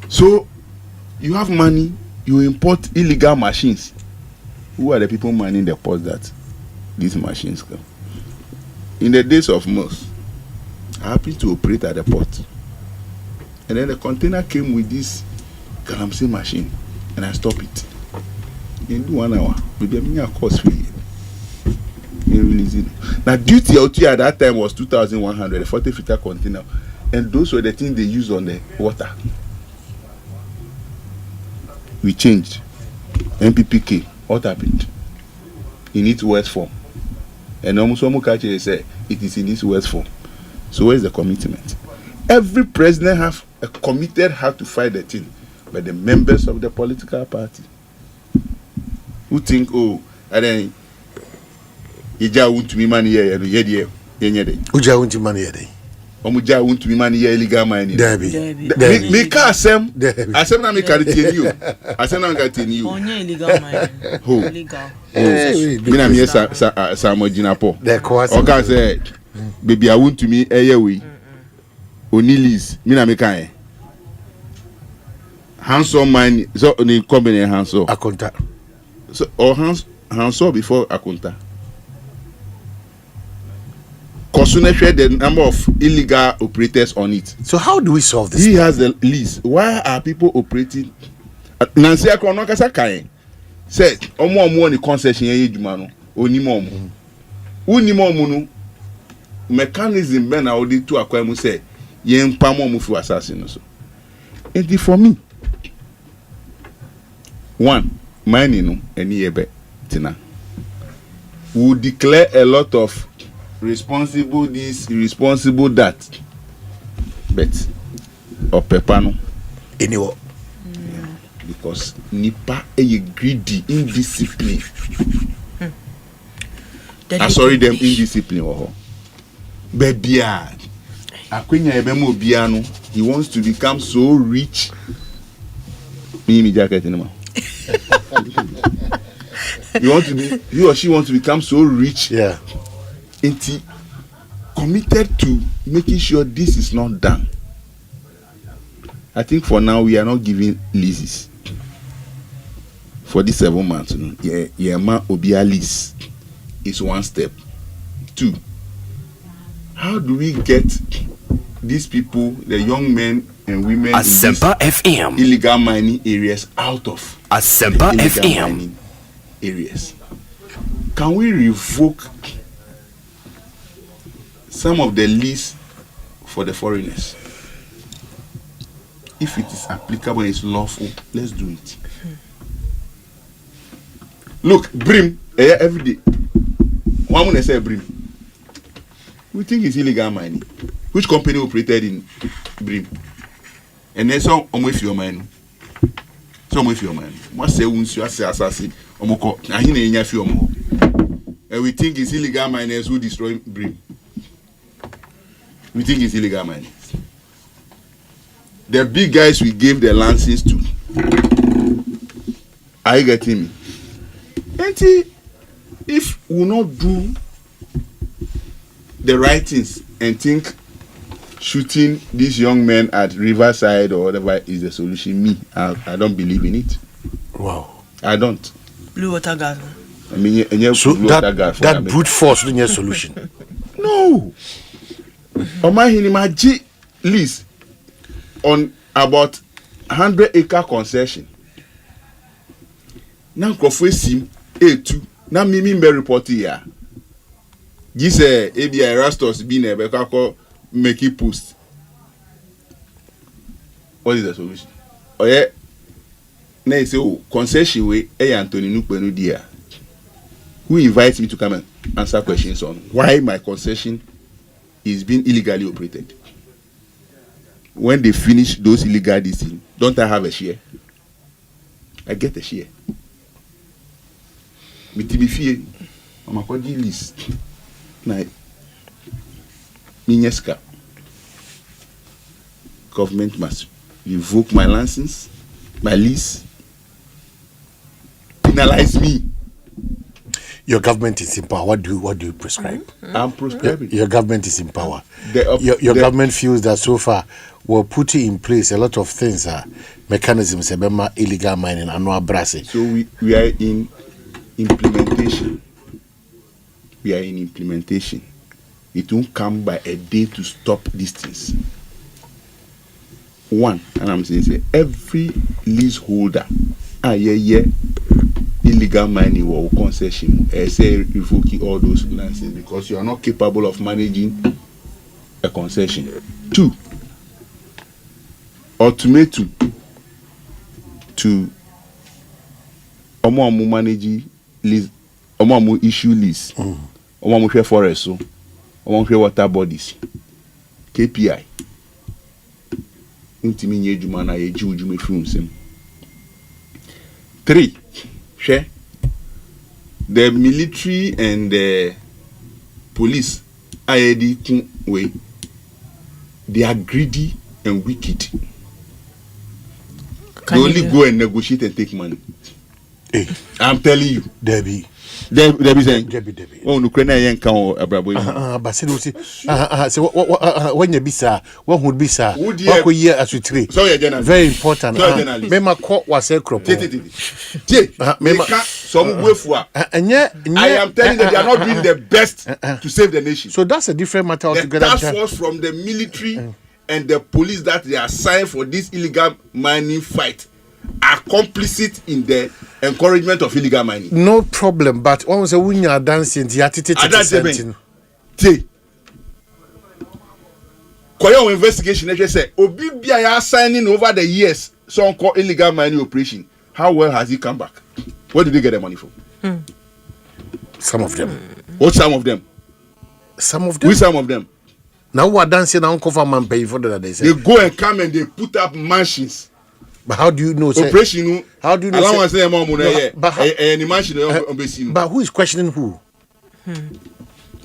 So, you have money, you import illegal machines. Who are the people mining the ports that these machines come? In the days of Moss, I happened to operate at the port. And then the container came with this Galamsey machine, and I stopped it. In 1 hour, maybe a cost fee. Now, duty out here at that time was 2,100, a 40-footer container. And those were the things they used on the water. We changed. MPPK, what happened? In its worst form. And almost one catch say it is in its worst form. So where is the commitment? Every president have a committed how to fight the thing, but the members of the political party who think, and then Ija won't be money here, Uja won't be money here. Omuja won't be money here illegal mining. Me ka asem na me carry tell you. Asem na me tell you. Onye illegal mining. Who? Illegal. Me na me sa mojina po. The Oga say baby I want to me we. Onilis me na me kan. Hands-on mine so ni company hands-on. Akonta. So or hands-on before Akonta. Consume the number of illegal operators on it. So how do we solve this? He has the lease. Why are people operating? Nancy Akrono kasa kain. Say omo ni concession ye juma no. Onimo omo. Unimo omo no. mechanism ben na odi to akwa mu say yen pam mo fu assassin no so. And for me, one, mining no any ebe tina. We declare a lot of responsible this, irresponsible that. But opepano anyway. Because nipa e greedy, indiscipline. Sorry them indiscipline or bebia akwenya ebemo bia no he wants to become so rich. Me jacket anymore. He or she wants to become so rich. Yeah. And committed to making sure this is not done. I think for now we are not giving leases. For these 7 months, ma obia lease is one step. 2, how do we get these people, the young men and women Asempa in FM illegal mining areas out of Asempa FM mining areas? Can we revoke some of the lease for the foreigners? If it is applicable and it's lawful, let's do it. Look, Brim, every day. One woman say Brim. We think it's illegal mining. Which company operated in Brim? And then some with your man. Some with your man. What say once you say assassin? Omoko. Ahine enya fi omo. And we think it's illegal miners who destroy Brim. We think it's illegal mining. The big guys we gave the license to. Are you getting me? And if we not do the right things and think shooting these young men at Riverside or whatever is the solution, I don't believe in it. Wow. I don't. Blue water gas. I mean, so that brute force is your solution. No. Omanhene my G lease on about 100-acre concession. Now Crofwesim A2. Now Mimi me report here. This ABI Rastos been a bekako make it post. What is the solution? Oh yeah. Now say concession way Anthony Nukbenu dia. Who invites me to come and answer questions on why my concession is being illegally operated? When they finish those illegal things, don't I have a share? I get a share. Mitibifie, I'm a quadri list. Now, Minyeska. Government must revoke my license, my lease, penalize me. Your government is in power. What do you prescribe? I'm prescribing. Your government is in power. Your government feels that so far we're putting in place a lot of things, mechanisms, illegal mining, and no brassing. So we are in implementation. We are in implementation. It won't come by a day to stop these things. One, and I'm saying every leaseholder, illegal mining or concession, say revoking all those licenses because you are not capable of managing a concession. 2, ultimatum to omo manage lease, omo issue lease, omo share forest, so omo share water bodies, KPI. Intimi nye juma na ye jume frumsem. 3, share the military and the police way. They are greedy and wicked. They only go and negotiate and take money. Hey, I'm telling you. Debbie saying. Oh, Ukraine yan kan abrabo. But say when you be sir, what would be sir? What could year as we tree? Very important. Mema court was a crop. I am telling you they are not doing their best to save the nation. So that's a different matter altogether. The task force from the military and the police that they are assigned for this illegal mining fight are complicit in the encouragement of illegal mining. No problem, but when we say we are dancing, the attitude is Koyo investigation they say obi bia ya signing over the years some called illegal mining operation. How well has he come back? Where did they get the money from? Some of them. What some of them? Some of them. With some of them. Now what dancing now cover man pay for that they say. They go and come and they put up mansions. But how do you know? Operation. How do you know? But who is questioning who?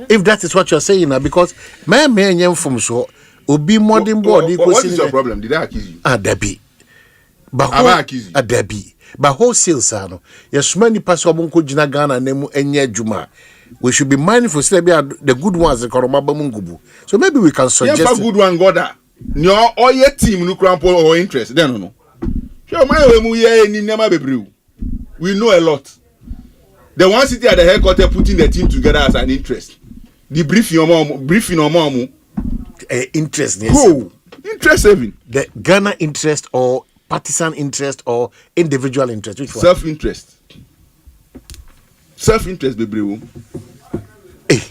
If that is what you're saying now, because my man from so obi modern body. What is your problem? Did I accuse you? Debbie. But I accuse you? Debbie. But wholesale sano. Yes, many person won't jina Ghana nemu enye juma. We should be mindful say the good ones in Koromaba Mungubu. So maybe we can suggest. Yeah, good one goda. No, all your team no crampo or interest. Then no. Sure, my we know a lot. The one sitting at the headquarters putting the team together as an interest. The briefing on mom. Interest. Who? Interest saving. The Ghana interest or partisan interest or individual interest? Which one? Self-interest. Self-interest, baby. Hey.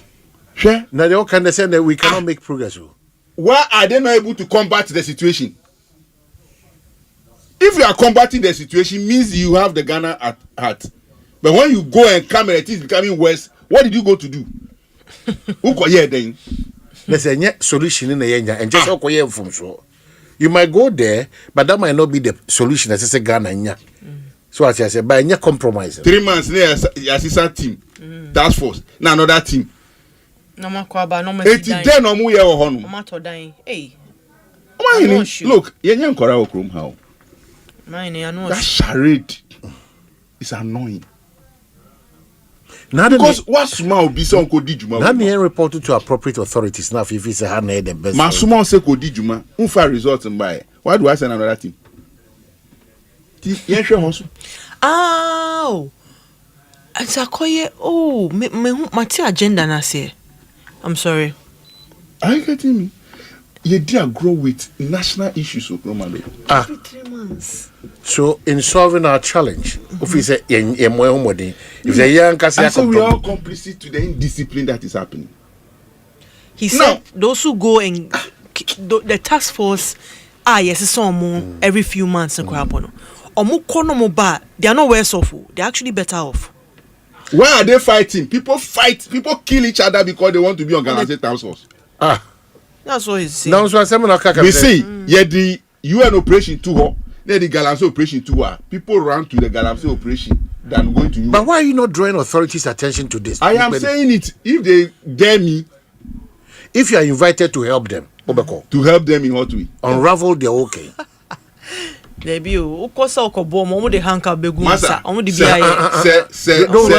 Sure. Now they all can understand that we cannot make progress. Why are they not able to combat the situation? If you are combating the situation, means you have the Ghana at heart. But when you go and come and it is becoming worse, what did you go to do? Who got here then? There's a solution in the end, and just from so. You might go there, but that might not be the solution as I say Ghana. So as I said, by any compromise. 3 months there, assistant team, task force, now another team. No more Kwabena, no more. It's then no more year or no. Hey. Look, you're Kora Okrum how. That charade is annoying. Now because what small be some could dijuma. Now they reported to appropriate authorities. Now if it's a hand the best. My small say could dijuma. Unfair results and buy. Why do I send another team? Oh, it's a koye. Oh, me agenda na say. I'm sorry. Are you getting me? You dare grow with national issues of Romano. Every 3 months. So in solving our challenge, if we say if the young I say we are all complicit to the indiscipline that is happening. He said those who go and the task force yes it's some every few months in Kwabena. They are not worse off. They are actually better off. Why are they fighting? People fight, people kill each other because they want to be organized task force. That's what he's saying. Now, so we see, the UN operation too, the Galamsey operation too. People run to the Galamsey operation than going to UN. But why are you not drawing authorities' attention to this? I am saying it. If they dare me, if you are invited to help them, to help them in what way? Unravel their okay. There be o kosa okobo mo de hanka begu nsa omo de don't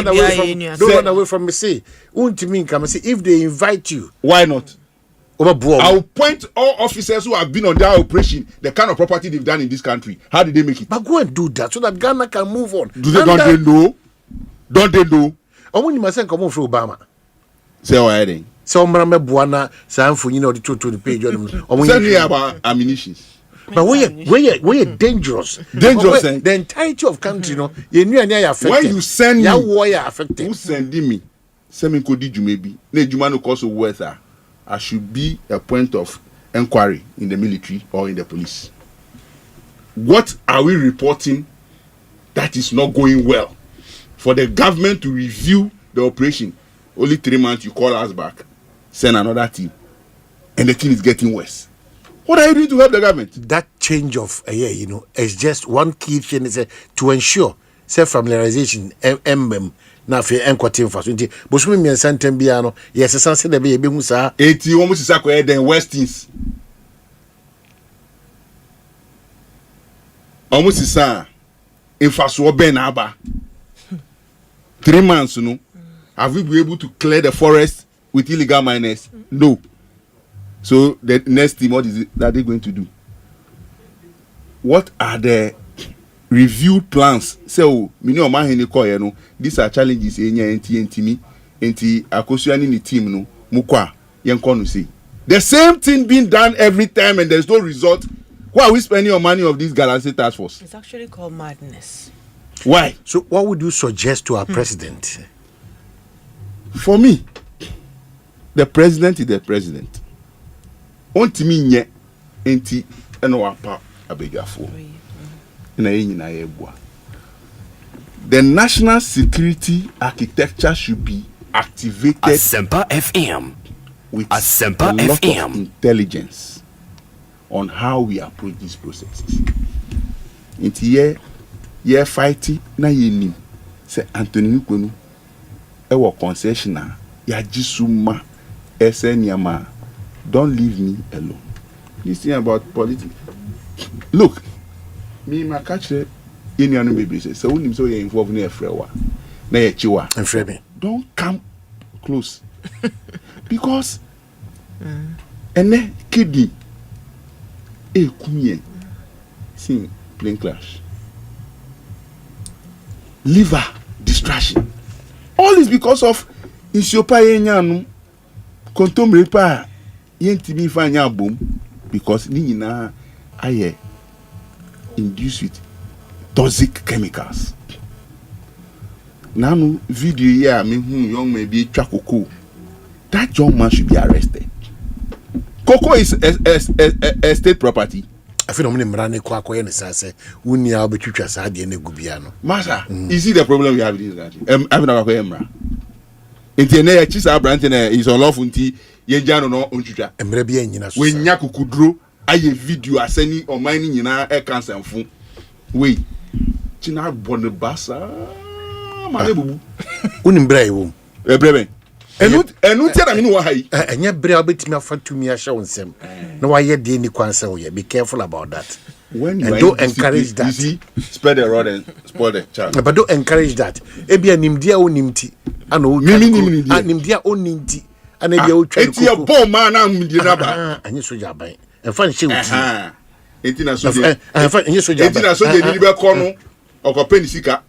run away from me. Say untimi come say if they invite you, why not? I'll point all officers who have been on their operation the kind of property they've done in this country. How did they make it? But go and do that so that Ghana can move on. Don't they know? Don't they know? Omo must come from Obama. Say why then? So Mrame Buana Sanfu, you know the 2 page. Tell me about ammunition. But we're dangerous. Dangerous. The entirety of country, you know, you knew affected. When you send me, affected. Who sending me? Send me Kodi Jumebi. Ne Jumano cause of weather. I should be a point of inquiry in the military or in the police. What are we reporting that is not going well? For the government to review the operation, only 3 months you call us back, send another team, and the thing is getting worse. What are you doing to help the government? That change of you know, is just one key thing is to ensure self-familiarization. Na fe enkote mfa so nti bosumi mi ensantem bia no yes sanse de be ye behu sa eti wo musisa ko eden westins o musisa infaso be na aba 3 months no have we been able to clear the forest with illegal miners? No. So the next thing, what is it that they're going to do? What are the reviewed plans? So mini Omanhene koye no, these are challenges enya enti akosua ni team no mukwa yenko no say the same thing being done every time and there's no result. Why are we spending your money of this Galamsey task force? It's actually called madness. Why? So what would you suggest to our president? For me, the president is the president. ontimi nye enti eno wapa abedwafo na nyina yebua. The national security architecture should be activated Asempa FM with Asempa a lot FM of intelligence on how we approach these processes. Inti ye fighting na yenim se Anthony Nkwenu ewo concessioner ya jisuma eseniama. Don't leave me alone. This thing about politics. Look, me my catch in your baby says so when so you're involved in a frewa na ye chiwa and frame. Don't come close because ene kidney kumye see plane crash, liver distraction, all is because of insiopa yenyanu kontomre pa yentimi fanya boom because ni nyina aye induced with toxic chemicals. Now video here me young man be Coco. That young man should be arrested. Coco is a state property. I feel I'm running kwako ene sase uni abetwitwa saade ne gubia no. Master, you see the problem we have in this country. Having a emra. Enti na ya chisa abrante na is unlawful nti ye jano no ontwitwa. Emre bia nyina so. We nya kukudro aye video aseni o man nyina e cancer mfu. We china bonne basa ma bubu. Unim bra ewo. Ebrebe. Enu tia na me no wa hai. Enya bra obetimi afatumi ahye wonsem. Na wa ye de ni kwanse wo ye. Be careful about that. When you and don't encourage that. You see, spread the rod and spoil the child. But don't encourage that. Ebia nimdia onimti. Ano nimdia onimti. Ana ebia o twa. Eti e bomb man na mdi na ba. Anyi soja ban. Enfa nche uti. Eti na soja. Enfa enye soja ban. Eti na soja ni be ko no. Okope ni sika.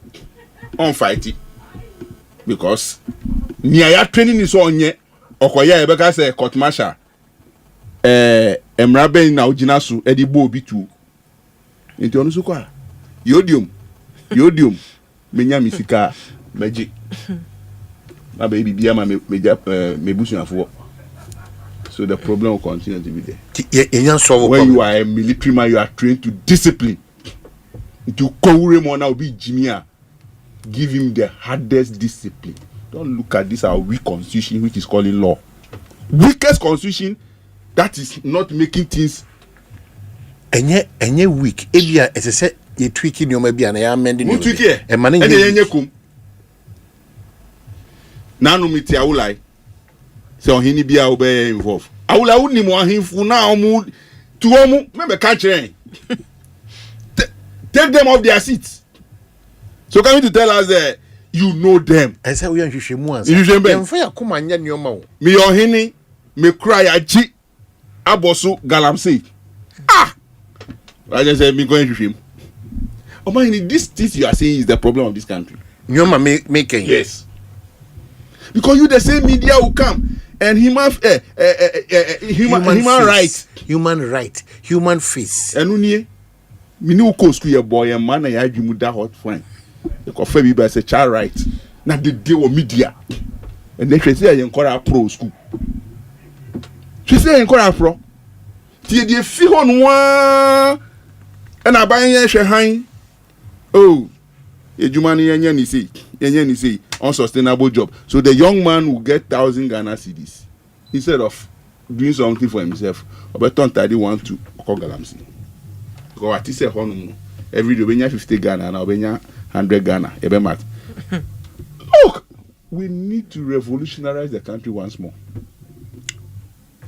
On fight because nia ya training is onye okoya e be ka say court martial. Emra ben na ogina so e di bo obi tu. Enti onu so kwa yodium menya misika magic na baby bia ma mebusu afo. So the problem will continue to be there. When you are a military man, you are trained to discipline. To kowure mo na obi jimia, give him the hardest discipline. Don't look at this our weak constitution which is calling law. Weakest constitution that is not making things enye week ebia esese ye tweak ni o ma bia na ya amend ni tweak e enye kum nanu miti awulai se ohini bia obe involve awula uni mo ahinfu na omu tu omu me ka kire take them off their seats. So coming to tell us that you know them. I say we nhwehwemu ansa nhwehwem ya kuma nya ni oma wo me ohini me cry aji abosu galamsey I just say me going to him. Oh man, this thing you are saying is the problem of this country. Nyoma making yes. Because you the same media will come and human rights, human face. And unye, me no go school your boy and man I you that hot fine. You can fair be say child right. Now the deal with media, and then she say you encourage pro school. She say encourage pro. The fee on one. And I buy a high. Oh, a Jumani Yenye say unsustainable job. So the young man will get 1,000 Ghana cedis instead of doing something for himself. But don't I want to call Galamsi. Because I say every day when you 50 Ghana and when you 100 Ghana, every month. Look, we need to revolutionize the country once more.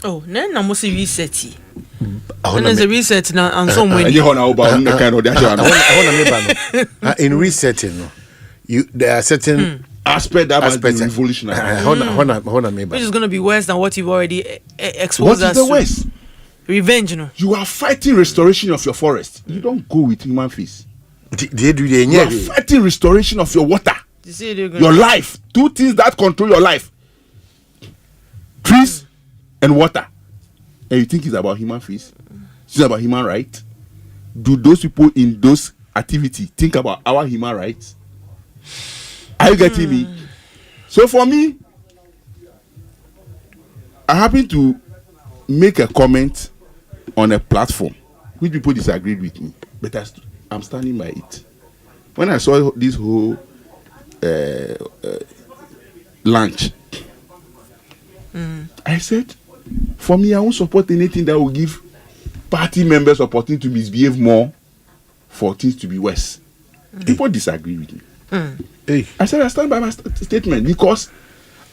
Oh, then I must reset. And there's a reset now, and some way. In resetting, there are certain aspects that must be revolutionary. Which is going to be worse than what you've already exposed us to. What is the worst? Revenge, you know. You are fighting restoration of your forest. You don't go with human face. You are fighting restoration of your water, your life. Two things that control your life: trees and water. And you think it's about human face? It's about human rights? Do those people in those activities think about our human rights? Are you getting me? So for me, I happen to make a comment on a platform which people disagreed with me, but I'm standing by it. When I saw this whole launch, I said, for me, I won't support anything that will give party members opportunity to misbehave more for things to be worse. People disagree with me. Hey. I said I stand by my statement because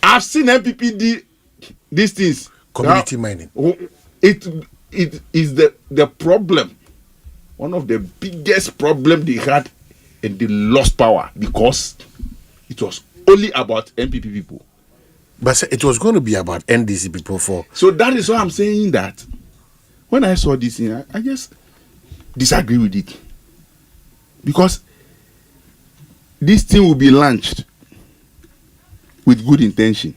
I've seen MPP these things. Community mining. It is the problem. One of the biggest problem they had, and they lost power because it was only about MPP people. But it was going to be about NDC people for. So that is why I'm saying that when I saw this thing, I just disagree with it. Because this thing will be launched with good intention,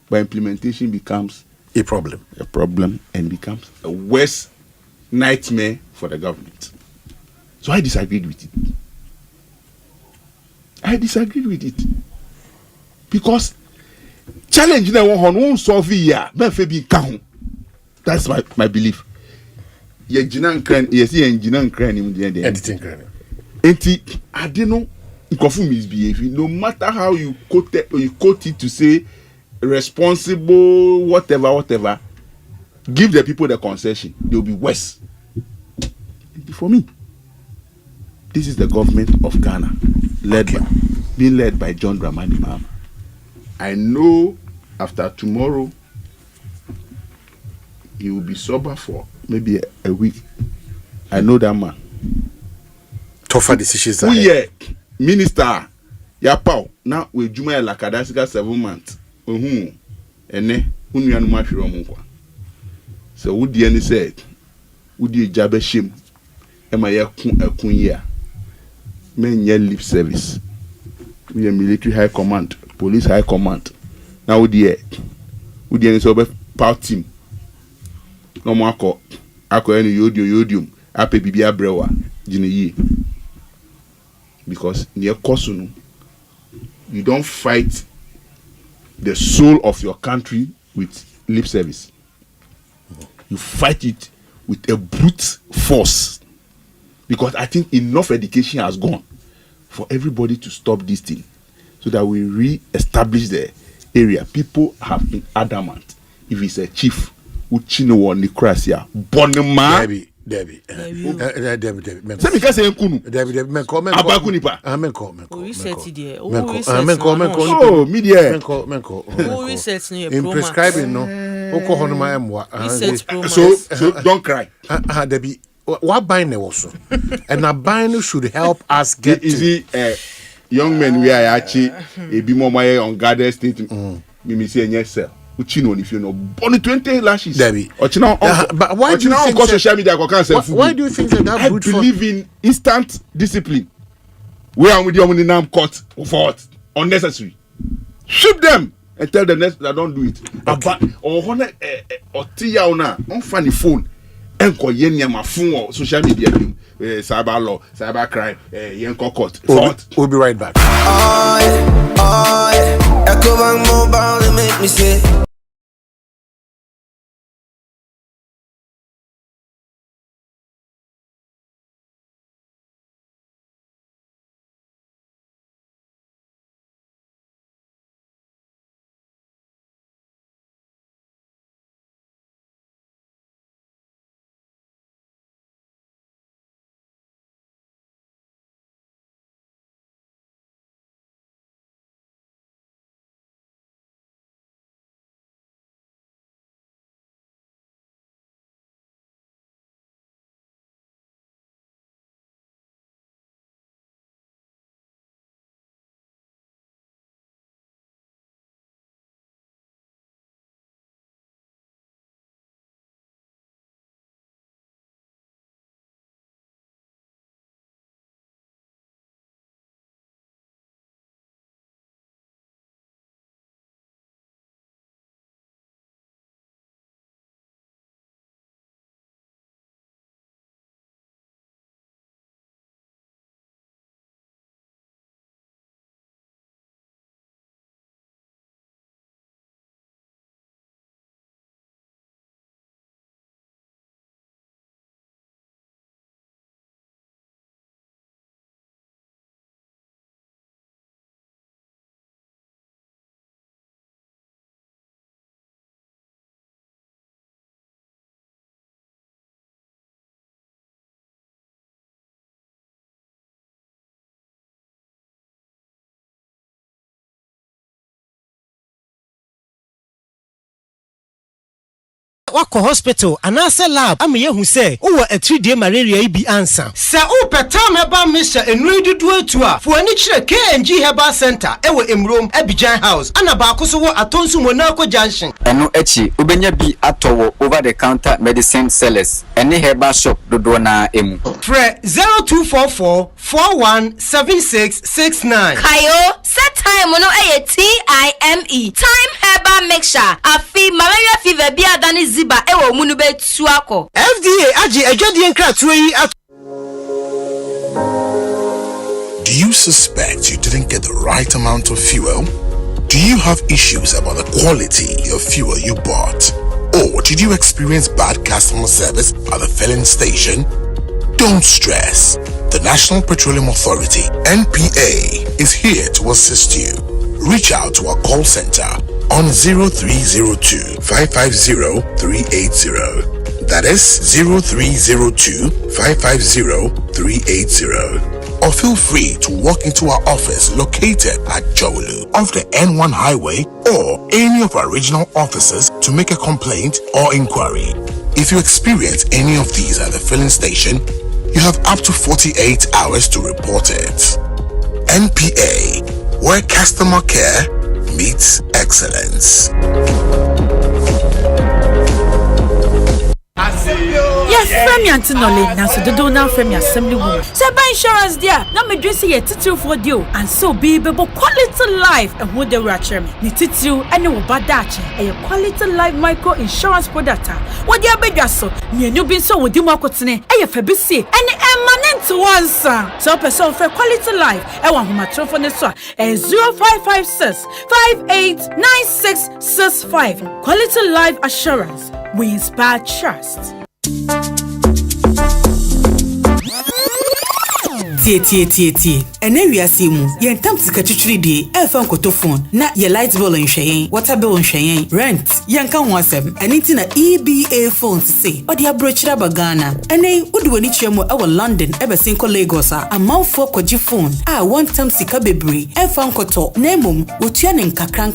but implementation becomes a problem, and becomes a worse nightmare for the government. So I disagreed with it. Because challenge na won't solve here. That's my belief. Editing credit. I don't know. No matter how you quote it to say responsible, whatever, give the people the concession, they'll be worse. For me, this is the government of Ghana, being led by John Dramani Mahama. I know after tomorrow he will be sober for maybe a week. I know that man. Tougher decisions. Minister Yapao now we Juma Lakadasika 7 months. And then so would the said, would you jabbe shame? Am I a kunya? Men lip service. We are military high command, police high command. Now would the so power team. No more ako any yodium, ape bibia brewa, jine because near Kosuno, you don't fight the soul of your country with lip service. You fight it with a brute force. Because I think enough education has gone for everybody to stop this thing so that we re-establish the area. People have been adamant. If it's a chief, Uchino or Nikrasia, Bonema. Debbie. In prescribing, no. So don't cry. Debbie, what buying also? And a buying should help us get young men we are actually a bit more unguarded state. Me say yes, sir. Uchino, if you know, only 20 lashes. Debbie. But why do you think social media why do you think that I believe in instant discipline? We are with your money now court for what? Unnecessary. Ship them and tell them that don't do it. Or tia on funny phone. Enko yenya my phone or social media cyber law, cyber crime, yenko court. We'll be right back. Echo mobile, make me say wako hospital anase lab ama yehu say wo a 3-day malaria ibi answer se wo petam heba mixture enuri dudu etu a fo ani kire KNG Herbal Center ewo Emrom Abidjan House ana ba ko so wo Atonsu Monaco Junction eno echi ubenya bi atowo over the counter medicine sellers any herbal shop dodo na emu Fre 0244 417669 Kayo set time no TIME time herbal mixture afi malaria fever bi adani ziba ewo munu betu akọ FDA agi ejodi nkratu yi Do you suspect you didn't get the right amount of fuel? Do you have issues about the quality of fuel you bought? Or did you experience bad customer service at the filling station? Don't stress. The National Petroleum Authority, NPA, is here to assist you. Reach out to our call center on 0302 550 380. That is 0302 550 380. Or feel free to walk into our office located at Jowlu off the N1 highway or any of our regional offices to make a complaint or inquiry. If you experience any of these at the filling station, you have up to 48 hours to report it. NPA, where customer care meets excellence. Yes, from your knowledge now, so the donor from your assembly woman. So by insurance, dear, now me dress here title for you, and so be able quality life and what they ratchet me. The title and no bad dache, a quality life micro insurance product. What dear big so, me new been so with you marketine, a fabisi, and eminent once. So person for quality life, I want my phone this one, 0556 589665. Quality life assurance. We inspire trust. Tie. Ene wiase mu, yen tam sika twitwiri de, e fa nkoto phone, na ye light bill nhwehen, water bill nhwehen, rent, yen ka ho asem. Ene ti na EBA phones say, odi abrochira bagana. Ene udi wani chiemu e wo London, e be sin ko Lagos a, amanfo kwaji phone. One time sika bebre, e fa nkoto, na emom, wotua ne nkakra.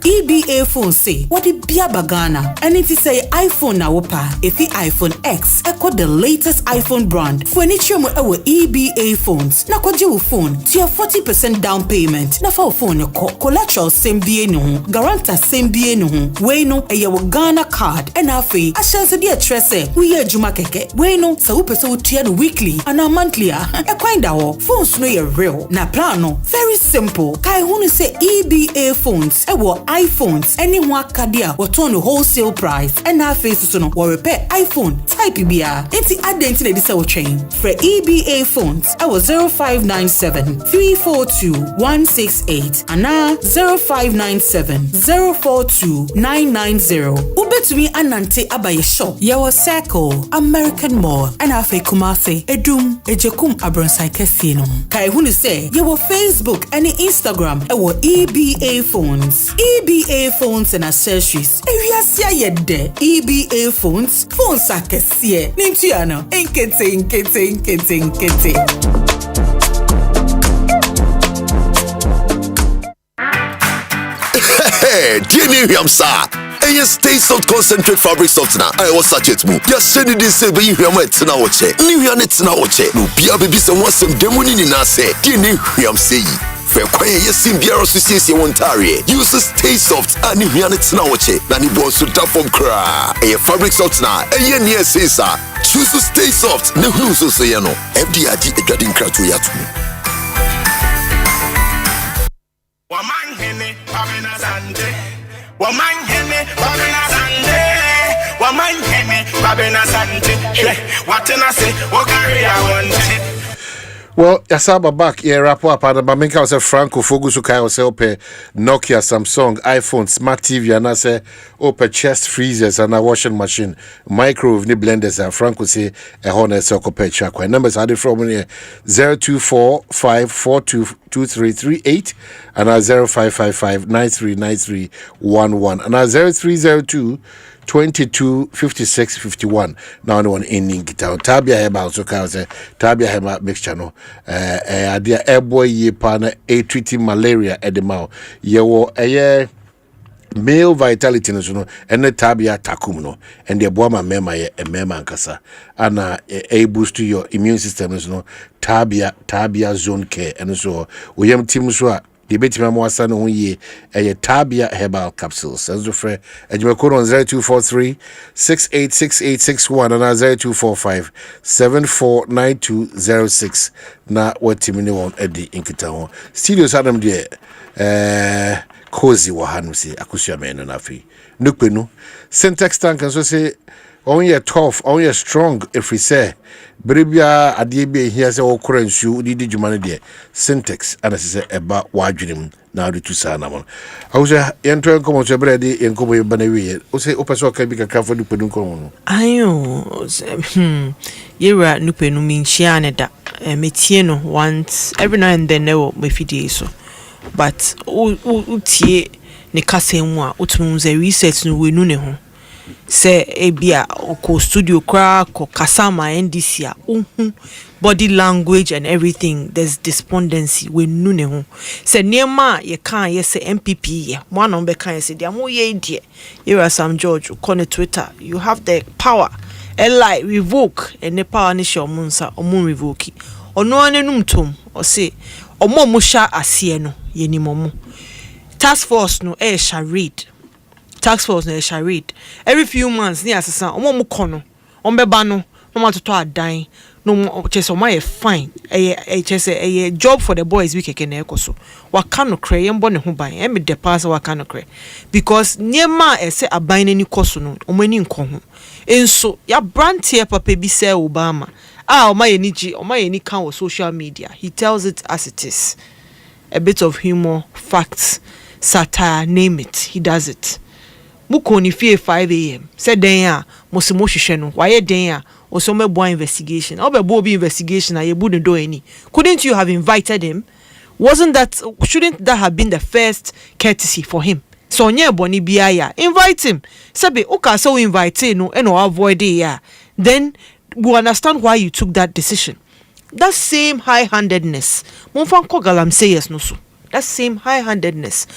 EBA phone say, odi bia bagana. Ene ti say iPhone na wopa, efi iPhone X, e ko the latest iPhone brand. Fo ni chiemu e wo EBA phones na kwaji wo phone tia 40% down payment na fa phone ko collateral sembie no ho guarantor sembie no ho we no eye wo Ghana card and afi ashanse de atrese we adwuma keke we no sa wo pese wo tia no weekly and monthly e kwanda ho phones no ye real na plan no very simple kai hunu say EBA phones e wo iPhones any ho akade a wo ton no wholesale price and afi so no wo repair iPhone type bia enti adenti na di say wo twen for EBA phones I was 0597 342 168 and 0597 042 990. Ubetumi anante abaye shop. Yawa Circle, American Mall, and Afe Kumase, Edum, Ejekum Abronsai Kesino. Kai hunu say, yawa Facebook and Instagram, ewa EBA phones. EBA phones and accessories. Eriasia yede. EBA phones are kesie. Nintiano, inkete. Hey, dear Yamsa. And you stay soft concentrate fabric softener. I was such it move. You're sending this say you hear my tina watch. New units now watch. No be a baby some want some demoni in us say. Dear Yamsa. Fair quiet, yes, in Biara Association Ontario. Use stay soft and if you are not watch it, then it was to tap from cry. A fabric softener, a year near says, choose to stay soft. No, so say, you know, FDIG a getting crack to Yatu. Omanhene, Asante. Omanhene, Asante. Omanhene, Asante. What can I say? What carry I want? Well, Yasaba back here, wrap up, and Bamenka was a Franco Fogusu Kai was open Nokia, Samsung, iPhone, Smart TV, and I say open chest freezers and a washing machine, microwave, ni blenders, and Franco say a honor circle pay track. Numbers are from here 024 542 2338 and 0555 939311 and 0302 225651. Now no one ending guitar. Tabia heba also cause tabia heba mixture no. Adia airboy ye partner a treating malaria at the mouth. Ye wo male vitality no so no ene tabia takum no and the boama mema ye e mema ankasa ana a boost to your immune system no tabia zone care and so we am team so a the betima mo asa no ye e tabia herbal capsules as the free ejima code on 0243 686861 and 0245 749206 na watimi ne won edi inkita ho studios adam de cozy wa hanu si akusua meno na afi nukpenu syntax tank so say on ye tough on ye strong if we say bribia ade bi here say okora nsu di djuma ne de syntax ana say eba wadwenem na ade tu sa na mo awusa yento enkomo so brede enkomo ye bana wi o say opeso ka bi kakra fa nukpenu nkomo no ayo yera nukpenu mi nchia ne da metie no once every now and then no me fidie so but utie ne kasemu a utumze research no wenu ne ho se ebia ko studio kra ko kasama ndc a body language and everything there's despondency wenu ne ho se niema ye kan ye se MPP ye mo anon be kan ye se dia mo ye die you Sam George on Twitter you have the power like revoke and the power ni show munsa omun revoke ono anenum tom o se omo mo sha asie no ye ni momo task force no charade task force no charade every few months ni asesa omo mo kono ombeba no no matoto adan no chese omo ye fine chese job for the boys we keke na ekoso waka no kre ye mbo ne ho ban me de pass waka no kre because niema ese aban ni koso no omo ni nko ho enso ya brand here papa bi say Obama oma ye ni kan on social media he tells it as it is a bit of humor facts satire name it he does it muko ni fie 5 a.m. said den a mosimo hwehwe no waye den a oso mebo investigation obebo bi investigation a ye bu do any couldn't you have invited him shouldn't that have been the first courtesy for him so onye boni biaya invite him sabe uka so invite no and avoid ya then we understand why you took that decision. That same high-handedness, monfanko galamseyes no so. That same high-handedness,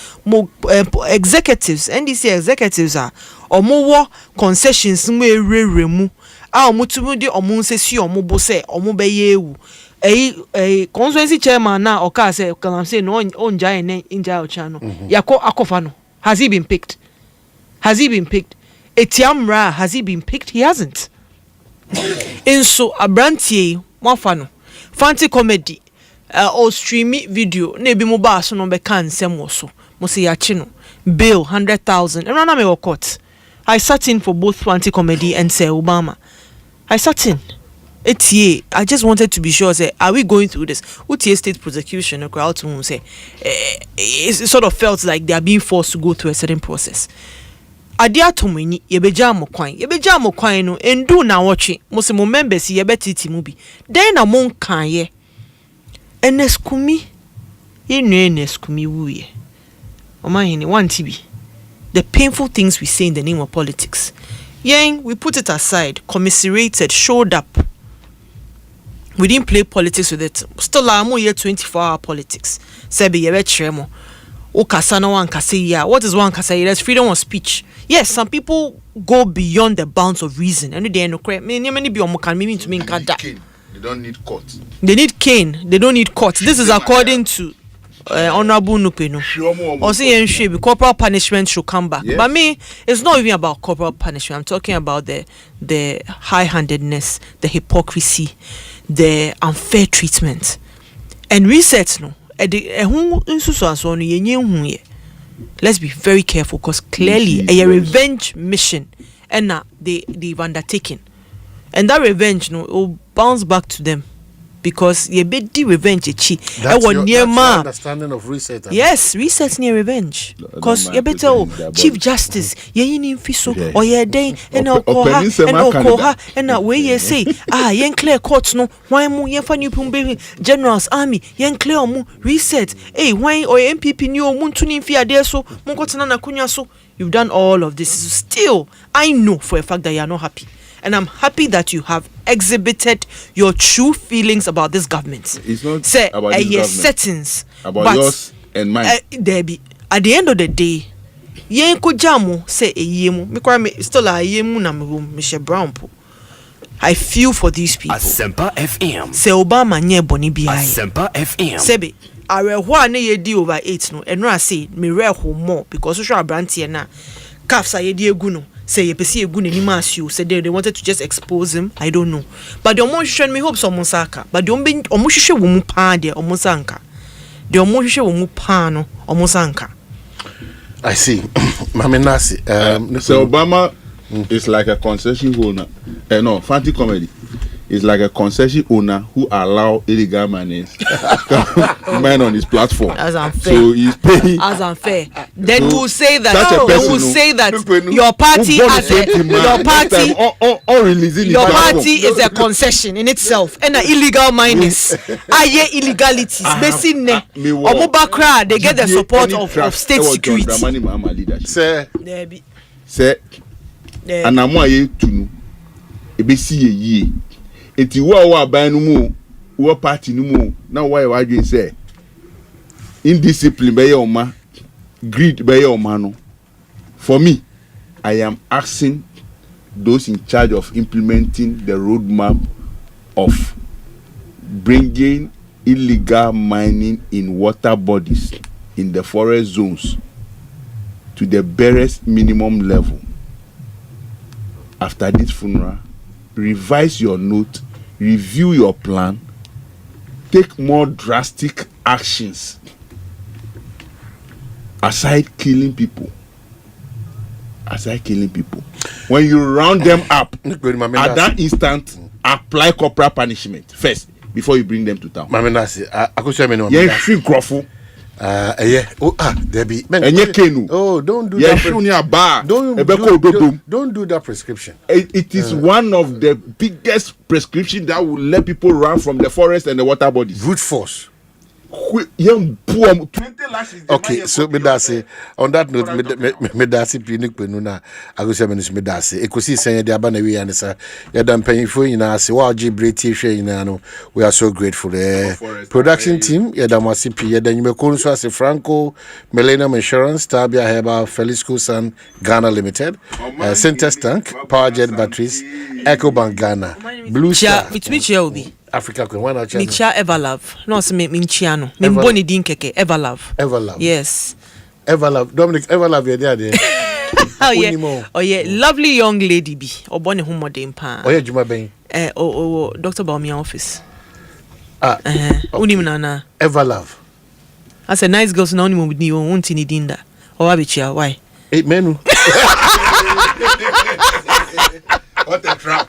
executives, NDC executives are omo concessions mwe remu. Omo tumudi omo se si omo bo se omo be yewu. Constituency chairman na oka se galamsey no onja ene inja ochano. Yako akofano. Has he been picked? Etiamra, has he been picked? He hasn't. Enso abrantie mwafano fancy comedy or streamy video na ebi mo ba so no be kan nsem wo so mo se ya chi no bill 100,000 and na me wo court I sat in for both fancy comedy and say Obama I sat in etie I just wanted to be sure say are we going through this utie state prosecution or crowd to say it sort of felt like they are being forced to go through a certain process. Adia tomini yebeja mo kwan no endu na woche mo se mo members yebetiti mu bi den na mon kan ye eneskumi wuye Omanhene wanti bi the painful things we say in the name of politics we put it aside commiserated showed up we didn't play politics with it still am here 24-hour politics sebe yebe tremo okasa na wan kase ya what is one kase there's freedom of speech. Yes, some people go beyond the bounds of reason. And they no correct. Many be omokan meaning to mean kada. They don't need court. They need cane. They don't need court. This is according to Honorable Nupeno. Or say corporal punishment should come back. Yes. But me, it's not even about corporal punishment. I'm talking about the high-handedness, the hypocrisy, the unfair treatment, and research. No, let's be very careful because clearly a revenge mission and they've undertaken, and that revenge will bounce back to them because ye be the revenge that's your understanding of reset. Yes, reset near revenge because ye better Chief Justice ye in fiso or ye day and okoha and where ye say yen clear courts no why mu yen fa new pumbe generals army yen clear mu reset why or MPP new muntu ni fi ade so munkotena na kunya so. You've done all of this. Still, I know for a fact that you are not happy. And I'm happy that you have exhibited your true feelings about this government. It's not about this government. Settings. About yours and mine. Debbie, at the end of the day, yen ko jamu say eyemu me kwa me still eyemu na me room me brown po. I feel for these people. Asempa FM. Say Obama nye boni bi ai. Asempa FM. Sebe areho a na ye di over 8 no eno ase me reho more because social abrantie na calves a ye di egu no say ye pese egu n'anim asio say they wanted to just expose him. I don't know, but the omo me hope some saka, but the omo hwehwe wo mu pa de omo sanka, the omo hwehwe wo mu pa no omo sanka. I see. Mame Nasi, so Obama is like a concession owner. No, Fanti Comedy is like a concession owner who allow illegal men on his platform. As unfair. So he's paying. As unfair. Then So we'll say that. person We'll say that your party is a concession in itself and an illegal minus. Aye illegalities. Basically, Obubakra they get the support of state security. Say, and I'm why to ebesi ye. Eti wa ban no mu wo party no mu na why wadwen say indiscipline be your ma greed be your ma no. For me, I am asking those in charge of implementing the roadmap of bringing illegal mining in water bodies in the forest zones to the barest minimum level. After this funeral, revise your note, review your plan, take more drastic actions aside killing people. When you round them up, at that instant, apply corporal punishment first before you bring them to town. Debbie. Don't do that. Don't do that prescription. It is one of the biggest prescription that will let people run from the forest and the water bodies. Brute force. Okay, so me da say on that note me da say clinic penuna Agosha me da say Ekosiisen say dey aba na we and say ya da mpanyifo nyina say wa oje breti hwe nyina no we are so grateful production team ya da masipi ya da nyimeko nso as Franco Millennium Insurance Tabia Heba Felisco San Ghana Limited Syntex Tank Power Jet Batteries Ecobank Ghana Blue Star Obi Africa Queen one channel Micha Everlove no se me nchiano me mboni din keke Everlove yes Everlove Dominic Everlove you there oh yeah lovely young lady bi obone ho modern pa oye juma ben Dr. Baumia office unim nana Everlove as a nice girl so na unim ni wonti ni dinda o abechia why menu what a trap.